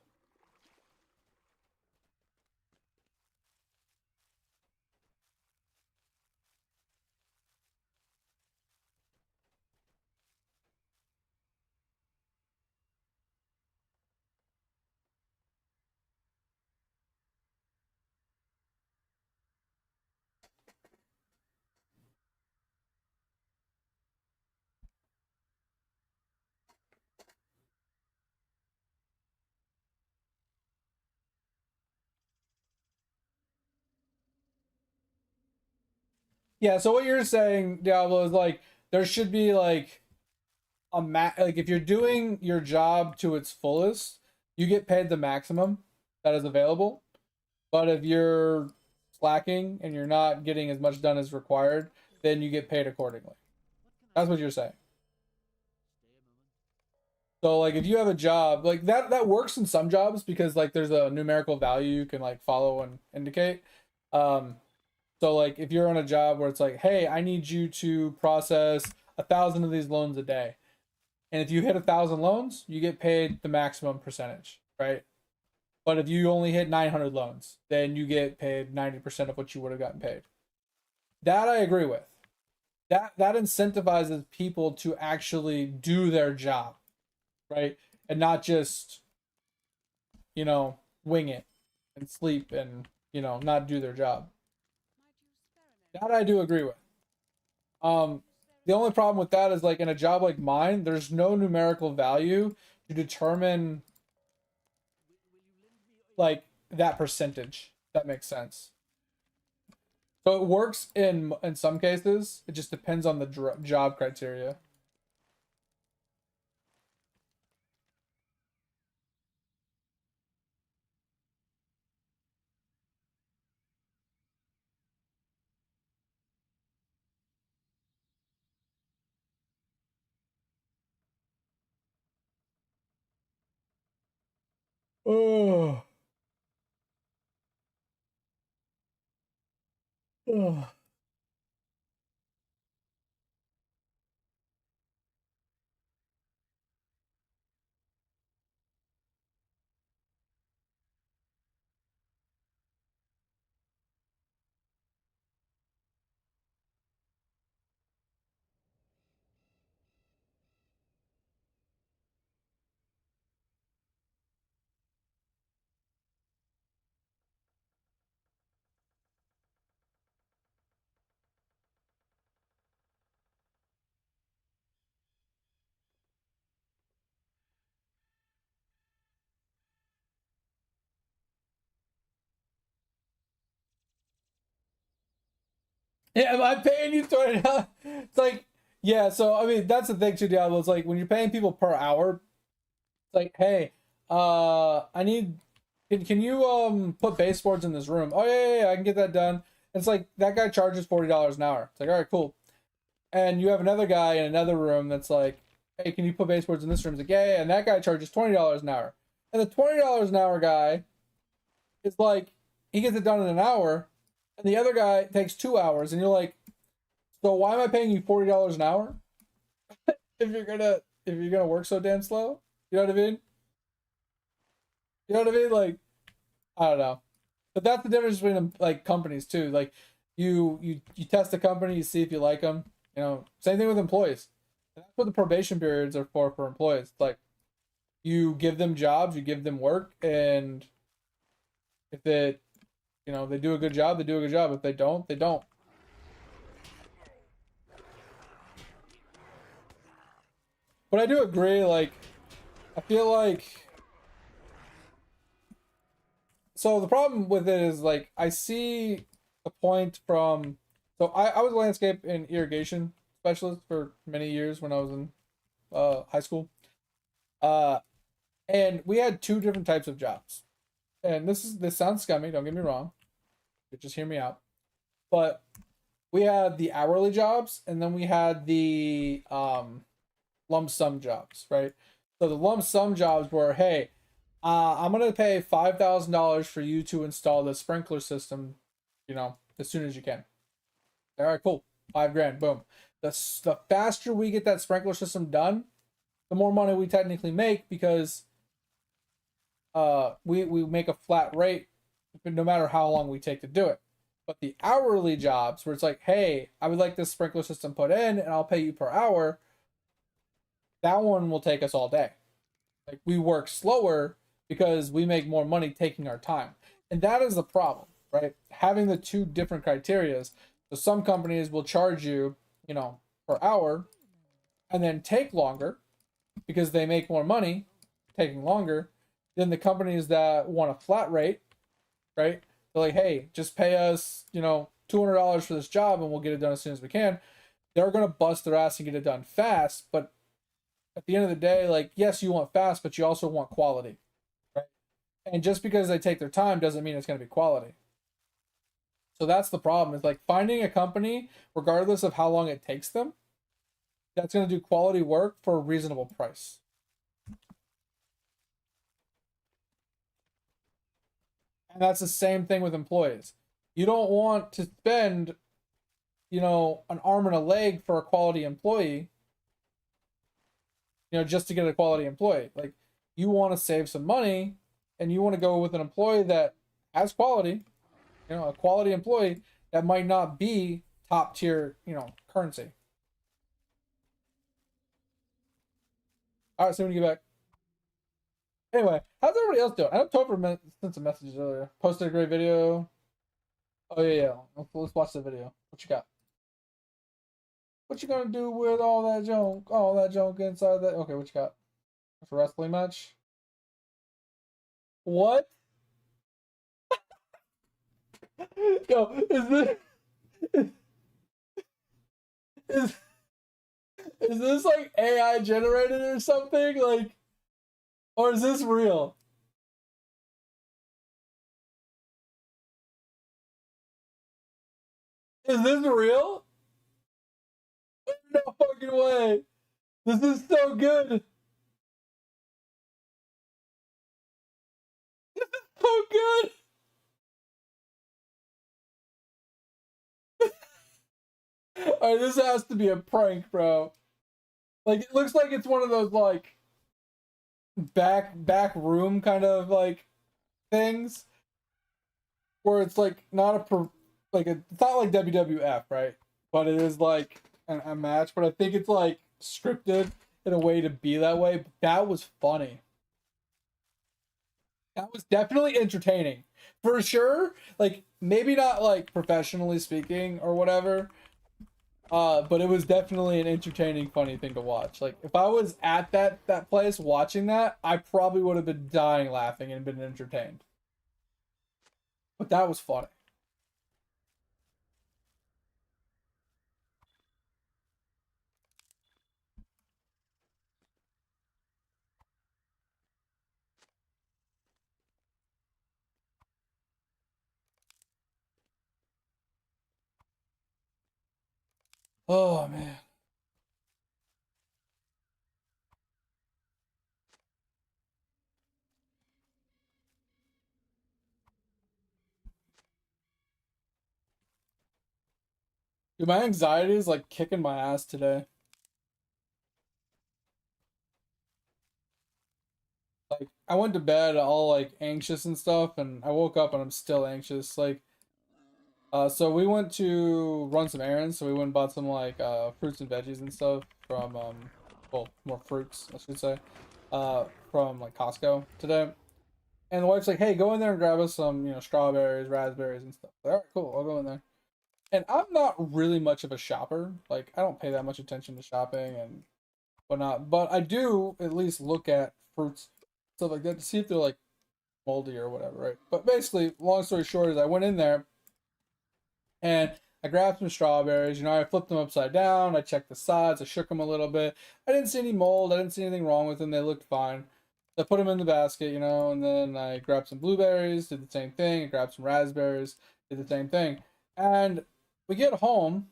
Speaker 1: Yeah. So what you're saying, Diablo, is like there should be like like if you're doing your job to its fullest, you get paid the maximum that is available. But if you're slacking and you're not getting as much done as required, then you get paid accordingly. That's what you're saying. So like if you have a job like that works in some jobs because like there's a numerical value you can like follow and indicate. Um, so like if you're on a job where it's like, hey, I need you to process 1,000 of these loans a day, and if you hit 1,000 loans, you get paid the maximum percentage, right? But if you only hit 900 loans, then you get paid 90% of what you would have gotten paid. That I agree with. That incentivizes people to actually do their job, right? And not just, wing it and sleep and you know, not do their job. That I do agree with. The only problem with that is like in a job like mine, there's no numerical value to determine like that percentage. That makes sense. So it works in some cases. It just depends on the job criteria. Oh. Oh. Yeah, am I paying you $20? It's like, yeah. So I mean, that's the thing too, Diablo. It's like when you're paying people per hour. It's like, hey, I need. Can you put baseboards in this room? Oh yeah, I can get that done. It's like that guy charges $40 an hour. It's like, all right, cool. And you have another guy in another room that's like, hey, can you put baseboards in this room? It's like, yeah, and that guy charges $20 an hour. And the $20 an hour guy is like, he gets it done in an hour, and the other guy takes 2 hours, and you're like, so why am I paying you $40 an hour if you're gonna work so damn slow? You know what I mean? You know what I mean? Like, I don't know. But that's the difference between like companies too. Like, you test a company, you see if you like them. You know, same thing with employees. And that's what the probation periods are for employees. Like, you give them jobs, you give them work, and if it, you know, they do a good job, they do a good job. If they don't, they don't. But I do agree. Like, I feel like so the problem with it is like I see the point from so I was a landscape and irrigation specialist for many years when I was in high school. Uh and we had two different types of jobs. And this sounds scummy, don't get me wrong. But just hear me out. But we had the hourly jobs and then we had the lump sum jobs, right? So the lump sum jobs were, hey, I'm gonna pay $5,000 for you to install the sprinkler system, you know, as soon as you can. All right, cool. 5 grand, boom. The faster we get that sprinkler system done, the more money we technically make because we make a flat rate no matter how long we take to do it. But the hourly jobs where it's like, hey, I would like this sprinkler system put in and I'll pay you per hour, that one will take us all day. Like we work slower because we make more money taking our time. And that is the problem, right? Having the two different criterias. So some companies will charge you, you know, per hour and then take longer because they make more money taking longer than the companies that want a flat rate, right? They're like, hey, just pay us, you know, $200 for this job and we'll get it done as soon as we can. They're going to bust their ass and get it done fast, but at the end of the day, like, yes, you want fast, but you also want quality, right? And just because they take their time doesn't mean it's going to be quality. So that's the problem. It's like finding a company, regardless of how long it takes them, that's going to do quality work for a reasonable price. And that's the same thing with employees. You don't want to spend, you know, an arm and a leg for a quality employee, you know, just to get a quality employee. Like, you want to save some money and you want to go with an employee that has quality, you know, a quality employee that might not be top tier, you know, currency. All right, so when you get back. Anyway, how's everybody else doing? I know Topher sent some messages earlier. Posted a great video. Oh yeah. Let's watch the video. What you got? What you gonna do with all that junk? All that junk inside that? Okay, what you got? It's a wrestling match. What? Yo, is is this like AI generated or something? Like, or is this real? Is this real? No fucking way. This is so good. So good. Alright, this has to be a prank, bro. Like, it looks like it's one of those like back room kind of like things where it's like not a like it's not like WWF, right? But it is like a match. But I think it's like scripted in a way to be that way. But that was funny. That was definitely entertaining, for sure. Like maybe not like professionally speaking or whatever. But it was definitely an entertaining, funny thing to watch. Like if I was at that place watching that, I probably would have been dying laughing and been entertained. But that was funny. Oh man. Dude, my anxiety is like kicking my ass today. Like I went to bed all like anxious and stuff, and I woke up and I'm still anxious. Like, so we went to run some errands. So we went and bought some like fruits and veggies and stuff from well, more fruits I should say, from like Costco today. And the wife's like, "Hey, go in there and grab us some, strawberries, raspberries, and stuff." Like, all right, cool. I'll go in there. And I'm not really much of a shopper. Like, I don't pay that much attention to shopping and whatnot. But I do at least look at fruits, stuff like that, to see if they're like moldy or whatever, right? But basically, long story short, is I went in there and I grabbed some strawberries. I flipped them upside down. I checked the sides. I shook them a little bit. I didn't see any mold. I didn't see anything wrong with them. They looked fine. I put them in the basket, and then I grabbed some blueberries, did the same thing. I grabbed some raspberries, did the same thing. And we get home,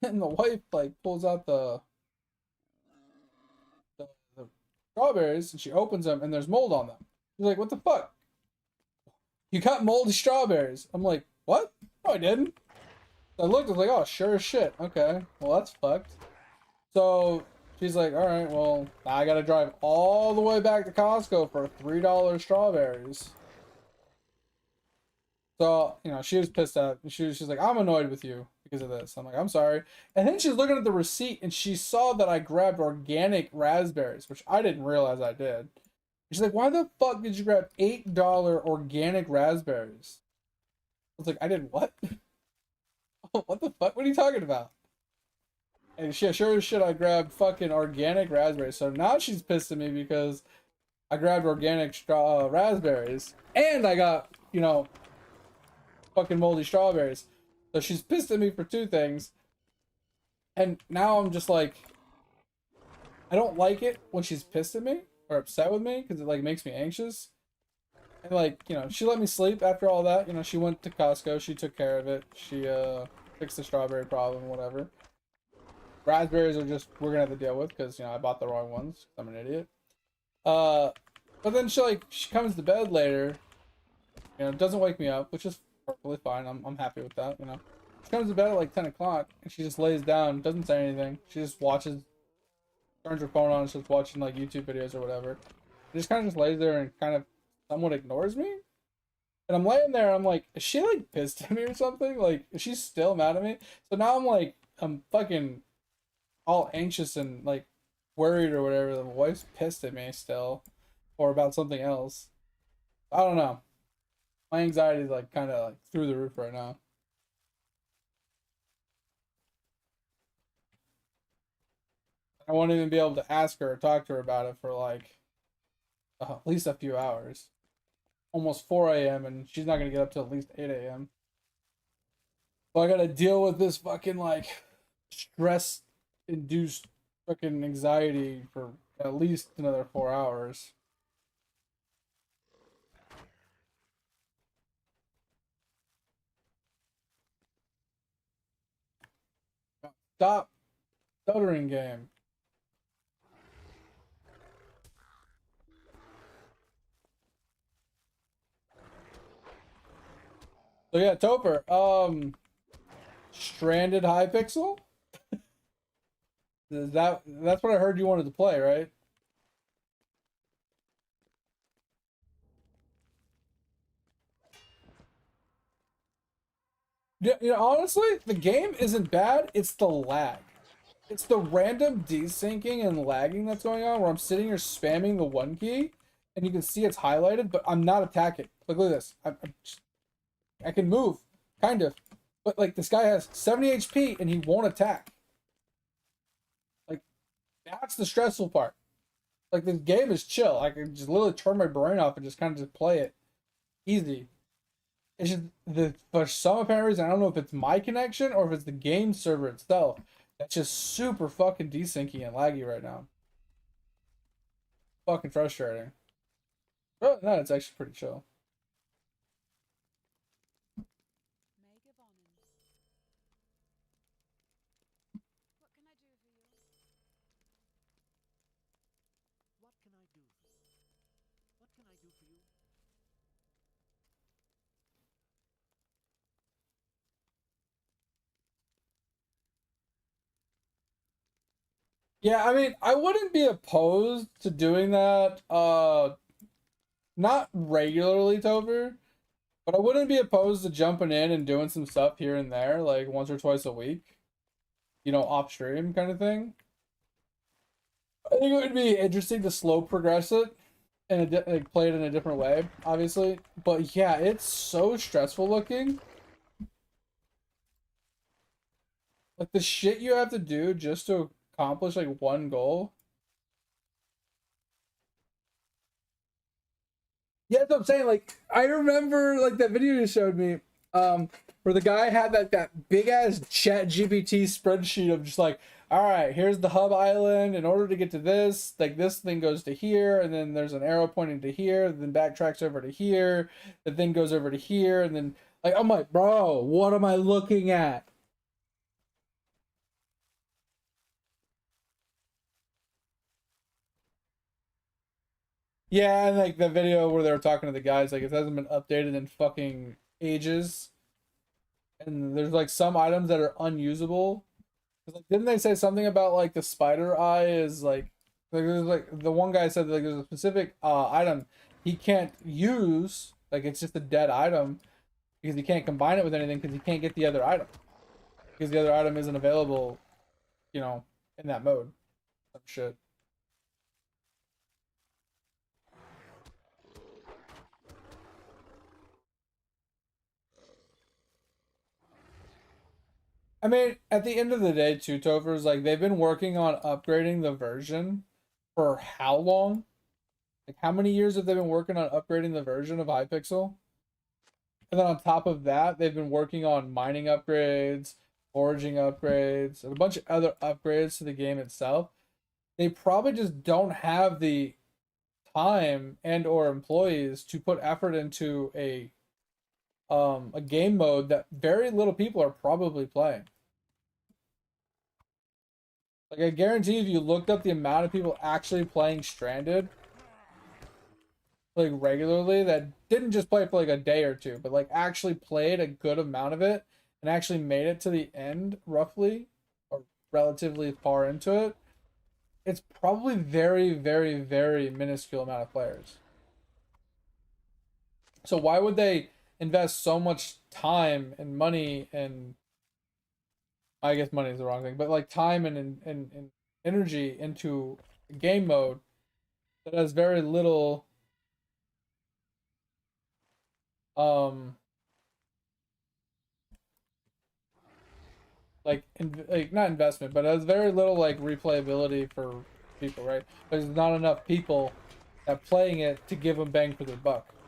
Speaker 1: and the wife like pulls out the strawberries, and she opens them, and there's mold on them. She's like, "What the fuck? You got moldy strawberries?" I'm like, "What? No, I didn't." I looked, I was like, "Oh, sure as shit. Okay, well that's fucked." So she's like, "All right, well I gotta drive all the way back to Costco for $3 strawberries." So she was pissed at. She's like, "I'm annoyed with you because of this." I'm like, "I'm sorry." And then she's looking at the receipt and she saw that I grabbed organic raspberries, which I didn't realize I did. She's like, "Why the fuck did you grab $8 organic raspberries?" I was like, "I did what?" What the fuck? What are you talking about? And she sure as shit I grabbed fucking organic raspberries. So now she's pissed at me because I grabbed organic raspberries and I got, fucking moldy strawberries. So she's pissed at me for two things. And now I'm just like, I don't like it when she's pissed at me or upset with me because it like makes me anxious. And like, she let me sleep after all that. She went to Costco, she took care of it. She fixed the strawberry problem, whatever. Raspberries are just we're gonna have to deal with because I bought the wrong ones. I'm an idiot. Uh, but then she comes to bed later. Doesn't wake me up, which is perfectly fine. I'm happy with that. She comes to bed at like 10 o'clock and she just lays down, doesn't say anything. She just watches, turns her phone on, and starts watching like YouTube videos or whatever. And just kind of just lays there and kind of somewhat ignores me. And I'm laying there. I'm like, is she like pissed at me or something? Like, is she still mad at me? So now I'm like, I'm fucking all anxious and like worried or whatever. The wife's pissed at me still, or about something else. I don't know. My anxiety is like kind of like through the roof right now. I won't even be able to ask her or talk to her about it for like at least a few hours. Almost 4 a.m. and she's not gonna get up till at least 8 a.m. So I gotta deal with this fucking like stress induced fucking anxiety for at least another 4 hours. Stop stuttering, game. So yeah, Topher, Stranded Hypixel? That's what I heard you wanted to play, right? Yeah, you know, honestly, the game isn't bad, it's the lag. It's the random desyncing and lagging that's going on where I'm sitting here spamming the one key and you can see it's highlighted, but I'm not attacking. Look at this. I can move, kind of. But like this guy has 70 HP and he won't attack. Like that's the stressful part. Like this game is chill. I can just literally turn my brain off and just kind of just play it easy. It's just for some apparent reason, I don't know if it's my connection or if it's the game server itself. That's just super fucking desyncing and laggy right now. Fucking frustrating. But no, it's actually pretty chill.
Speaker 4: What can I do? What can I do for you?
Speaker 1: Yeah, I mean, I wouldn't be opposed to doing that. Not regularly, Tover, but I wouldn't be opposed to jumping in and doing some stuff here and there, like once or twice a week. You know, off stream kind of thing. I think it would be interesting to slow progress it and like play it in a different way, obviously. But yeah, it's so stressful looking. Like the shit you have to do just to accomplish like one goal. Yeah, that's what I'm saying. Like, I remember like that video you showed me, where the guy had that big ass Chat GPT spreadsheet of just like, all right, here's the hub island. In order to get to this, like this thing goes to here, and then there's an arrow pointing to here, then backtracks over to here, the thing goes over to here, and then like I'm like, bro, what am I looking at? Yeah, and like the video where they were talking to the guys, like it hasn't been updated in fucking ages. And there's like some items that are unusable. 'Cause, like, didn't they say something about like the spider eye is like there's like the one guy said like there's a specific item he can't use, like it's just a dead item because he can't combine it with anything because he can't get the other item because the other item isn't available, you know, in that mode. Some shit. I mean, at the end of the day, too, Topher's like they've been working on upgrading the version for how long? Like, how many years have they been working on upgrading the version of Hypixel? And then on top of that, they've been working on mining upgrades, foraging upgrades, and a bunch of other upgrades to the game itself. They probably just don't have the time and or employees to put effort into a game mode that very little people are probably playing. Like I guarantee if you looked up the amount of people actually playing Stranded, like regularly, that didn't just play for like a day or two, but like actually played a good amount of it and actually made it to the end roughly or relatively far into it, it's probably very, very, very minuscule amount of players. So why would they invest so much time and money and I guess money is the wrong thing, but like time and energy into a game mode that has very little um like not investment, but it has very little like replayability for people, right? There's not enough people that playing it to give them bang for their buck. You know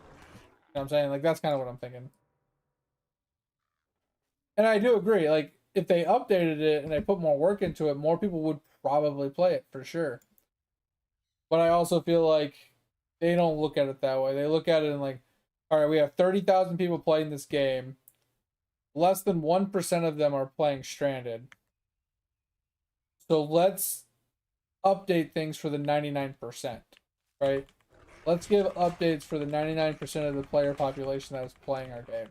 Speaker 1: what I'm saying? Like that's kind of what I'm thinking. And I do agree. Like if they updated it and they put more work into it, more people would probably play it for sure. But I also feel like they don't look at it that way. They look at it and like, all right, we have 30,000 people playing this game. Less than 1% of them are playing Stranded. So let's update things for the 99%, right? Let's give updates for the 99% of the player population that is playing our game.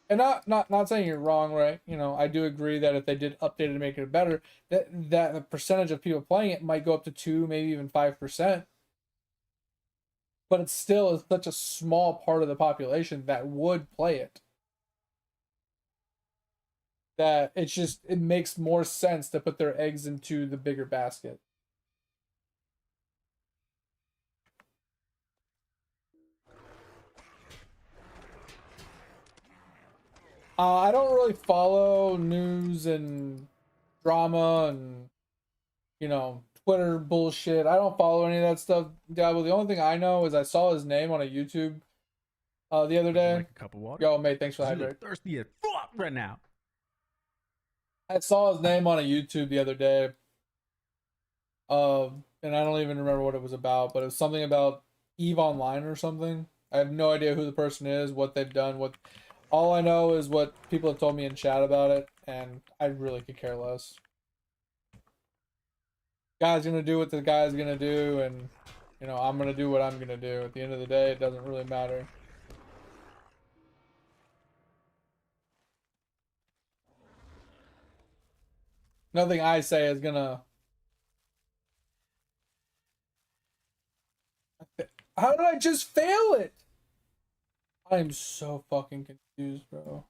Speaker 1: And not saying you're wrong, right? You know, I do agree that if they did update it and make it better, that the percentage of people playing it might go up to 2, maybe even 5%. But it still is such a small part of the population that would play it, that it makes more sense to put their eggs into the bigger basket. I don't really follow news and drama and, you know, Twitter bullshit. I don't follow any of that stuff. Dabble. The only thing I know is I saw his name on a YouTube the other
Speaker 6: Would you
Speaker 1: day.
Speaker 6: like a cup of water?
Speaker 1: Yo, mate, thanks for the
Speaker 6: You look
Speaker 1: hydrate.
Speaker 6: thirsty as fuck right now.
Speaker 1: I saw his name on a YouTube the other day. And I don't even remember what it was about, but it was something about Eve Online or something. I have no idea who the person is, what they've done, what. All I know is what people have told me in chat about it, and I really could care less. Guy's gonna do what the guy's gonna do, and you know I'm gonna do what I'm gonna do. At the end of the day, it doesn't really matter. Nothing I say is gonna. How did I just fail it? I'm so fucking confused, bro.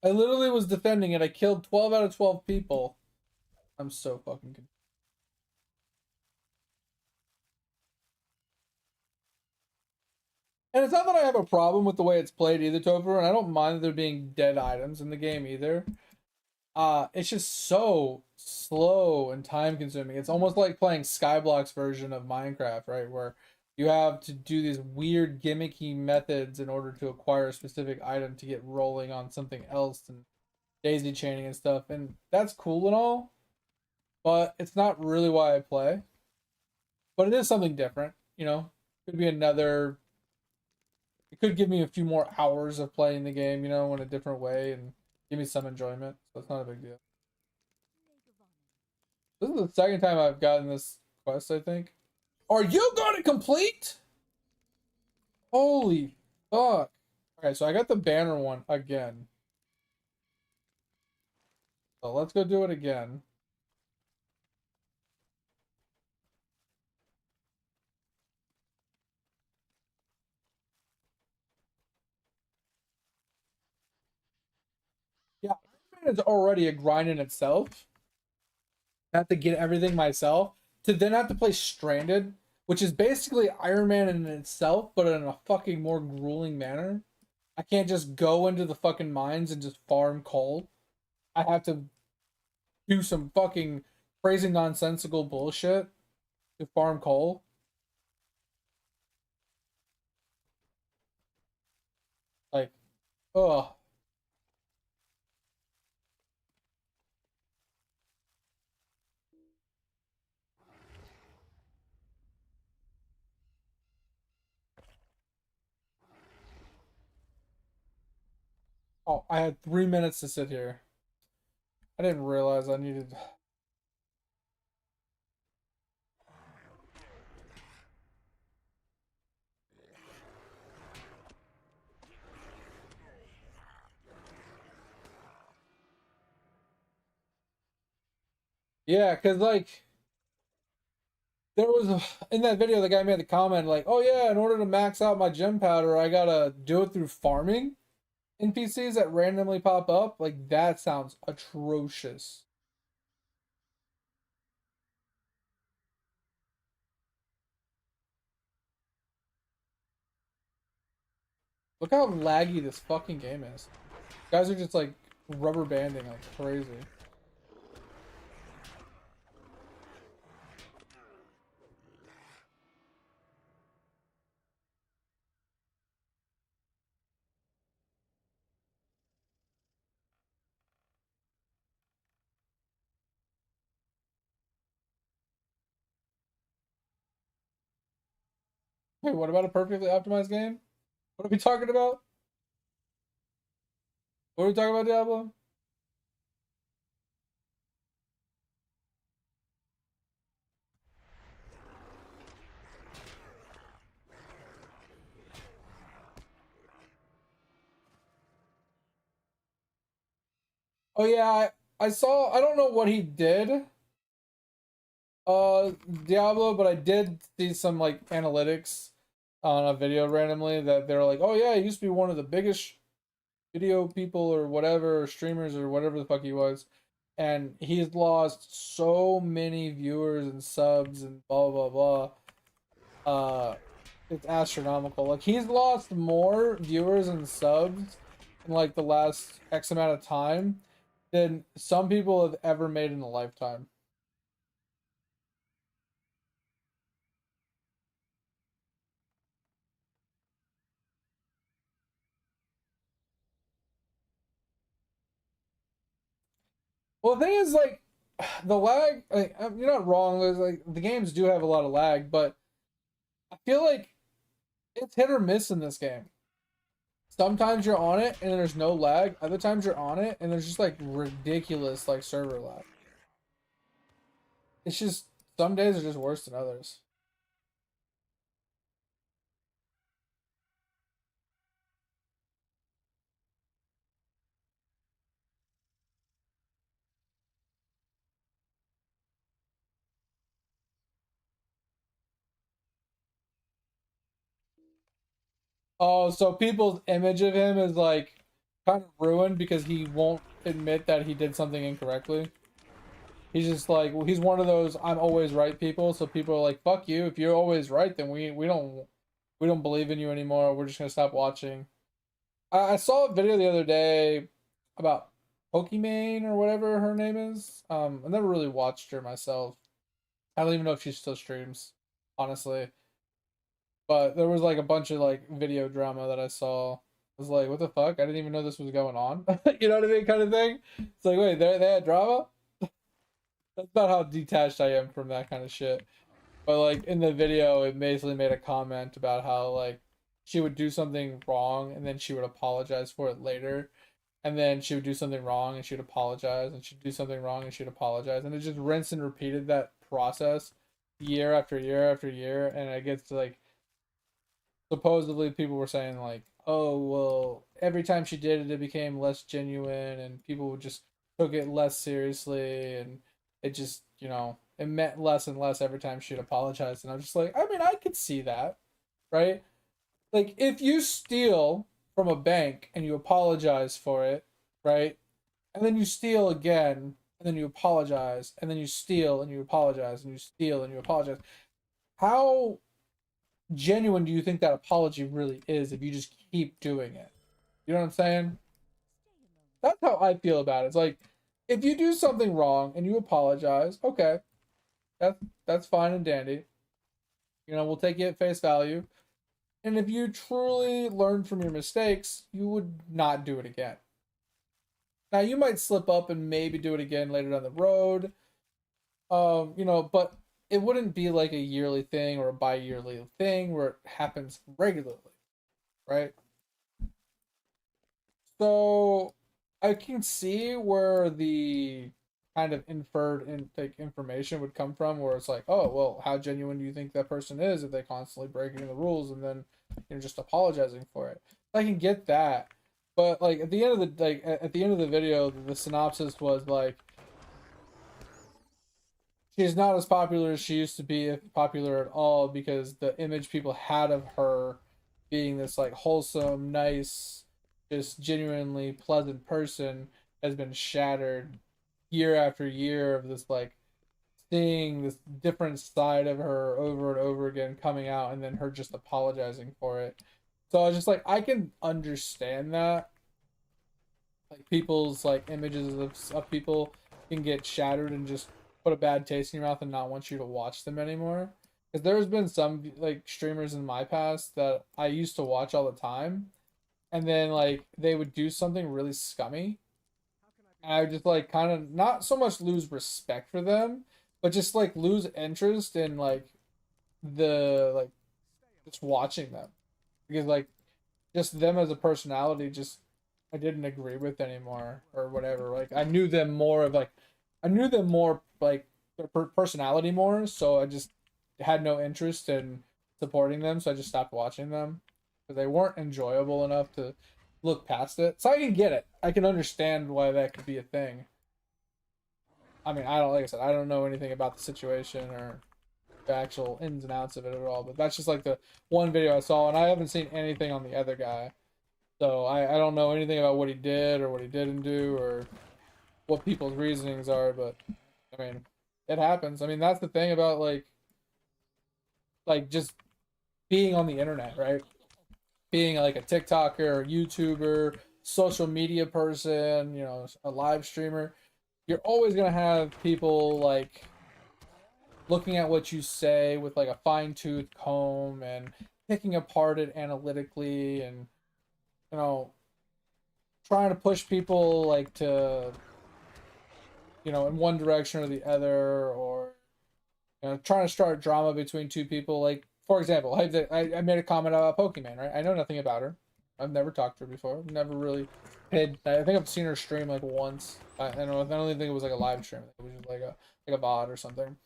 Speaker 1: I literally was defending it. I killed 12 out of 12 people. I'm so fucking confused. And it's not that I have a problem with the way it's played either, Topher, and I don't mind there being dead items in the game either. It's just so slow and time consuming. It's almost like playing Skyblock's version of Minecraft, right? Where you have to do these weird gimmicky methods in order to acquire a specific item to get rolling on something else and daisy chaining and stuff. And that's cool and all, but it's not really why I play. But it is something different, you know? Could be another. It could give me a few more hours of playing the game, you know, in a different way and give me some enjoyment. So it's not a big deal. This is the second time I've gotten this quest, I think. Are you going to complete? Holy fuck. Okay, so I got the banner one again. So let's go do it again. Yeah, it's already a grind in itself. I have to get everything myself to then have to play Stranded, which is basically Iron Man in itself, but in a fucking more grueling manner. I can't just go into the fucking mines and just farm coal. I have to do some fucking crazy nonsensical bullshit to farm coal. Like, ugh. Oh, I had 3 minutes to sit here. I didn't realize I needed. Yeah, because, like, there was in that video, the guy made the comment, like, oh, yeah, in order to max out my gem powder, I gotta do it through farming NPCs that randomly pop up. Like, that sounds atrocious. Look how laggy this fucking game is. Guys are just like rubber banding like crazy. Wait, what about a perfectly optimized game? What are we talking about? What are we talking about, Diablo? Oh yeah, I saw. I don't know what he did, Diablo, but I did see some like analytics on a video randomly that they're like, oh yeah, he used to be one of the biggest video people or whatever, or streamers or whatever the fuck he was, and he's lost so many viewers and subs and blah blah blah. It's astronomical. Like he's lost more viewers and subs in like the last X amount of time than some people have ever made in a lifetime. Well, the thing is, like, the lag. Like, you're not wrong. There's like the games do have a lot of lag, but I feel like it's hit or miss in this game. Sometimes you're on it and there's no lag. Other times you're on it and there's just like ridiculous like server lag. It's just some days are just worse than others. Oh, so people's image of him is like kind of ruined because he won't admit that he did something incorrectly. He's just like, well, he's one of those I'm always right people. So people are like, "Fuck you! If you're always right, then we don't believe in you anymore. We're just gonna stop watching." I saw a video the other day about Pokimane or whatever her name is. I never really watched her myself. I don't even know if she still streams, honestly. But there was like a bunch of like video drama that I saw. I was like, what the fuck? I didn't even know this was going on. You know what I mean? Kind of thing. It's like, wait, they had drama? That's about how detached I am from that kind of shit. But like in the video, it basically made a comment about how like she would do something wrong and then she would apologize for it later. And then she would do something wrong and she'd apologize and she'd do something wrong and she'd apologize. And it just rinsed and repeated that process year after year after year. And it gets to like supposedly people were saying like, oh well, every time she did it, it became less genuine, and people would just took it less seriously, and it just it meant less and less every time she'd apologize. And I'm just like, I mean, I could see that, right? Like if you steal from a bank and you apologize for it, right? And then you steal again, and then you apologize, and then you steal and you apologize, and you steal and you apologize. How genuine do you think that apology really is if you just keep doing it? You know what I'm saying? That's how I feel about it. It's like if you do something wrong and you apologize, okay, that's fine and dandy. We'll take it at face value. And if you truly learn from your mistakes, you would not do it again. Now you might slip up and maybe do it again later down the road. But it wouldn't be like a yearly thing or a bi-yearly thing where it happens regularly, right? So I can see where the kind of inferred like information would come from, where it's like, oh well, how genuine do you think that person is if they constantly breaking the rules and then just apologizing for it? I can get that, but like at the end of the at the end of the video, the synopsis was like, she's not as popular as she used to be, if popular at all, because the image people had of her being this like wholesome, nice, just genuinely pleasant person has been shattered year after year of this like seeing this different side of her over and over again coming out and then her just apologizing for it. So I was just like, I can understand that. like people's like images of people can get shattered and just put a bad taste in your mouth and not want you to watch them anymore. Because there's been some like streamers in my past that I used to watch all the time, and then like they would do something really scummy, and I would just like kind of not so much lose respect for them, but just like lose interest in like the like just watching them, because like just them as a personality just I didn't agree with anymore or whatever. Like I knew them more like their personality more, so I just had no interest in supporting them, so I just stopped watching them because they weren't enjoyable enough to look past it. So I can get it. I can understand why that could be a thing. I mean, I don't like I said, I don't know anything about the situation or the actual ins and outs of it at all, but that's just like the one video I saw, and I haven't seen anything on the other guy. So I don't know anything about what he did or what he didn't do or what people's reasonings are, but I mean, it happens. I mean, that's the thing about like just being on the internet, right? Being like a TikToker, YouTuber, social media person, you know, a live streamer, you're always gonna have people like looking at what you say with like a fine-tooth comb and picking apart it analytically and you know trying to push people like to in one direction or the other, or trying to start drama between two people. Like for example, I made a comment about Pokemon, right? I know nothing about her. I've never talked to her before. Never really paid. I think I've seen her stream like once. I don't know. I don't even think it was like a live stream. It was just like a VOD or something.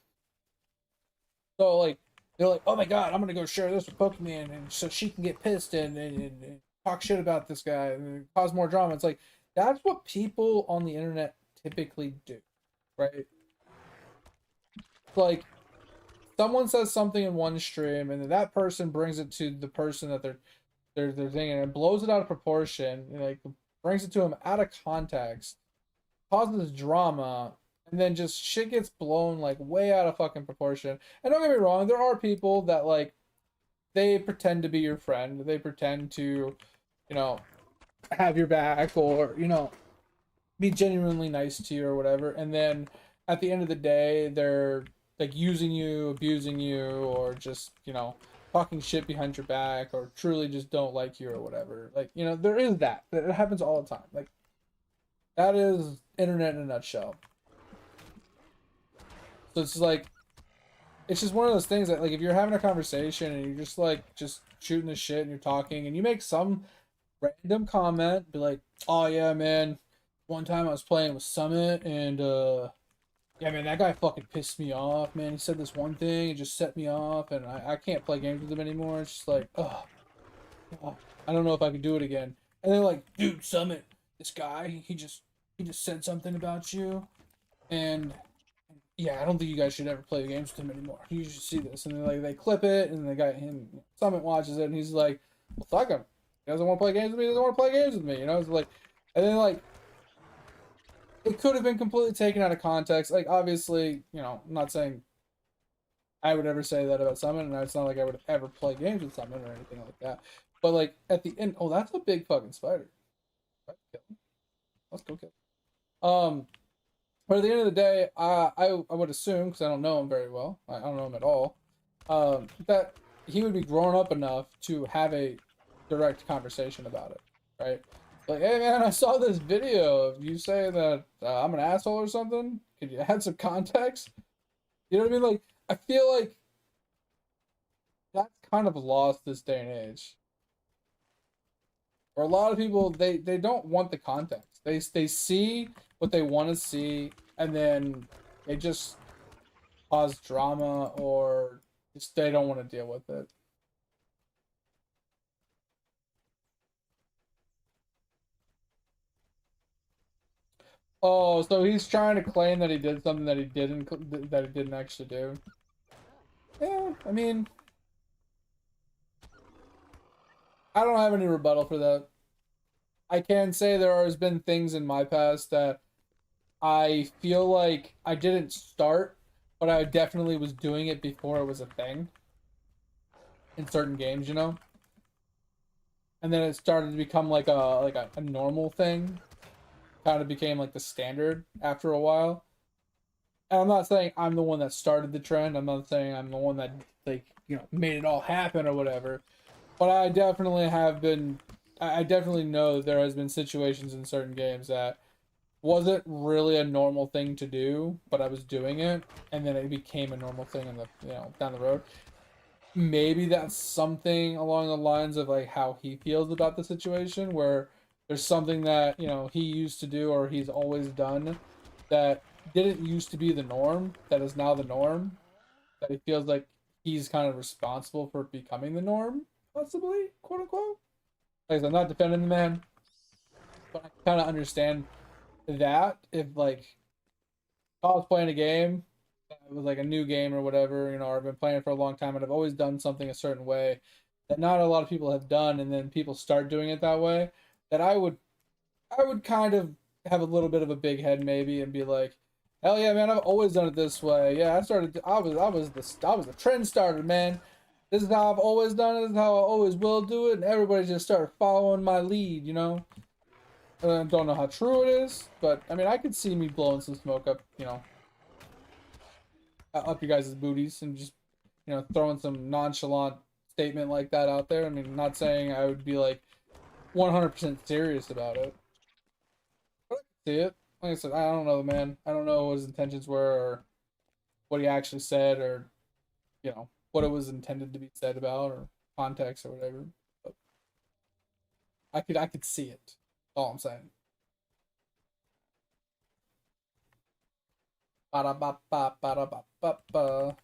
Speaker 1: So like they're like, oh my god, I'm gonna go share this with Pokemon, and so she can get pissed and talk shit about this guy and cause more drama. It's like that's what people on the internet typically do, right? Like someone says something in one stream, and then that person brings it to the person that they're thinking, and blows it out of proportion, and like brings it to him out of context, causes drama, and then just shit gets blown like way out of fucking proportion. And don't get me wrong, there are people that like they pretend to be your friend, they pretend to, you know, have your back, or be genuinely nice to you or whatever, and then at the end of the day they're like using you, abusing you, or just talking shit behind your back, or truly just don't like you or whatever. Like there is that it happens all the time. Like that is internet in a nutshell. So it's like it's just one of those things that like if you're having a conversation and you're just shooting the shit and you're talking and you make some random comment, be like, oh yeah man, one time I was playing with Summit and yeah man, that guy fucking pissed me off, man. He said this one thing, it just set me off, and I can't play games with him anymore. It's just like, oh, I don't know if I can do it again. And they're like, dude, Summit, this guy, he just said something about you, and yeah, I don't think you guys should ever play games with him anymore. You should see this. And then like they clip it, and the guy him Summit watches it, and he's like, well, fuck him. He doesn't want to play games with me. He doesn't want to play games with me. It's like, and then like it could have been completely taken out of context. Like obviously, I'm not saying I would ever say that about Summit, and it's not like I would ever play games with Summit or anything like that. But like at the end, oh, that's a big fucking spider. Let's go kill him. But at the end of the day, I would assume, because I don't know him very well, I don't know him at all, that he would be grown up enough to have a direct conversation about it, right? Like, hey man, I saw this video of you saying that I'm an asshole or something. Could you add some context? You know what I mean? Like, I feel like that's kind of lost this day and age. Or a lot of people, they don't want the context. They see what they want to see, and then they just cause drama, or just they don't want to deal with it. Oh, so he's trying to claim that he did something that he didn't actually do. Yeah, I mean, I don't have any rebuttal for that. I can say there has been things in my past that I feel like I didn't start, but I definitely was doing it before it was a thing in certain games, and then it started to become like a normal thing. kind of became like the standard after a while. And I'm not saying I'm the one that started the trend. I'm not saying I'm the one that like made it all happen or whatever. But I definitely have been. I definitely know there has been situations in certain games that wasn't really a normal thing to do, but I was doing it, and then it became a normal thing in the down the road. Maybe that's something along the lines of like how he feels about the situation, where there's something that he used to do or he's always done that didn't used to be the norm, that is now the norm, that he feels like he's kind of responsible for becoming the norm, possibly, quote unquote. Like, I'm not defending the man, but I kind of understand that if like if I was playing a game, it was like a new game or whatever, or I've been playing it for a long time and I've always done something a certain way that not a lot of people have done, and then people start doing it that way, that I would kind of have a little bit of a big head maybe and be like, hell yeah, man, I've always done it this way. Yeah, I was the trend starter, man. This is how I've always done it. This is how I always will do it, and everybody just started following my lead. I don't know how true it is, but I mean, I could see me blowing some smoke up, up you guys' booties and just, throwing some nonchalant statement like that out there. I mean, not saying I would be like 100% serious about it. But I could see it. Like I said, I don't know, man. I don't know what his intentions were or what he actually said or, what it was intended to be said about or context or whatever. But I could see it. That's all I'm saying. Ba-da-ba-ba, ba-da-ba-ba-ba.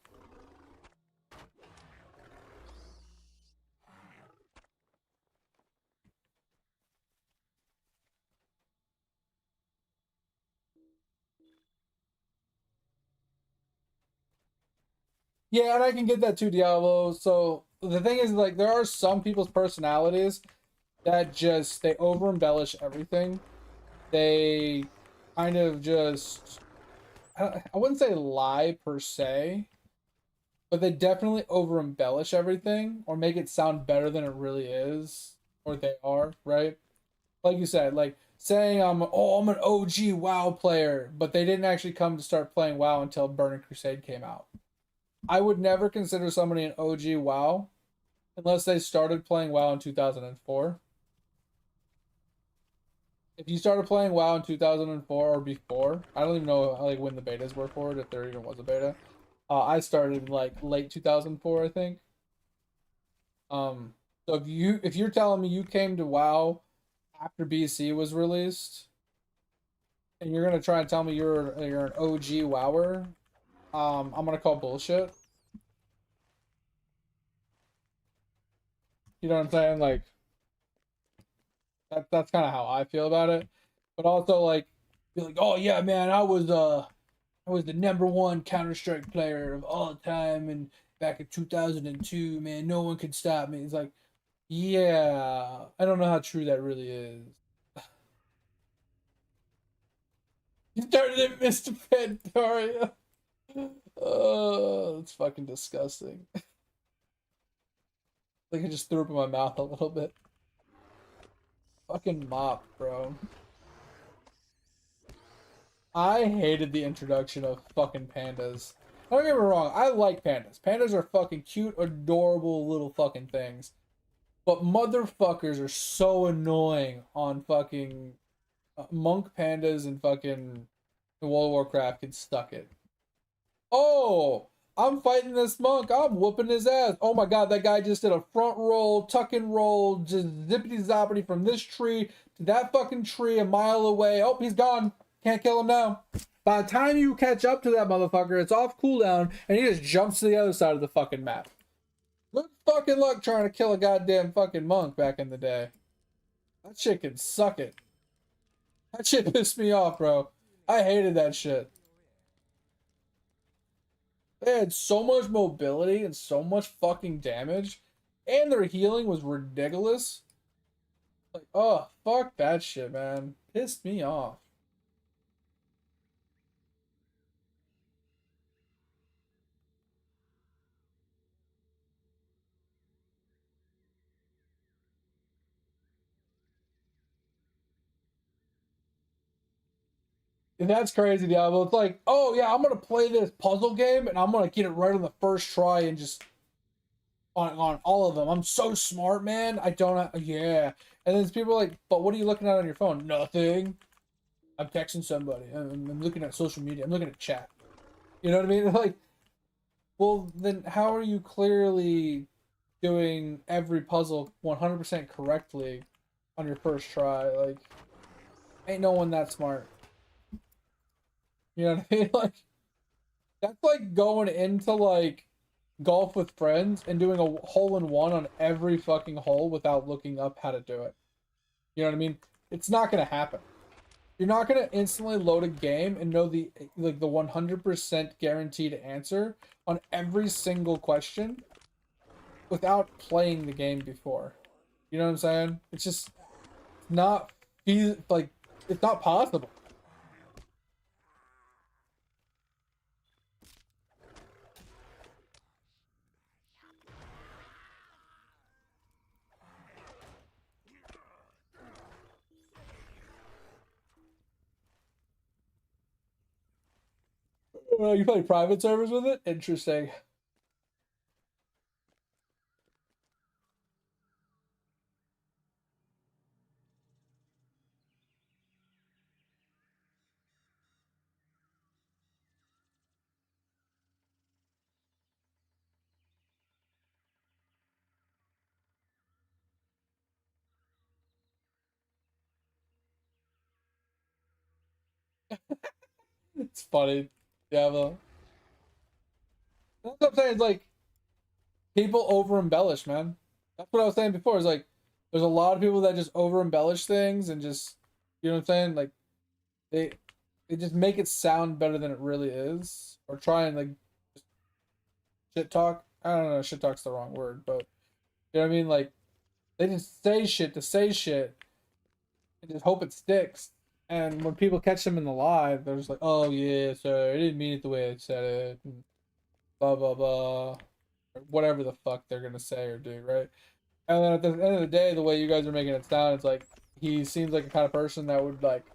Speaker 1: Yeah, and I can get that too, Diablo. So the thing is, like, there are some people's personalities that just they over embellish everything. They kind of just I wouldn't say lie per se, but they definitely over embellish everything or make it sound better than it really is, or they are, right? Like you said, like saying I'm an OG WoW player, but they didn't actually come to start playing WoW until Burning Crusade came out. I would never consider somebody an OG WoW unless they started playing WoW in 2004. If you started playing WoW in 2004 or before, I don't even know like when the betas were for it, if there even was a beta. I started like late 2004, I think. So if you're telling me you came to WoW after BC was released, and you're gonna try and tell me you're an OG WoWer, I'm gonna call bullshit. You know what I'm saying? Like that's kind of how I feel about it. But also like be like, oh yeah, man, I was the number one Counter Strike player of all time, and back in 2002, man, no one could stop me. It's like, yeah, I don't know how true that really is. You started at Mr. Pandaria. Oh, that's fucking disgusting. Like I just threw up in my mouth a little bit. Fucking mop, bro. I hated the introduction of fucking pandas. Don't get me wrong, I like pandas. Pandas are fucking cute, adorable little fucking things. But motherfuckers are so annoying on fucking monk pandas and fucking World of Warcraft can stuck it. Oh, I'm fighting this monk. I'm whooping his ass. Oh my god, that guy just did a front roll, tuck and roll, just zippity zoppity from this tree to that fucking tree a mile away. Oh, he's gone. Can't kill him now. By the time you catch up to that motherfucker, it's off cooldown and he just jumps to the other side of the fucking map. Good fucking luck trying to kill a goddamn fucking monk back in the day. That shit can suck it. That shit pissed me off, bro. I hated that shit. They had so much mobility and so much fucking damage, and their healing was ridiculous. Like, oh, fuck that shit, man. Pissed me off. And that's crazy, Diablo. It's like, oh yeah, I'm gonna play this puzzle game and I'm gonna get it right on the first try and just on all of them. I'm so smart, man. I don't yeah. And then people are like, but what are you looking at on your phone? Nothing. I'm texting somebody. I'm looking at social media. I'm looking at chat. You know what I mean? Like, well, then how are you clearly doing every puzzle 100% correctly on your first try? Like, ain't no one that smart. You know what I mean? Like, that's like going into like golf with friends and doing a hole in one on every fucking hole without looking up how to do it. You know what I mean? It's not gonna happen. You're not gonna instantly load a game and know the 100% guaranteed answer on every single question without playing the game before. You know what I'm saying? It's just not like it's not possible. You play private servers with it? Interesting. It's funny. Yeah, well, that's what I'm saying. It's like people over embellish, man. That's what I was saying before. It's like there's a lot of people that just over embellish things and just you know what I'm saying? Like they they just make it sound better than it really is. Or try and like shit talk. I don't know, shit talk's the wrong word, but you know what I mean? Like they just say shit to say shit and just hope it sticks. And when people catch them in the live, they're just like, "Oh yeah, sorry, I didn't mean it the way I said it." And blah blah blah, or whatever the fuck they're gonna say or do, right? And then at the end of the day, the way you guys are making it sound, it's like he seems like the kind of person that would like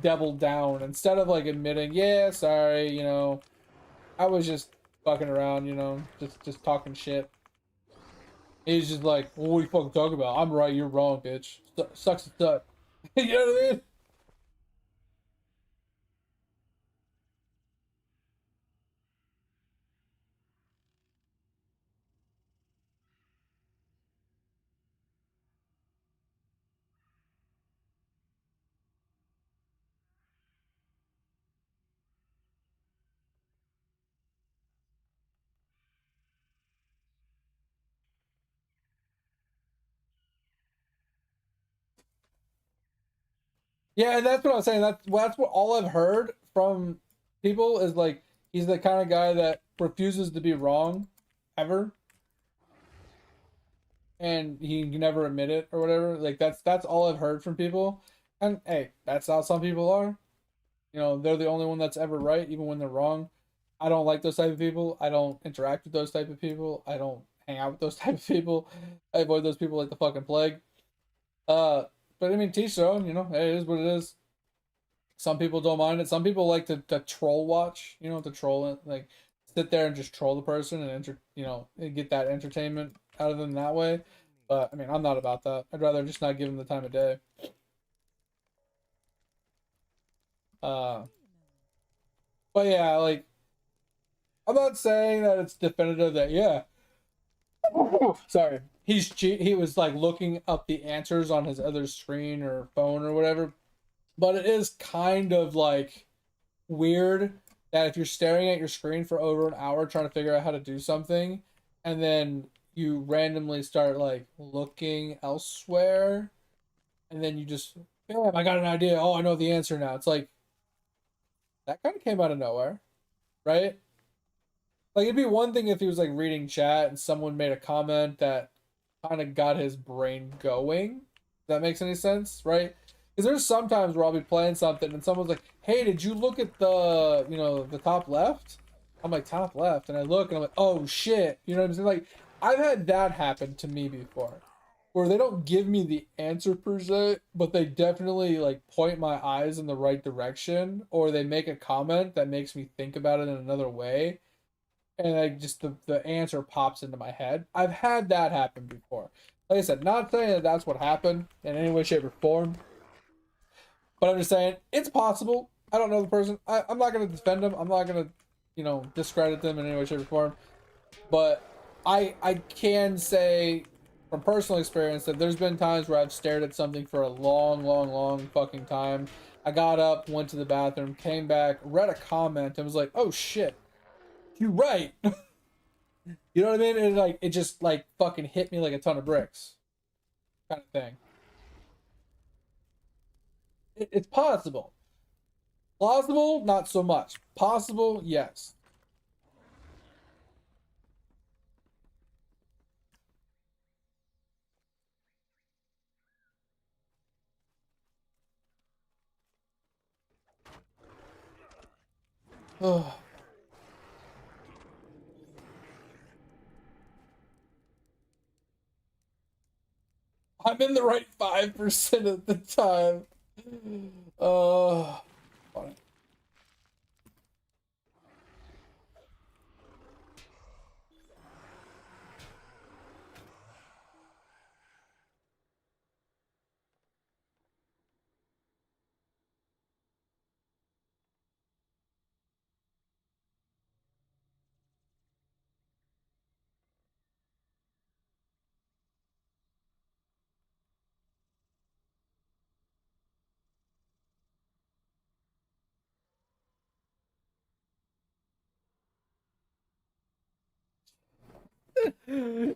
Speaker 1: double down instead of like admitting, "Yeah, sorry, you know, I was just fucking around, you know, just talking shit." He's just like, well, "What are you fucking talking about? I'm right, you're wrong, bitch. Sucks to suck." You know what I mean? Yeah, and that's what I was saying. That's what all I've heard from people is like he's the kind of guy that refuses to be wrong ever, and he can never admit it or whatever. Like that's all I've heard from people. And hey, that's how some people are. You know, they're the only one that's ever right, even when they're wrong. I don't like those type of people. I don't interact with those type of people. I don't hang out with those type of people. I avoid those people like the fucking plague. Uh, but I mean, teach their own. You know, hey, it is what it is. Some people don't mind it. Some people like to troll watch, you know, to troll it, like sit there and just troll the person and and get that entertainment out of them that way. But I mean, I'm not about that. I'd rather just not give them the time of day. Uh, but yeah, like I'm not saying that it's definitive that yeah, sorry, he was like looking up the answers on his other screen or phone or whatever. But it is kind of like weird that if you're staring at your screen for over an hour trying to figure out how to do something and then you randomly start like looking elsewhere and then you just bam, I got an idea. Oh, I know the answer now. It's like that kind of came out of nowhere, right? Like it'd be one thing if he was like reading chat and someone made a comment that kind of got his brain going. If that makes any sense, right? Because there's sometimes where I'll be playing something and someone's like, "Hey, did you look at the top left?" I'm like, "Top left," and I look and I'm like, "Oh shit!" You know what I'm saying? Like I've had that happen to me before, where they don't give me the answer per se, but they definitely like point my eyes in the right direction, or they make a comment that makes me think about it in another way, and like just the answer pops into my head. I've had that happen before. Like I said, not saying that that's what happened in any way, shape, or form, but I'm just saying it's possible. I don't know the person. I'm not gonna defend them. I'm not gonna, discredit them in any way, shape, or form. But I can say from personal experience that there's been times where I've stared at something for a long, long, long fucking time. I got up, went to the bathroom, came back, read a comment, and was like, "Oh shit, you're right." You know what I mean? And like it just like fucking hit me like a ton of bricks, kind of thing. It's possible. Plausible, not so much. Possible, yes. Ugh. I'm in the right 5% of the time. Uh,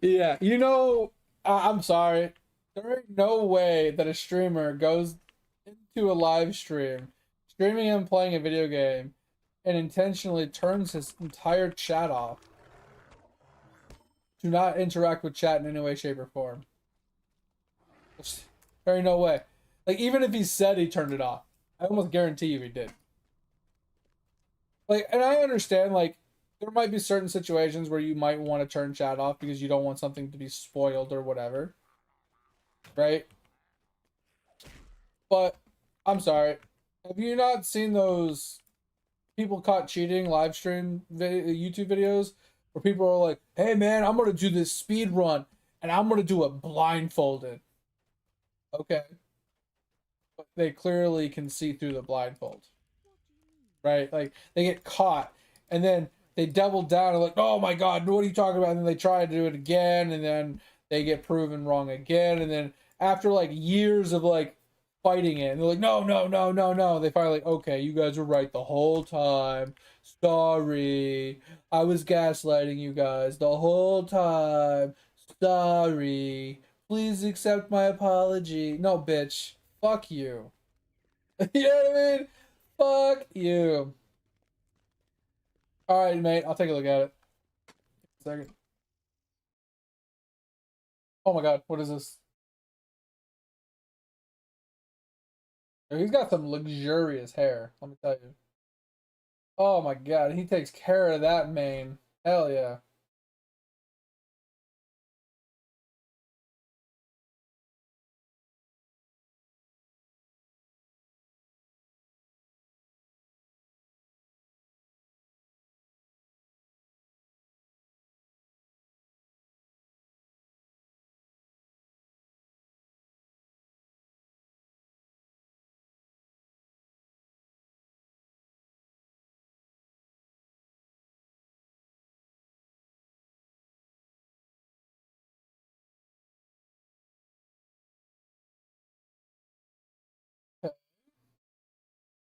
Speaker 1: yeah, I'm sorry. There ain't no way that a streamer goes into a live stream, streaming him playing a video game, and intentionally turns his entire chat off to not interact with chat in any way, shape, or form. There ain't no way. Like, even if he said he turned it off, I almost guarantee you he did. Like, and I understand, like, there might be certain situations where you might want to turn chat off because you don't want something to be spoiled or whatever, right? But I'm sorry. Have you not seen those people caught cheating live stream YouTube videos where people are like, "Hey man, I'm gonna do this speed run and I'm gonna do it blindfolded." Okay, but they clearly can see through the blindfold, right? Like they get caught and then they double down and like, "Oh my god, what are you talking about?" And then they try to do it again and then they get proven wrong again and then after like years of like fighting it and they're like, "No, no, no, no, no." They finally like, "Okay, you guys were right the whole time. Sorry. I was gaslighting you guys the whole time. Sorry. Please accept my apology." No, bitch. Fuck you. You know what I mean? Fuck you. All right, mate. I'll take a look at it. Second. Oh my god, what is this? He's got some luxurious hair. Let me tell you. Oh my god, he takes care of that mane. Hell yeah.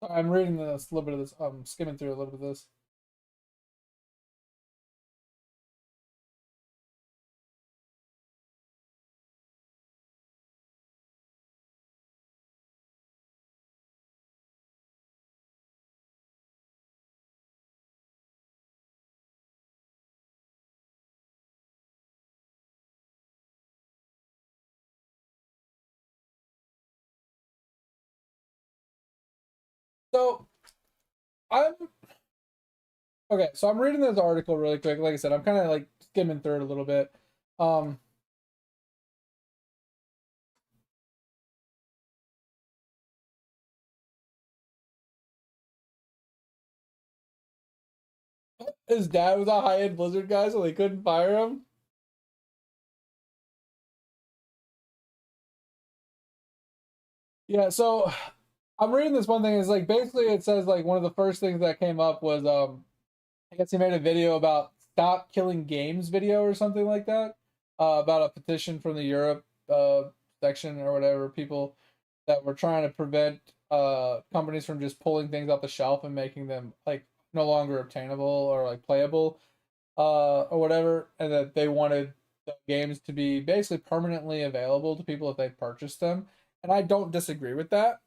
Speaker 1: I'm reading this a little bit of this. I'm skimming through a little bit of this. So I'm okay. So I'm reading this article really quick. Like I said, I'm kind of like skimming through it a little bit. Um, His dad was a high-end Blizzard guy, so they couldn't fire him. Yeah, so I'm reading this one thing. Is like basically it says like one of the first things that came up was I guess he made a video about stop killing games video or something like that. About a petition from the Europe section or whatever, people that were trying to prevent companies from just pulling things off the shelf and making them like no longer obtainable or like playable or whatever, and that they wanted the games to be basically permanently available to people if they purchased them. And I don't disagree with that.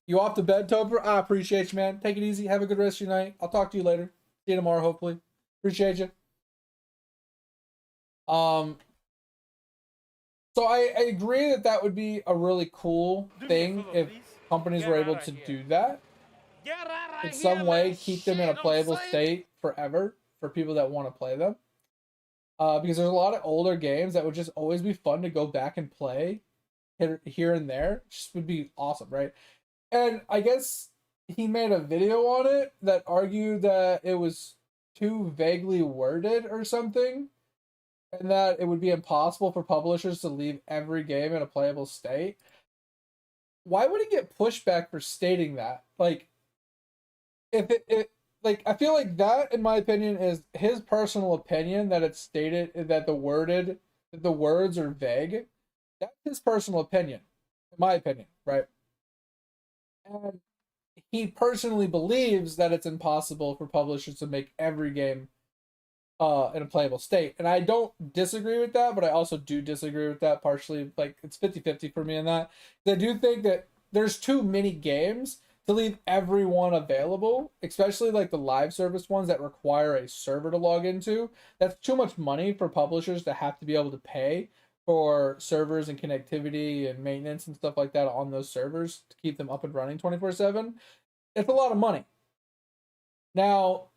Speaker 1: You off to bed, Topher? I appreciate you, man. Take it easy. Have a good rest of your night. I'll talk to you later. See you tomorrow, hopefully. Appreciate you. Um, so I agree that that would be a really cool thing if companies were able to do that in some way, keep them in a playable state forever for people that want to play them. Because there's a lot of older games that would just always be fun to go back and play here and there. Just would be awesome, right? And I guess he made a video on it that argued that it was too vaguely worded or something, and that it would be impossible for publishers to leave every game in a playable state. Why would he get pushback for stating that? Like, if it like, I feel like that, in my opinion, is his personal opinion that it's stated that the words are vague. That's his personal opinion, in my opinion, right? And he personally believes that it's impossible for publishers to make every game in a playable state. And I don't disagree with that, but I also do disagree with that partially. Like, it's 50-50 for me in that. I do think that there's too many games to leave everyone available, especially like the live service ones that require a server to log into. That's too much money for publishers to have to be able to pay for servers and connectivity and maintenance and stuff like that on those servers to keep them up and running 24/7. It's a lot of money. Now,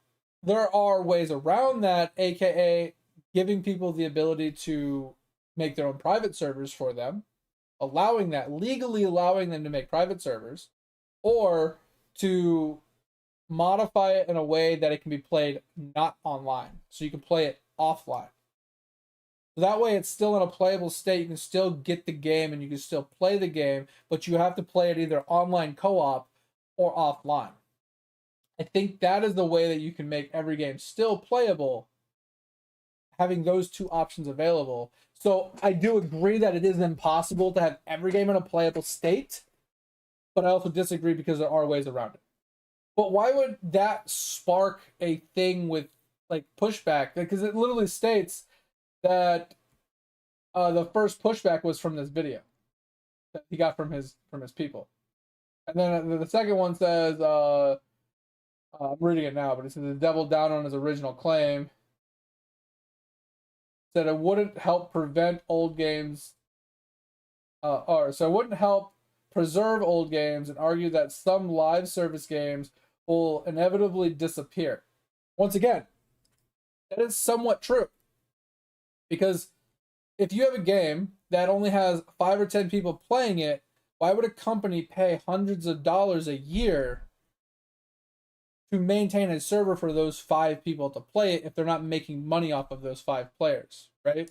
Speaker 1: there are ways around that, aka giving people the ability to make their own private servers for them, allowing that, legally allowing them to make private servers, or to modify it in a way that it can be played not online, so you can play it offline. So that way it's still in a playable state. You can still get the game and you can still play the game, but you have to play it either online co-op or offline. I think that is the way that you can make every game still playable, having those two options available. So I do agree that it is impossible to have every game in a playable state, but I also disagree because there are ways around it. But why would that spark a thing with like pushback? Because it literally states that the first pushback was from this video that he got from his people, and then the second one says, I'm reading it now, but it says the devil down on his original claim. Said it wouldn't help prevent old games, or so it wouldn't help preserve old games, and argue that some live service games will inevitably disappear. Once again, that is somewhat true. Because if you have a game that only has 5 or 10 people playing it, why would a company pay hundreds of dollars a year to maintain a server for those 5 people to play it if they're not making money off of those 5 players, right?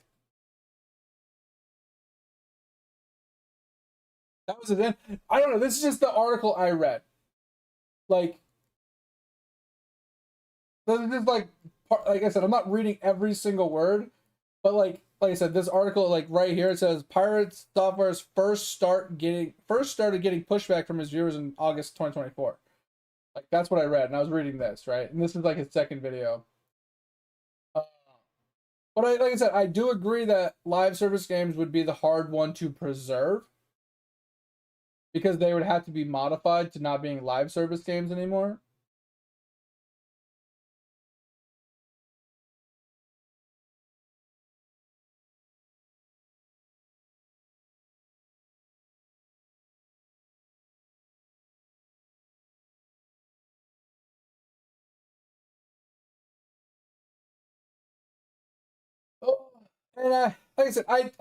Speaker 1: That was it. I don't know. This is just the article I read. Like, this is like I said, I'm not reading every single word, but like I said, this article, like right here, it says Pirate Software's first started getting pushback from his viewers in August 2024. Like, that's what I read, and I was reading this, right? And this is like his second video. But like I said, I do agree that live service games would be the hard one to preserve, because they would have to be modified to not being live service games anymore. Oh, and like I said, I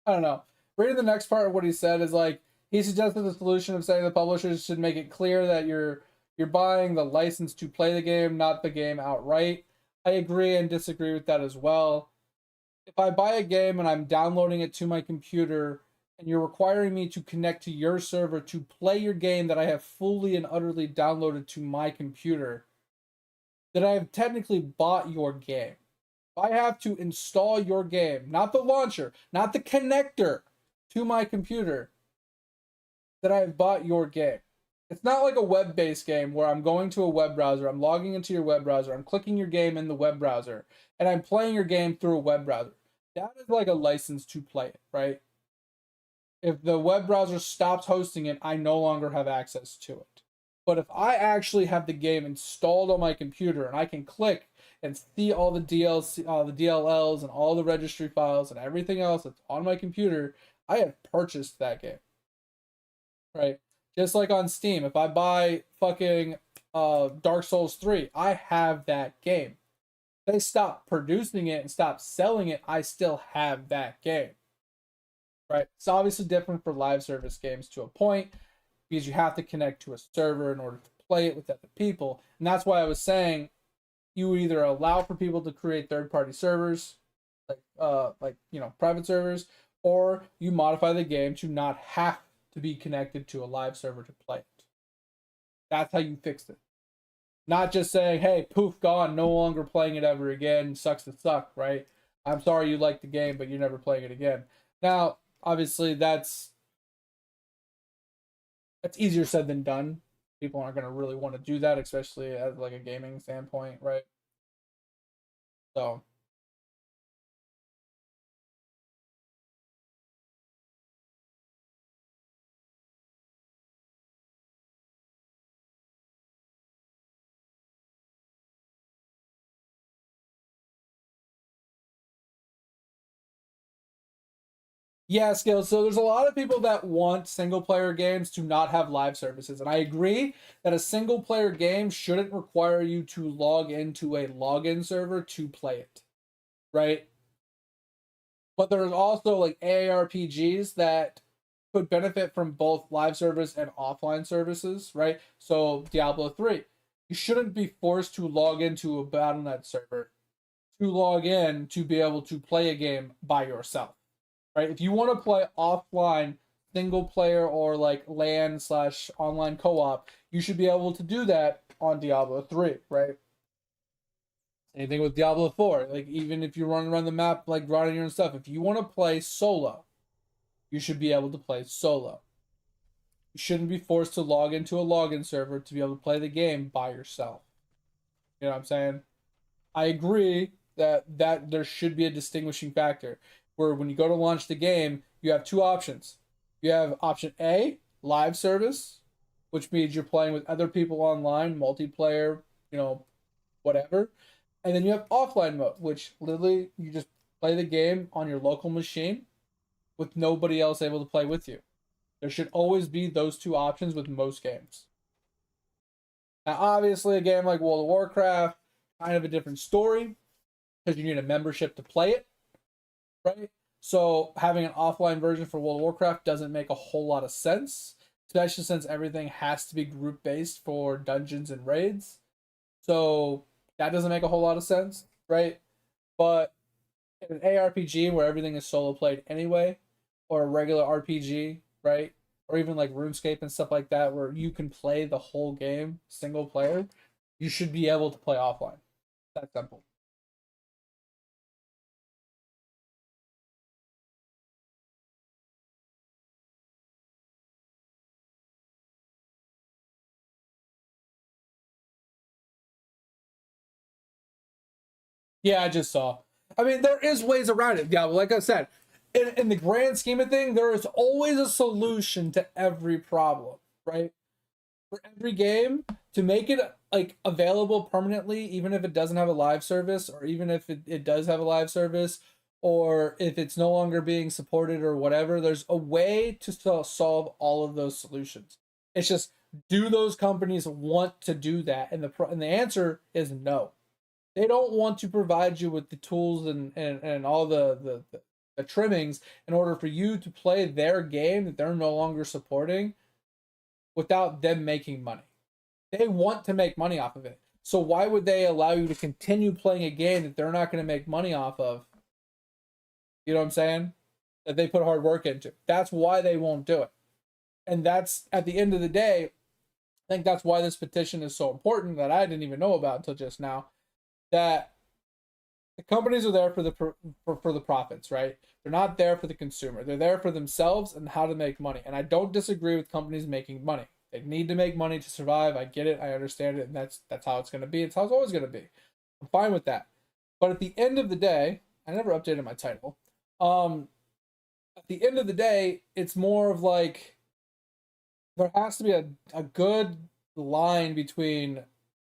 Speaker 1: don't know. Reading the next part of what he said is like, he suggested the solution of saying the publishers should make it clear that you're buying the license to play the game, not the game outright. I agree and disagree with that as well. If I buy a game and I'm downloading it to my computer and you're requiring me to connect to your server to play your game that I have fully and utterly downloaded to my computer, then I have technically bought your game. If I have to install your game, not the launcher, not the connector to my computer, then I have bought your game. It's not like a web-based game where I'm going to a web browser, I'm logging into your web browser, I'm clicking your game in the web browser, and I'm playing your game through a web browser. That is like a license to play it, right? If the web browser stops hosting it, I no longer have access to it. But if I actually have the game installed on my computer and I can click and see all the DLC, the DLLs and all the registry files and everything else that's on my computer, I have purchased that game, right? Just like on Steam, if I buy fucking Dark Souls 3, I have that game. If they stop producing it and stop selling it, I still have that game. Right? It's obviously different for live service games to a point because you have to connect to a server in order to play it with other people. And that's why I was saying you would either allow for people to create third-party servers, like private servers, or you modify the game to not have to be connected to a live server to play it. That's how you fixed it. Not just saying, hey, poof, gone, no longer playing it ever again, sucks to suck, right? I'm sorry you like the game, but you're never playing it again. Now, obviously, that's easier said than done. People aren't going to really want to do that, especially as like a gaming standpoint, right? So, yeah, Skill. So there's a lot of people that want single player games to not have live services. And I agree that a single player game shouldn't require you to log into a login server to play it, right? But there's also like AARPGs that could benefit from both live service and offline services, right? So Diablo 3, you shouldn't be forced to log into a Battle.net server to log in to be able to play a game by yourself, right? If you want to play offline single player or like LAN slash online co-op, you should be able to do that on Diablo 3, right? Same thing with Diablo 4. Like even if you're running around the map like running your own stuff, if you want to play solo, you should be able to play solo. You shouldn't be forced to log into a login server to be able to play the game by yourself. You know what I'm saying? I agree that there should be a distinguishing factor where when you go to launch the game, you have two options. You have option A, live service, which means you're playing with other people online, multiplayer, whatever. And then you have offline mode, which literally you just play the game on your local machine with nobody else able to play with you. There should always be those two options with most games. Now, obviously, a game like World of Warcraft, kind of a different story because you need a membership to play it, right? So having an offline version for World of Warcraft doesn't make a whole lot of sense, especially since everything has to be group-based for dungeons and raids. So that doesn't make a whole lot of sense, right? But in an ARPG where everything is solo played anyway, or a regular RPG, right? Or even like RuneScape and stuff like that, where you can play the whole game single player, you should be able to play offline. That simple. Yeah, I just saw. I mean, there is ways around it. Yeah, but like I said, in the grand scheme of things, there is always a solution to every problem, right? For every game, to make it like available permanently, even if it doesn't have a live service, or even if it does have a live service, or if it's no longer being supported or whatever, there's a way to solve all of those solutions. It's just, do those companies want to do that? And the answer is no. They don't want to provide you with the tools and all the trimmings in order for you to play their game that they're no longer supporting without them making money. They want to make money off of it. So why would they allow you to continue playing a game that they're not going to make money off of? You know what I'm saying? That they put hard work into. That's why they won't do it. And that's, at the end of the day, I think that's why this petition is so important that I didn't even know about until just now. That the companies are there for the profits, right? They're not there for the consumer. They're there for themselves and how to make money. And I don't disagree with companies making money. They need to make money to survive. I get it. I understand it. And that's how it's going to be. It's how it's always going to be. I'm fine with that. But at the end of the day, I never updated my title. At the end of the day, it's more of like, there has to be a good line between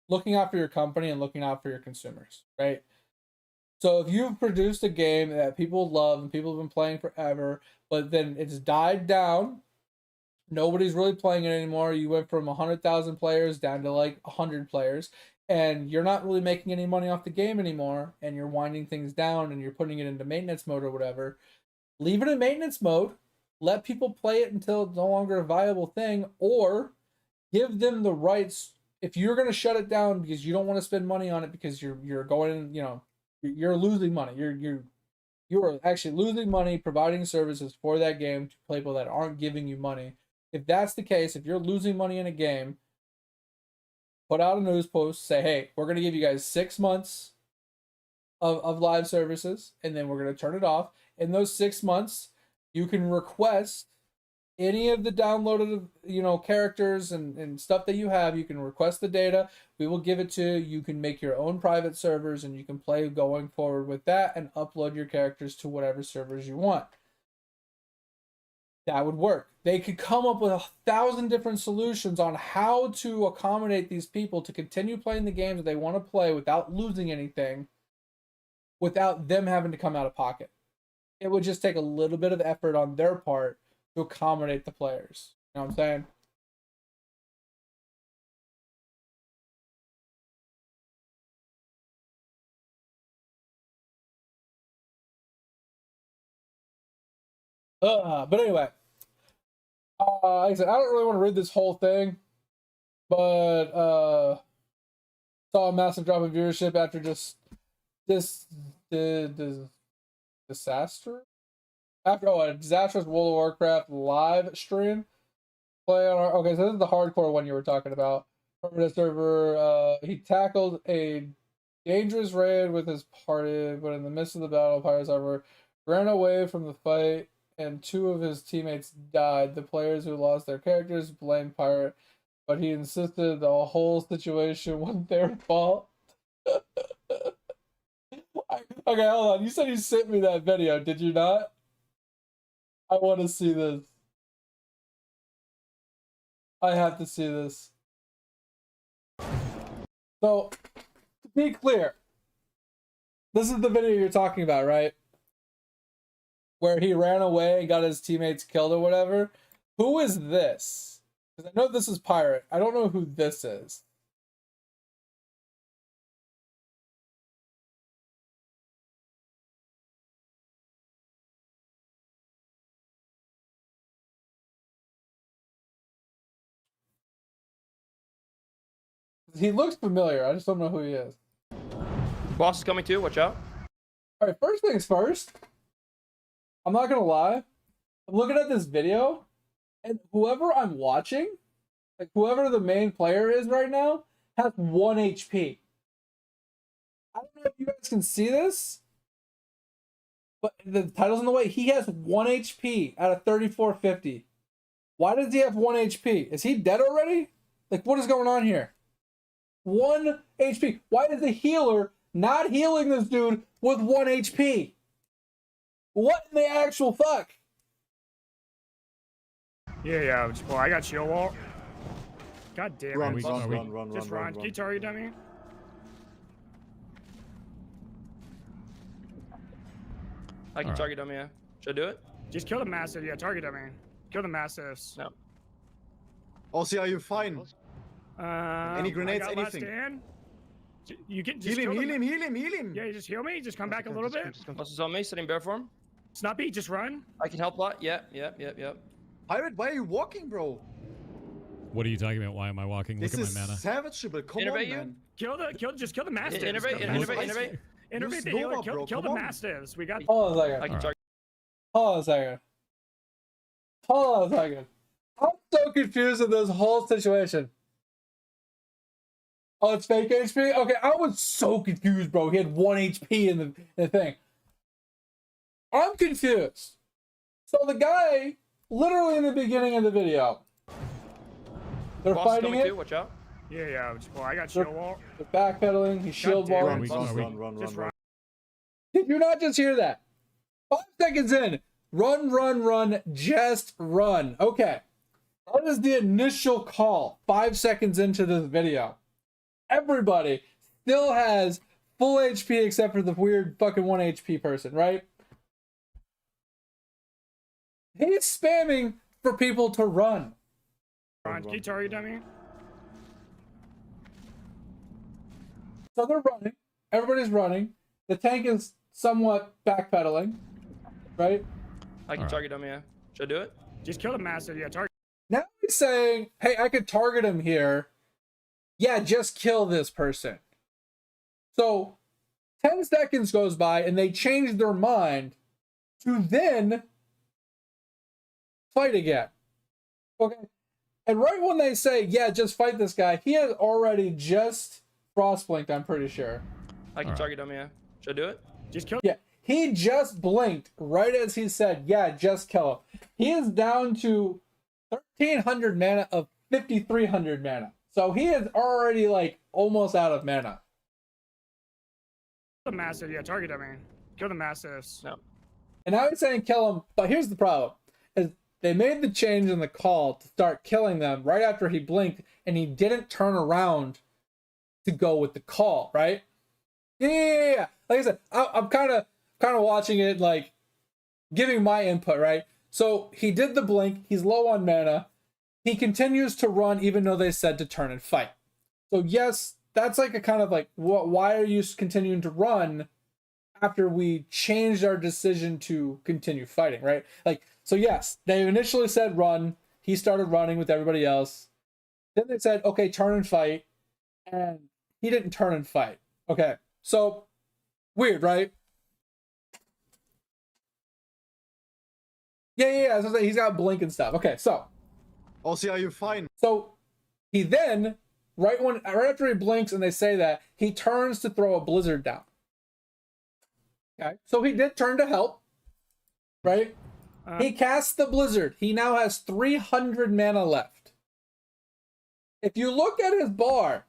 Speaker 1: looking after your company and looking out for your consumers, right? So if you've produced a game that people love and people have been playing forever, but then it's died down, nobody's really playing it anymore. You went from 100,000 players down to like 100 players, and you're not really making any money off the game anymore, and you're winding things down and you're putting it into maintenance mode or whatever. Leave it in maintenance mode. Let people play it until it's no longer a viable thing, or give them the rights. If you're going to shut it down because you don't want to spend money on it because you're going, you're losing money. You are actually losing money providing services for that game to people that aren't giving you money. If that's the case, if you're losing money in a game, put out a news post, say, hey, we're going to give you guys 6 months of live services, and then we're going to turn it off. In those 6 months, you can request any of the downloaded, characters and stuff that you have. You can request the data. We will give it to you. You can make your own private servers, and you can play going forward with that and upload your characters to whatever servers you want. That would work. They could come up with 1,000 different solutions on how to accommodate these people to continue playing the games that they want to play without losing anything, without them having to come out of pocket. It would just take a little bit of effort on their part to accommodate the players. You know what I'm saying? But anyway, like I said, I don't really want to read this whole thing, but saw a massive drop in viewership after just the disaster. After a disastrous World of Warcraft live stream. Play on our, okay, so this is the hardcore one you were talking about. Permanent server, he tackled a dangerous raid with his party, but in the midst of the battle, Pirates Harbor ran away from the fight, and 2 of his teammates died. The players who lost their characters blamed Pirate, but he insisted the whole situation wasn't their fault. Okay, hold on. You said you sent me that video, did you not? I want to see this. I have to see this. So, to be clear, this is the video you're talking about, right? Where he ran away and got his teammates killed or whatever. Who is this? Because I know this is Pirate. I don't know who this is. He looks familiar. I just don't know who he is.
Speaker 6: Boss is coming too. Watch out.
Speaker 1: All right, first things first. I'm not gonna lie. I'm looking at this video, and whoever I'm watching, like whoever the main player is right now, has 1 HP. I don't know if you guys can see this, but the title's in the way. He has 1 HP out of 3450. Why does he have 1 HP? Is he dead already? Like, what is going on here? 1 HP. Why is the healer not healing this dude with 1 HP? What in the actual fuck?
Speaker 7: Yeah. Well, I got shield wall. God damn it.
Speaker 4: Run.
Speaker 7: Just run. Can you target dummy?
Speaker 6: I can target them, yeah. Should I do it?
Speaker 7: Just kill the massive. Yeah, target dummy. Kill the massives.
Speaker 6: No.
Speaker 4: Also, are you fine? Any grenades,
Speaker 7: I got last
Speaker 4: anything?
Speaker 7: stand. You can just
Speaker 4: Heal him.
Speaker 7: Yeah, you just heal me. Just come back a little bit.
Speaker 6: Boss is on me, sitting bear form.
Speaker 7: Snuppy, just run.
Speaker 6: I can help a lot. Yep.
Speaker 4: Pirate, why are you walking, bro?
Speaker 8: What are you talking about? Why am I walking?
Speaker 9: This
Speaker 8: Look
Speaker 9: is
Speaker 8: at my mana.
Speaker 9: savageable. Come
Speaker 6: Innervate
Speaker 9: on,
Speaker 6: you?
Speaker 9: man.
Speaker 7: Just kill the mastiffs.
Speaker 6: Innervate,
Speaker 7: Innervate
Speaker 6: innervate.
Speaker 7: the healer.
Speaker 9: Nova, bro,
Speaker 7: Kill the
Speaker 9: come on.
Speaker 7: mastiffs. We got.
Speaker 1: Hold on a second.
Speaker 6: I can
Speaker 8: Alright.
Speaker 6: target.
Speaker 1: Hold on a second. Hold on a second. I'm so confused with this whole situation. Oh, it's fake HP? Okay, I was so confused, bro. He had 1 HP in the thing. I'm confused. So the guy, literally in the beginning of the video, they're
Speaker 6: Boss is
Speaker 1: fighting
Speaker 6: coming
Speaker 1: it.
Speaker 6: too. Watch out.
Speaker 7: Yeah. Well, I got shield wall.
Speaker 1: They're backpedaling. He's shield
Speaker 7: damn
Speaker 1: walling.
Speaker 7: it. Just run.
Speaker 1: Did you not just hear that? 5 seconds in. Run, just run. Okay. That is the initial call 5 seconds into this video. Everybody still has full HP except for the weird fucking 1 HP person, right? He's spamming for people to run.
Speaker 7: Run. Can you target dummy?
Speaker 1: So they're running. Everybody's running. The tank is somewhat backpedaling, right?
Speaker 6: I can target him. Yeah. Should I do it?
Speaker 7: Just kill the mastiff. Yeah, target.
Speaker 1: Now he's saying, hey, I could target him here. Yeah, just kill this person. So 10 seconds goes by and they change their mind to then fight again. Okay. And right when they say, yeah, just fight this guy, he has already just frost blinked, I'm pretty sure.
Speaker 6: I can target him. Yeah. Should I do it?
Speaker 7: Just kill.
Speaker 1: Yeah, he just blinked right as he said, yeah, just kill him. He is down to 1,300 mana of 5,300 mana. So he is already like almost out of mana.
Speaker 7: The mastiff. Yeah, target dummy. Kill the mastiffs.
Speaker 6: No.
Speaker 1: And now he's saying kill him, but here's the problem. Is they made the change in the call to start killing them right after he blinked, and he didn't turn around to go with the call, right? Yeah. Like I said, I'm kind of watching it, like giving my input, right? So he did the blink. He's low on mana. He continues to run even though they said to turn and fight. So yes, that's like a kind of like, why are you continuing to run after we changed our decision to continue fighting, right? Like, so yes, they initially said run. He started running with everybody else. Then they said, okay, turn and fight. And he didn't turn and fight. Okay, so weird, right? Yeah. So he's got blink and stuff. Okay, so.
Speaker 9: Also, are you fine?
Speaker 1: So he then, right after he blinks and they say that, he turns to throw a blizzard down. Okay, so he did turn to help, right? He casts the blizzard. He now has 300 mana left. If you look at his bar,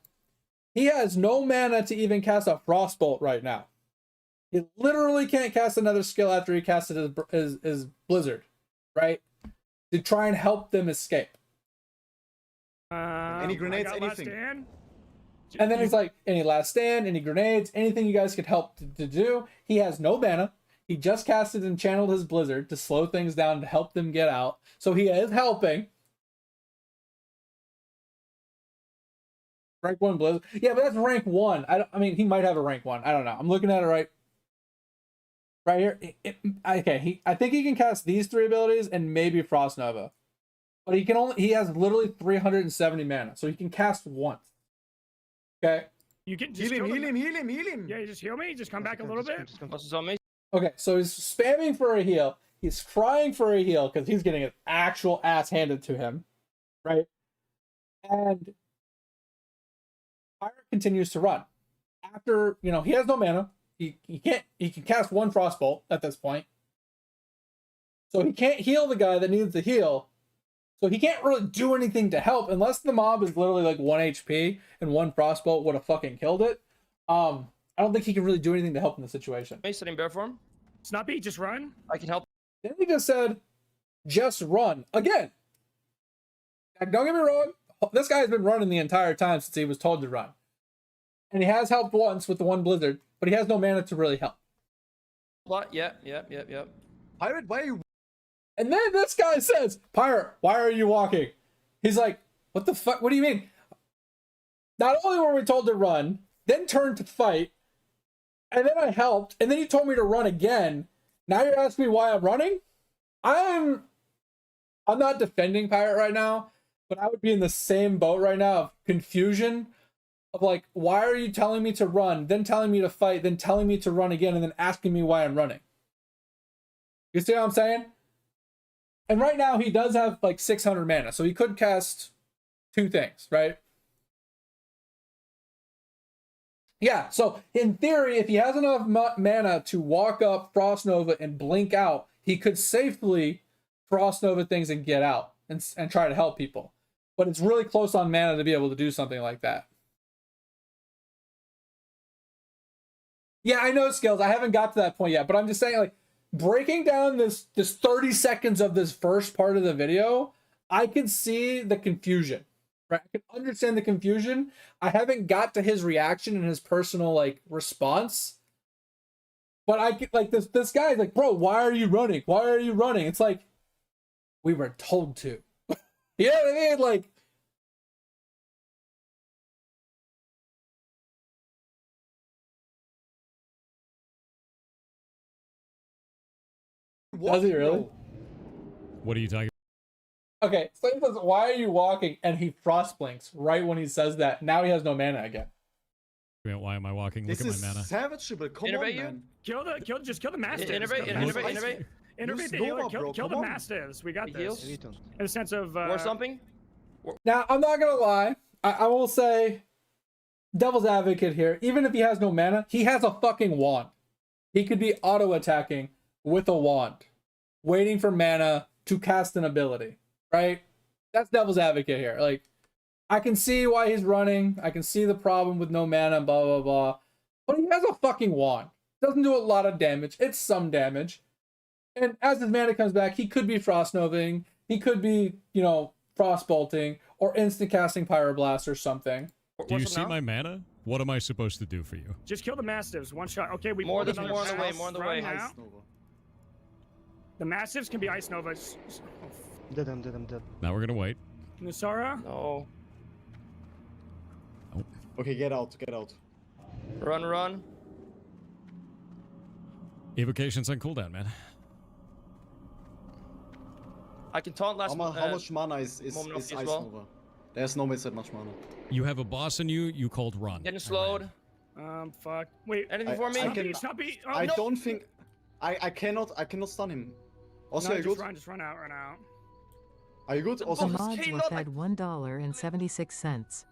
Speaker 1: he has no mana to even cast a frostbolt right now. He literally can't cast another skill after he casted his blizzard, right? To try and help them escape.
Speaker 9: Any grenades, anything?
Speaker 1: And then he's like, any last stand, any grenades, anything you guys could help to do. He has no mana. He just casted and channeled his blizzard to slow things down to help them get out. So he is helping. Rank 1 blizzard. Yeah, but that's rank 1. I mean, he might have a rank 1. I don't know. I'm looking at it right here. Okay, I think he can cast these 3 abilities and maybe Frost Nova. But he has literally 370 mana, so he can cast once. Okay.
Speaker 7: You can just
Speaker 9: Heal him.
Speaker 7: Yeah, you just heal me. Just come back a little bit.
Speaker 6: Boss is on me.
Speaker 1: Okay, so he's spamming for a heal. He's crying for a heal because he's getting an actual ass handed to him, right? And Pirate continues to run. After, he has no mana. He can cast 1 Frostbolt at this point. So he can't heal the guy that needs the heal. So he can't really do anything to help unless the mob is literally like 1 HP and 1 Frostbolt would have fucking killed it. I don't think he can really do anything to help in the situation.
Speaker 6: Am I sitting bear form?
Speaker 7: Snuppy, just run.
Speaker 6: I can help.
Speaker 1: Then he just said, just run. Again. Don't get me wrong. This guy has been running the entire time since he was told to run. And he has helped once with the 1 blizzard, but he has no mana to really help.
Speaker 6: What? Yep.
Speaker 9: Pirate, why are you?
Speaker 1: And then this guy says, Pirate, why are you walking? He's like, what the fuck? What do you mean? Not only were we told to run, then turned to fight, and then I helped, and then you told me to run again. Now you're asking me why I'm running? I'm not defending Pirate right now, but I would be in the same boat right now of confusion of like, why are you telling me to run, then telling me to fight, then telling me to run again, and then asking me why I'm running? You see what I'm saying? And right now he does have like 600 mana, so he could cast 2 things, right? Yeah, so in theory, if he has enough mana to walk up, Frost Nova, and blink out, he could safely Frost Nova things and get out and try to help people. But it's really close on mana to be able to do something like that. Yeah, I know, Skills. I haven't got to that point yet, but I'm just saying, like, breaking down this 30 seconds of this first part of the video, I can see the confusion, right? I can understand the confusion. I haven't got to his reaction and his personal, like, response. But I get, like, this guy's like, bro, why are you running? Why are you running? It's like, we were told to. You know what I mean? Like, does he really?
Speaker 8: What are you talking
Speaker 1: Okay, so he says, why are you walking? And he frost blinks right when he says that. Now he has no mana again.
Speaker 8: about? Why am I walking?
Speaker 9: This
Speaker 8: Look
Speaker 9: is
Speaker 8: at my mana.
Speaker 9: savageable. Come
Speaker 6: Innervate
Speaker 9: on,
Speaker 6: you?
Speaker 9: man.
Speaker 7: Just kill the mastiffs.
Speaker 6: Innervate,
Speaker 7: Kill the
Speaker 6: innervate,
Speaker 7: mastiffs.
Speaker 6: innervate.
Speaker 7: Innervate
Speaker 9: Use
Speaker 7: the healer.
Speaker 9: Nova, bro,
Speaker 7: Kill the
Speaker 9: come on.
Speaker 7: mastiffs. We got
Speaker 6: He
Speaker 7: this.
Speaker 6: heals.
Speaker 7: In the sense of
Speaker 6: War something?
Speaker 1: Now, I'm not going to lie. I will say, devil's advocate here. Even if he has no mana, he has a fucking wand. He could be auto-attacking with a wand, waiting for mana to cast an ability, right? That's devil's advocate here. Like, I can see why he's running. I can see the problem with no mana and blah, blah, blah. But he has a fucking wand. Doesn't do a lot of damage. It's some damage. And as his mana comes back, he could be Frost Novaing. He could be, you know, Frost Bolting or instant casting Pyroblast or something.
Speaker 8: Do you see my mana? What am I supposed to do for you?
Speaker 7: Just kill the mastiffs. One shot. Okay, we
Speaker 6: More
Speaker 7: pulled
Speaker 6: than
Speaker 7: another
Speaker 6: more on the way,
Speaker 7: pass
Speaker 6: more on the
Speaker 7: right
Speaker 6: way.
Speaker 7: now.
Speaker 9: Ice Nova.
Speaker 7: The mastiffs can be ice novas.
Speaker 10: Dead, I'm dead, I'm dead.
Speaker 8: Now we're gonna wait.
Speaker 7: Nusara?
Speaker 6: No.
Speaker 9: Okay, get out, get out.
Speaker 6: Run, run.
Speaker 8: Evocation's on cooldown, man.
Speaker 6: I can taunt last
Speaker 9: How much mana is
Speaker 6: moment of
Speaker 9: Ice
Speaker 6: peace as well?
Speaker 9: Nova? There's no that much mana.
Speaker 8: You have a boss in you. You called run.
Speaker 6: Getting
Speaker 8: I
Speaker 6: slowed.
Speaker 8: ran.
Speaker 7: Fuck. Wait.
Speaker 6: Anything for me?
Speaker 9: I can-
Speaker 7: Snuppy. Oh,
Speaker 9: I
Speaker 7: no.
Speaker 9: don't think I cannot stun him. Also,
Speaker 7: No,
Speaker 9: are you
Speaker 7: just
Speaker 9: good?
Speaker 7: just run out, run out.
Speaker 9: Are you good?
Speaker 6: The
Speaker 9: Also,
Speaker 6: boss-
Speaker 2: Mods
Speaker 6: Hey,
Speaker 2: were
Speaker 6: not
Speaker 2: fed $1.76.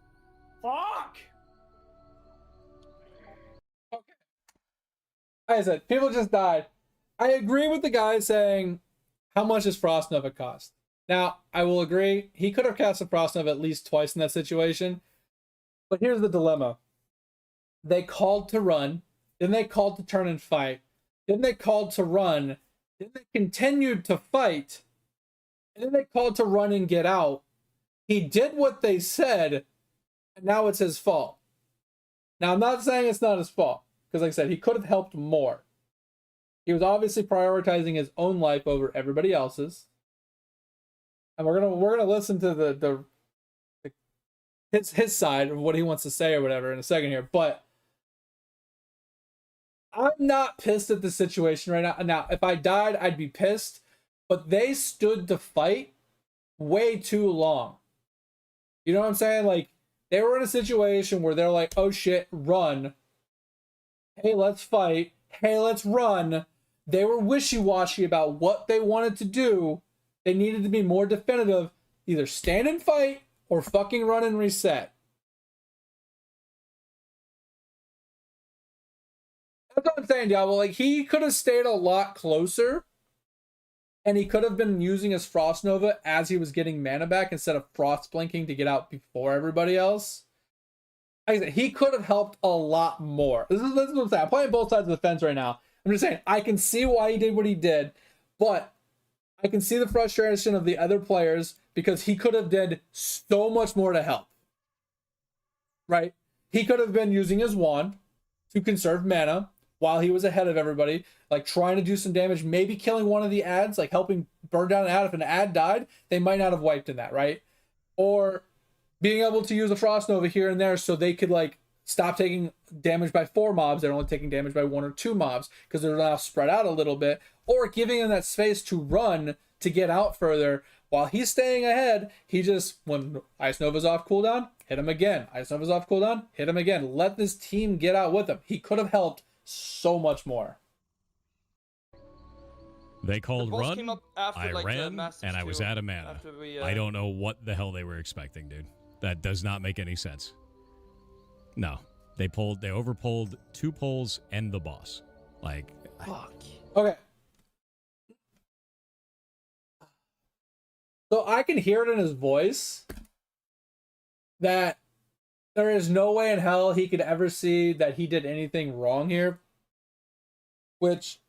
Speaker 7: Fuck!
Speaker 1: Like I said, people just died. I agree with the guy saying, how much does Frost Nova cost? Now, I will agree, he could have cast a Frost Nova at least twice in that situation. But here's the dilemma. They called to run, then they called to turn and fight, then they called to run, then they continued to fight, and then they called to run and get out. He did what they said, and now it's his fault. Now, I'm not saying it's not his fault, because like I said, he could have helped more. He was obviously prioritizing his own life over everybody else's. And we're gonna listen to his side of what he wants to say or whatever in a second here. But I'm not pissed at the situation right now. Now, if I died, I'd be pissed. But they stood to fight way too long. You know what I'm saying? Like, they were in a situation where they're like, oh shit, run. Hey, let's fight. Hey, let's run. They were wishy-washy about what they wanted to do. They needed to be more definitive. Either stand and fight or fucking run and reset. That's what I'm saying, Diablo. Like, he could have stayed a lot closer. And he could have been using his Frost Nova as he was getting mana back instead of Frost Blinking to get out before everybody else. Like I said, he could have helped a lot more. This is what I'm saying. I'm playing both sides of the fence right now. I'm just saying, I can see why he did what he did, but I can see the frustration of the other players because he could have did so much more to help. Right? He could have been using his wand to conserve mana while he was ahead of everybody, like trying to do some damage, maybe killing one of the ads, like helping burn down an ad. If an ad died, they might not have wiped in that, right? Or being able to use a Frost Nova here and there so they could like stop taking damage by 4 mobs. They're only taking damage by 1 or 2 mobs because they're now spread out a little bit, or giving them that space to run to get out further. While he's staying ahead, he just, when Ice Nova's off cooldown, hit him again. Ice Nova's off cooldown, hit him again. Let this team get out with him. He could have helped so much more.
Speaker 8: They called
Speaker 6: boss
Speaker 8: run,
Speaker 6: came up after,
Speaker 8: I
Speaker 6: like, the
Speaker 8: ran,
Speaker 6: Masters
Speaker 8: and I was
Speaker 6: 2,
Speaker 8: out of mana.
Speaker 6: after we,
Speaker 8: I don't know what the hell they were expecting, dude. That does not make any sense. No. They overpulled 2 pulls and the boss. Like,
Speaker 6: Fuck.
Speaker 1: Okay. So I can hear it in his voice that there is no way in hell he could ever see that he did anything wrong here. Which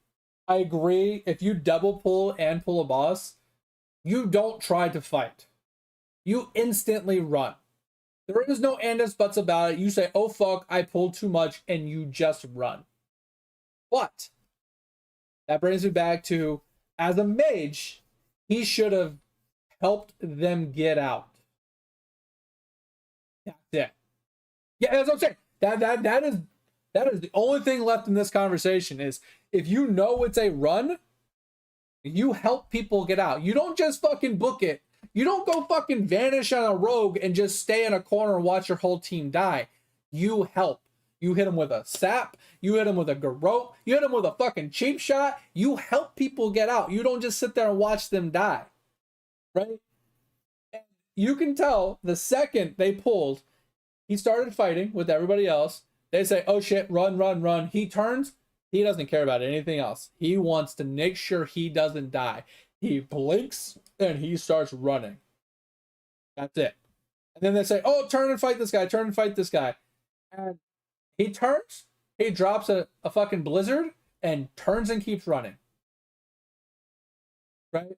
Speaker 1: I agree. If you double pull and pull a boss, you don't try to fight. You instantly run. There is no and ifs buts about it. You say, oh fuck, I pulled too much, and you just run. But that brings me back to, as a mage, he should have helped them get out. That's it. Yeah, that's what I'm saying. That is the only thing left in this conversation is if you know it's a run, you help people get out. You don't just fucking book it. You don't go fucking vanish on a rogue and just stay in a corner and watch your whole team die. You help. You hit them with a sap. You hit them with a garrote. You hit them with a fucking cheap shot. You help people get out. You don't just sit there and watch them die. Right? And you can tell the second they pulled, he started fighting with everybody else. They say, oh shit, run, run, run. He turns. He doesn't care about anything else. He wants to make sure he doesn't die. He blinks and he starts running. That's it. And then they say, oh, turn and fight this guy. Turn and fight this guy. And he turns. He drops a fucking blizzard and turns and keeps running. Right? You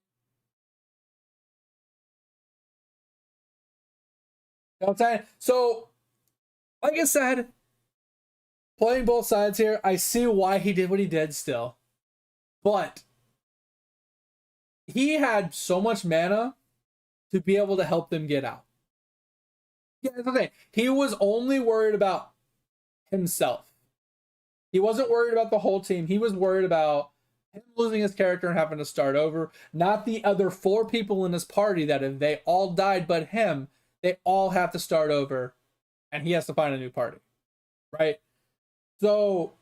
Speaker 1: know what I'm saying? So, like I said, playing both sides here, I see why he did what he did still. But he had so much mana to be able to help them get out. Yeah, that's the thing. He was only worried about himself. He wasn't worried about the whole team. He was worried about him losing his character and having to start over. Not the other 4 people in his party that if they all died but him, they all have to start over and he has to find a new party. Right? So,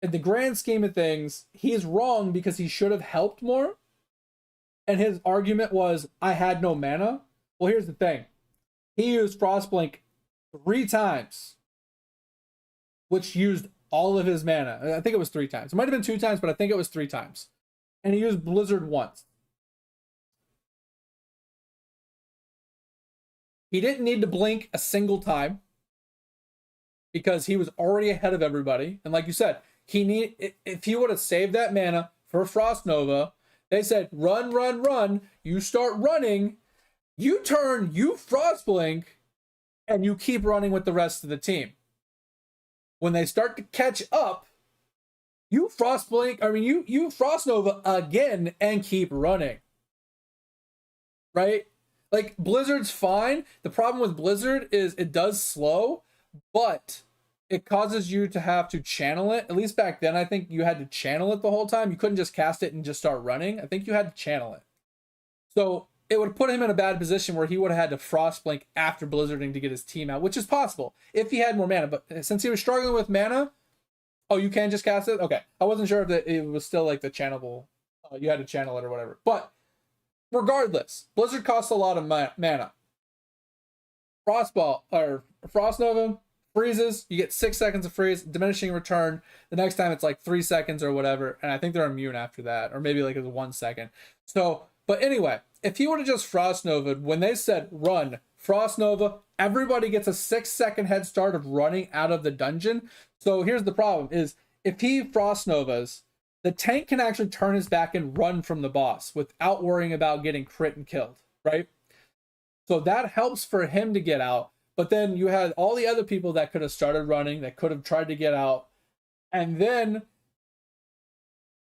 Speaker 1: in the grand scheme of things, he's wrong because he should have helped more. And his argument was, I had no mana. Well, here's the thing. He used Frostblink 3 times, which used all of his mana. I think it was 3 times. It might have been 2 times, but I think it was 3 times. And he used Blizzard once. He didn't need to blink a single time because he was already ahead of everybody. And like you said, if he would have saved that mana for Frost Nova, they said, run, run, run. You start running. You turn, you Frostblink, and you keep running with the rest of the team. When they start to catch up, you Frostblink, you Frost Nova again and keep running. Right? Like, Blizzard's fine. The problem with Blizzard is it does slow, but it causes you to have to channel it. At least back then, I think you had to channel it the whole time. You couldn't just cast it and just start running. I think you had to channel it. So it would put him in a bad position where he would have had to Frostblink after Blizzarding to get his team out, which is possible if he had more mana. But since he was struggling with mana, oh, you can just cast it? Okay. I wasn't sure if it was still like the channelable. You had to channel it or whatever. But regardless, Blizzard costs a lot of mana. Frostball or Frost Nova freezes, you get 6 seconds of freeze, diminishing return. The next time it's like 3 seconds or whatever, and I think they're immune after that, or maybe like it's 1 second. So, but anyway, if he would have just Frost Nova'd, when they said run, Frost Nova, everybody gets a 6-second head start of running out of the dungeon. So here's the problem is if he Frost Novas, the tank can actually turn his back and run from the boss without worrying about getting crit and killed, right? So that helps for him to get out. But then you had all the other people that could have started running, that could have tried to get out. And then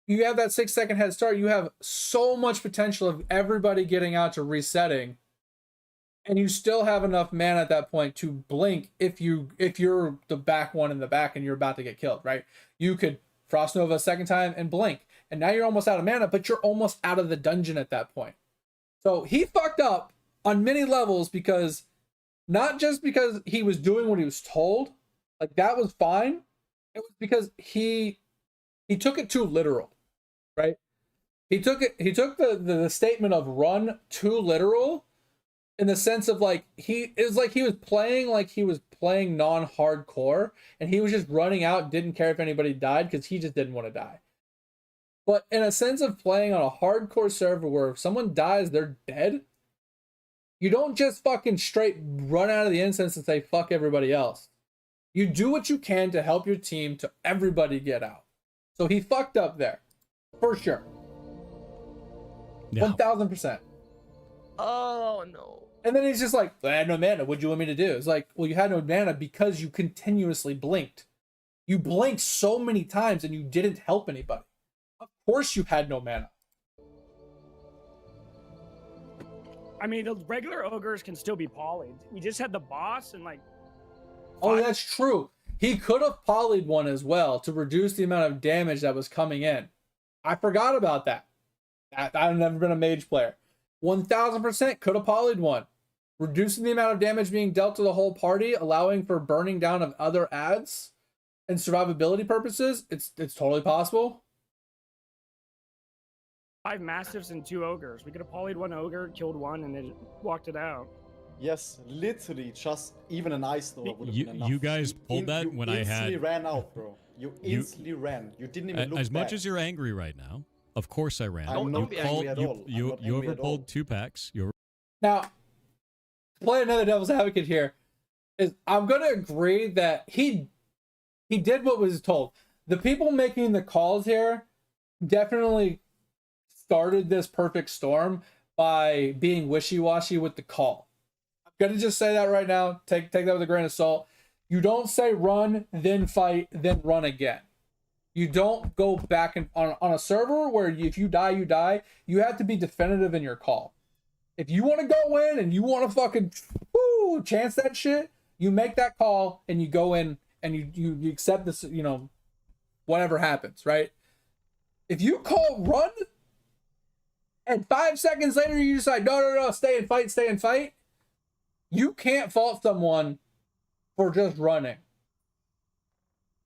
Speaker 1: you have that 6-second head start. You have so much potential of everybody getting out to resetting. And you still have enough mana at that point to blink if you're the back one in the back and you're about to get killed, right? You could Frost Nova a second time and blink. and now you're almost out of mana, but you're almost out of the dungeon at that point. So he fucked up on many levels, because not just because he was doing what he was told, like that was fine. It was because he took it too literal, right? He took the statement of run too literal, in the sense of like it was playing non-hardcore, and he was just running out, didn't care if anybody died because he just didn't want to die. But in a sense of playing on a hardcore server where if someone dies, they're dead, you don't just fucking straight run out of the instance and say fuck everybody else. You do what you can to help your team to everybody get out. So he fucked up there, for sure.
Speaker 8: Yeah.
Speaker 1: 1000%.
Speaker 6: Oh no.
Speaker 1: And then he's just like, I had no mana. What'd you want me to do? It's like, well, you had no mana because you continuously blinked. You blinked so many times and you didn't help anybody. Of course you had no mana.
Speaker 7: I mean, the regular ogres can still be polyed. We just had the boss and like.
Speaker 1: Oh, that's true. He could have polyed one as well to reduce the amount of damage that was coming in. I forgot about that. I've never been a mage player. 1000% could have polyed one, reducing the amount of damage being dealt to the whole party, allowing for burning down of other ads and survivability purposes. It's totally possible.
Speaker 7: 5 mastiffs and 2 ogres. We could have polyed 1 ogre, killed 1, and then walked it out.
Speaker 9: Yes, literally, just even an ice door would have been enough.
Speaker 8: You guys pulled that when I had.
Speaker 9: You instantly ran out, bro. You instantly ran. You didn't even look
Speaker 8: as
Speaker 9: back.
Speaker 8: much as you're angry right now. Of course I ran.
Speaker 9: I'm not angry at all.
Speaker 8: You
Speaker 9: I'm not angry at all.
Speaker 8: overpulled 2 packs.
Speaker 1: Now, to play another devil's advocate here, is I'm gonna agree that he did what was told. The people making the calls here definitely started this perfect storm by being wishy-washy with the call. I'm gonna just say that right now. Take that with a grain of salt. You don't say run, then fight, then run again. You don't go back and on a server where if you die, you die. You have to be definitive in your call. If you want to go in and you want to fucking chance that shit, you make that call and you go in and you accept this, whatever happens, right? If you call run and 5 seconds later you decide, no, stay and fight, you can't fault someone for just running.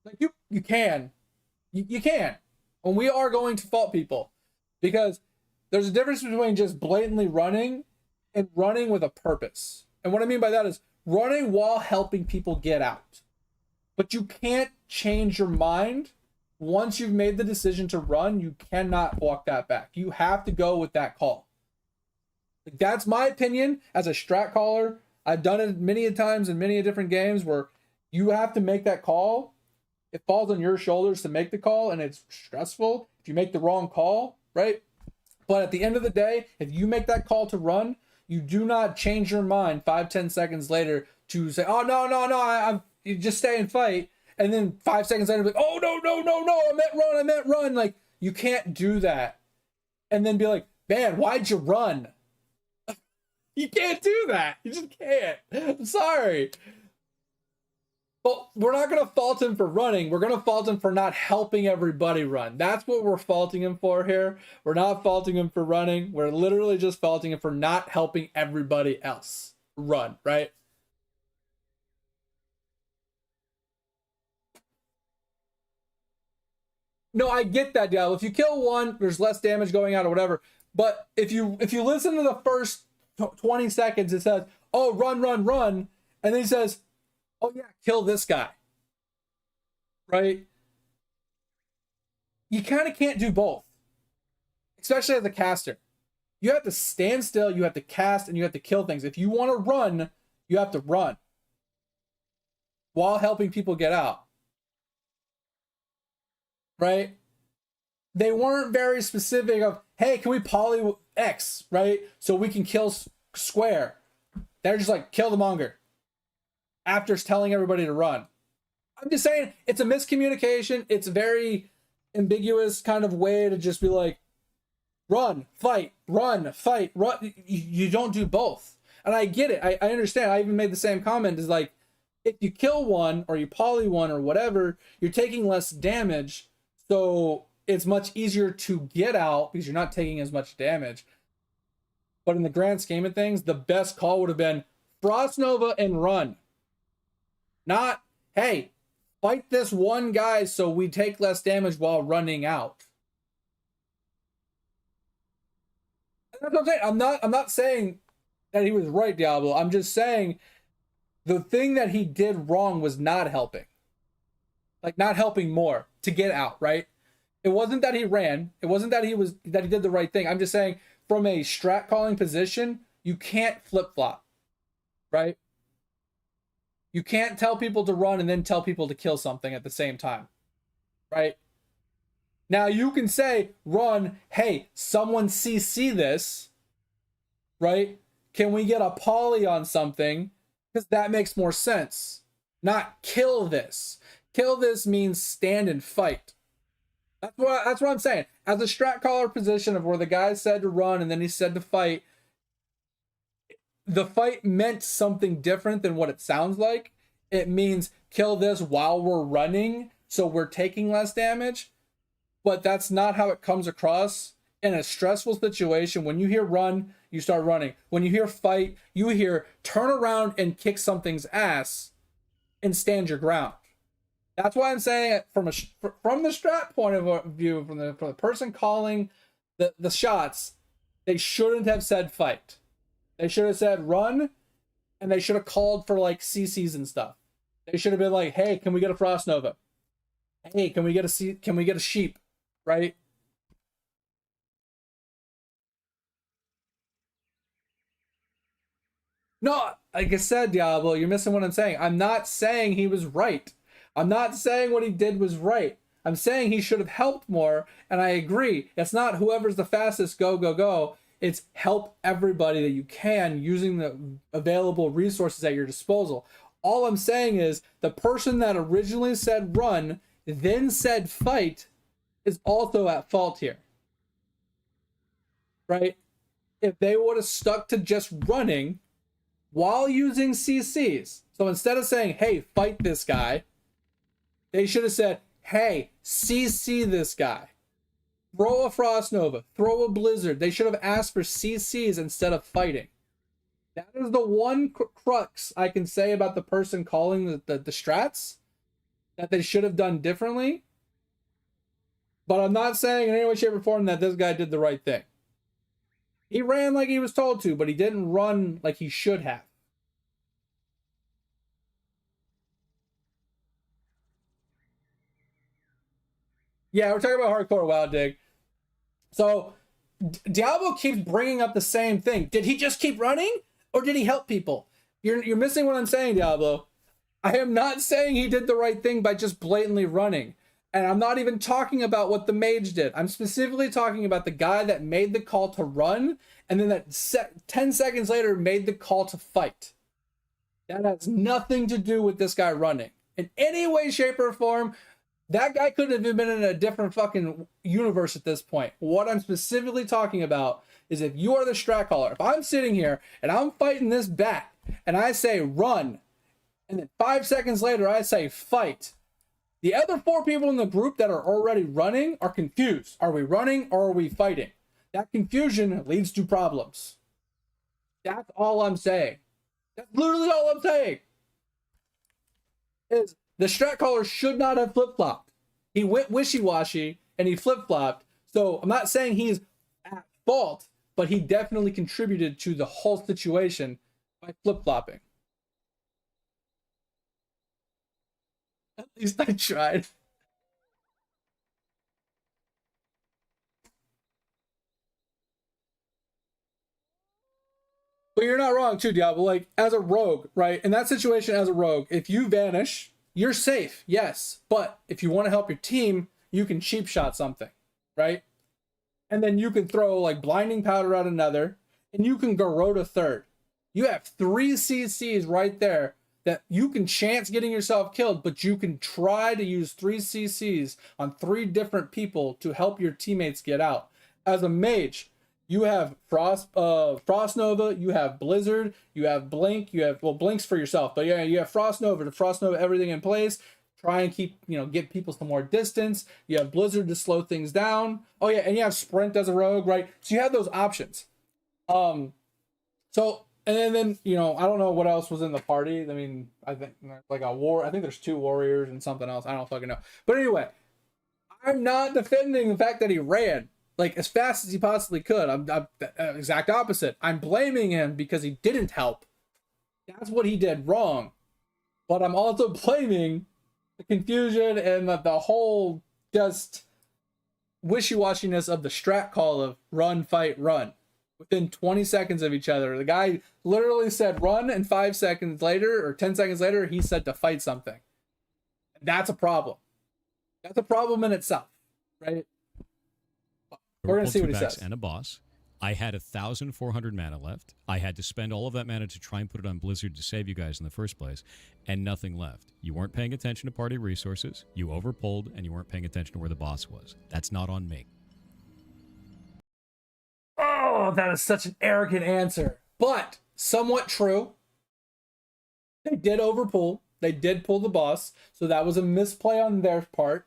Speaker 1: Like you can. You can. And we are going to fault people, because there's a difference between just blatantly running and running with a purpose. And what I mean by that is running while helping people get out. But you can't change your mind. Once you've made the decision to run, you cannot walk that back. You have to go with that call. That's my opinion as a strat caller. I've done it many a times in many a different games where you have to make that call. It falls on your shoulders to make the call, and it's stressful if you make the wrong call, right? But at the end of the day, if you make that call to run, you do not change your mind 5-10 seconds later to say, oh, no, you just stay and fight. And then 5 seconds later, be like, oh, no, I meant run. Like, you can't do that. And then be like, man, why'd you run? You can't do that. You just can't. I'm sorry. But we're not going to fault him for running. We're going to fault him for not helping everybody run. That's what we're faulting him for here. We're not faulting him for running. We're literally just faulting him for not helping everybody else run, right? No, I get that, Diablo. If you kill one, there's less damage going out or whatever. But if you listen to the first 20 seconds, it says, oh, run. And then he says, oh yeah, kill this guy. Right? You kind of can't do both. Especially as a caster. You have to stand still, you have to cast, and you have to kill things. If you want to run, you have to run. While helping people get out. Right? They weren't very specific of, hey, can we poly X, right? So we can kill square. They're just like, kill the monger. After telling everybody to run. I'm just saying, it's a miscommunication. It's a very ambiguous kind of way to just be like, run, fight, run. You don't do both. And I get it. I understand. I even made the same comment. Is like, if you kill one or you poly one or whatever, you're taking less damage. So it's much easier to get out because you're not taking as much damage. But in the grand scheme of things, the best call would have been Frost Nova and run. Not, hey, fight this one guy so we take less damage while running out. That's what I'm saying. I'm not saying that he was right, Diablo. I'm just saying the thing that he did wrong was not helping. Like, not helping more to get out, right? It wasn't that he ran. It wasn't that he did the right thing. I'm just saying from a strat calling position, you can't flip-flop, right? You can't tell people to run and then tell people to kill something at the same time, right? Now you can say, run, hey, someone CC this, right? Can we get a poly on something? Because that makes more sense. Not kill this. Kill this means stand and fight. That's what I'm saying. As a strat caller position of where the guy said to run and then he said to fight, the fight meant something different than what it sounds like. It means kill this while we're running, so we're taking less damage. But that's not how it comes across in a stressful situation. When you hear run, you start running. When you hear fight, you hear turn around and kick something's ass and stand your ground. That's why I'm saying from the strat point of view, from the person calling the shots, they shouldn't have said fight. They should have said run, and they should have called for like CCs and stuff. They should have been like, hey, can we get a Frost Nova? Hey, can we get a sheep? Right? No, like I said, Diablo, you're missing what I'm saying. I'm not saying he was right. I'm not saying what he did was right. I'm saying he should have helped more, and I agree. It's not whoever's the fastest, go, go, go. It's help everybody that you can using the available resources at your disposal. All I'm saying is the person that originally said run, then said fight, is also at fault here. Right? If they would have stuck to just running while using CCs. So instead of saying, hey, fight this guy, they should have said, hey, CC this guy. Throw a Frost Nova, throw a Blizzard. They should have asked for CCs instead of fighting. That is the one crux I can say about the person calling the strats that they should have done differently. But I'm not saying in any way, shape, or form that this guy did the right thing. He ran like he was told to, but he didn't run like he should have. Yeah, we're talking about hardcore WoW Dig. So, Diablo keeps bringing up the same thing. Did he just keep running? Or did he help people? You're missing what I'm saying, Diablo. I am not saying he did the right thing by just blatantly running. And I'm not even talking about what the mage did. I'm specifically talking about the guy that made the call to run, and then that 10 seconds later made the call to fight. That has nothing to do with this guy running. In any way, shape, or form, that guy could have been in a different fucking universe at this point. What I'm specifically talking about is if you are the strat caller, if I'm sitting here and I'm fighting this bat and I say run, and then 5 seconds later I say fight, the other 4 people in the group that are already running are confused. Are we running or are we fighting? That confusion leads to problems. That's all I'm saying. That's literally all I'm saying. Is the strat caller should not have flip-flopped. He went wishy-washy and he flip-flopped. So I'm not saying he's at fault, but he definitely contributed to the whole situation by flip-flopping. At least I tried. But you're not wrong too, Diablo. Like, as a rogue, right? In that situation, as a rogue, if you vanish, you're safe, yes. But if you want to help your team, you can cheap shot something, right? And then you can throw like blinding powder at another, and you can Garrote third. You have 3 CCs right there that you can chance getting yourself killed, but you can try to use 3 CCs on 3 different people to help your teammates get out. As a mage, you have Frost Nova, you have Blizzard, you have Blink, you have, well, Blink's for yourself, but yeah, you have Frost Nova to Frost Nova everything in place, try and keep, get people some more distance. You have Blizzard to slow things down. Oh yeah, and you have Sprint as a rogue, right? So you have those options. So and then I don't know what else was in the party. I mean, I think like a war. I think there's 2 warriors and something else. I don't fucking know. But anyway, I'm not defending the fact that he ran like as fast as he possibly could. I'm exact opposite. I'm blaming him because he didn't help. That's what he did wrong. But I'm also blaming the confusion and the whole just wishy-washiness of the strat call of run, fight, run. Within 20 seconds of each other. The guy literally said run, and 5 seconds later, or 10 seconds later, he said to fight something. That's a problem. That's a problem in itself, right? We're going to see what he says.
Speaker 8: And a boss. I had 1,400 mana left. I had to spend all of that mana to try and put it on Blizzard to save you guys in the first place, and nothing left. You weren't paying attention to party resources, you overpulled, and you weren't paying attention to where the boss was. That's not on me.
Speaker 1: Oh, that is such an arrogant answer. But somewhat true. They did overpull. They did pull the boss. So that was a misplay on their part.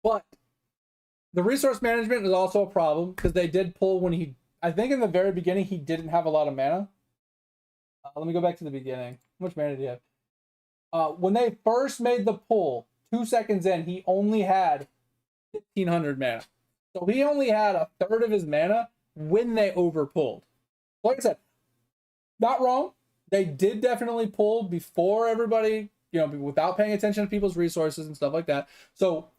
Speaker 1: But the resource management is also a problem because they did pull when I think in the very beginning, he didn't have a lot of mana. Let me go back to the beginning. How much mana did he have? When they first made the pull, 2 seconds in, he only had 1,500 mana. So he only had a third of his mana when they overpulled. Like I said, not wrong. They did definitely pull before everybody, without paying attention to people's resources and stuff like that. So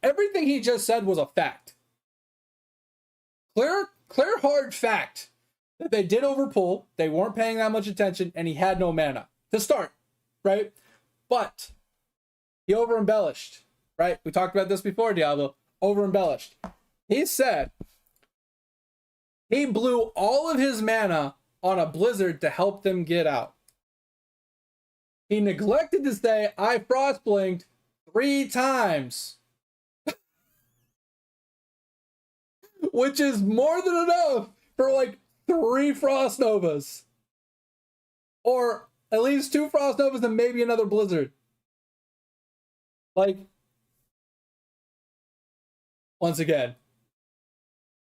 Speaker 1: everything he just said was a fact. Clear, hard fact that they did overpull. They weren't paying that much attention, and he had no mana to start, right? But he over embellished, right? We talked about this before, Diablo. Over embellished. He said he blew all of his mana on a blizzard to help them get out. He neglected to say, I frost blinked 3 times. Which is more than enough for like 3 frost novas. Or at least 2 frost novas and maybe another blizzard. Like, once again,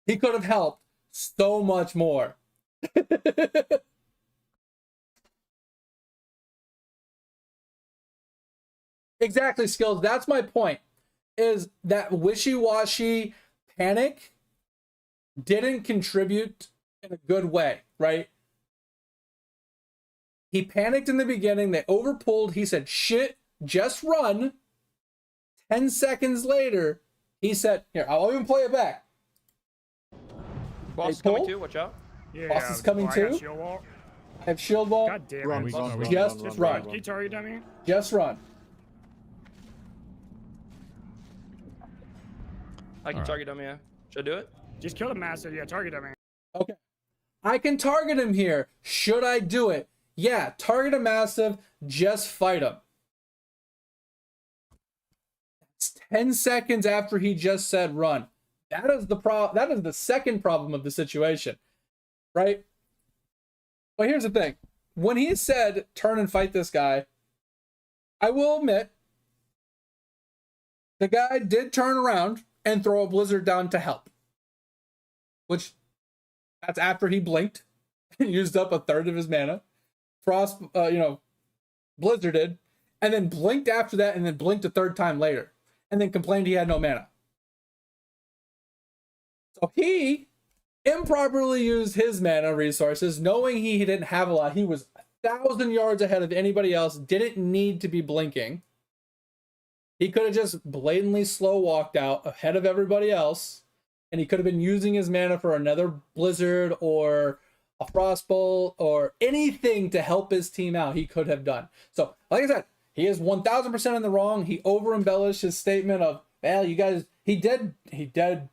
Speaker 1: he could have helped so much more. Exactly, Skills. That's my point. Is that wishy-washy panic didn't contribute in a good way, right? He panicked in the beginning. They overpulled. He said, shit, just run. 10 seconds later, he said, here, I'll even play it back.
Speaker 6: Boss is coming too, watch out.
Speaker 7: Yeah,
Speaker 1: Boss is coming
Speaker 7: I
Speaker 1: too.
Speaker 7: got shield wall.
Speaker 1: I have shield wall.
Speaker 7: God damn
Speaker 9: Run,
Speaker 7: it.
Speaker 9: run,
Speaker 1: Just
Speaker 9: run,
Speaker 1: run.
Speaker 7: Can you target dummy?
Speaker 1: Just run.
Speaker 6: I can target him, yeah. Should I do it?
Speaker 7: Just kill the master. Yeah, target dummy.
Speaker 1: Okay. I can target him here. Should I do it? Yeah, target a massive, just fight him. It's 10 seconds after he just said run. That is the second problem of the situation, right? But here's the thing. When he said turn and fight this guy, I will admit the guy did turn around and throw a blizzard down to help. Which, that's after he blinked and used up a third of his mana. Frost, blizzarded, and then blinked after that, and then blinked a third time later, and then complained he had no mana. So he improperly used his mana resources, knowing he didn't have a lot. He was 1,000 yards ahead of anybody else, didn't need to be blinking. He could have just blatantly slow walked out ahead of everybody else, and he could have been using his mana for another blizzard or a frostbolt or anything to help his team out. He could have done. So, like I said, he is 1,000% in the wrong. He over embellished his statement of, well, you guys. He did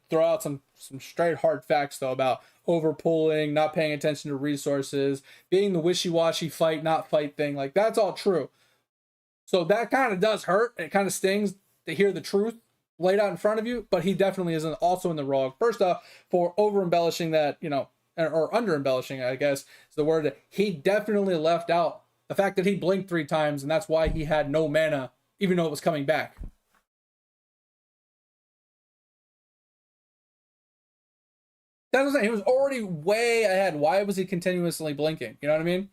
Speaker 1: throw out some straight hard facts though about overpulling, not paying attention to resources, being the wishy-washy fight not fight thing. Like, that's all true. So that kind of does hurt. It kind of stings to hear the truth laid out in front of you, but he definitely is also in the wrong. First off, for over embellishing that, or under embellishing, I guess is the word. That he definitely left out the fact that he blinked 3 times, and that's why he had no mana even though it was coming back. That was he was already way ahead. Why was he continuously blinking? You know what I mean?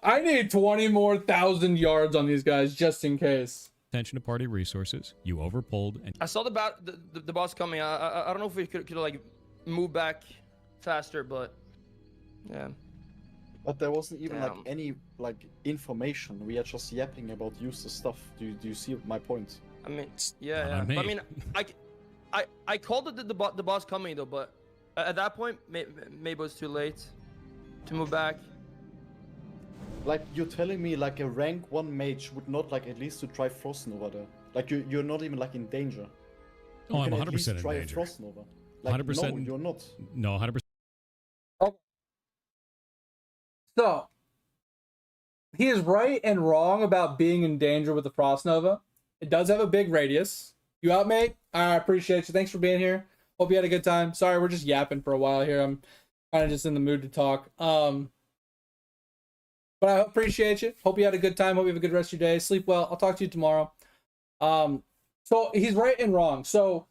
Speaker 1: I need 20 more thousand yards on these guys just in case.
Speaker 8: Attention to party resources. You overpulled and
Speaker 6: I saw the boss coming. I don't know if we could like move back faster, but yeah.
Speaker 9: But there wasn't even like
Speaker 6: Damn.
Speaker 9: any like information. We are just yapping about useless stuff. Do you see my point?
Speaker 6: I mean, yeah,
Speaker 8: Not
Speaker 6: yeah.
Speaker 8: on
Speaker 6: But I
Speaker 8: me.
Speaker 6: mean, I called it the boss coming though, but at that point, maybe it was too late to move back.
Speaker 9: Like you're telling me like a rank 1 mage would not like at least to try Frost Nova there. Like you're not even like in danger.
Speaker 8: Oh, I'm
Speaker 9: can at
Speaker 8: 100%
Speaker 9: least
Speaker 8: in
Speaker 9: try a
Speaker 8: danger.
Speaker 9: Frost Nova. Like
Speaker 8: 100%.
Speaker 9: no, you're not.
Speaker 8: No, 100%.
Speaker 1: So he is right and wrong about being in danger with the Frost Nova. It does have a big radius. You out, mate? I appreciate you. Thanks for being here. Hope you had a good time. Sorry, we're just yapping for a while here. I'm kind of just in the mood to talk. But I appreciate you. Hope you had a good time. Hope you have a good rest of your day. Sleep well. I'll talk to you tomorrow. So he's right and wrong. So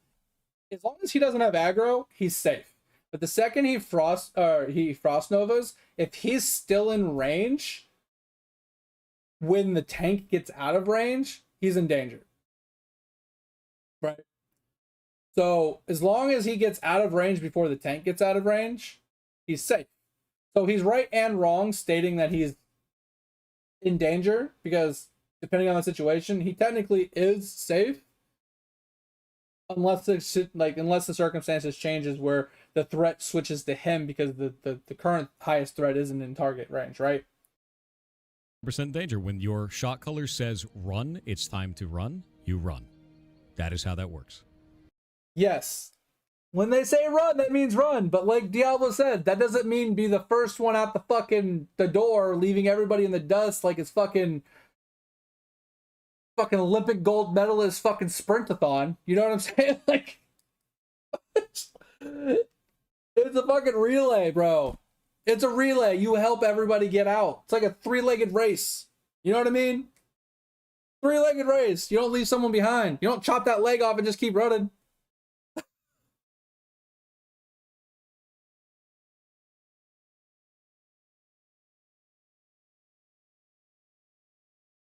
Speaker 1: as long as he doesn't have aggro, he's safe. But the second he frost novas, if he's still in range when the tank gets out of range, he's in danger. Right? So as long as he gets out of range before the tank gets out of range, he's safe. So he's right and wrong stating that he's in danger, because depending on the situation, he technically is safe. Unless the circumstances changes where the threat switches to him because the current highest threat isn't in target range, right?
Speaker 8: % danger. When your shot color says run, it's time to run, you run. That is how that works.
Speaker 1: Yes. When they say run, that means run. But like Diablo said, that doesn't mean be the first one out the door, leaving everybody in the dust like it's fucking Olympic gold medalist fucking sprintathon. You know what I'm saying? Like, it's a fucking relay, bro. It's a relay. You help everybody get out. It's like a 3-legged race. You know what I mean? 3-legged race. You don't leave someone behind. You don't chop that leg off and just keep running.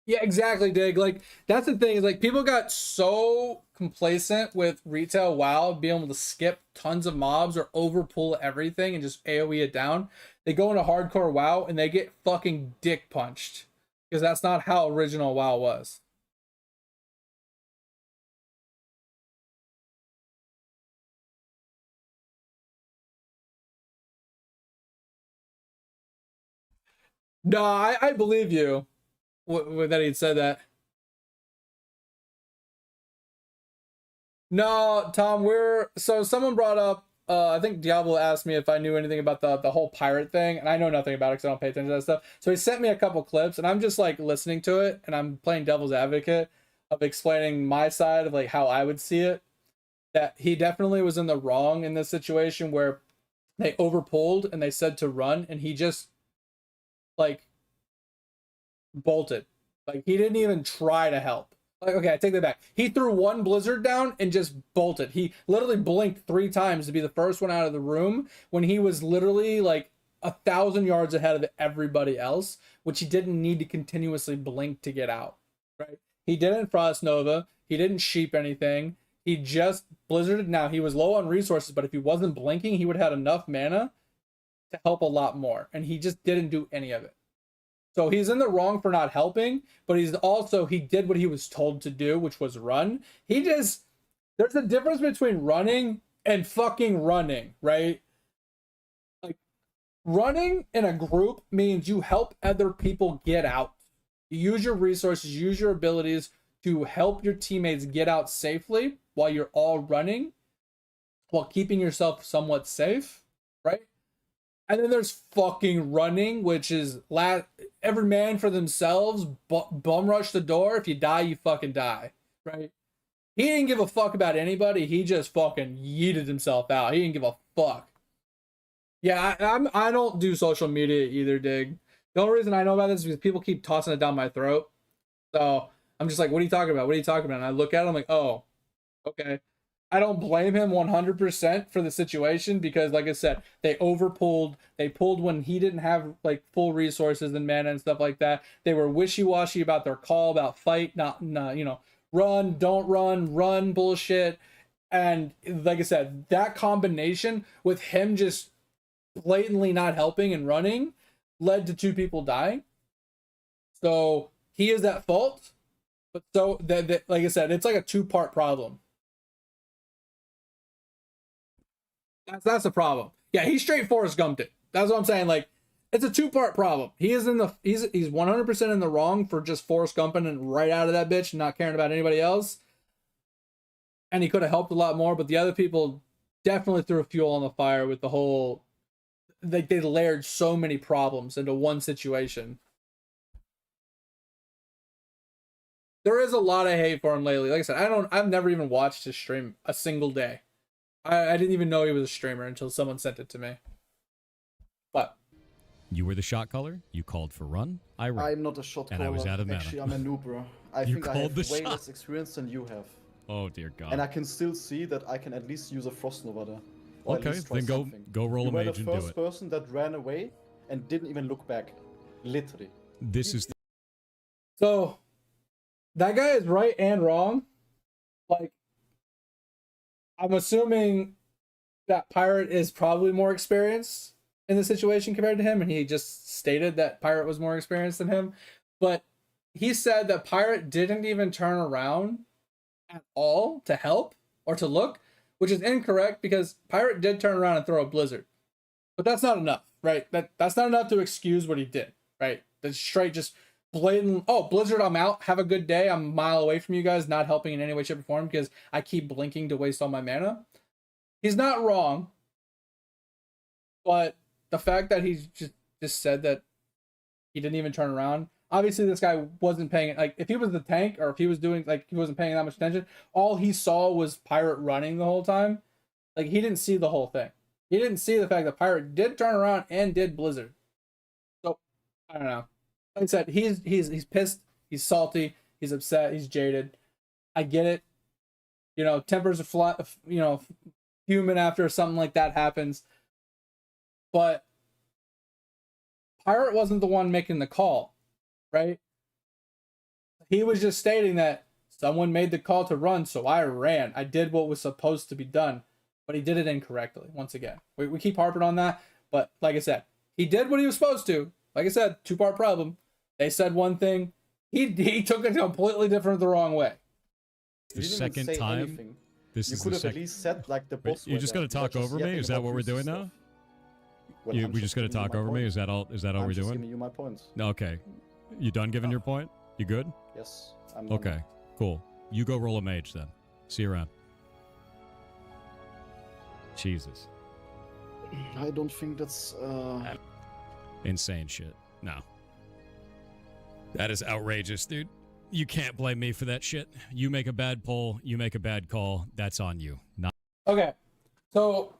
Speaker 1: Yeah, exactly, Dig. Like, that's the thing, is like people got so complacent with retail WoW being able to skip tons of mobs or overpull everything and just AoE it down. They go into hardcore WoW and they get fucking dick punched. Because that's not how original WoW was. No, I believe you that he'd said that. No, Tom, so someone brought up, I think Diablo asked me if I knew anything about the whole pirate thing, and I know nothing about it because I don't pay attention to that stuff. So he sent me a couple clips, and I'm just like listening to it, and I'm playing devil's advocate of explaining my side of like how I would see it. That he definitely was in the wrong in this situation where they overpulled and they said to run, and he just like bolted. Like, he didn't even try to help. Like, okay, I take that back. He threw one blizzard down and just bolted. He literally blinked 3 times to be the first one out of the room when he was literally like 1,000 yards ahead of everybody else, which he didn't need to continuously blink to get out, right? He didn't Frost Nova. He didn't sheep anything. He just blizzarded. Now, he was low on resources, but if he wasn't blinking, he would have had enough mana to help a lot more, and he just didn't do any of it. So he's in the wrong for not helping, but he did what he was told to do, which was run. There's a difference between running and fucking running, right? Like, running in a group means you help other people get out. You use your resources, use your abilities to help your teammates get out safely while you're all running, while keeping yourself somewhat safe, right? And then there's fucking running, which is every man for themselves, bum rush the door. If you die, you fucking die, right? He didn't give a fuck about anybody. He just fucking yeeted himself out. He didn't give a fuck. Yeah, I don't do social media either, Dig. The only reason I know about this is because people keep tossing it down my throat. So I'm just like, what are you talking about? What are you talking about? And I look at it, I'm like, oh, okay. I don't blame him 100% for the situation because, like I said, they overpulled. They pulled when he didn't have like full resources and mana and stuff like that. They were wishy-washy about their call, about fight, not run, don't run bullshit. And like I said, that combination with him just blatantly not helping and running led to 2 people dying. So he is at fault. But so that like I said, it's like a 2-part problem. That's the problem. Yeah, he straight Forrest Gumped it. That's what I'm saying. Like, it's a 2-part problem. He's 100% in the wrong for just Forrest Gumping and right out of that bitch and not caring about anybody else. And he could have helped a lot more, but the other people definitely threw fuel on the fire with the whole. Like, they layered so many problems into one situation. There is a lot of hate for him lately. Like I said, I've never even watched his stream a single day. I didn't even know he was a streamer until someone sent it to me. But
Speaker 8: You were the shot caller. You called for run. I ran.
Speaker 9: I'm not a shot caller.
Speaker 8: And I was out of mana.
Speaker 9: Actually, I'm a noob, bro. I
Speaker 8: You
Speaker 9: think I
Speaker 8: called
Speaker 9: have
Speaker 8: the
Speaker 9: way
Speaker 8: shot.
Speaker 9: less experience than you have.
Speaker 8: Oh dear God.
Speaker 9: And I can still see that I can at least use a Frost Nova there. Or at
Speaker 8: Okay,
Speaker 9: least try
Speaker 8: then
Speaker 9: something.
Speaker 8: go roll
Speaker 9: You
Speaker 8: a
Speaker 9: were
Speaker 8: mage
Speaker 9: the
Speaker 8: and do
Speaker 9: first
Speaker 8: it.
Speaker 9: person that ran away and didn't even look back. Literally.
Speaker 8: This is
Speaker 1: so that guy is right and wrong. Like, I'm assuming that Pirate is probably more experienced in the situation compared to him, and he just stated that Pirate was more experienced than him. But he said that Pirate didn't even turn around at all to help or to look, which is incorrect because Pirate did turn around and throw a blizzard. But that's not enough, right? That's not enough to excuse what he did, right? That's straight just blatant, oh, blizzard, I'm out. Have a good day. I'm a mile away from you guys, not helping in any way, shape, or form because I keep blinking to waste all my mana. He's not wrong, but the fact that he's just said that he didn't even turn around. Obviously, this guy wasn't paying, like, if he was the tank or if he was doing, like, he wasn't paying that much attention, all he saw was Pirate running the whole time. Like, he didn't see the whole thing. He didn't see the fact that Pirate did turn around and did blizzard. So, I don't know. Like I said, he's pissed, he's salty, he's upset, he's jaded. I get it. You know, tempers are flat, you know, human after something like that happens. But Pirate wasn't the one making the call, right? He was just stating that someone made the call to run, so I ran. I did what was supposed to be done, but he did it incorrectly. Once again, we keep harping on that, but like I said, he did what he was supposed to. Like I said, 2-part problem. They said one thing, he took it completely different the wrong way.
Speaker 8: the
Speaker 9: You didn't even
Speaker 8: second
Speaker 9: say
Speaker 8: time.
Speaker 9: anything.
Speaker 8: This
Speaker 9: You
Speaker 8: is
Speaker 9: could
Speaker 8: the
Speaker 9: have at
Speaker 8: second.
Speaker 9: least said like the boss.
Speaker 8: You're just gonna talk over me? Is that what we're doing now?
Speaker 9: Well,
Speaker 8: We
Speaker 9: I'm
Speaker 8: just gonna
Speaker 9: giving you
Speaker 8: talk
Speaker 9: my
Speaker 8: over me?
Speaker 9: point.
Speaker 8: Is that all? Is that all
Speaker 9: I'm
Speaker 8: we're
Speaker 9: just
Speaker 8: doing?
Speaker 9: giving you my points.
Speaker 8: No, okay. You done giving your point? You good?
Speaker 9: Yes. I'm done.
Speaker 8: Okay. Cool. You go roll a mage then. See you around. Jesus.
Speaker 9: I don't think that's.
Speaker 8: Insane shit. No. That is outrageous, dude. You can't blame me for that shit. You make a bad poll, you make a bad call, that's on you. Not
Speaker 1: Okay, so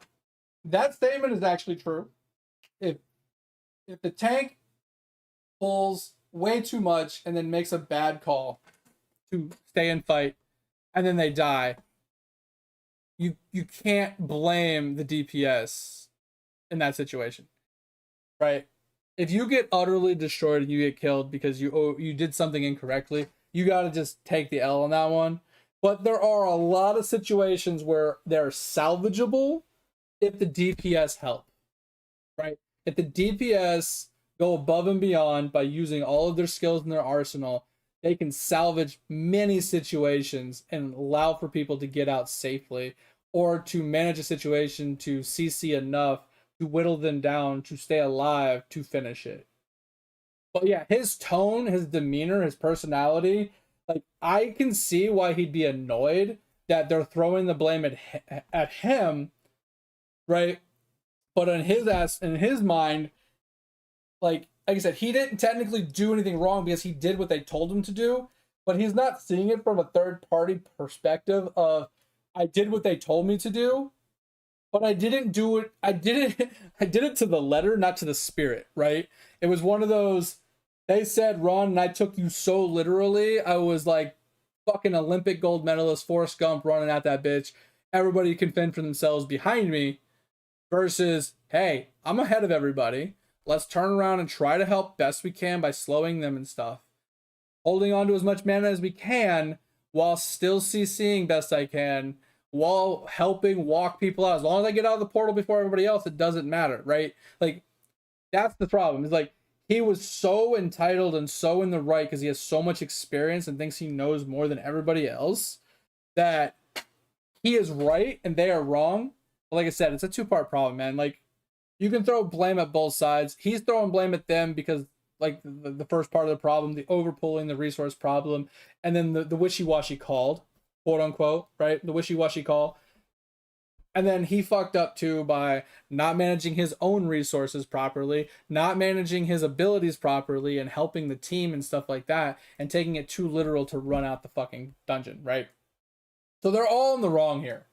Speaker 1: that statement is actually true. If the tank pulls way too much and then makes a bad call to stay and fight, and then they die, you can't blame the DPS in that situation, right? If you get utterly destroyed and you get killed because you did something incorrectly, you got to just take the L on that one. But there are a lot of situations where they're salvageable if the DPS help, right? If the DPS go above and beyond by using all of their skills in their arsenal, they can salvage many situations and allow for people to get out safely or to manage a situation to CC enough to whittle them down to stay alive to finish it. But yeah, his tone, his demeanor, his personality, like, I can see why he'd be annoyed that they're throwing the blame at him, right? But in his mind, like I said, he didn't technically do anything wrong because he did what they told him to do, but he's not seeing it from a third party perspective of, I did what they told me to do, but I didn't do it. I did it to the letter, not to the spirit, right? It was one of those, they said run, and I took you so literally. I was like fucking Olympic gold medalist Forrest Gump running at that bitch. Everybody can fend for themselves behind me versus, hey, I'm ahead of everybody. Let's turn around and try to help best we can by slowing them and stuff. Holding on to as much mana as we can while still CCing best I can, while helping walk people out. As long as I get out of the portal before everybody else, it doesn't matter, right? Like, that's the problem. It's like, he was so entitled and so in the right because he has so much experience and thinks he knows more than everybody else that he is right and they are wrong. But like I said, it's a two-part problem, man. Like, you can throw blame at both sides. He's throwing blame at them because, like, the first part of the problem, the overpulling, the resource problem, and then the wishy-washy called, quote unquote, right? The wishy-washy call. And then he fucked up too by not managing his own resources properly, not managing his abilities properly, and helping the team and stuff like that, and taking it too literal to run out the fucking dungeon, right? So they're all in the wrong here.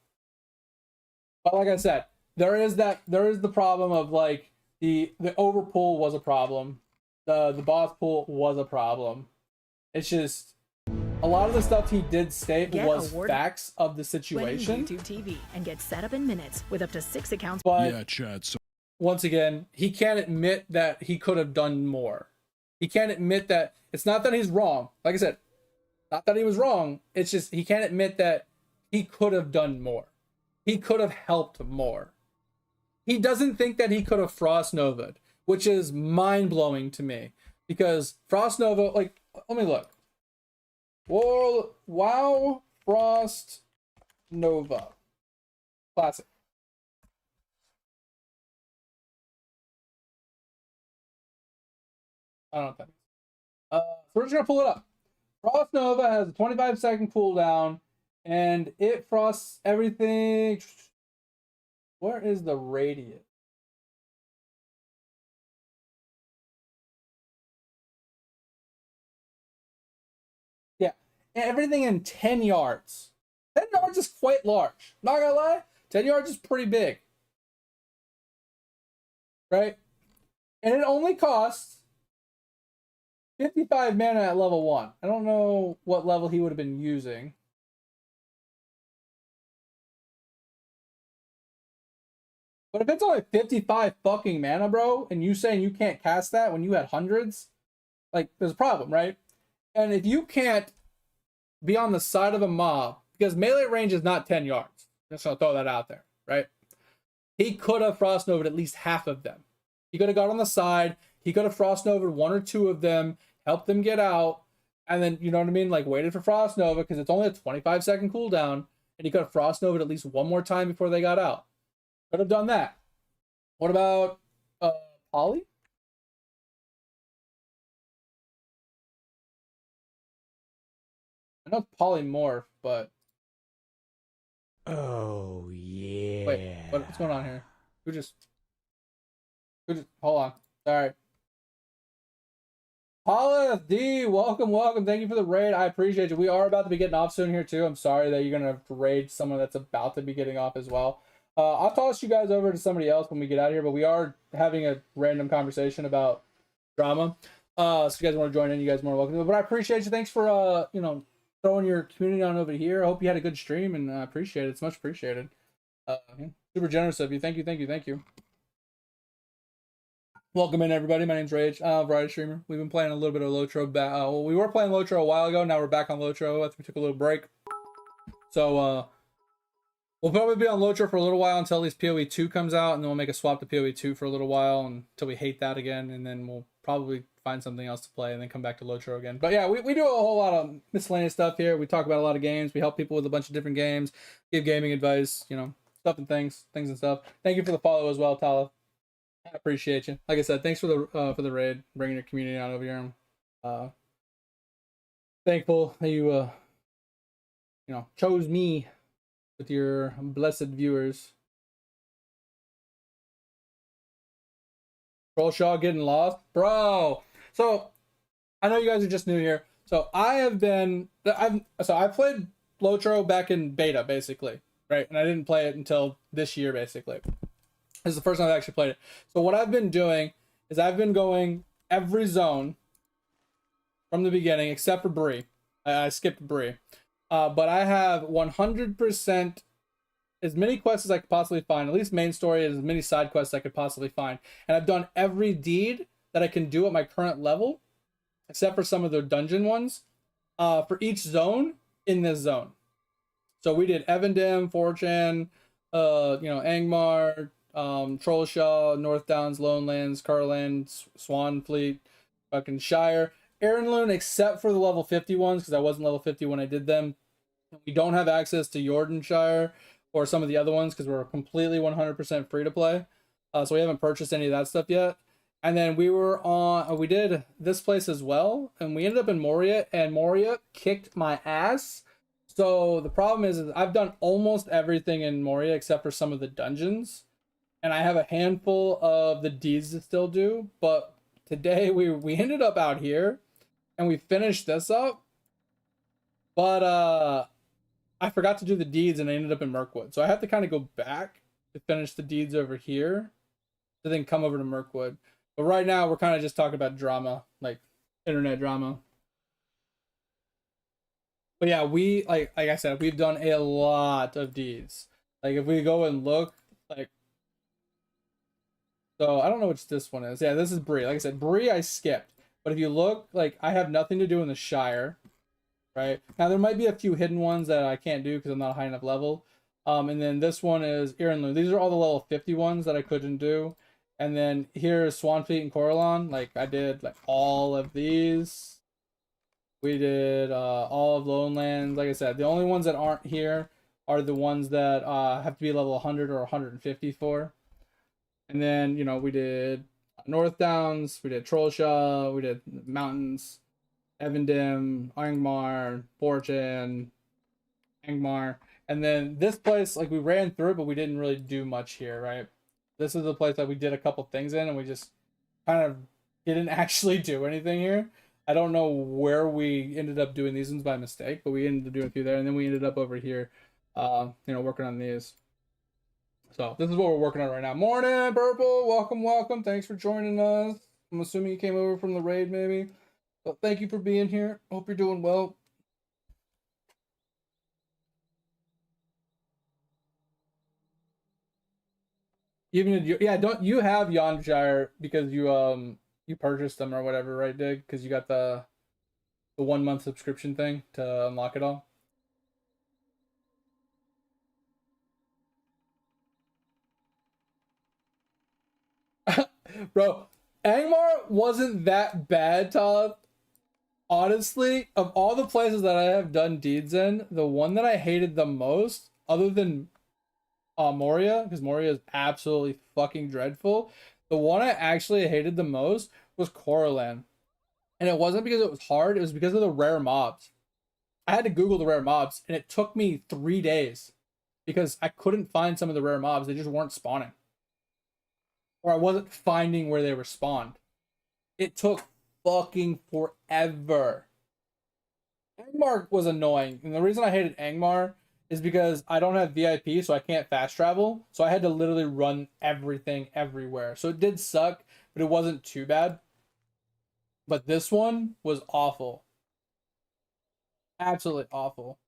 Speaker 1: But like I said, there is the problem of, like, the overpull was a problem. The boss pull was a problem. It's just a lot of the stuff he did state was facts of the situation.
Speaker 11: YouTube TV and get set up in minutes with up to 6 accounts.
Speaker 1: But
Speaker 12: yeah, Chad. So
Speaker 1: once again, he can't admit that he could have done more. He can't admit that it's not that he's wrong. Like I said, not that he was wrong. It's just he can't admit that he could have done more. He could have helped more. He doesn't think that he could have Frost Nova'd, which is mind-blowing to me. Because Frost Nova, like, let me look. Whoa, WoW Frost Nova. Classic. I don't know. So we're just gonna pull it up. Frost Nova has a 25-second cooldown, and it frosts everything. Where is the radius? Yeah, everything in 10 yards. 10 yards is quite large. Not gonna lie, 10 yards is pretty big. Right? And it only costs 55 mana at level 1. I don't know what level he would have been using. But if it's only 55 fucking mana, bro, and you saying you can't cast that when you had hundreds, like, there's a problem, right? And if you can't be on the side of a mob, because melee range is not 10 yards. Just gonna throw that out there, right? He could have Frost Nova'd at least half of them. He could have got on the side. He could have Frost Nova'd 1 or 2 of them, helped them get out, and then, you know what I mean? Like, waited for Frost Nova, because it's only a 25-second cooldown, and he could have Frost Nova'd at least one more time before they got out. Could have done that. What about Polly? I know it's polymorph, but
Speaker 5: oh yeah.
Speaker 1: Wait, what's going on here? Who just hold on. Sorry. Paula D, welcome. Thank you for the raid. I appreciate you. We are about to be getting off soon here too. I'm sorry that you're gonna have to raid someone that's about to be getting off as well. I'll toss you guys over to somebody else when we get out of here, but we are having a random conversation about drama. So if you guys want to join in, you guys are more welcome. But I appreciate you. Thanks for you know, throwing your community on over here. I hope you had a good stream, and I appreciate it. It's much appreciated. Super generous of you. Thank you. Welcome in, everybody. My name's Rage, variety streamer. We've been playing a little bit of Lotro. Well, we were playing Lotro a while ago. Now we're back on Lotro after we took a little break. So we'll probably be on Lotro for a little while until at least PoE 2 comes out, and then we'll make a swap to PoE 2 for a little while until we hate that again, and then we'll probably find something else to play and then come back to Lotro again. But yeah, we do a whole lot of miscellaneous stuff here. We talk about a lot of games. We help people with a bunch of different games, give gaming advice, you know, stuff and things and stuff. Thank you for the follow as well, Tala. I appreciate you. Like I said, thanks for the raid, bringing your community on over here. I'm thankful that you you know, chose me with your blessed viewers. Troll Shaw getting lost, bro. So I know you guys are just new here. So I played Lotro back in beta, basically. right? And I didn't play it until this year, basically. This is the first time I've actually played it. So what I've been doing is I've been going every zone from the beginning, except for Bree. I skipped Bree. But I have 100% as many quests as I could possibly find, at least main story, and as many side quests I could possibly find. And I've done every deed that I can do at my current level, except for some of the dungeon ones, for each zone in this zone. So we did Evandim, 4chan, Angmar, Trollshaw, North Downs, Lonelands, Carland, Swanfleet, fucking Shire, Aaronloon, except for the level 50 ones, because I wasn't level 50 when I did them. We don't have access to Jordanshire or some of the other ones because we're completely 100% free to play. So we haven't purchased any of that stuff yet. And then we did this place as well, and we ended up in Moria, and Moria kicked my ass. So the problem is I've done almost everything in Moria except for some of the dungeons, and I have a handful of the deeds to still do. But today we ended up out here, and we finished this up. But I forgot to do the deeds, and I ended up in Mirkwood. So I have to kind of go back to finish the deeds over here, to then come over to Mirkwood. But right now we're kind of just talking about drama, like internet drama. But yeah, we like I said, we've done a lot of deeds. Like if we go and look, like, so I don't know which this one is. Yeah, this is Bree. Like I said, Bree I skipped. But if you look, like I have nothing to do in the Shire, right? Now there might be a few hidden ones that I can't do because I'm not a high enough level. And then this one is Ironloon. These are all the level 50 ones that I couldn't do. And then here's Swanfleet and Coralon. Like I did like all of these. We did all of Lonelands. Like I said, the only ones that aren't here are the ones that have to be level 100 or 150 for. And then, we did North Downs, we did Trollshaw, we did Mountains, Evandim, Angmar, 4chan, Angmar. And then this place, like we ran through it, but we didn't really do much here, right? This is the place that we did a couple things in, and we just kind of didn't actually do anything here. I don't know where we ended up doing these ones by mistake, but we ended up doing a few there, and then we ended up over here, working on these. So this is what we're working on right now. Morning, Purple. Welcome, welcome. Thanks for joining us. I'm assuming you came over from the raid, maybe. But thank you for being here. Hope you're doing well. Don't you have Yonshire because you purchased them or whatever, right, Dig? Because you got the 1 month subscription thing to unlock it all. Bro, Angmar wasn't that bad, Todd. Honestly, of all the places that I have done deeds in, the one that I hated the most, other than Moria, because Moria is absolutely fucking dreadful, the one I actually hated the most was Coralan. And it wasn't because it was hard, it was because of the rare mobs. I had to Google the rare mobs, and it took me 3 days because I couldn't find some of the rare mobs. They just weren't spawning. Or I wasn't finding where they were spawned. It took fucking forever. Angmar was annoying. And the reason I hated Angmar is because I don't have VIP, so I can't fast travel. So I had to literally run everything everywhere. So it did suck, but it wasn't too bad. But this one was awful. Absolutely awful.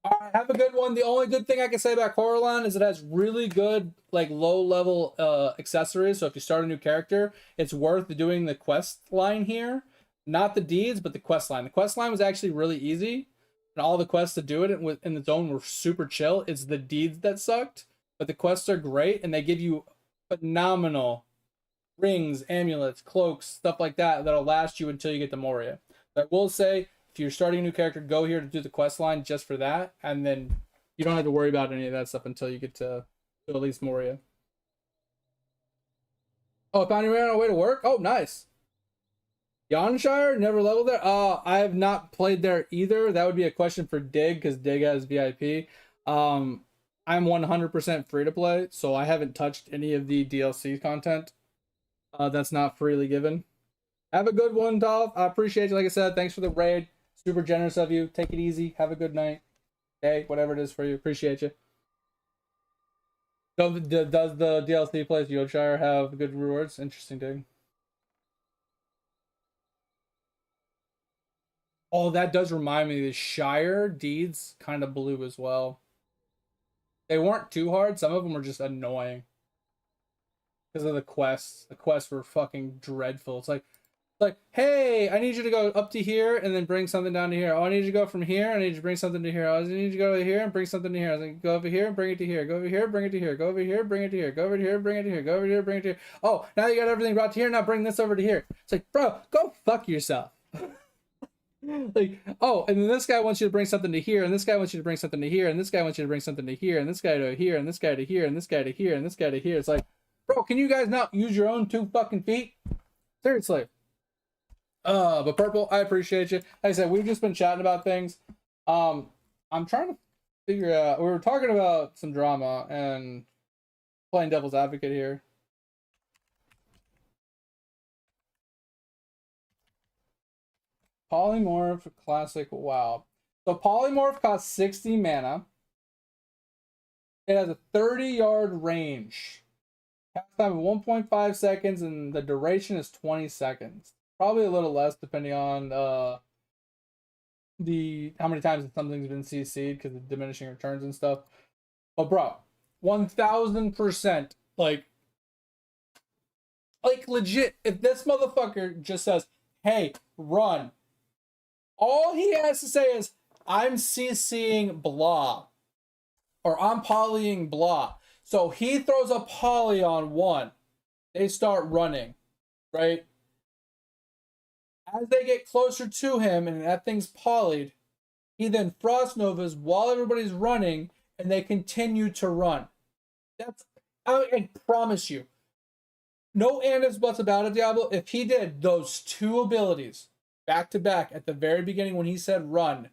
Speaker 1: All right, have a good one. The only good thing I can say about Coraline is it has really good, like, low-level accessories. So if you start a new character, it's worth doing the quest line here. Not the deeds, but the quest line. The quest line was actually really easy. And all the quests to do it in the zone were super chill. It's the deeds that sucked. But the quests are great, and they give you phenomenal rings, amulets, cloaks, stuff like that that'll last you until you get to Moria. But I will say, if you're starting a new character, go here to do the quest line just for that, and then you don't have to worry about any of that stuff until you get to at least Moria. Oh, found your way on our way to work? Oh, nice. Yonshire, never leveled there? I have not played there either. That would be a question for Dig, because Dig has VIP. I'm 100% free to play, so I haven't touched any of the DLC content. That's not freely given. Have a good one, Dolph. I appreciate you. Like I said, thanks for the raid. Super generous of you. Take it easy. Have a good night. Day, whatever it is for you. Appreciate you. So, does the DLC place Yorkshire have good rewards? Interesting, dude. Oh, that does remind me. The Shire deeds kind of blew as well. They weren't too hard. Some of them were just annoying. Because of the quests. The quests were fucking dreadful. It's like, hey, I need you to go up to here and then bring something down to here. Oh, I need you to go from here. I need you to bring something to here. Oh, I need you to go over here and bring something to here. I was like, go over here and bring it to here. Go over here, bring it to here. Go over here, bring it to here. Go over here, bring it to here. Go over here, bring it to here. Oh, now you got everything brought to here. Now bring this over to here. It's like, bro, go fuck yourself. Like, oh, and then this guy wants you to bring something to here, and this guy wants you to bring something to here, and this guy wants you to bring something to here, and this guy to here, and this guy to here, and this guy to here, and this guy to here. It's like, bro, can you guys not use your own 2 fucking feet? Seriously. But Purple, I appreciate you. Like I said, we've just been chatting about things. I'm trying to figure out, we were talking about some drama and playing devil's advocate here. Polymorph classic WoW. So Polymorph costs 60 mana. It has a 30-yard range. Cast time of 1.5 seconds, and the duration is 20 seconds. Probably a little less depending on how many times something's been CC'd because of diminishing returns and stuff. But bro, 1000%, like legit, if this motherfucker just says, hey, run, all he has to say is, I'm CCing blah, or I'm polying blah. So he throws a poly on one. They start running, right? As they get closer to him and that thing's polyed, he then frost novas while everybody's running, and they continue to run. I promise you, no and ifs buts about it, Diablo. If he did those 2 abilities back to back at the very beginning when he said run,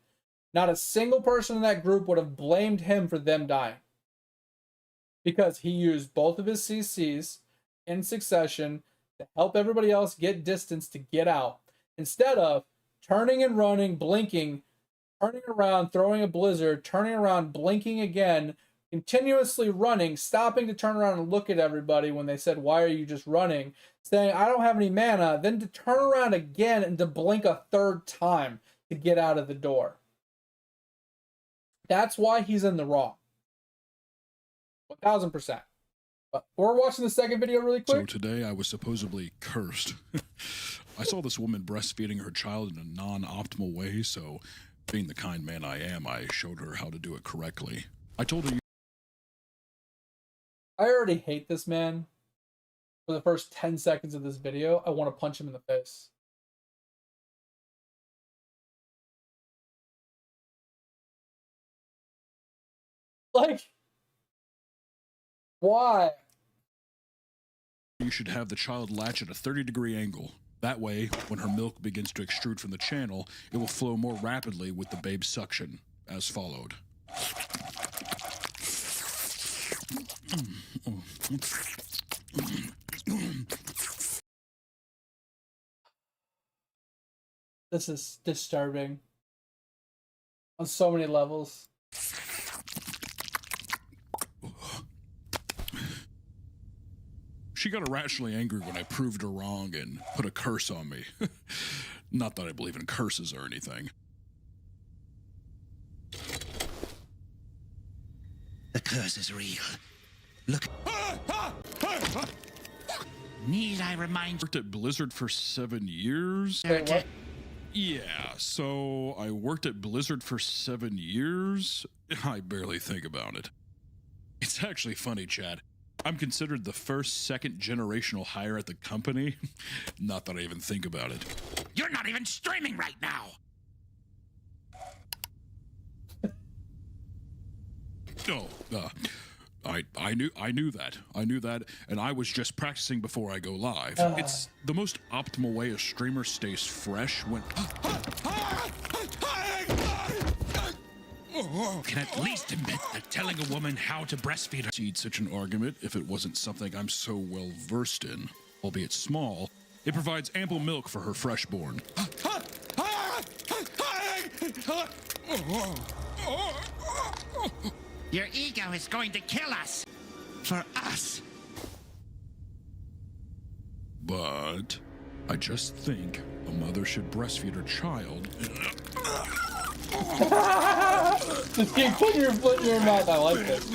Speaker 1: not a single person in that group would have blamed him for them dying. Because he used both of his CCs in succession to help everybody else get distance to get out. Instead of turning and running, blinking, turning around, throwing a blizzard, turning around, blinking again, continuously running, stopping to turn around and look at everybody when they said, why are you just running? Saying, I don't have any mana, then to turn around again and to blink a 3rd time to get out of the door. That's why he's in the wrong. 1000%. But we're watching the second video really quick.
Speaker 12: So today I was supposedly cursed. I saw this woman breastfeeding her child in a non-optimal way, so being the kind man I am, I showed her how to do it correctly. I told her,
Speaker 1: I already hate this man. For the first 10 seconds of this video, I want to punch him in the face. Like, why?
Speaker 12: You should have the child latch at a 30-degree angle. That way, when her milk begins to extrude from the channel, it will flow more rapidly with the babe's suction, as followed.
Speaker 1: This is disturbing. On so many levels.
Speaker 12: She got irrationally angry when I proved her wrong and put a curse on me. Not that I believe in curses or anything.
Speaker 13: The curse is real. Look. Need I remind you?
Speaker 12: Worked at Blizzard for 7 years.
Speaker 1: Wait, what?
Speaker 12: Yeah, so I worked at Blizzard for 7 years. I barely think about it. It's actually funny, Chad. I'm considered the first second-generational hire at the company. Not that I even think about it.
Speaker 13: You're not even streaming right now.
Speaker 12: No, I knew that, and I was just practicing before I go live. It's the most optimal way a streamer stays fresh when.
Speaker 13: Can at least admit that telling a woman how to breastfeed her.
Speaker 12: Such an argument if it wasn't something I'm so well versed in. albeit small, it provides ample milk for her freshborn.
Speaker 13: Your ego is going to kill us. For us.
Speaker 12: But I just think a mother should breastfeed her child.
Speaker 1: Just keep putting your foot in your mouth. I like this.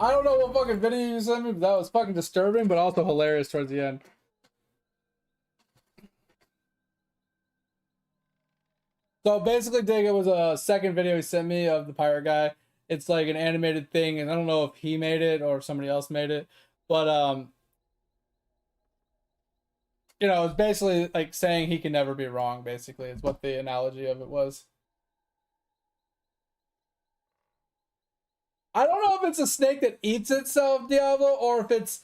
Speaker 1: I don't know what fucking video you sent me, but that was fucking disturbing, but also hilarious towards the end. So basically, Dig, it was a second video he sent me of the pirate guy. It's like an animated thing, and I don't know if he made it or if somebody else made it, but you know, it's basically like saying he can never be wrong. Basically, is what the analogy of it was. I don't know if it's a snake that eats itself, Diablo, or if it's,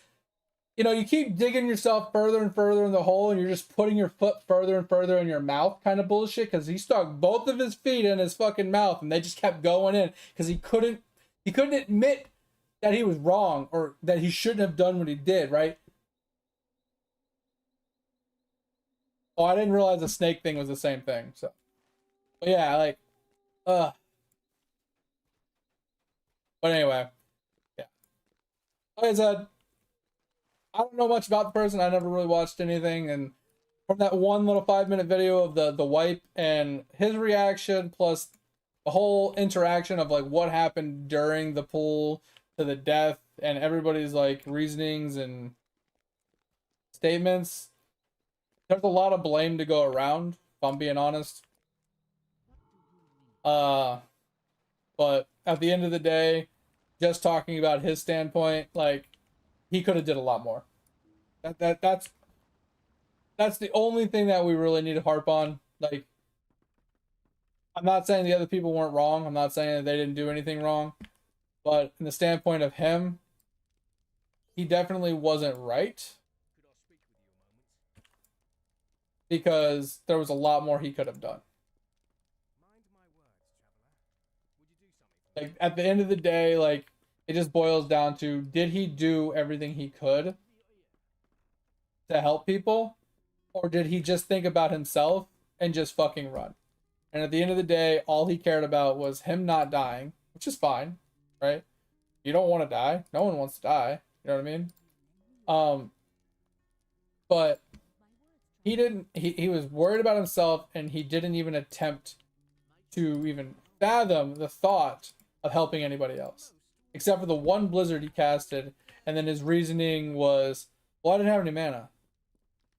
Speaker 1: you know, you keep digging yourself further and further in the hole and you're just putting your foot further and further in your mouth kind of bullshit, because he stuck both of his feet in his fucking mouth and they just kept going in because he couldn't admit that he was wrong or that he shouldn't have done what he did, right? Oh, I didn't realize the snake thing was the same thing. So, but yeah, like, but anyway, yeah. Like I said, I don't know much about the person. I never really watched anything, and from that one little 5-minute video of the wipe and his reaction, plus the whole interaction of like what happened during the pool to the death, and everybody's like reasonings and statements, there's a lot of blame to go around, if I'm being honest. But at the end of the day, just talking about his standpoint, like, he could have did a lot more. That's the only thing that we really need to harp on. Like, I'm not saying the other people weren't wrong. I'm not saying that they didn't do anything wrong. But in the standpoint of him, he definitely wasn't right. Because there was a lot more he could have done. Like, at the end of the day, like, it just boils down to, did he do everything he could to help people? Or did he just think about himself and just fucking run? And at the end of the day, all he cared about was him not dying, which is fine, right? You don't want to die. No one wants to die. You know what I mean? But he didn't, he was worried about himself, and he didn't even attempt to even fathom the thought of helping anybody else. Except for the one blizzard he casted, and then his reasoning was, well, I didn't have any mana.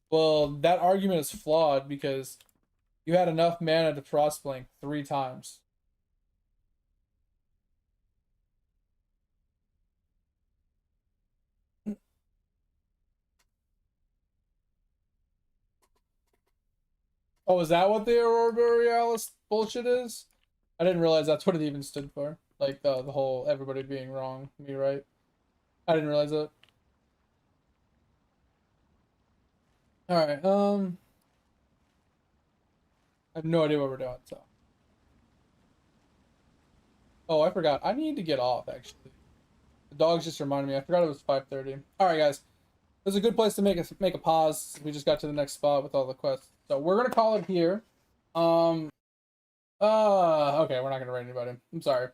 Speaker 1: Well, that argument is flawed because you had enough mana to Frostblink 3 times. Oh, is that what the Aurora Borealis bullshit is? I didn't realize that's what it even stood for. Like, the whole everybody being wrong, me right? I didn't realize that. Alright, I have no idea what we're doing, so. Oh, I forgot. I need to get off, actually. The dogs just reminded me. I forgot it was 5:30. Alright, guys. This is a good place to make a pause. We just got to the next spot with all the quests. So we're gonna call it here. Okay, we're not gonna raid anybody. I'm sorry.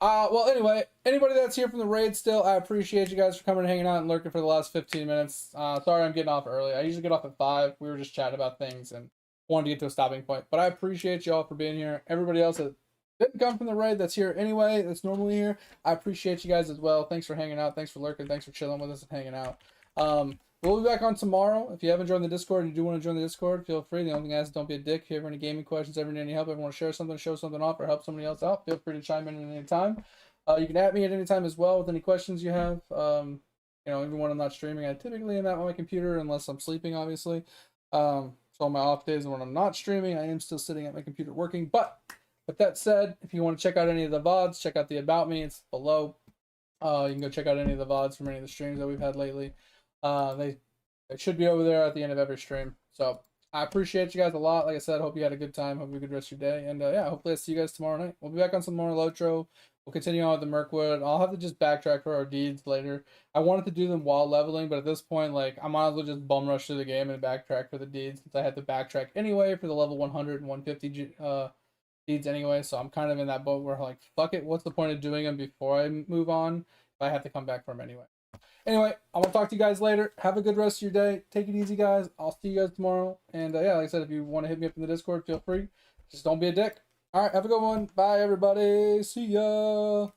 Speaker 1: Well, anyway, anybody that's here from the raid still, I appreciate you guys for coming and hanging out and lurking for the last 15 minutes. Sorry I'm getting off early. I usually get off at 5. We were just chatting about things and wanted to get to a stopping point. But I appreciate you all for being here. Everybody else that didn't come from the raid that's here anyway, that's normally here, I appreciate you guys as well. Thanks for hanging out. Thanks for lurking. Thanks for chilling with us and hanging out. We'll be back on tomorrow. If you haven't joined the Discord and you do want to join the Discord, feel free. The only thing I ask is don't be a dick. If you have any gaming questions, ever need any help, ever want to share something, show something off, or help somebody else out, feel free to chime in at any time. You can at me at any time as well with any questions you have. You know, even when I'm not streaming, I typically am at my computer unless I'm sleeping, obviously. So on my off days when I'm not streaming, I am still sitting at my computer working. But with that said, if you want to check out any of the VODs, check out the About Me. It's below. You can go check out any of the VODs from any of the streams that we've had lately. They should be over there at the end of every stream. So I appreciate you guys a lot. Like I said, hope you had a good time. Hope you had a good rest of your day. And yeah, hopefully I'll see you guys tomorrow night. We'll be back on some more Lotro. We'll continue on with the Mirkwood. I'll have to just backtrack for our deeds later. I wanted to do them while leveling, but at this point, like, I might as well just bum rush through the game and backtrack for the deeds, since I had to backtrack anyway for the level 100 and 150 deeds anyway. So I'm kind of in that boat where, like, fuck it. What's the point of doing them before I move on if I have to come back for them anyway? Anyway, I'm going to talk to you guys later. Have a good rest of your day. Take it easy, guys. I'll see you guys tomorrow. And yeah, like I said, if you want to hit me up in the Discord, feel free. Just don't be a dick. All right, have a good one. Bye, everybody. See ya.